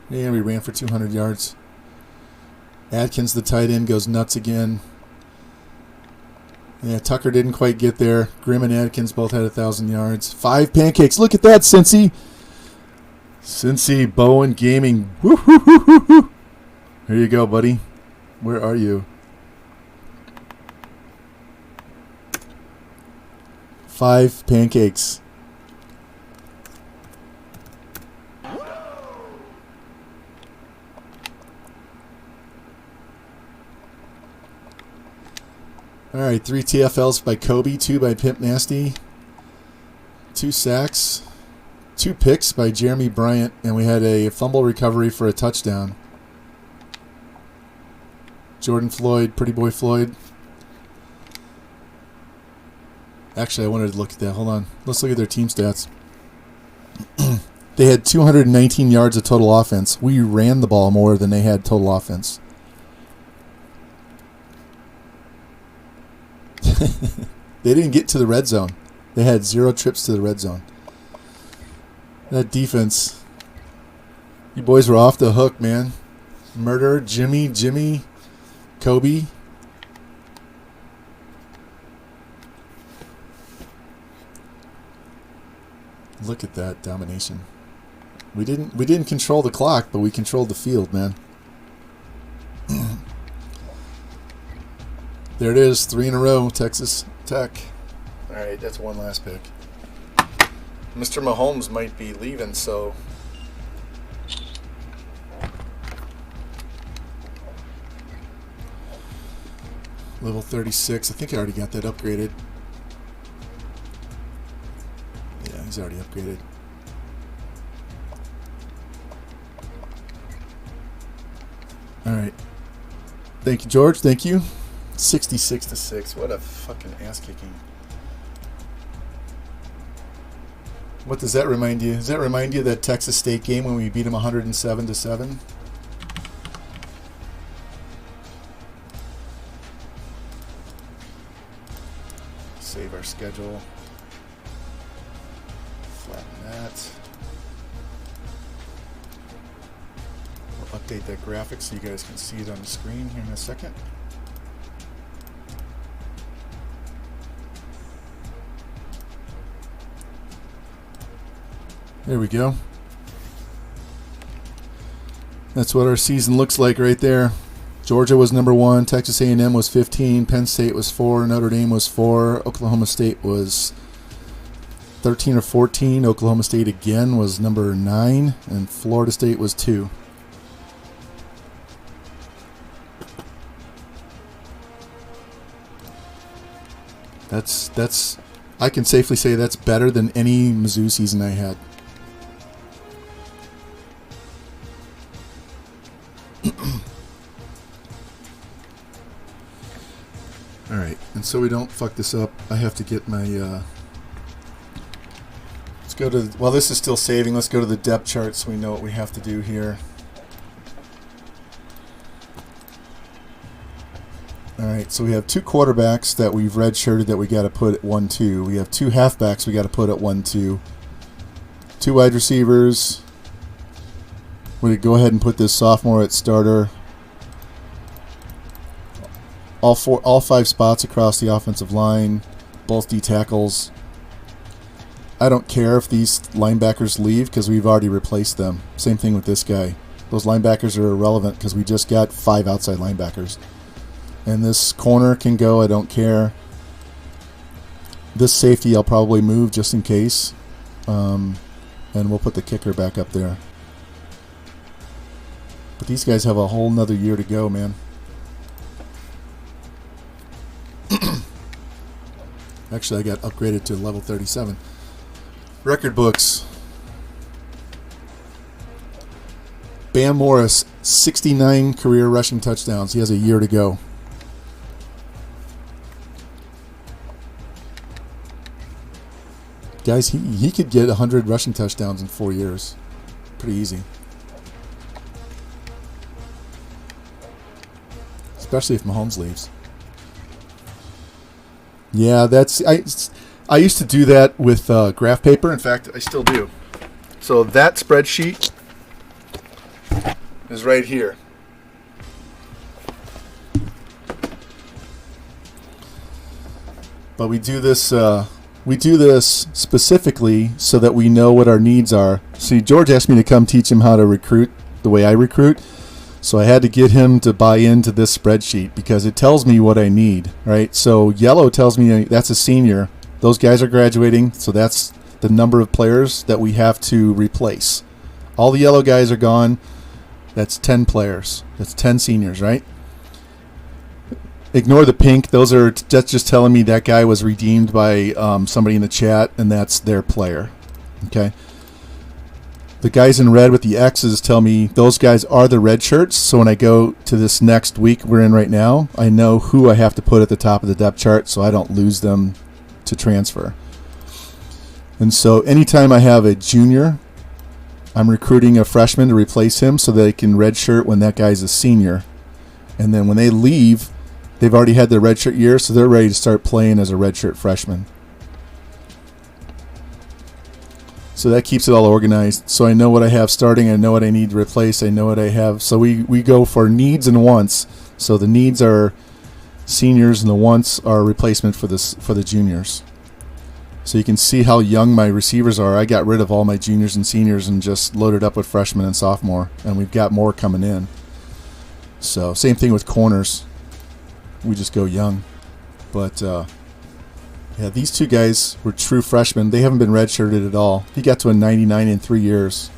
Yeah, we ran for 200 yards. Adkins, the tight end, goes nuts again. Yeah, Tucker didn't quite get there. Grimm and Adkins both had 1,000 yards. 5 pancakes. Look at that, Cincy. Cincy, Bowen Gaming. Woo-hoo-hoo-hoo-hoo. Here you go, buddy. Where are you? 5 pancakes. All right, 3 TFLs by Kobe, 2 by Pimp Nasty, 2 sacks, 2 picks by Jeremy Bryant, and we had a fumble recovery for a touchdown. Jordan Floyd, Pretty Boy Floyd. Actually, I wanted to look at that. Hold on. Let's look at their team stats. They had 219 yards of total offense. We ran the ball more than they had total offense. They didn't get to the red zone. They had 0 trips to the red zone. That defense, you boys were off the hook, man. Murder, Jimmy, Kobe. Look at that domination. We didn't control the clock, but we controlled the field, man. There it is, 3 in a row, Texas Tech. All right, that's one last pick. Mr. Mahomes might be leaving, so level 36. I think I already got that upgraded. Yeah, he's already upgraded. All right. Thank you, George. Thank you. 66-6. What a fucking ass kicking. What does that remind you? Does that remind you of that Texas State game when we beat them 107-7? Save our schedule. Flatten that. We'll update that graphic so you guys can see it on the screen here in a second. There we go. That's what our season looks like right there. Georgia was number 1, Texas A&M was 15, Penn State was 4, Notre Dame was 4, Oklahoma State was 13 or 14, Oklahoma State again was number 9, and Florida State was 2. That's I can safely say that's better than any Mizzou season I had. All right, and so we don't fuck this up, I have to get my let's go to, while this is still saving, let's go to the depth chart so we know what we have to do here. All right, so we have 2 quarterbacks that we've redshirted that we got to put at 1-2. We have 2 halfbacks we got to put at 1-2. 2 wide receivers. We go ahead and put this sophomore at starter. All 5 spots across the offensive line, both D tackles. I don't care if these linebackers leave because we've already replaced them. Same thing with this guy. Those linebackers are irrelevant because we just got 5 outside linebackers. And this corner can go, I don't care. This safety I'll probably move just in case. And we'll put the kicker back up there. But these guys have a whole nother year to go, man. Actually, I got upgraded to level 37. Record books. Bam Morris, 69 career rushing touchdowns. He has a year to go. Guys, he could get 100 rushing touchdowns in 4 years. Pretty easy. Especially if Mahomes leaves. Yeah, I used to do that with graph paper. In fact, I still do. So that spreadsheet is right here. But we do this specifically so that we know what our needs are. See, George asked me to come teach him how to recruit the way I recruit. So I had to get him to buy into this spreadsheet because it tells me what I need, right? So yellow tells me that's a senior. Those guys are graduating, so that's the number of players that we have to replace. All the yellow guys are gone. That's 10 players. That's 10 seniors, right? Ignore the pink. That's just telling me that guy was redeemed by somebody in the chat, and that's their player. Okay. The guys in red with the X's tell me those guys are the red shirts. So when I go to this next week we're in right now, I know who I have to put at the top of the depth chart so I don't lose them to transfer. And so anytime I have a junior, I'm recruiting a freshman to replace him so they can redshirt when that guy's a senior. And then when they leave, they've already had their redshirt year, so they're ready to start playing as a redshirt freshman. So that keeps it all organized. So I know what I have starting. I know what I need to replace. I know what I have. So we go for needs and wants. So the needs are seniors and the wants are replacement for the juniors. So you can see how young my receivers are. I got rid of all my juniors and seniors and just loaded up with freshmen and sophomore. And we've got more coming in. So same thing with corners. We just go young. But yeah, these two guys were true freshmen. They haven't been redshirted at all. He got to a 99 in 3 years.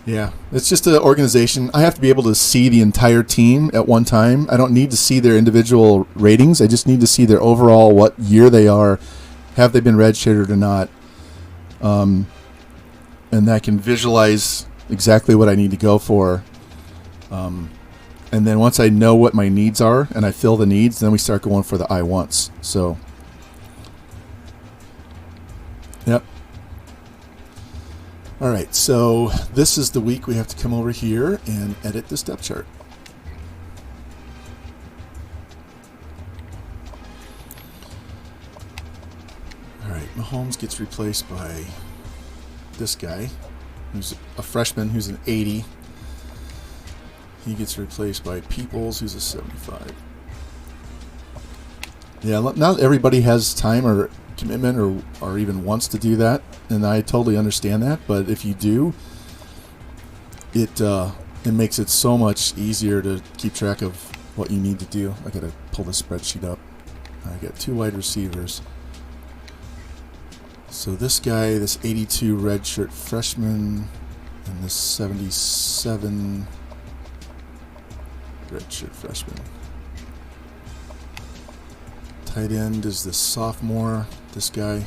Yeah, it's just an organization. I have to be able to see the entire team at one time. I don't need to see their individual ratings. I just need to see their overall, what year they are, have they been redshirted or not. And I can visualize exactly what I need to go for. And then once I know what my needs are and I fill the needs, then we start going for the I wants. So, yep. All right, so this is the week we have to come over here and edit the step chart. All right, Mahomes gets replaced by this guy, who's a freshman, who's an 80. He gets replaced by Peoples, who's a 75. Yeah, not everybody has time or commitment or even wants to do that, and I totally understand that. But if you do, it makes it so much easier to keep track of what you need to do. I got to pull the spreadsheet up. I got 2 wide receivers. So this guy, this 82 redshirt freshman, and this 77 redshirt freshman. Tight end is the sophomore, this guy.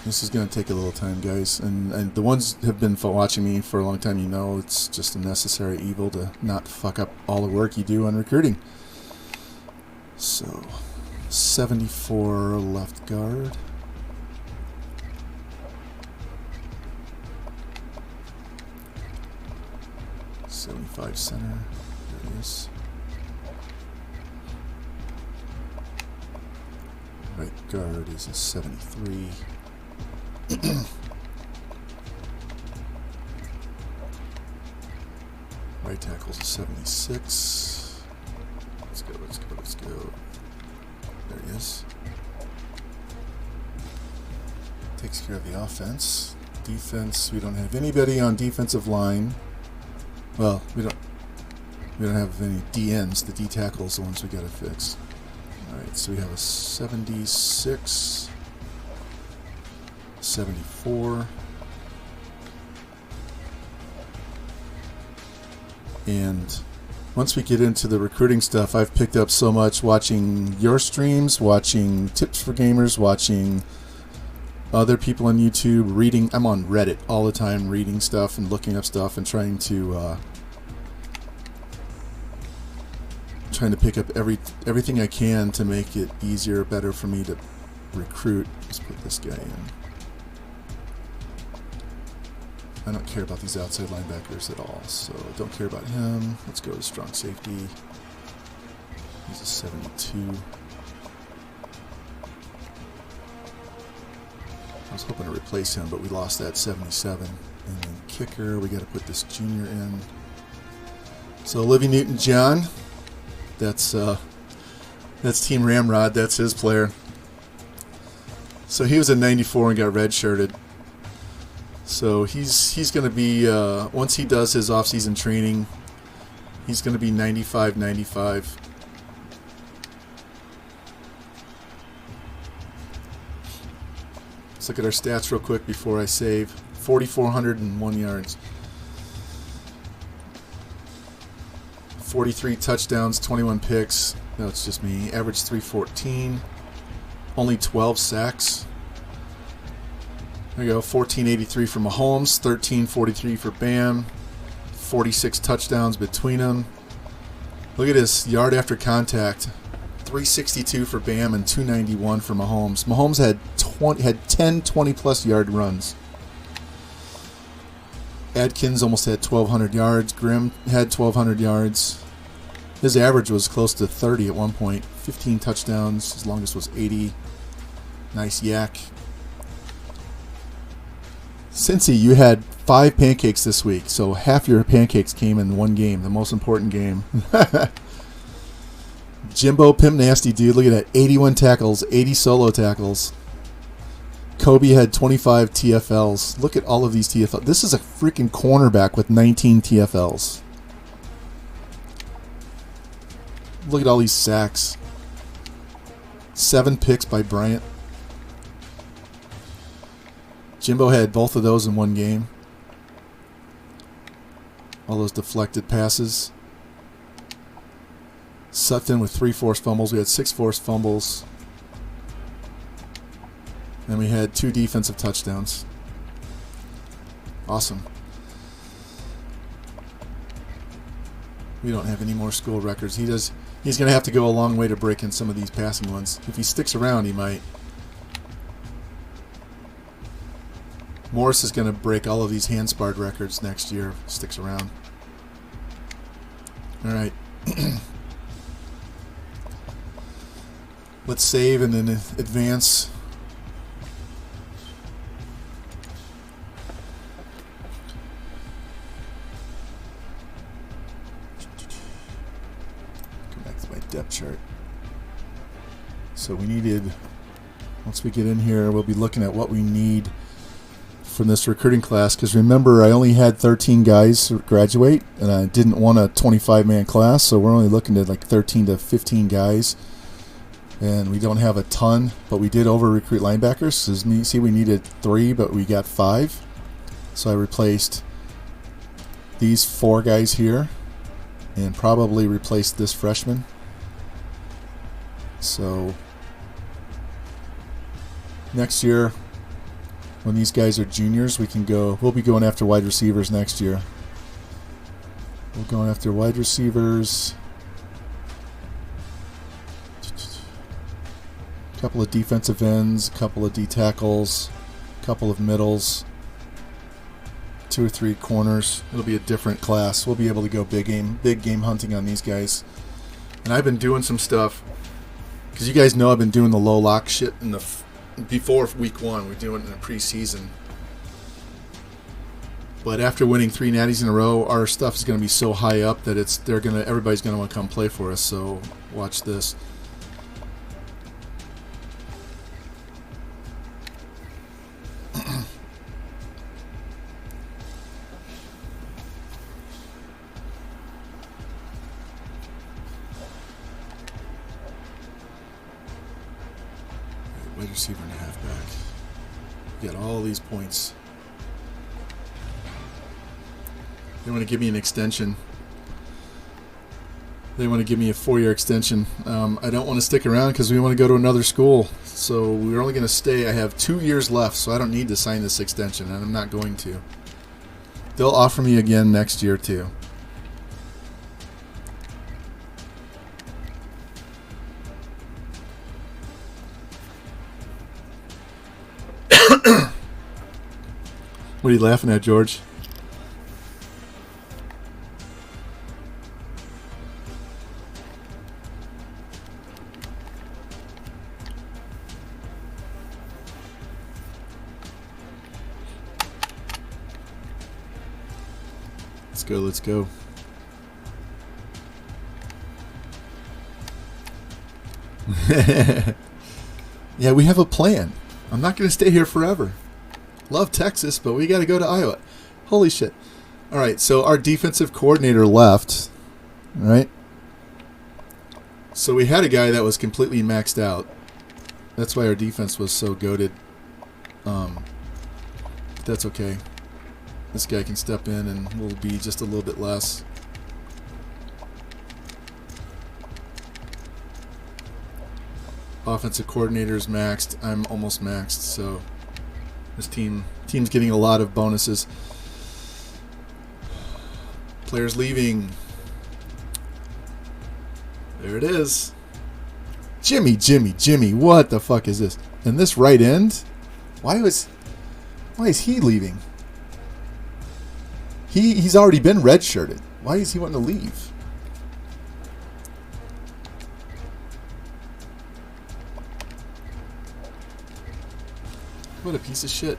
This is going to take a little time, guys. And the ones who have been watching me for a long time, you know it's just a necessary evil to not fuck up all the work you do on recruiting. So, 74 left guard. .75 center. There it is. Right guard is a 73. Right tackle's a 76. Let's go, let's go, let's go. There he is. Takes care of the offense. Defense, we don't have anybody on defensive line. Well, we don't have any DNs. The D tackles the ones we gotta fix. Alright, so we have a 76, 74, and once we get into the recruiting stuff, I've picked up so much watching your streams, watching Tips for Gamers, watching other people on YouTube, reading. I'm on Reddit all the time, reading stuff and looking up stuff and trying to pick up everything I can to make it easier, better for me to recruit. Let's put this guy in. I don't care about these outside linebackers at all, so don't care about him. Let's go to strong safety. He's a 72. I was hoping to replace him, but we lost that 77. And then kicker, we got to put this junior in. So Olivia Newton-John, that's Team Ramrod. That's his player. So he was a 94 and got redshirted. So he's going to be, once he does his off-season training, he's going to be 95. Let's look at our stats real quick before I save. 4,401 yards. 43 touchdowns, 21 picks. No, it's just me. Average 314. Only 12 sacks. There you go. 1483 for Mahomes, 1343 for Bam. 46 touchdowns between them. Look at his yard after contact. 362 for Bam and 291 for Mahomes. Mahomes had 10 20-plus yard runs. Adkins almost had 1,200 yards. Grimm had 1,200 yards. His average was close to 30 at one point. 15 touchdowns. His longest was 80. Nice yak. Cincy, you had 5 pancakes this week, so half your pancakes came in one game, the most important game. Jimbo Pimp Nasty, dude. Look at that. 81 tackles, 80 solo tackles. Kobe had 25 TFLs. Look at all of these TFLs. This is a freaking cornerback with 19 TFLs. Look at all these sacks. 7 picks by Bryant. Jimbo had both of those in one game. All those deflected passes. Sutton with 3 forced fumbles. We had 6 forced fumbles. And we had 2 defensive touchdowns. Awesome. We don't have any more school records. He's going to have to go a long way to break in some of these passing ones. If he sticks around, he might. Morris is going to break all of these hand-sparred records next year. Sticks around. All right. Let's save and then advance. Come back to my depth chart. So we needed, once we get in here, we'll be looking at what we need from this recruiting class, because remember, I only had 13 guys graduate, and I didn't want a 25-man class, so we're only looking at like 13 to 15 guys, and we don't have a ton, but we did over-recruit linebackers. So see, we needed 3, but we got 5, so I replaced these 4 guys here, and probably replaced this freshman. So next year, when these guys are juniors, we'll be going after wide receivers next year. We're going after wide receivers. A couple of defensive ends, a couple of D tackles, a couple of middles, 2 or 3 corners. It'll be a different class. We'll be able to go big game hunting on these guys. And I've been doing some stuff, because you guys know I've been doing the low lock shit before week 1. We're doing it in the preseason. But after winning 3 natties in a row, our stuff is going to be so high up that everybody's going to want to come play for us. So watch this. Wide receiver and a halfback. Get all these points. They want to give me an extension. They want to give me a 4-year extension. I don't want to stick around because we want to go to another school. So we're only going to stay. I have 2 years left, so I don't need to sign this extension, and I'm not going to. They'll offer me again next year, too. What are you laughing at, George? Let's go. Yeah, we have a plan. I'm not going to stay here forever. Love Texas, but we got to go to Iowa. Holy shit. All right, so our defensive coordinator left. All right. So we had a guy that was completely maxed out. That's why our defense was so goated. That's okay. This guy can step in and we'll be just a little bit less. Offensive coordinator's maxed. I'm almost maxed, so this team's getting a lot of bonuses. Players leaving. There it is. Jimmy. What the fuck is this? And this right end? Why is he leaving? He's already been redshirted. Why is he wanting to leave? What a piece of shit.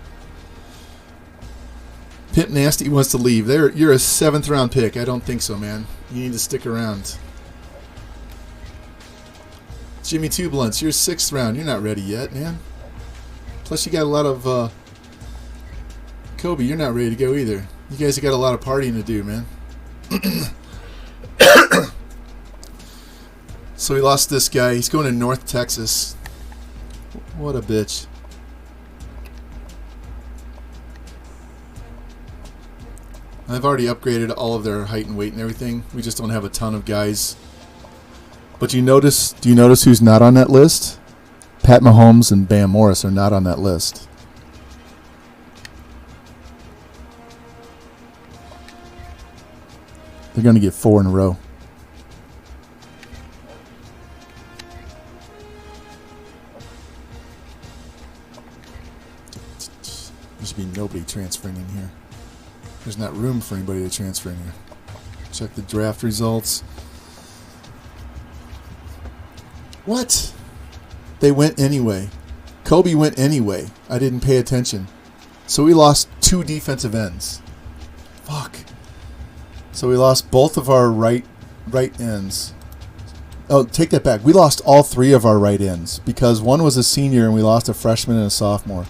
Pimp Nasty wants to leave. You're a 7th round pick. I don't think so, man. You need to stick around. Jimmy Two Blunts, you're 6th round. You're not ready yet, man. Plus, you got a lot of... Kobe, you're not ready to go either. You guys have got a lot of partying to do, man. So we lost this guy. He's going to North Texas. What a bitch. I've already upgraded all of their height and weight and everything. We just don't have a ton of guys. But do you notice who's not on that list? Pat Mahomes and Bam Morris are not on that list. They're going to get 4 in a row. There should be nobody transferring in here. There's not room for anybody to transfer in here. Check the draft results. What? They went anyway. Kobe went anyway. I didn't pay attention. So we lost 2 defensive ends. Fuck. So we lost both of our right ends. Oh, take that back. We lost all 3 of our right ends because one was a senior and we lost a freshman and a sophomore.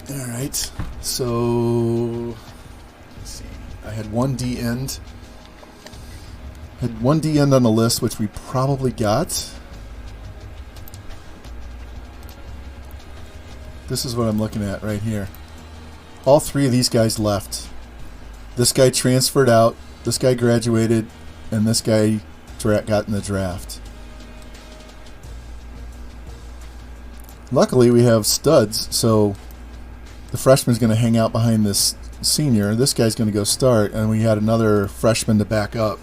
All right. So let's see. I had 1 D end. Had 1 D end on the list, which we probably got. This is what I'm looking at right here. All 3 of these guys left. This guy transferred out, this guy graduated, and this guy got in the draft. Luckily, we have studs, so the freshman's going to hang out behind this senior. This guy's going to go start, and we had another freshman to back up.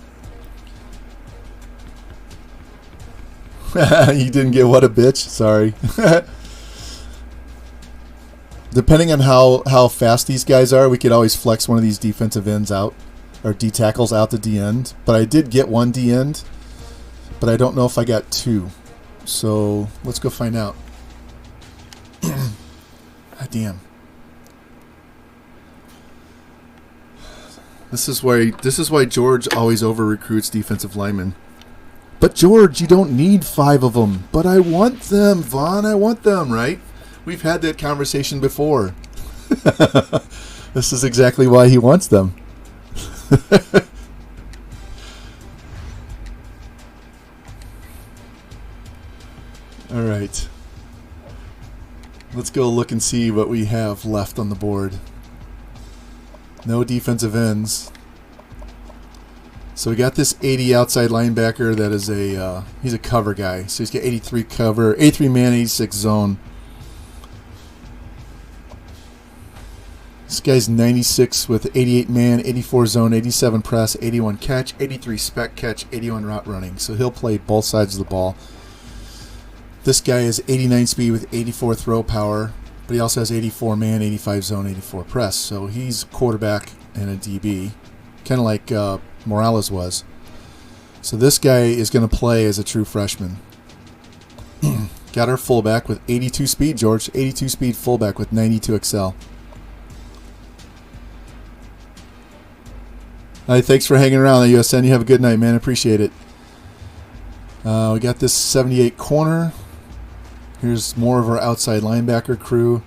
You didn't get what a bitch? Sorry. Depending on how fast these guys are, we could always flex one of these defensive ends out, or D tackles out to D end. But I did get 1 D end, but I don't know if I got 2. So let's go find out. God damn. This is why George always over recruits defensive linemen. But George, you don't need 5 of them. But I want them, Vaughn. I want them, right? We've had that conversation before. This is exactly why he wants them. All right. Let's go look and see what we have left on the board. No defensive ends. So we got this 80 outside linebacker that is he's a cover guy. So he's got 83 cover, 83 man, 86 zone. This guy's 96 with 88 man, 84 zone, 87 press, 81 catch, 83 spec catch, 81 route running. So he'll play both sides of the ball. This guy is 89 speed with 84 throw power, but he also has 84 man, 85 zone, 84 press. So he's quarterback and a DB, kind of like Morales was. So this guy is going to play as a true freshman. Got our fullback with 82 speed, George. 82 speed fullback with 92 excel. Hi, thanks for hanging around, USN. You have a good night, man. Appreciate it. We got this 78 corner. Here's more of our outside linebacker crew.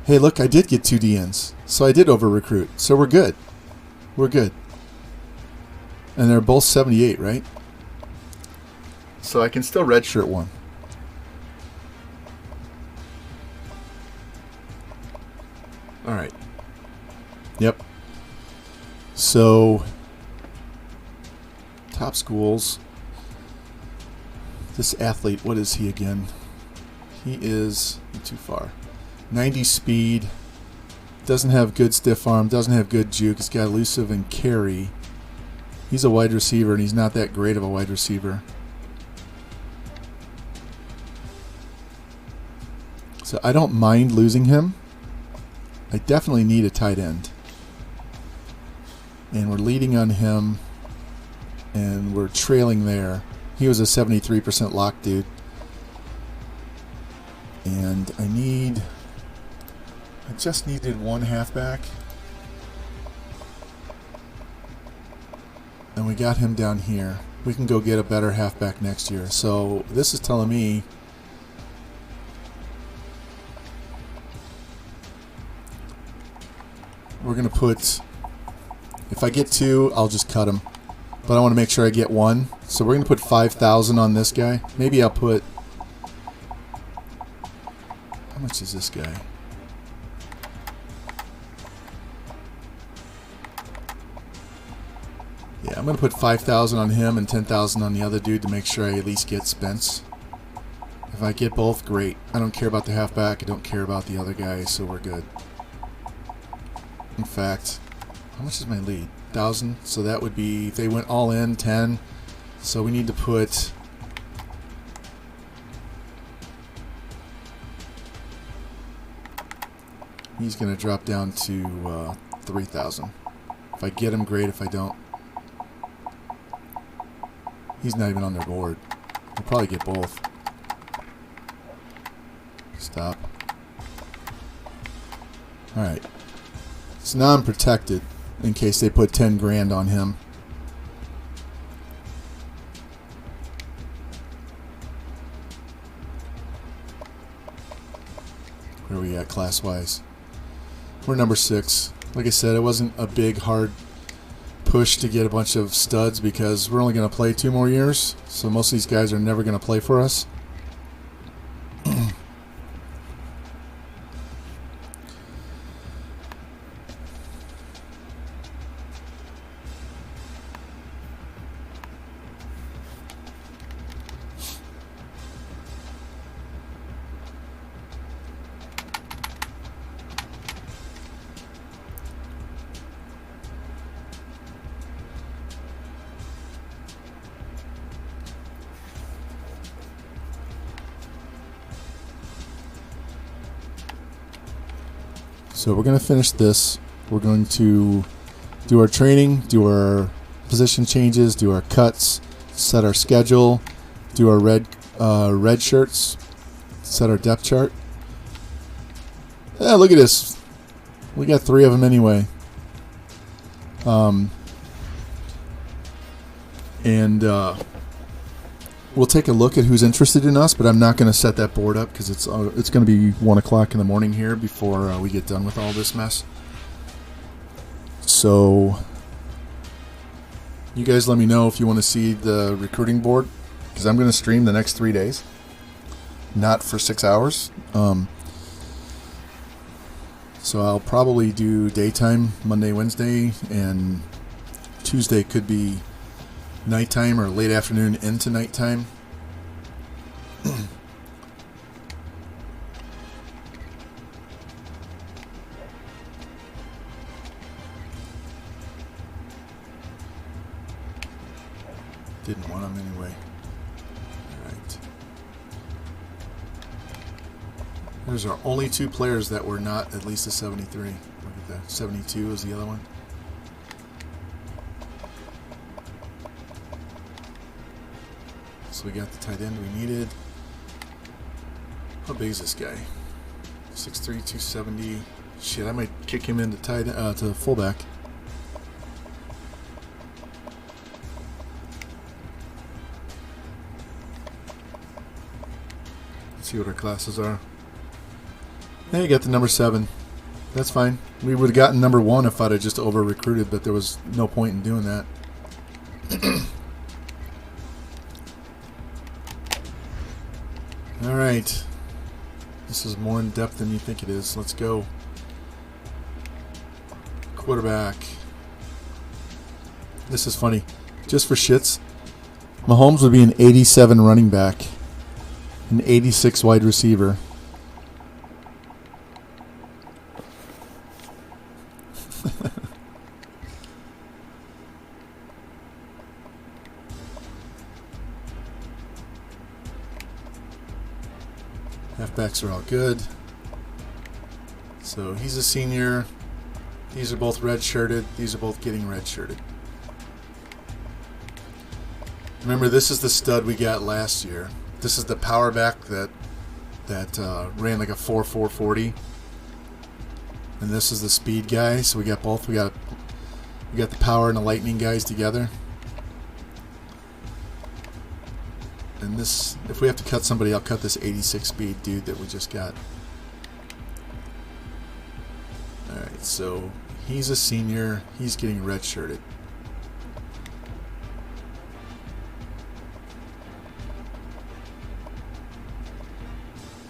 Hey, look, I did get 2 DNs, so I did over-recruit. So we're good. We're good. And they're both 78, right? So I can still redshirt one. All right. Yep. So, top schools. This athlete, what is he again? He is too far. 90 speed. Doesn't have good stiff arm. Doesn't have good juke. He's got elusive and carry. He's a wide receiver, and he's not that great of a wide receiver. So I don't mind losing him. I definitely need a tight end. And we're leading on him, and we're trailing there. He was a 73% lock dude. And I just needed one halfback. And we got him down here. We can go get a better halfback next year. So this is telling me we're going to put, if I get 2, I'll just cut him. But I want to make sure I get 1. So we're going to put 5,000 on this guy. Maybe I'll put, how much is this guy? Yeah, I'm going to put 5,000 on him and 10,000 on the other dude to make sure I at least get Spence. If I get both, great. I don't care about the halfback. I don't care about the other guy, so we're good. In fact, how much is my lead? 1,000. So that would be, if they went all in, 10. So we need to put, he's going to drop down to 3,000. If I get him, great. If I don't, he's not even on their board. We'll probably get both. Stop. Alright. So now I'm protected in case they put 10 grand on him. Where are we at class-wise? We're number 6. Like I said, it wasn't a big, hard push to get a bunch of studs because we're only going to play 2 more years. So most of these guys are never going to play for us. So we're going to finish this. We're going to do our training, do our position changes, do our cuts, set our schedule, do our red shirts, set our depth chart. Yeah, look at this. We got 3 of them anyway. We'll take a look at who's interested in us, but I'm not going to set that board up because it's going to be 1 o'clock in the morning here before we get done with all this mess. So you guys let me know if you want to see the recruiting board because I'm going to stream the next 3 days, not for 6 hours. So I'll probably do daytime Monday, Wednesday, and Tuesday could be nighttime or late afternoon into nighttime. Didn't want them anyway. Alright. Those are only 2 players that were not at least a 73. Look at that. 72 is the other one. So we got the tight end we needed. How big is this guy? 6'3", 270. Shit, I might kick him into to fullback. Let's see what our classes are. Hey, you got the number 7. That's fine. We would have gotten number 1 if I'd have just over-recruited, but there was no point in doing that. Alright. This is more in depth than you think it is. Let's go. Quarterback. This is funny. Just for shits, Mahomes would be an 87 running back, an 86 wide receiver. Halfbacks are all good. So he's a senior. These are both red-shirted. These are both getting red-shirted. Remember, this is the stud we got last year. This is the power back that ran like a 4.40, and this is the speed guy. So we got both. We got the power and the lightning guys together. And this, if we have to cut somebody, I'll cut this 86 speed dude that we just got. All right, so he's a senior. He's getting redshirted.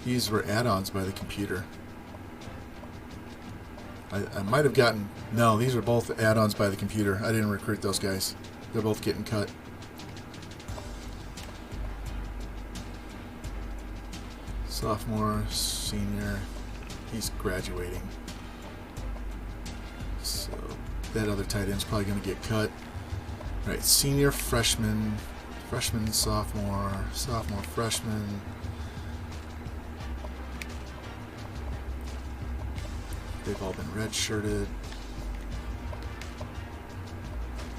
These were add-ons by the computer. I might have gotten... No, these were both add-ons by the computer. I didn't recruit those guys. They're both getting cut. Sophomore, senior. He's graduating. So that other tight end's probably going to get cut. All right, senior, freshman, freshman, sophomore, sophomore, freshman. They've all been redshirted.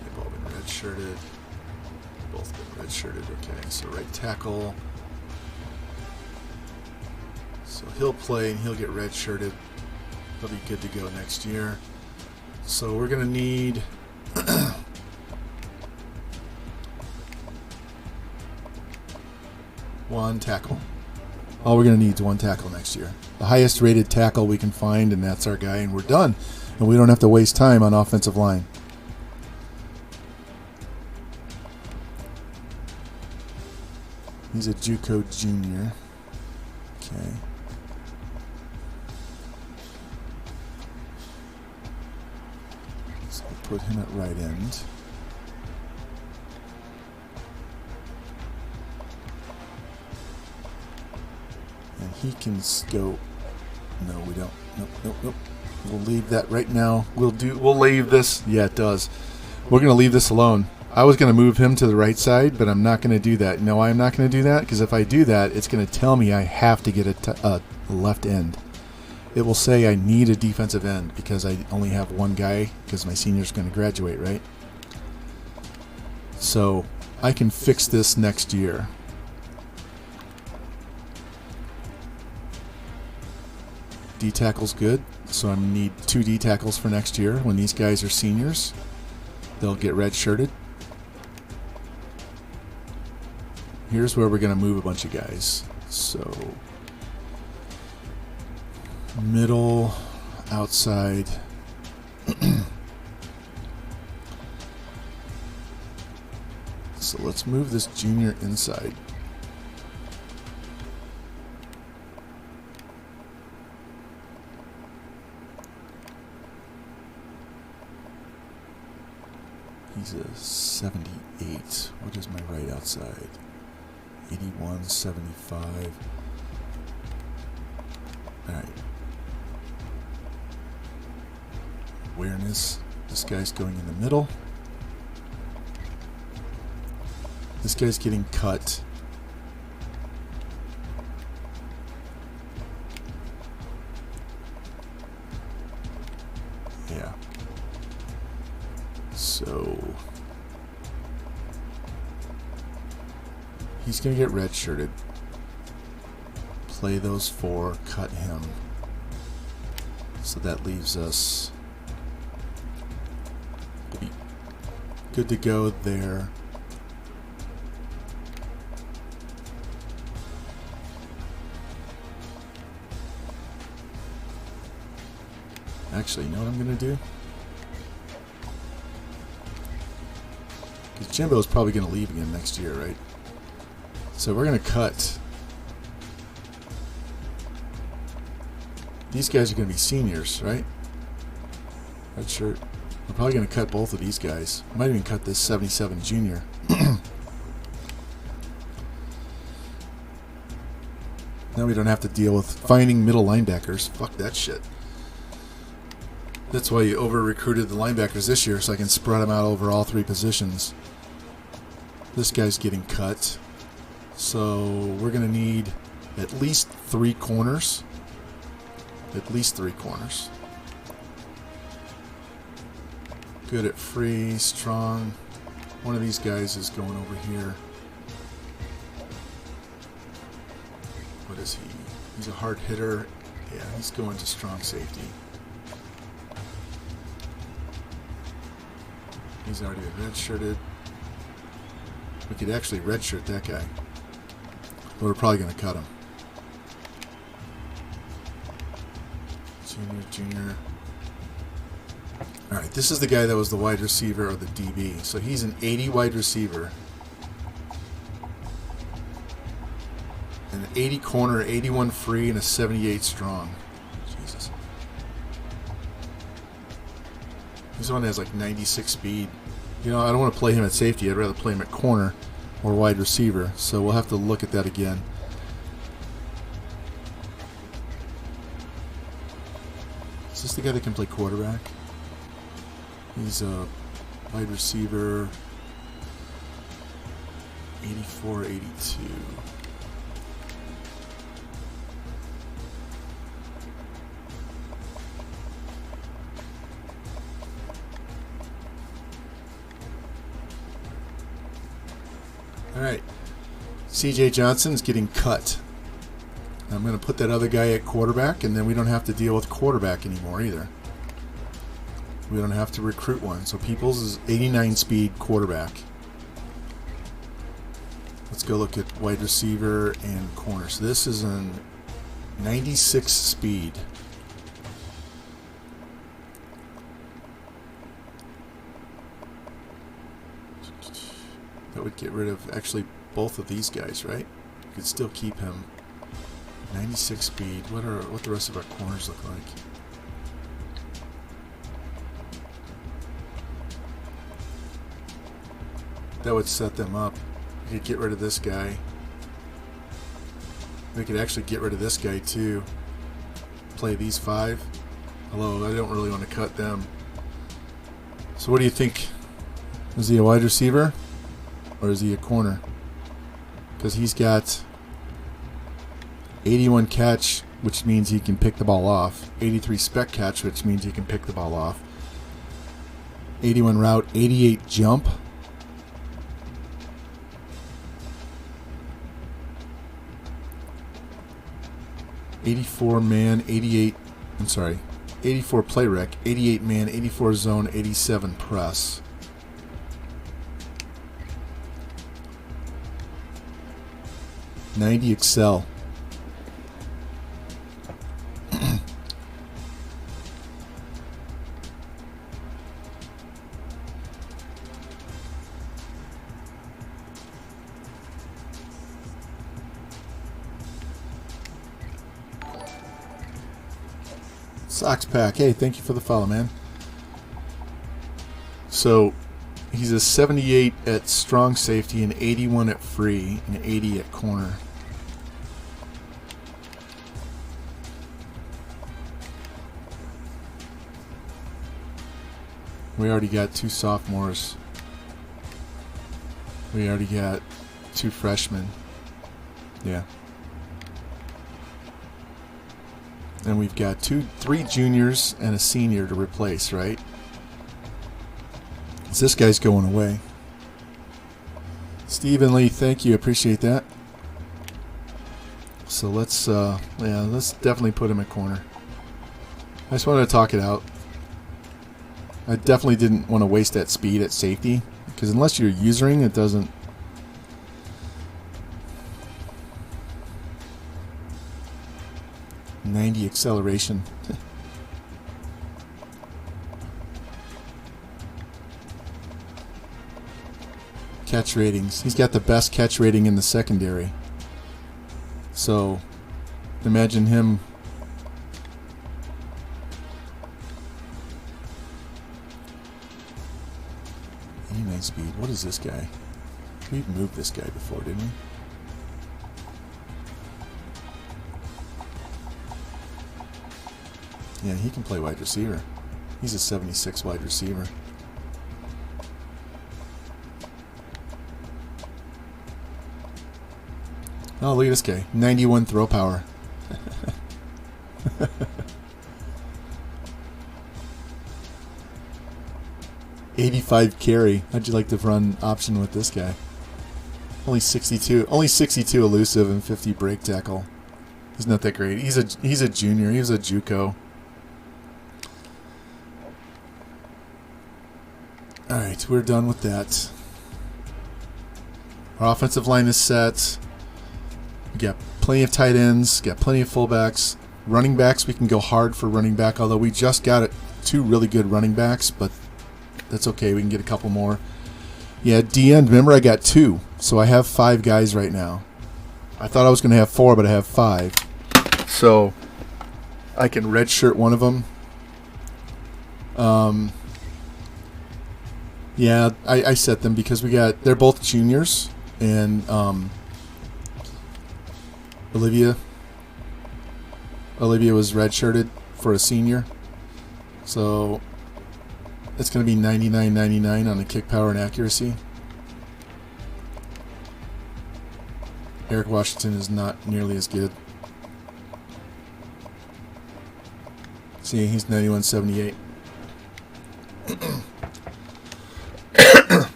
They've all been redshirted. Both been redshirted. Okay, so right tackle. So he'll play and he'll get redshirted. He'll be good to go next year. So we're going to need one tackle. All we're going to need is one tackle next year. The highest rated tackle we can find, and that's our guy, and we're done. And we don't have to waste time on offensive line. He's a JUCO junior. Okay. So we'll put him at right end. And he can go. No, we don't. Nope, nope, nope. We'll leave that right now. We'll leave this. Yeah, it does. We're going to leave this alone. I was going to move him to the right side, but I'm not going to do that. No, I'm not going to do that, because if I do that, it's going to tell me I have to get a left end. It will say I need a defensive end because I only have one guy because my senior's going to graduate, right? So I can fix this next year. D tackle's good, so I'm going to need 2 D tackles for next year. When these guys are seniors, they'll get redshirted. Here's where we're going to move a bunch of guys. So middle, outside. So let's move this junior inside. He's a 78. What is my right outside? 81, 75. Alright. Awareness. This guy's going in the middle. This guy's getting cut. Yeah. So he's going to get redshirted. Play those 4, cut him. So that leaves us good to go there. Actually, you know what I'm going to do? Because Jimbo's probably going to leave again next year, right? So we're going to cut. These guys are going to be seniors, right? Red shirt. We're probably going to cut both of these guys. Might even cut this 77 junior. Now we don't have to deal with finding middle linebackers. Fuck that shit. That's why you over-recruited the linebackers this year, so I can spread them out over all 3 positions. This guy's getting cut. So we're going to need at least 3 corners. At least 3 corners. Good at free, strong. One of these guys is going over here. What is he? He's a hard hitter. Yeah, he's going to strong safety. He's already redshirted. We could actually redshirt that guy. But we're probably going to cut him. Junior. Alright, this is the guy that was the wide receiver or the DB. So he's an 80 wide receiver. An 80 corner, 81 free, and a 78 strong. Jesus. This one has like 96 speed. You know, I don't want to play him at safety. I'd rather play him at corner or wide receiver. So we'll have to look at that again. Is this the guy that can play quarterback? He's a wide receiver. 84, 82. Alright, CJ Johnson is getting cut. I'm going to put that other guy at quarterback, and then we don't have to deal with quarterback anymore either. We don't have to recruit one. So Peoples is 89 speed quarterback. Let's go look at wide receiver and corner. So this is a 96 speed. That would get rid of actually both of these guys, right? You could still keep him. 96 speed. What the rest of our corners look like? That would set them up. We could get rid of this guy. We could actually get rid of this guy too. Play these 5. Although I don't really want to cut them. So what do you think? Is he a wide receiver? Or is he a corner? Because he's got 81 catch, which means he can pick the ball off. 83 spec catch, which means he can pick the ball off. 81 route, 88 jump. I'm sorry, 84 play rec, 88 man, 84 zone, 87 press. '90 Excel. Sox Pack, hey, thank you for the follow, man. So he's a 78 at strong safety, an 81 at free, and 80 at corner. We already got 2 sophomores. We already got 2 freshmen. Yeah. And we've got 3 juniors and a senior to replace, right? This guy's going away. Stephen Lee, thank you. Appreciate that. So let's definitely put him at corner. I just wanted to talk it out. I definitely didn't want to waste that speed at safety, because unless you're usering, it doesn't. '90 acceleration. Catch ratings. He's got the best catch rating in the secondary. So, imagine him. Speed. What is this guy? We've moved this guy before, didn't we? Yeah, he can play wide receiver. He's a 76 wide receiver. Oh, look at this guy. 91 throw power. 85 carry. How'd you like to run option with this guy? Only 62 elusive and 50 break tackle. He's not that great. He's a junior. He was a JUCO. All right, we're done with that. Our offensive line is set. We got plenty of tight ends. Got plenty of fullbacks. Running backs, we can go hard for running back. Although we just got 2 really good running backs, but that's okay. We can get a couple more. Yeah, D-end. Remember, I got 2, so I have 5 guys right now. I thought I was going to have 4, but I have 5. So I can redshirt one of them. Yeah, I set them because they're both juniors, and Olivia was redshirted for a senior, so it's going to be 99.99 on the kick power and accuracy. Eric Washington is not nearly as good. See, he's 91.78.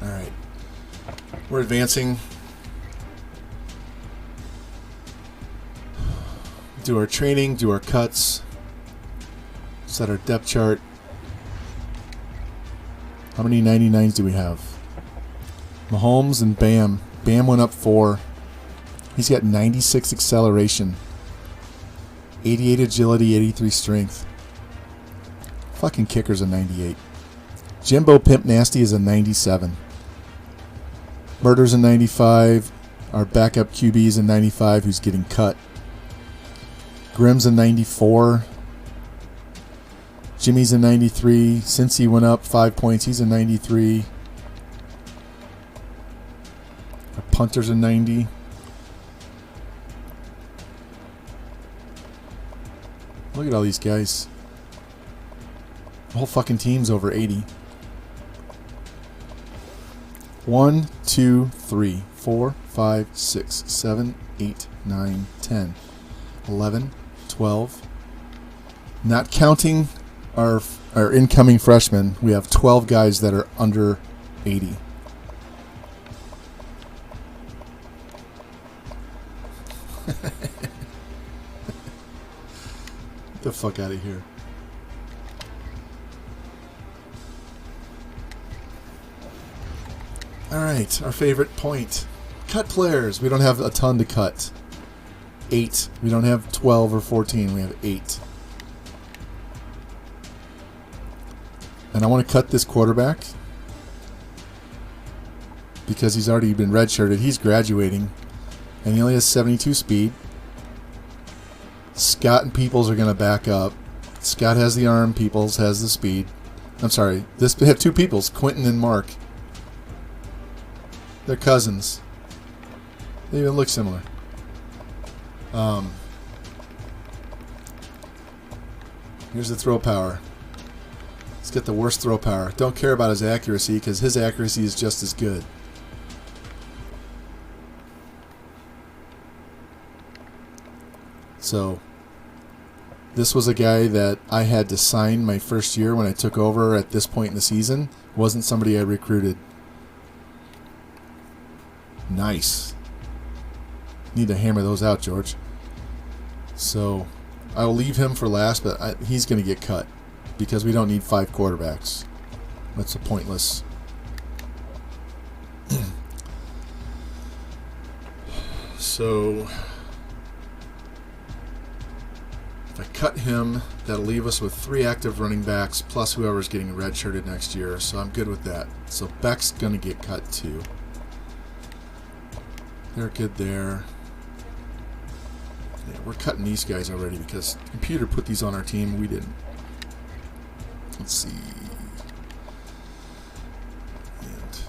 All right, we're advancing. Do our training, do our cuts, set our depth chart. How many 99s do we have? Mahomes and Bam. Bam went up 4. He's got 96 acceleration, 88 agility, 83 strength. Fucking kicker's a 98. Jimbo Pimp Nasty is a 97. Murder's a 95. Our backup QB is a 95 who's getting cut. Grimm's a 94. Jimmy's a 93. Since he went up 5 points, he's a 93. Our punter's a 90. Look at all these guys. The whole fucking team's over 80. 1, 2, 3, 4, 5, 6, 7, 8, 9, 10, 11, 12. Not counting our incoming freshmen, we have 12 guys that are under 80. Get the fuck out of here. Alright, our favorite point. Cut players. We don't have a ton to cut. 8. We don't have 12 or 14. We have 8. And I want to cut this quarterback because he's already been redshirted. He's graduating. And he only has 72 speed. Scott and Peoples are going to back up. Scott has the arm. Peoples has the speed. I'm sorry. We have 2 Peoples, Quentin and Mark. They're cousins. They even look similar. Here's the throw power. Let's get the worst throw power. Don't care about his accuracy because his accuracy is just as good. So, this was a guy that I had to sign my first year when I took over at this point in the season. Wasn't somebody I recruited. Nice. Need to hammer those out, George. So, I will leave him for last, but he's going to get cut because we don't need 5 quarterbacks. That's a pointless. So, if I cut him, that'll leave us with 3 active running backs plus whoever's getting redshirted next year. So I'm good with that. So Beck's going to get cut too. They're good there. Yeah, we're cutting these guys already because the computer put these on our team. We didn't. Let's see. And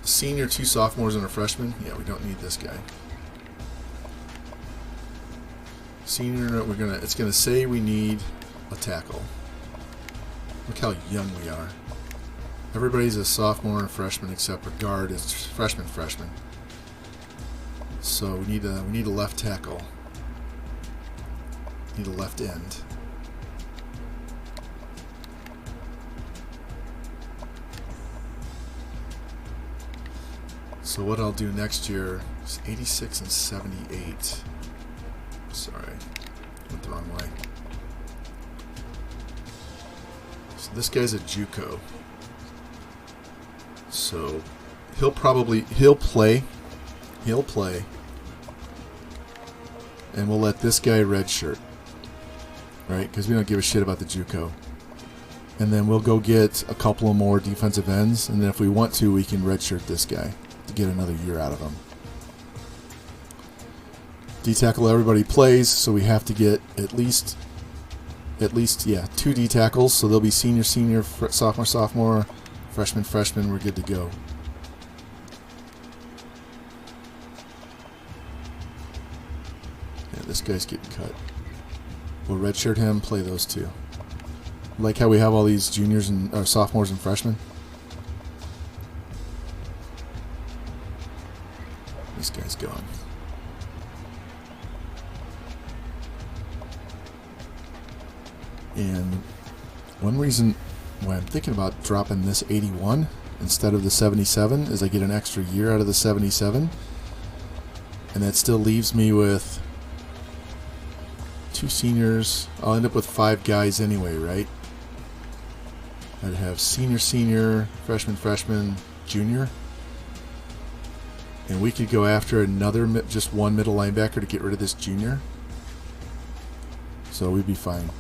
senior, 2 sophomores, and a freshman. Yeah, we don't need this guy. Senior, it's gonna say we need a tackle. Look how young we are. Everybody's a sophomore and freshman except for guard is freshman. So we need a left tackle. Need a left end. So what I'll do next year is 86 and 78. Sorry, went the wrong way. So this guy's a JUCO. So he'll play, and we'll let this guy redshirt, right? Because we don't give a shit about the JUCO. And then we'll go get a couple of more defensive ends, and then if we want to, we can redshirt this guy to get another year out of him. D-tackle, everybody plays, so we have to get at least 2 D-tackles. So they'll be senior, sophomore, freshman. We're good to go. Yeah, this guy's getting cut. We'll redshirt him, play those 2. Like how we have all these juniors and sophomores and freshmen. This guy's gone. And one reason why I'm thinking about dropping this 81 instead of the 77 is I get an extra year out of the 77. And that still leaves me with 2 seniors. I'll end up with 5 guys anyway, right? I'd have senior, freshman, junior. And we could go after just one middle linebacker to get rid of this junior. So we'd be fine.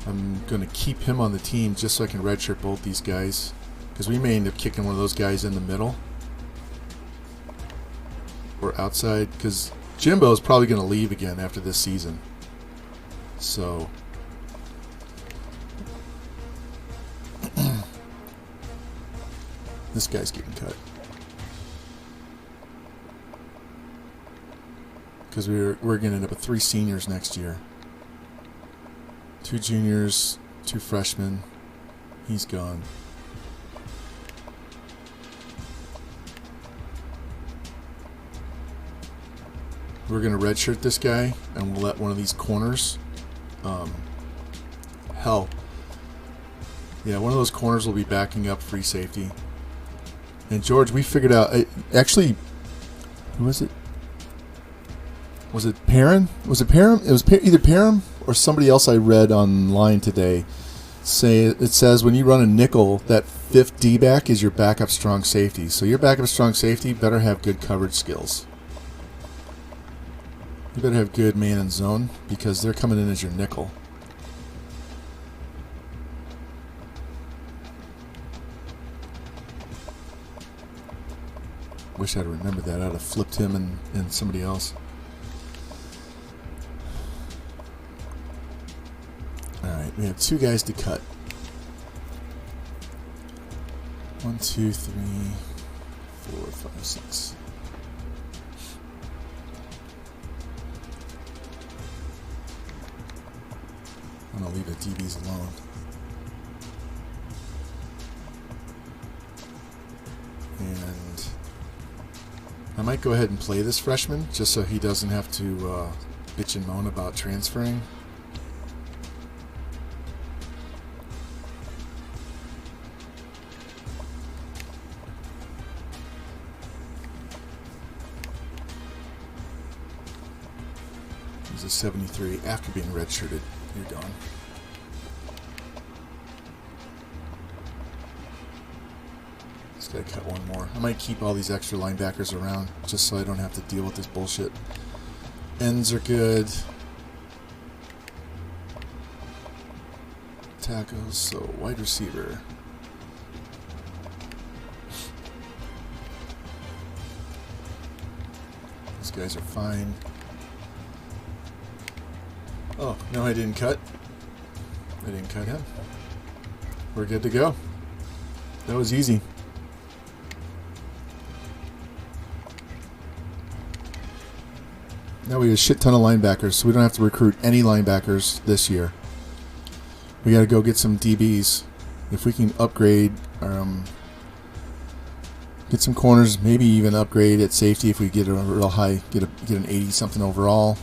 I'm going to keep him on the team just so I can redshirt both these guys. Because we may end up kicking one of those guys in the middle. Or outside. Because Jimbo's probably going to leave again after this season. So this guy's getting cut. Because we're going to end up with 3 seniors next year. 2 juniors, 2 freshmen. He's gone. We're going to redshirt this guy, and we'll let one of these corners. Yeah, one of those corners will be backing up free safety. And George, we figured out. Actually, who was it? Was it Perrin? Was it Perrin? It was either Perrin or somebody else I read online today. It says when you run a nickel, that 5th D-back is your backup strong safety. So your backup strong safety better have good coverage skills. You better have good man and zone because they're coming in as your nickel. Wish I'd remembered that. I'd have flipped him and somebody else. Alright, we have 2 guys to cut. 1, 2, 3, 4, 5, 6. I'm going to leave the DBs alone. And I might go ahead and play this freshman just so he doesn't have to bitch and moan about transferring. He's a 73 after being redshirted. You're gone. Just gotta cut one more. I might keep all these extra linebackers around just so I don't have to deal with this bullshit. Ends are good. Tackles, so wide receiver. These guys are fine. Oh, no, I didn't cut. I didn't cut him. We're good to go. That was easy. Now we have a shit ton of linebackers, so we don't have to recruit any linebackers this year. We got to go get some DBs. If we can upgrade, get some corners, maybe even upgrade at safety if we get a real high, get an 80 something overall.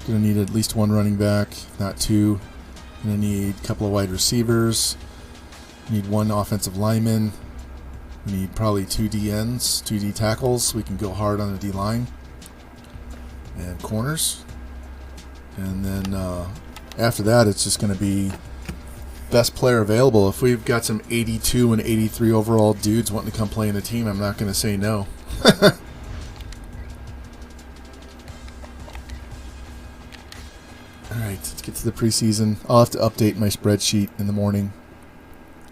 Going to need at least one running back, not two. Going to need a couple of wide receivers. Need one offensive lineman. We need probably 2 DNs, 2 D tackles. We can go hard on the D line. And corners. And then after that, it's just going to be best player available. If we've got some 82 and 83 overall dudes wanting to come play in the team, I'm not going to say no. Alright, let's get to the preseason. I'll have to update my spreadsheet in the morning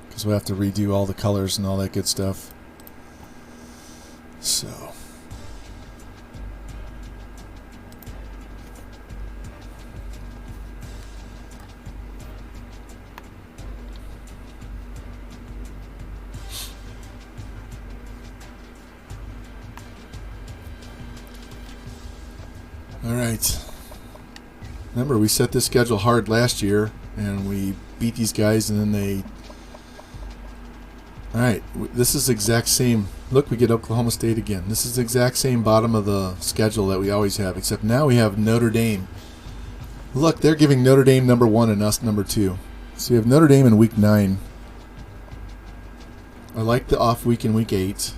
because we'll have to redo all the colors and all that good stuff. So... Alright. Remember, we set this schedule hard last year, and we beat these guys, and then they... Alright, this is the exact same... Look, we get Oklahoma State again. This is the exact same bottom of the schedule that we always have, except now we have Notre Dame. Look, they're giving Notre Dame number 1 and us number 2. So we have Notre Dame in week 9. I like the off week in week 8.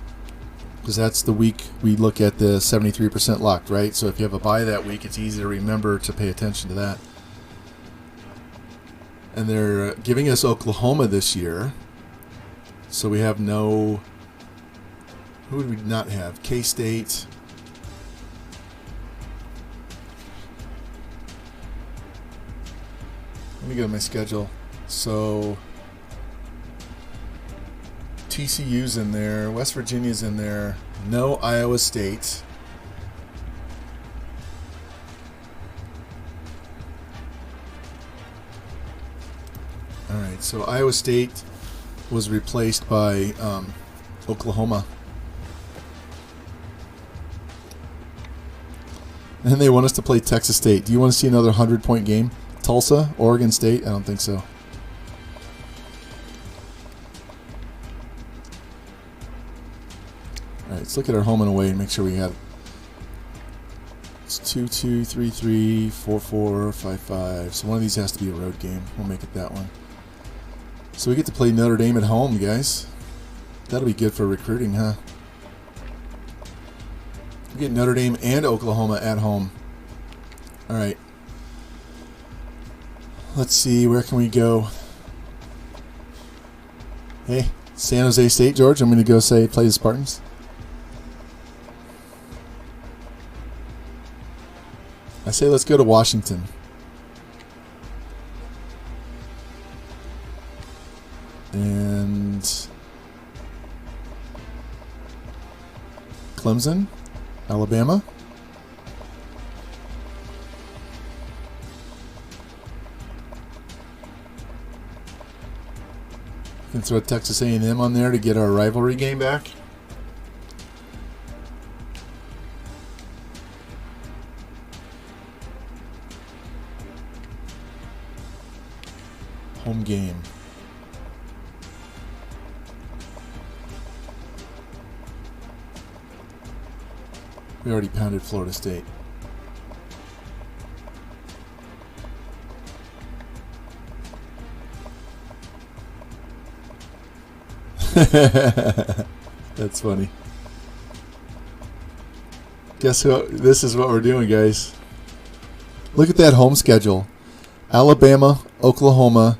Because that's the week we look at the 73% locked, right? So if you have a bye that week, it's easy to remember to pay attention to that. And they're giving us Oklahoma this year. So we have no... Who would we not have? K-State. Let me go to my schedule. So... TCU's in there, West Virginia's in there, no Iowa State. Alright, so Iowa State was replaced by Oklahoma. And they want us to play Texas State. Do you want to see another 100-point game? Tulsa, Oregon State? I don't think so. Alright, let's look at our home and away and make sure we have... It's 2-2, 3-3, 4-4, 5-5. So one of these has to be a road game. We'll make it that one. So we get to play Notre Dame at home, guys. That'll be good for recruiting, huh? We get Notre Dame and Oklahoma at home. Alright. Let's see, where can we go? Hey, San Jose State, George. I'm going to go say play the Spartans. I say let's go to Washington. And Clemson, Alabama. Can throw Texas A&M on there to get our rivalry game back. Home game. We already pounded Florida State. That's funny. Guess what? This is what we're doing, guys. Look at that home schedule. Alabama, Oklahoma,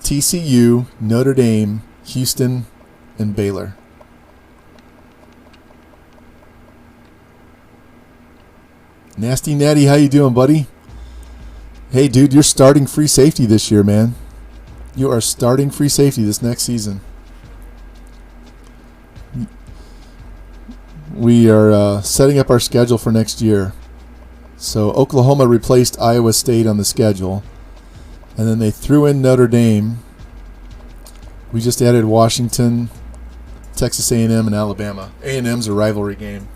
TCU, Notre Dame, Houston, and Baylor. Nasty Natty, how you doing, buddy? Hey, dude, you're starting free safety this year, man. You are starting free safety this next season. We are setting up our schedule for next year. So Oklahoma replaced Iowa State on the schedule. And then they threw in Notre Dame. We just added Washington, Texas A&M, and Alabama. A&M's a rivalry game.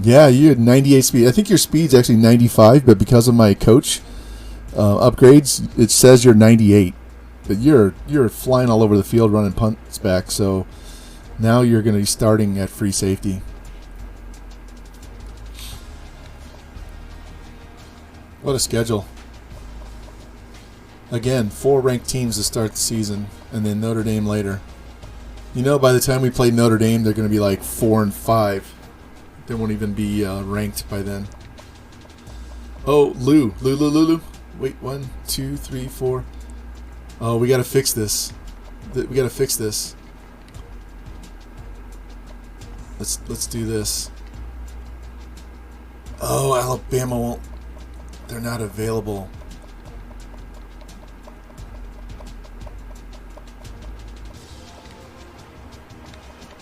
Yeah, you had 98 speed. I think your speed's actually 95, but because of my coach upgrades, it says you're 98. But you're flying all over the field running punts back, so now you're going to be starting at free safety. What a schedule. Again, 4 ranked teams to start the season, and then Notre Dame later. You know, by the time we play Notre Dame, they're going to be like 4 and 5. They won't even be ranked by then. Oh, Lou. Wait, 1, 2, 3, 4. Oh, we got to fix this. Let's do this. Oh, Alabama won't. They're not available.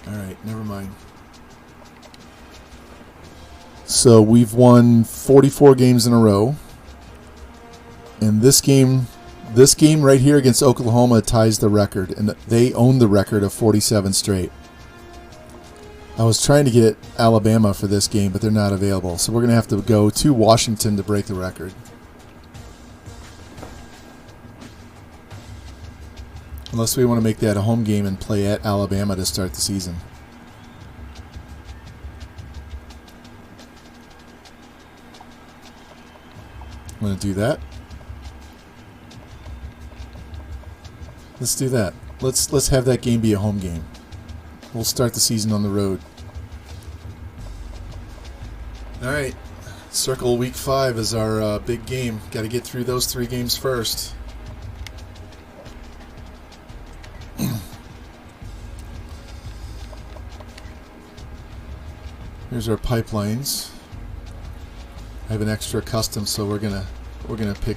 All right, never mind. So we've won 44 games in a row. And this game right here against Oklahoma ties the record, and they own the record of 47 straight. I was trying to get Alabama for this game, but they're not available. So we're going to have to go to Washington to break the record. Unless we want to make that a home game and play at Alabama to start the season. I'm going to do that. Let's do that. Let's have that game be a home game. We'll start the season on the road. All right. Circle week 5 is our big game. Got to get through those 3 games first. Here's our pipelines. I have an extra custom, so we're gonna pick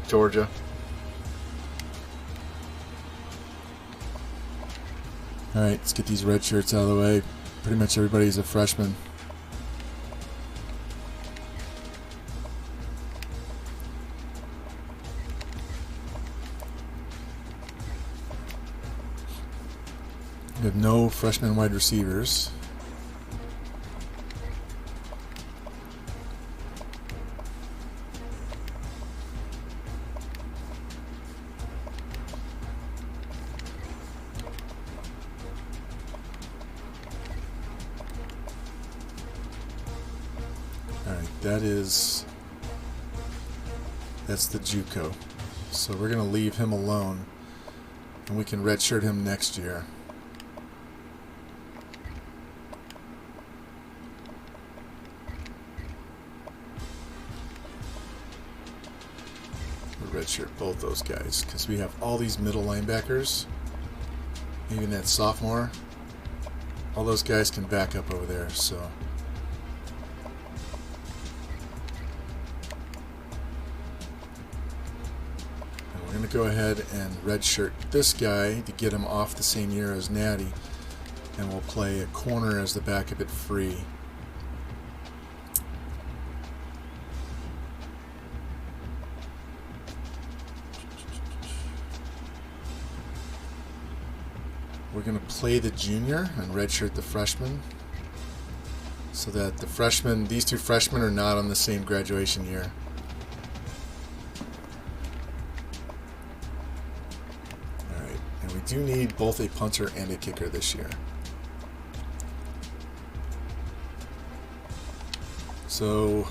Georgia. All right, let's get these red shirts out of the way. Pretty much everybody's a freshman. We have no freshman wide receivers. That's the JUCO. So we're going to leave him alone, and we can redshirt him next year. We'll redshirt both those guys because we have all these middle linebackers, even that sophomore. All those guys can back up over there, so... We're going to go ahead and redshirt this guy to get him off the same year as Natty, and we'll play a corner as the backup at free. We're going to play the junior and redshirt the freshman, so that the freshmen, these 2 freshmen, are not on the same graduation year. We do need both a punter and a kicker this year. So,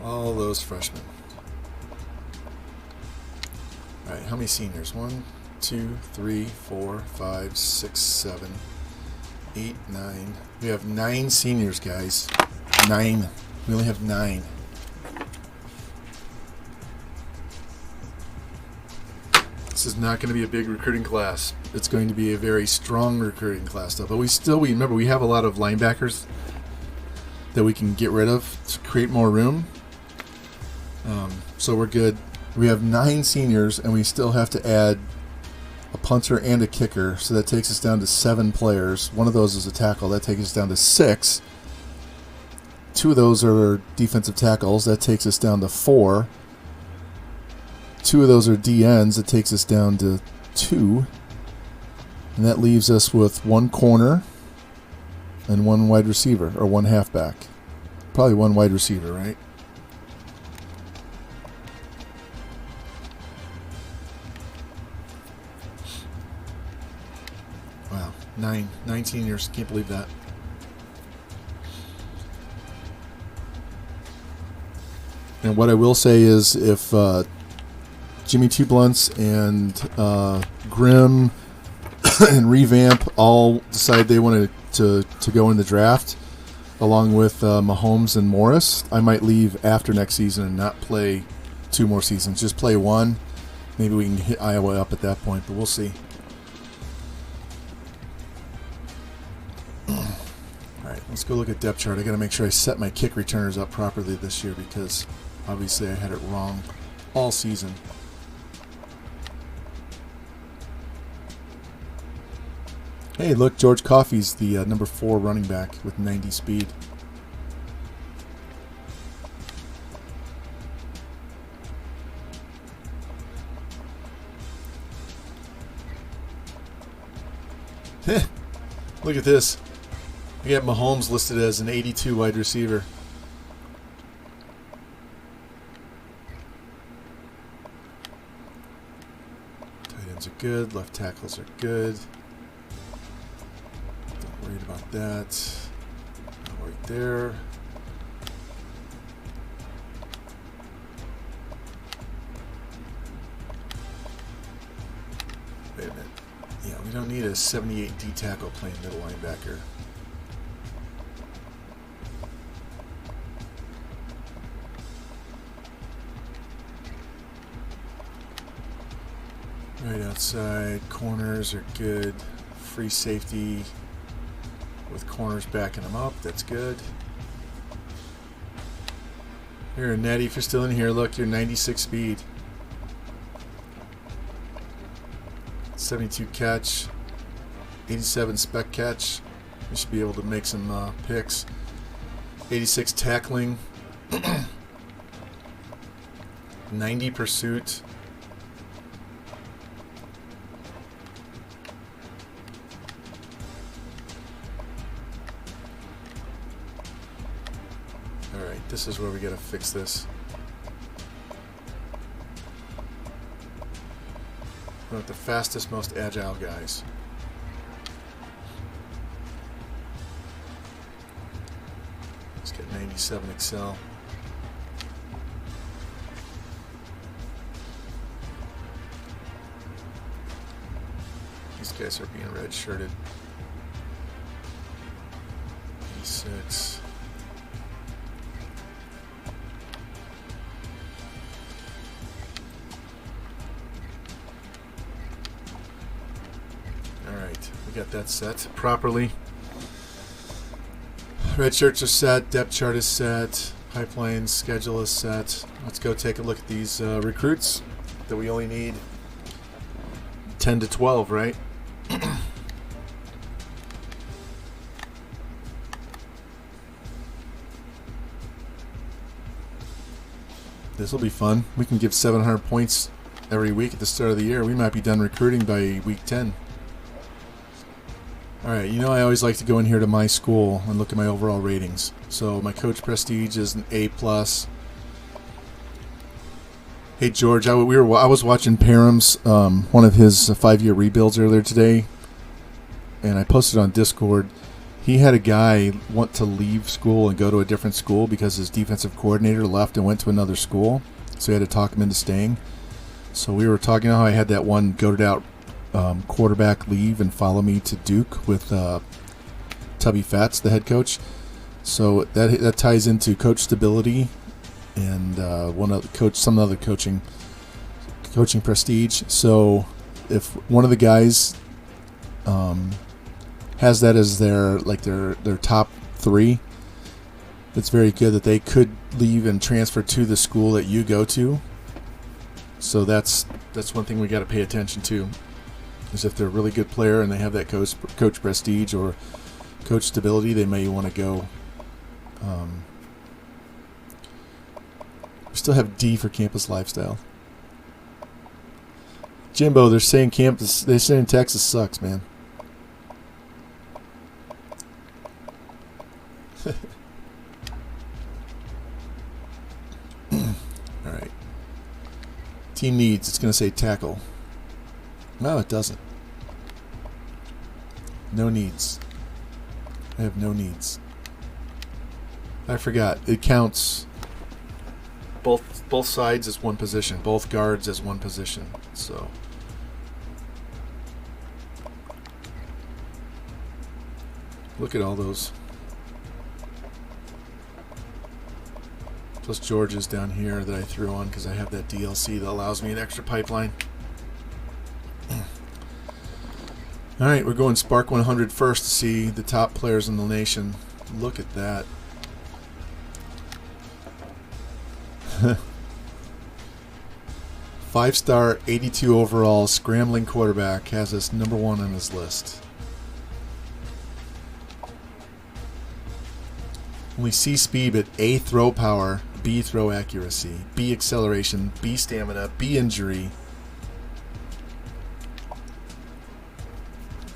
all those freshmen. All right, how many seniors? 1, 2, 3, 4, 5, 6, 7, 8, 9. We have 9 seniors, guys. 9. We only have 9. This is not going to be a big recruiting class. It's going to be a very strong recruiting class, though. But we remember we have a lot of linebackers that we can get rid of to create more room. So we're good. We have 9 seniors, and we still have to add a punter and a kicker. So that takes us down to 7 players. One of those is a tackle. That takes us down to 6. 2 of those are defensive tackles. That takes us down to 4. 2 of those are DNs. It takes us down to 2. And that leaves us with 1 corner and 1 wide receiver, or 1 halfback. Probably 1 wide receiver, right? Wow, 19 years. Can't believe that. And what I will say is if Jimmy Two Blunts and Grimm and Revamp all decide they want to go in the draft, along with Mahomes and Morris, I might leave after next season and not play 2 more seasons. Just play 1. Maybe we can hit Iowa up at that point, but we'll see. All right, let's go look at depth chart. I got to make sure I set my kick returners up properly this year because obviously I had it wrong all season. Hey, look, George Coffey's the number 4 running back with 90 speed. Look at this. I got Mahomes listed as an 82 wide receiver. Tight ends are good. Left tackles are good. Not worried about that. Right there. Wait a minute. Yeah, we don't need a 78 D tackle playing middle linebacker. Right outside, corners are good. Free safety with corners backing them up, that's good. Here, Natty, if you're still in here, look, you're 96 speed. 72 catch, 87 spec catch. You should be able to make some picks. 86 tackling, 90 pursuit. All right, this is where we got to fix this. We want the fastest, most agile guys. Let's get 97 Excel. These guys are being red-shirted. 86. We got that set properly. Red shirts are set. Depth chart is set. Pipeline schedule is set. Let's go take a look at these recruits that we only need 10 to 12, right? This will be fun. We can give 700 points every week at the start of the year. We might be done recruiting by week 10. All right, you know I always like to go in here to my school and look at my overall ratings. So my coach prestige is an A+. Hey George, I was watching Parham's one of his 5-year rebuilds earlier today, and I posted on Discord. He had a guy want to leave school and go to a different school because his defensive coordinator left and went to another school, so he had to talk him into staying. So we were talking about how I had that one goated out quarterback leave and follow me to Duke with Tubby Fats, the head coach. So that ties into coach stability and some other coaching prestige. So if one of the guys has that as their top 3, it's very good that they could leave and transfer to the school that you go to. So that's one thing we got to pay attention to. Is if they're a really good player and they have that coach prestige or coach stability, they may want to go. We still have D for campus lifestyle. Jimbo, they're saying Texas sucks, man. All right. Team needs. It's going to say tackle. No, it doesn't. No needs. I have no needs. I forgot. It counts. both sides as one position, both guards as one position. So look at all those. Plus George's down here that I threw on because I have that DLC that allows me an extra pipeline. All right, we're going Spark 100 first to see the top players in the nation. Look at that. Five-star, 82 overall, scrambling quarterback has us number 1 on his list. Only C speed, but A throw power, B throw accuracy, B acceleration, B stamina, B injury.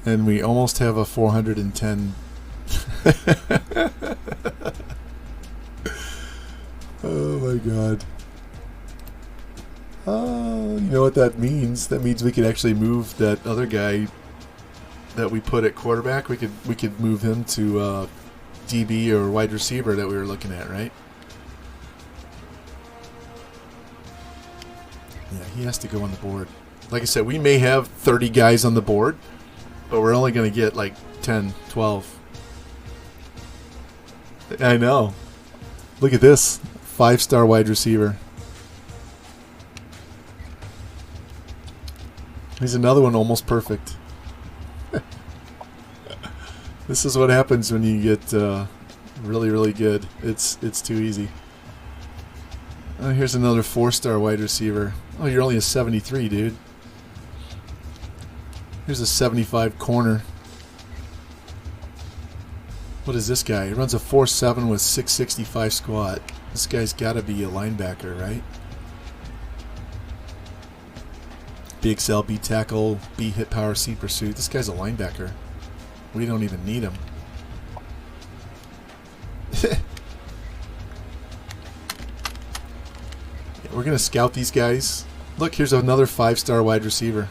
And we almost have a 410. Oh my god. You know what that means? That means we could actually move that other guy that we put at quarterback. We could move him to DB or wide receiver that we were looking at, right? Yeah, he has to go on the board. Like I said, we may have 30 guys on the board, but we're only going to get like 10, 12. I know. Look at this. 5-star wide receiver. He's another one almost perfect. This is what happens when you get really, really good. It's too easy. Oh, here's another 4-star wide receiver. Oh, you're only a 73, dude. Here's a 75 corner. What is this guy? He runs a 4.7 with 665 squat. This guy's got to be a linebacker, right? B excel, B tackle, B hit power, C pursuit. This guy's a linebacker. We don't even need him. We're going to scout these guys. Look, here's another 5-star wide receiver.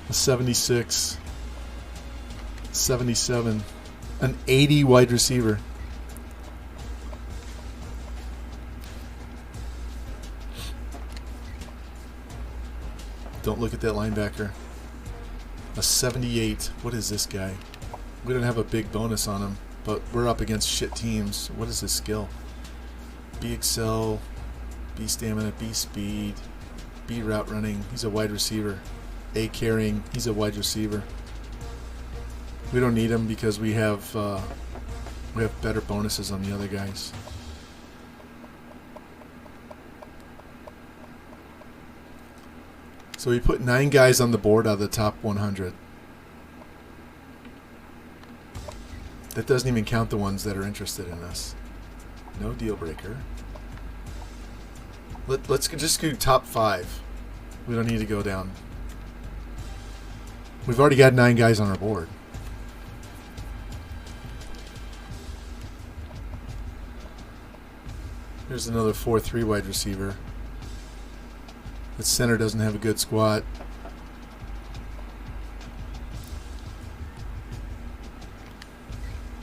A 76. 77. An 80 wide receiver. Don't look at that linebacker. A 78. What is this guy? We don't have a big bonus on him, but we're up against shit teams. What is his skill? B excel, B stamina, B speed, B route running. He's a wide receiver. A carrying. He's a wide receiver. We don't need him because we have better bonuses on the other guys. So we put 9 guys on the board out of the top 100. That doesn't even count the ones that are interested in us. No deal breaker. Let's just do top 5. We don't need to go down. We've already got 9 guys on our board. Here's another 4-3 wide receiver. The center doesn't have a good squat.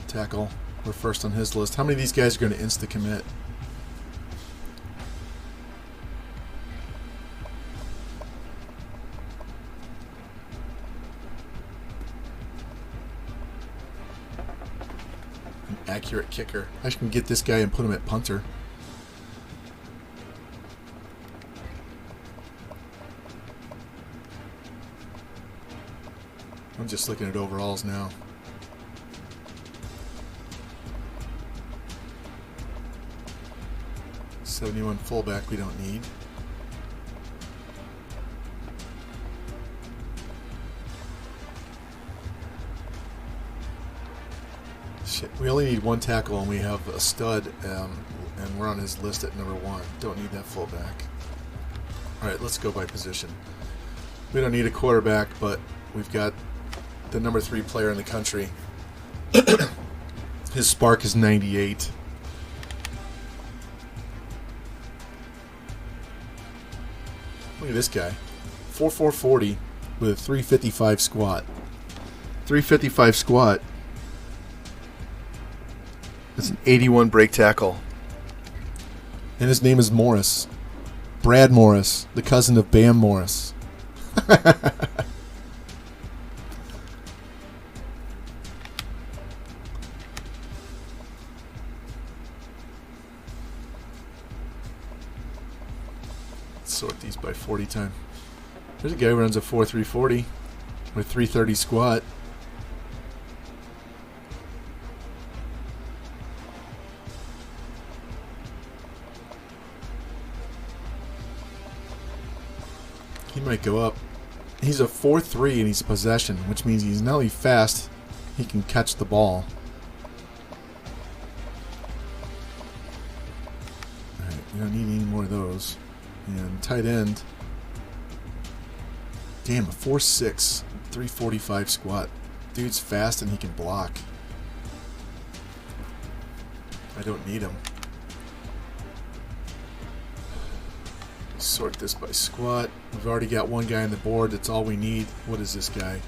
Tackle. We're first on his list. How many of these guys are going to insta-commit? An accurate kicker. I can get this guy and put him at punter. I'm just looking at overalls now. '71 fullback we don't need. Shit, we only need 1 tackle and we have a stud, and we're on his list at number 1. Don't need that fullback. Alright, let's go by position. We don't need a quarterback, but we've got the number 3 player in the country. His spark is 98. Look at this guy. 4.440 with a 355 squat. 355 squat. That's an 81 break tackle. And his name is Morris. Brad Morris, the cousin of Bam Morris. Sort these by 40 time. There's a guy who runs a 4.340 with 330 squat. He might go up. He's a 4.3 and he's possession, which means he's not only fast, he can catch the ball. Alright, we don't need any more of those. And tight end. Damn, a 4.6, 345 squat. Dude's fast and he can block. I don't need him. Sort this by squat. We've already got one guy on the board. That's all we need. What is this guy?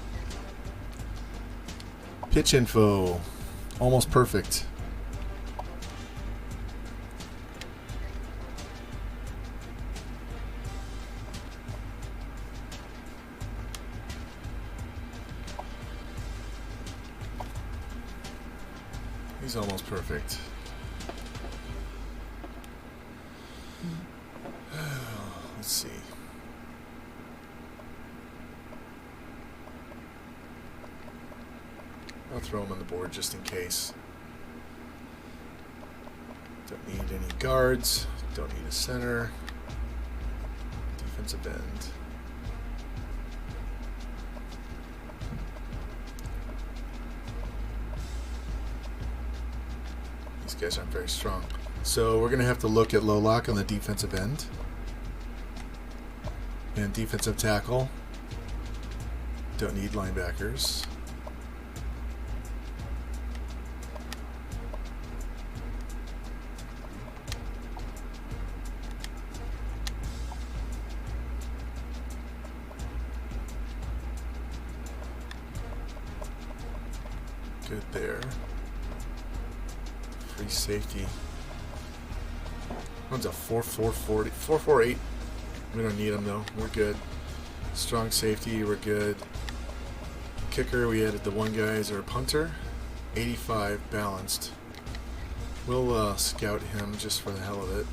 Pitch info. Almost perfect. He's almost perfect. Let's see. I'll throw him on the board just in case. Don't need any guards. Don't need a center. Defensive end. These guys aren't very strong. So we're going to have to look at low lock on the defensive end. And defensive tackle. Don't need linebackers. Good there. Free safety. One's a 4.440, 4.48. We don't need them though. We're good. Strong safety. We're good. Kicker. We added the one guy as our punter. 85 balanced. We'll scout him just for the hell of it.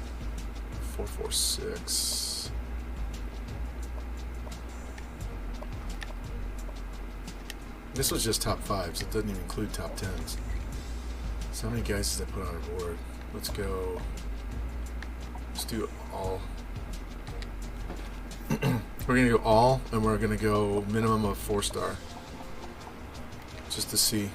4.46. This was just top 5s. It doesn't even include top 10s. So how many guys does that put on our board? Let's go. Let's do all. We're going to go all, and we're going to go minimum of 4-star. Just to see.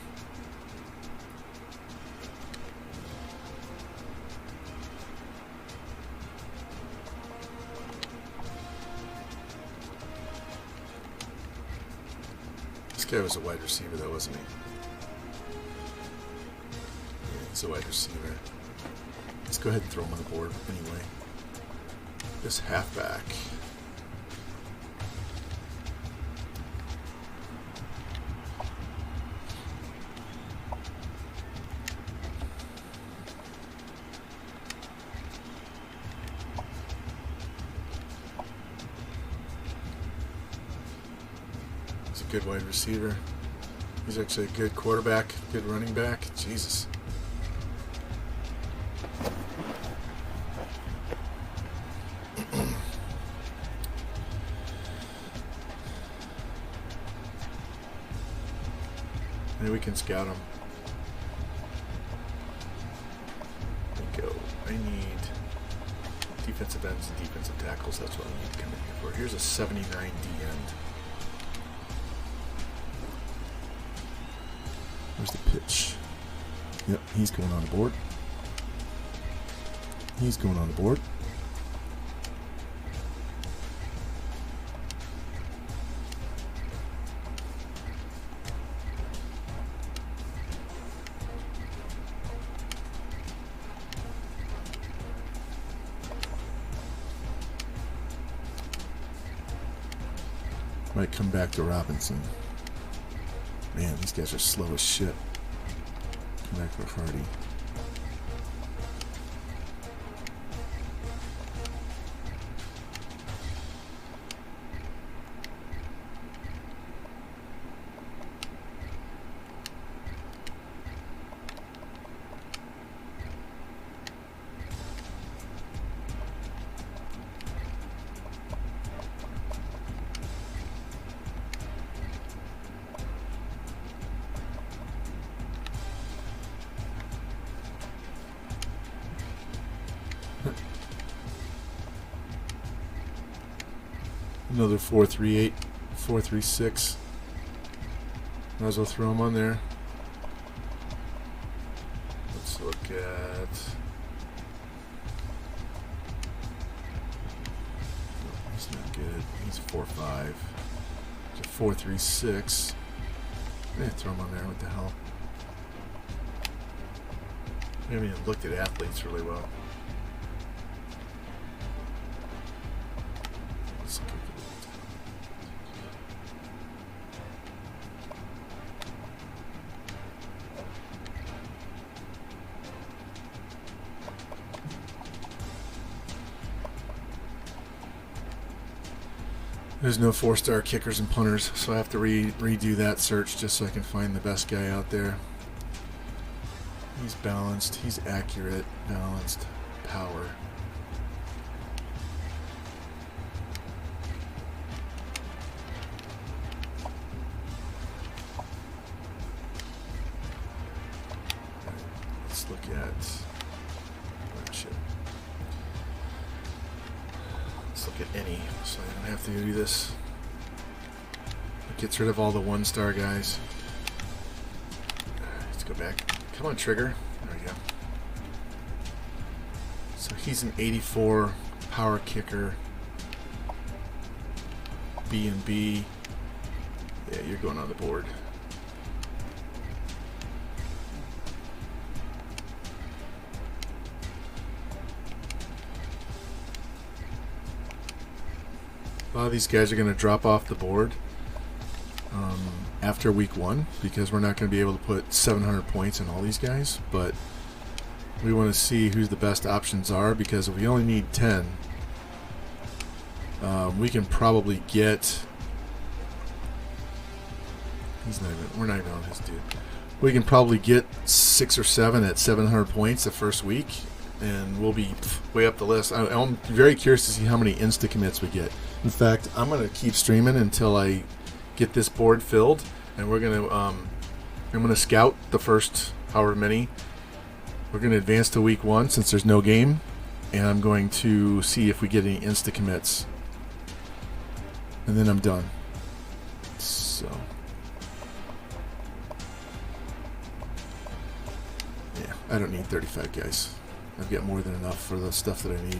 This guy was a wide receiver though, wasn't he? Yeah, he's a wide receiver. Let's go ahead and throw him on the board anyway. This halfback. He's a good wide receiver. He's actually a good quarterback, good running back. Jesus. Maybe we can scout him. There we go. I need defensive ends and defensive tackles. That's what I need to come in here for. Here's a 79 D end. Where's the pitch? Yep, he's going on the board. He's going on the board. Might come back to Robinson. Man, these guys are slow as shit. Come back for Hardy. Another 438, 436. Might as well throw them on there. Let's look at. No, he's not good. He's 4.5. So 436. Yeah, throw him on there. What the hell? I haven't even looked at athletes really well. Let's look at There's no 4-star kickers and punters, so I have to redo that search just so I can find the best guy out there. He's balanced, he's accurate, balanced, power. Let's look at, oh shit. Let's look at any, so I don't have to do this. It gets rid of all the 1-star guys. Let's go back. Come on, Trigger. There we go. So he's an 84 power kicker. B&B. Yeah, you're going on the board. A lot of these guys are going to drop off the board after week 1 because we're not going to be able to put 700 points in all these guys, but we want to see who the best options are because if we only need 10, we can probably get we're not even on his dude. We can probably get 6 or 7 at 700 points the first week, and we'll be way up the list. I'm very curious to see how many insta commits we get. In fact, I'm going to keep streaming until I get this board filled, and we're going to I'm going to scout the first however many. We're going to advance to week 1 since there's no game, and I'm going to see if we get any insta commits, and then I'm done. So yeah, I don't need 35 guys. I've got more than enough for the stuff that I need.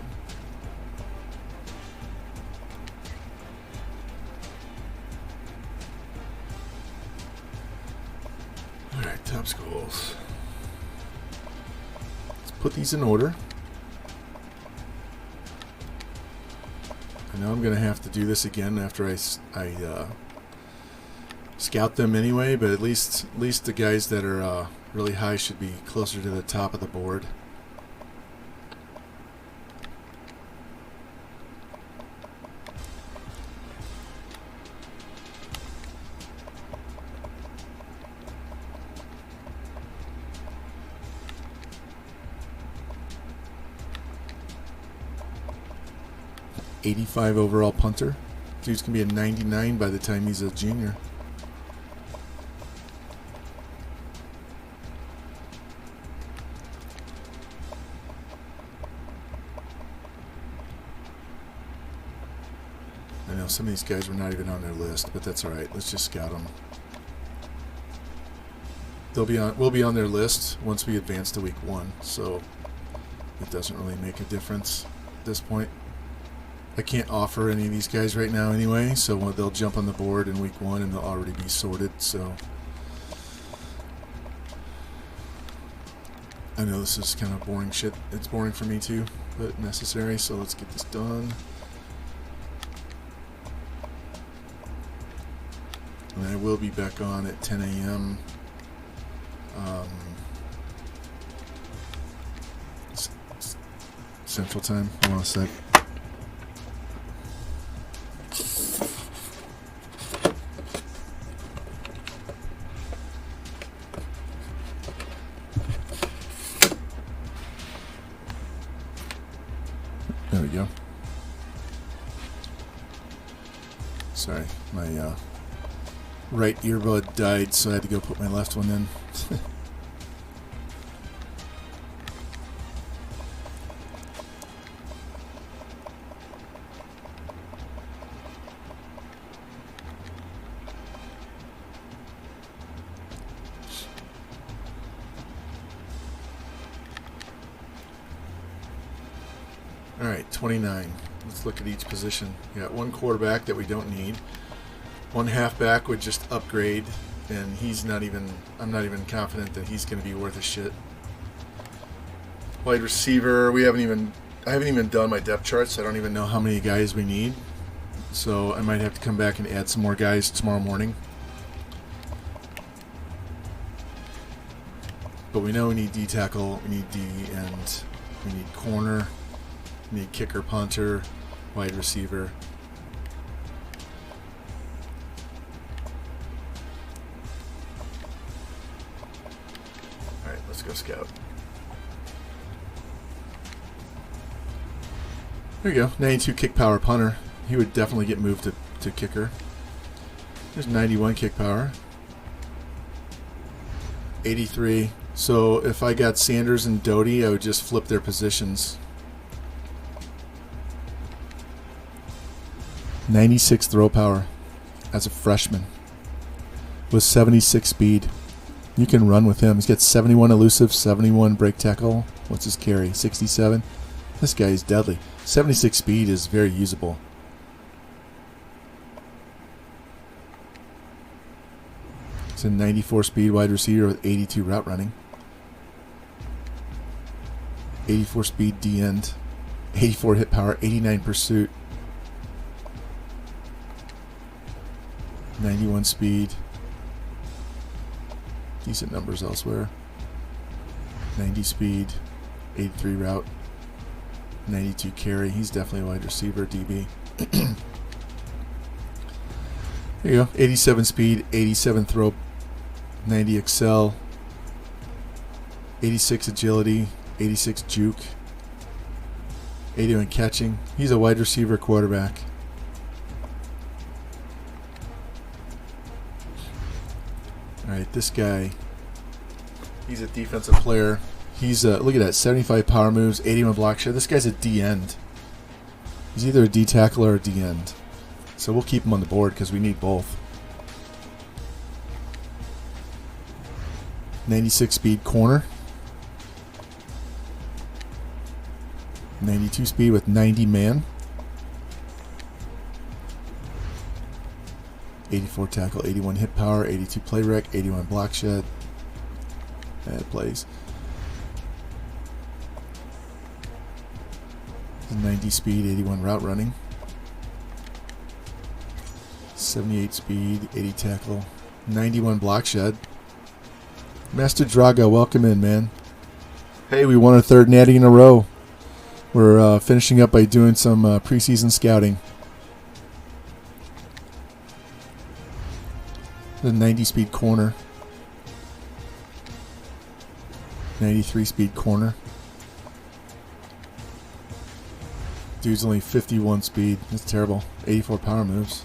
Alright, top schools. Let's put these in order. I know I'm going to have to do this again after I scout them anyway, but at least the guys that are really high should be closer to the top of the board. .85 overall punter. Dude's gonna be a 99 by the time he's a junior. I know some of these guys were not even on their list, but that's all right. Let's just scout them. We'll be on their list once we advance to week 1, so it doesn't really make a difference at this point. I can't offer any of these guys right now anyway, so they'll jump on the board in week 1 and they'll already be sorted, so I know this is kind of boring shit. It's boring for me too, but necessary, so let's get this done. And I will be back on at 10 a.m. Central Time. Hold on a sec. There we go. Sorry, my right earbud died, so I had to go put my left one in. All right, 29. Let's look at each position. You got one quarterback that we don't need. One halfback would just upgrade, and he's not even. I'm not even confident that he's going to be worth a shit. Wide receiver, I haven't even done my depth chart, so I don't even know how many guys we need. So I might have to come back and add some more guys tomorrow morning. But we know we need D tackle, we need D end, we need corner, we need kicker, punter, wide receiver. All right, let's go scout. There you go, 92 kick power punter. He would definitely get moved to kicker. There's 91 kick power. 83. So if I got Sanders and Doty, I would just flip their positions. 96 throw power as a freshman with 76 speed. You can run with him. He's got 71 elusive, 71 break tackle. What's his carry? 67. This guy is deadly. 76 speed is very usable. It's a 94 speed wide receiver with 82 route running. 84 speed D end. 84 hit power, 89 pursuit. 91 speed. Decent numbers elsewhere. 90 speed, 83 route. 92 carry. He's definitely a wide receiver, DB. There you go. 87 speed, 87 throw, 90 excel, 86 agility, 86 juke, 81 catching. He's a wide receiver quarterback. All right, this guy, he's a defensive player. He's look at that, 75 power moves, 81 block share. This guy's a D end. He's either a D tackle or a D end. So we'll keep him on the board because we need both. 96 speed corner. 92 speed with 90 man. 84 tackle, 81 hit power, 82 play rec, 81 block shed. Bad plays. 90 speed, 81 route running. 78 speed, 80 tackle, 91 block shed. Master Draga, welcome in, man. Hey, we won our third natty in a row. We're finishing up by doing some preseason scouting. The 90 speed corner. 93 speed corner. Dude's only 51 speed. That's terrible. 84 power moves.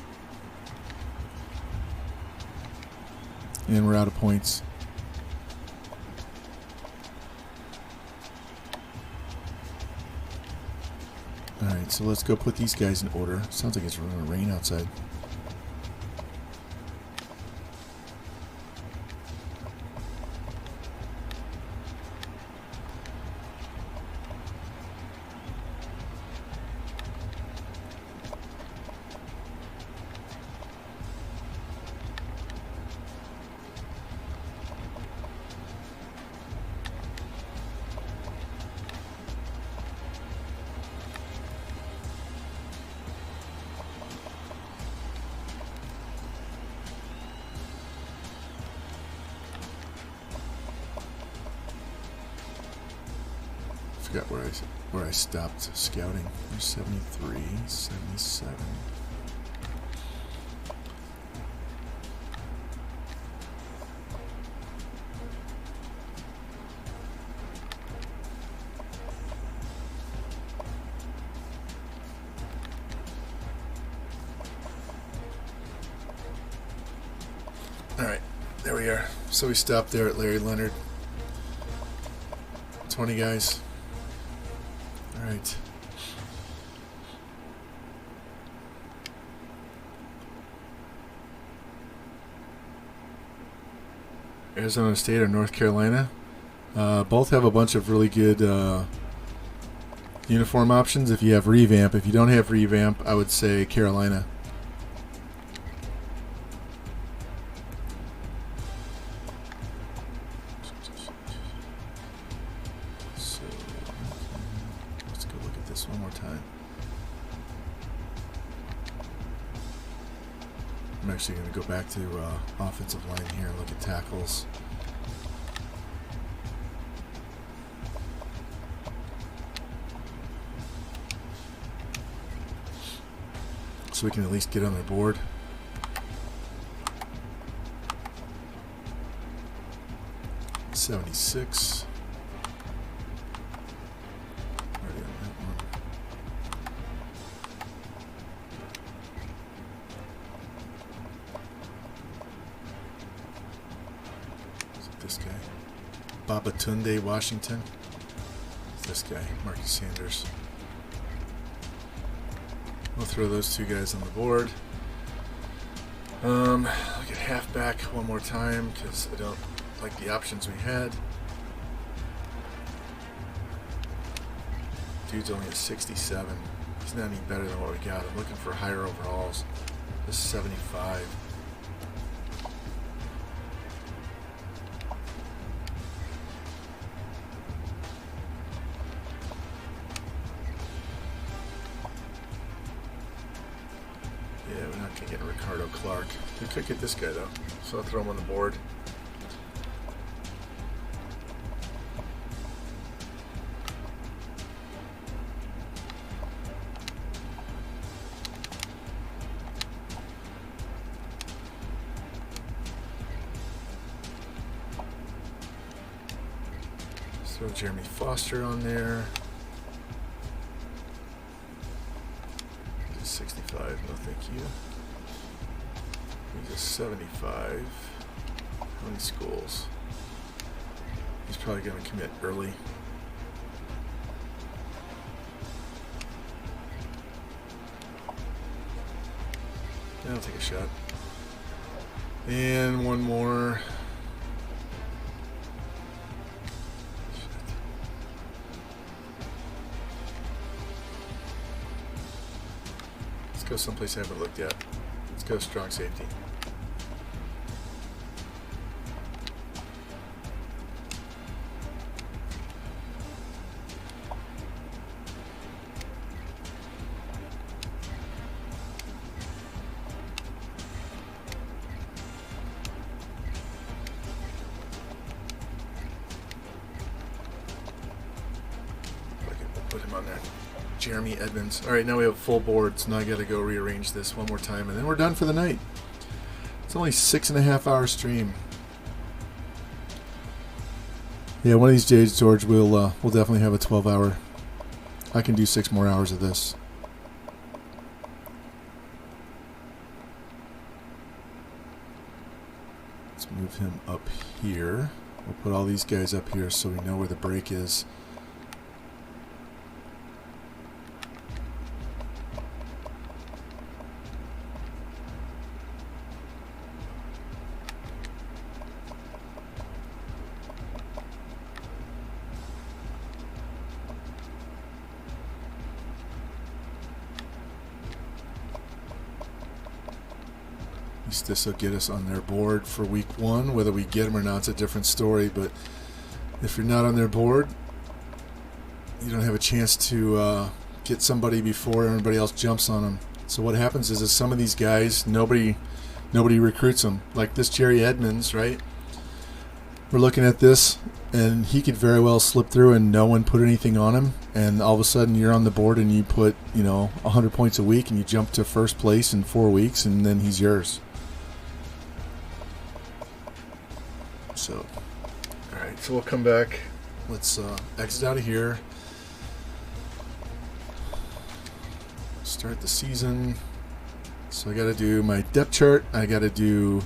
And we're out of points. Alright, so let's go put these guys in order. Sounds like it's going to rain outside. Forgot where I stopped scouting. There's 73, 77. All right, there we are. So we stopped there at Larry Leonard. 20 guys. All right. Arizona State or North Carolina. Both have a bunch of really good Uniform options, if you have Revamp. If you don't have Revamp, I would say Carolina. So, let's go look at this one more time. I'm actually going to go back to offensive line here and look at tackles. So we can at least get on their board. $76. Already on that one. Is it this guy? Babatunde, Washington. It's this guy, Marcus Sanders. We'll throw those two guys on the board. Look at halfback one more time because I don't like the options we had. Dude's only a 67. He's not any better than what we got. I'm looking for higher overalls. This is 75. Yeah, we're not going to get Ricardo Clark. We could get this guy, though. So I'll throw him on the board. Let's throw Jeremy Foster on there. 65, no thank you. He's a 75. How many schools? He's probably going to commit early. Yeah, I'll take a shot. And one more. Go someplace I haven't looked at. Let's go strong safety. Put him on there. Jeremy Edmonds. All right, now we have full board, so now I got to go rearrange this one more time, and then we're done for the night. It's only 6.5 hour stream. Yeah, one of these days, George, we'll definitely have a 12-hour. I can do 6 more hours of this. Let's move him up here. We'll put all these guys up here so we know where the break is. This will get us on their board for week 1. Whether we get them or not, it's a different story. But if you're not on their board, you don't have a chance to get somebody before everybody else jumps on them. So what happens is some of these guys, nobody recruits them. Like this Jerry Edmonds, right? We're looking at this, and he could very well slip through and no one put anything on him. And all of a sudden you're on the board and you put, 100 points a week and you jump to first place in 4 weeks, and then he's yours. So, all right, so we'll come back. Let's exit out of here. Start the season. So I got to do my depth chart. I got to do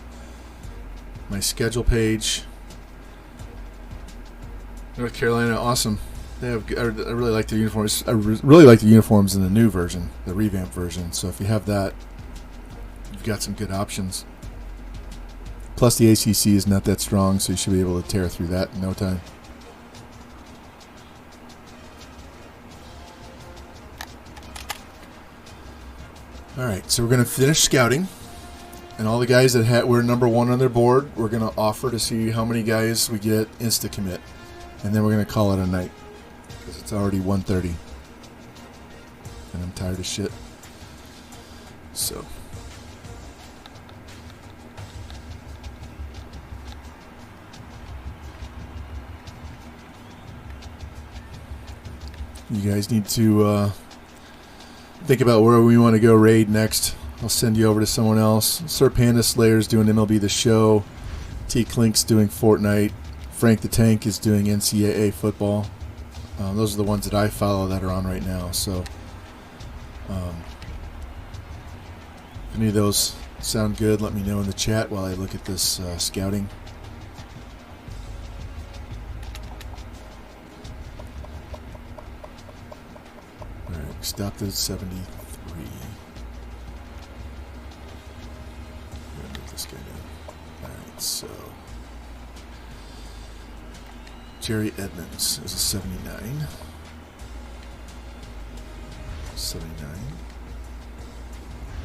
my schedule page. North Carolina, awesome. They have. I really like the uniforms. I really like the uniforms in the new version, the revamped version. So if you have that, you've got some good options. Plus, the ACC is not that strong, so you should be able to tear through that in no time. All right, so we're going to finish scouting. And all the guys that were number 1 on their board, we're going to offer to see how many guys we get insta-commit. And then we're going to call it a night. Because it's already 1:30. And I'm tired of shit. So. You guys need to think about where we want to go raid next. I'll send you over to someone else. Sir Panda Slayer's doing MLB The Show. T. Clink's doing Fortnite. Frank the Tank is doing NCAA football. Those are the ones that I follow that are on right now. So, if any of those sound good, let me know in the chat while I look at this scouting. All right, we stopped at 73. This guy down. Alright, so Jerry Edmonds is a 79. 79.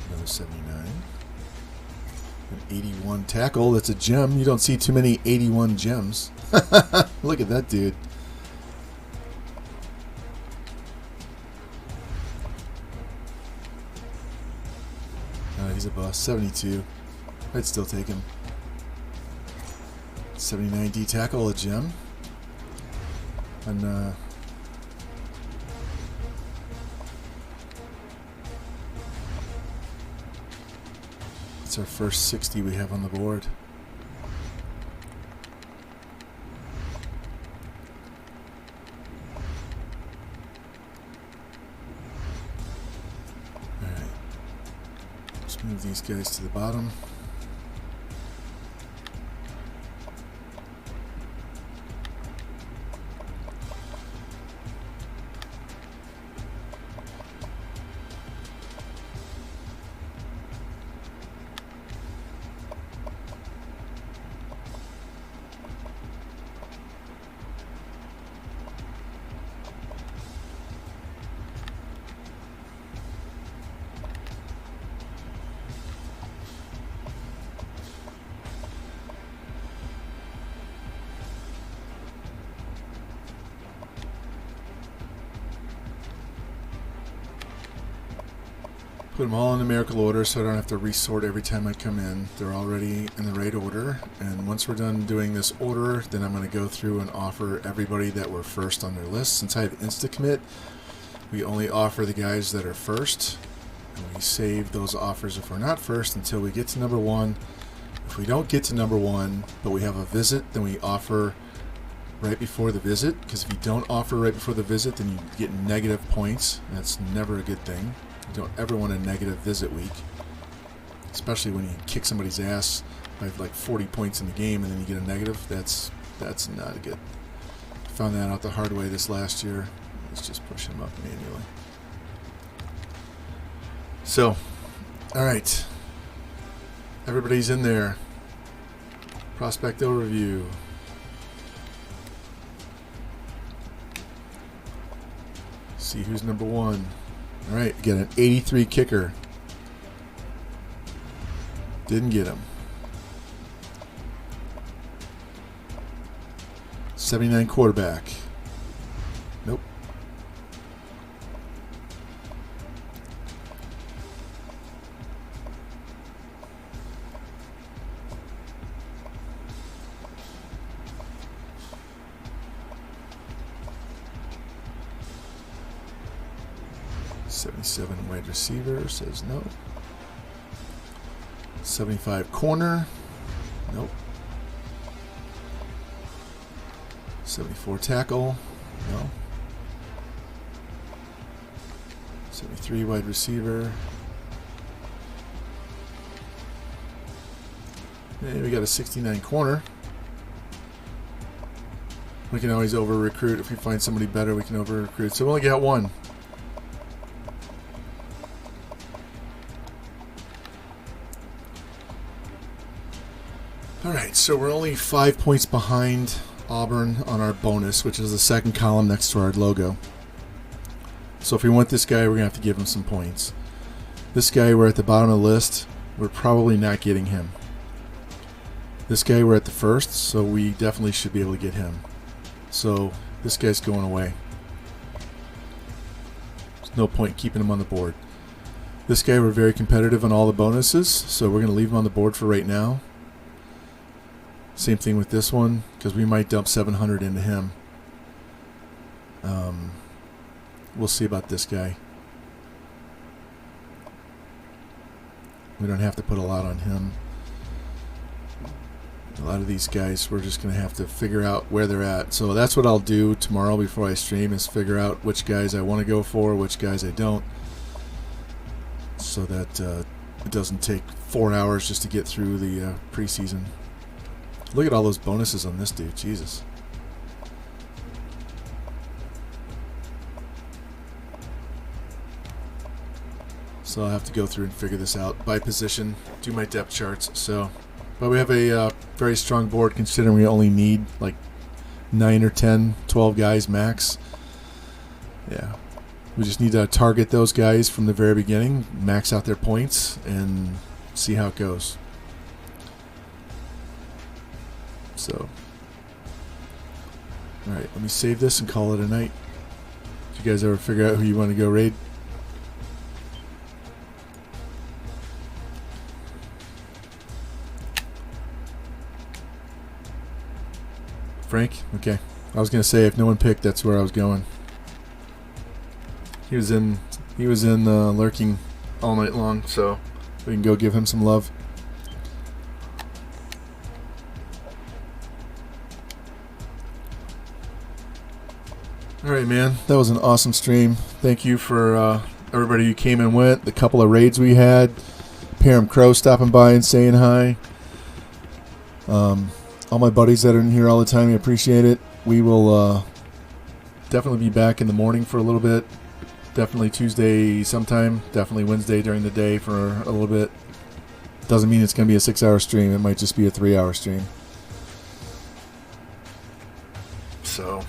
Another 79. An 81 tackle. That's a gem. You don't see too many 81 gems. Look at that dude. He's a boss. 72. I'd still take him. 79 D tackle, a gem. And it's our first 60 we have on the board. Alright. Let's move these guys to the bottom. Put them all in numerical order so I don't have to resort every time I come in. They're already in the right order. And once we're done doing this order, then I'm going to go through and offer everybody that were first on their list. Since I have insta-commit, we only offer the guys that are first. And we save those offers if we're not first until we get to number 1. If we don't get to number 1, but we have a visit, then we offer right before the visit. Because if you don't offer right before the visit, then you get negative points. That's never a good thing. You don't ever want a negative visit week, especially when you kick somebody's ass by like 40 points in the game and then you get a negative. That's not good. I found that out the hard way this last year. Let's just push him up manually. So, all right, everybody's in there. Prospect overview. See who's number 1. All right, get an 83 kicker. Didn't get him. 79 quarterback. Nope. .77 wide receiver says no. 75 corner. Nope. 74 tackle. No. 73 wide receiver. And we got a 69 corner. We can always over recruit. If we find somebody better, we can over recruit. So we only got 1. Alright, so we're only 5 points behind Auburn on our bonus, which is the second column next to our logo. So if we want this guy, we're going to have to give him some points. This guy, we're at the bottom of the list. We're probably not getting him. This guy, we're at the first, so we definitely should be able to get him. So this guy's going away. There's no point keeping him on the board. This guy, we're very competitive on all the bonuses, so we're going to leave him on the board for right now. Same thing with this one, because we might dump 700 into him. We'll see about this guy. We don't have to put a lot on him. A lot of these guys, we're just going to have to figure out where they're at. So that's what I'll do tomorrow before I stream, is figure out which guys I want to go for, which guys I don't. So that it doesn't take 4 hours just to get through the preseason. Look at all those bonuses on this dude. Jesus. So I'll have to go through and figure this out by position, do my depth charts. So, but we have a very strong board considering we only need like 9 or 10, 12 guys max. Yeah. We just need to target those guys from the very beginning, max out their points, and see how it goes. So, alright, let me save this and call it a night. Did you guys ever figure out who you want to go raid? Frank? Okay. I was going to say, if no one picked, that's where I was going. He was in lurking all night long, so we can go give him some love. Alright, man. That was an awesome stream. Thank you for everybody who came and went. The couple of raids we had. Param Crow stopping by and saying hi. All my buddies that are in here all the time, I appreciate it. We will definitely be back in the morning for a little bit. Definitely Tuesday sometime. Definitely Wednesday during the day for a little bit. Doesn't mean it's going to be a 6-hour stream. It might just be a 3-hour stream. So,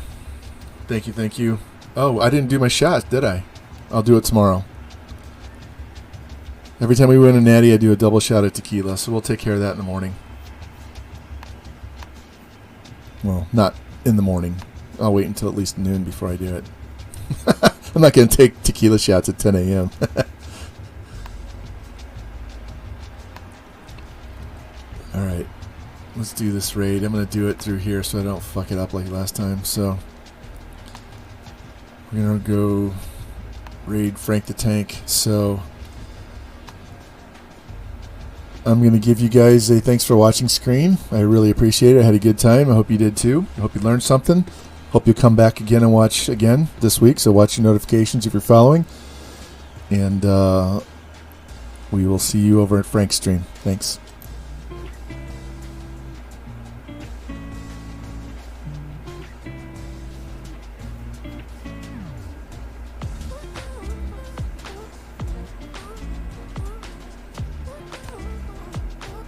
thank you. Oh, I didn't do my shot, did I? I'll do it tomorrow. Every time we win a Natty, I do a double shot at tequila, so we'll take care of that in the morning. Well, not in the morning. I'll wait until at least noon before I do it. I'm not going to take tequila shots at 10 a.m. Alright. Let's do this raid. I'm going to do it through here so I don't fuck it up like last time. So, we're going to go raid Frank the Tank. So, I'm going to give you guys a thanks for watching screen. I really appreciate it. I had a good time. I hope you did too. I hope you learned something. Hope you'll come back again and watch again this week. So watch your notifications if you're following. And we will see you over at Frank's stream. Thanks.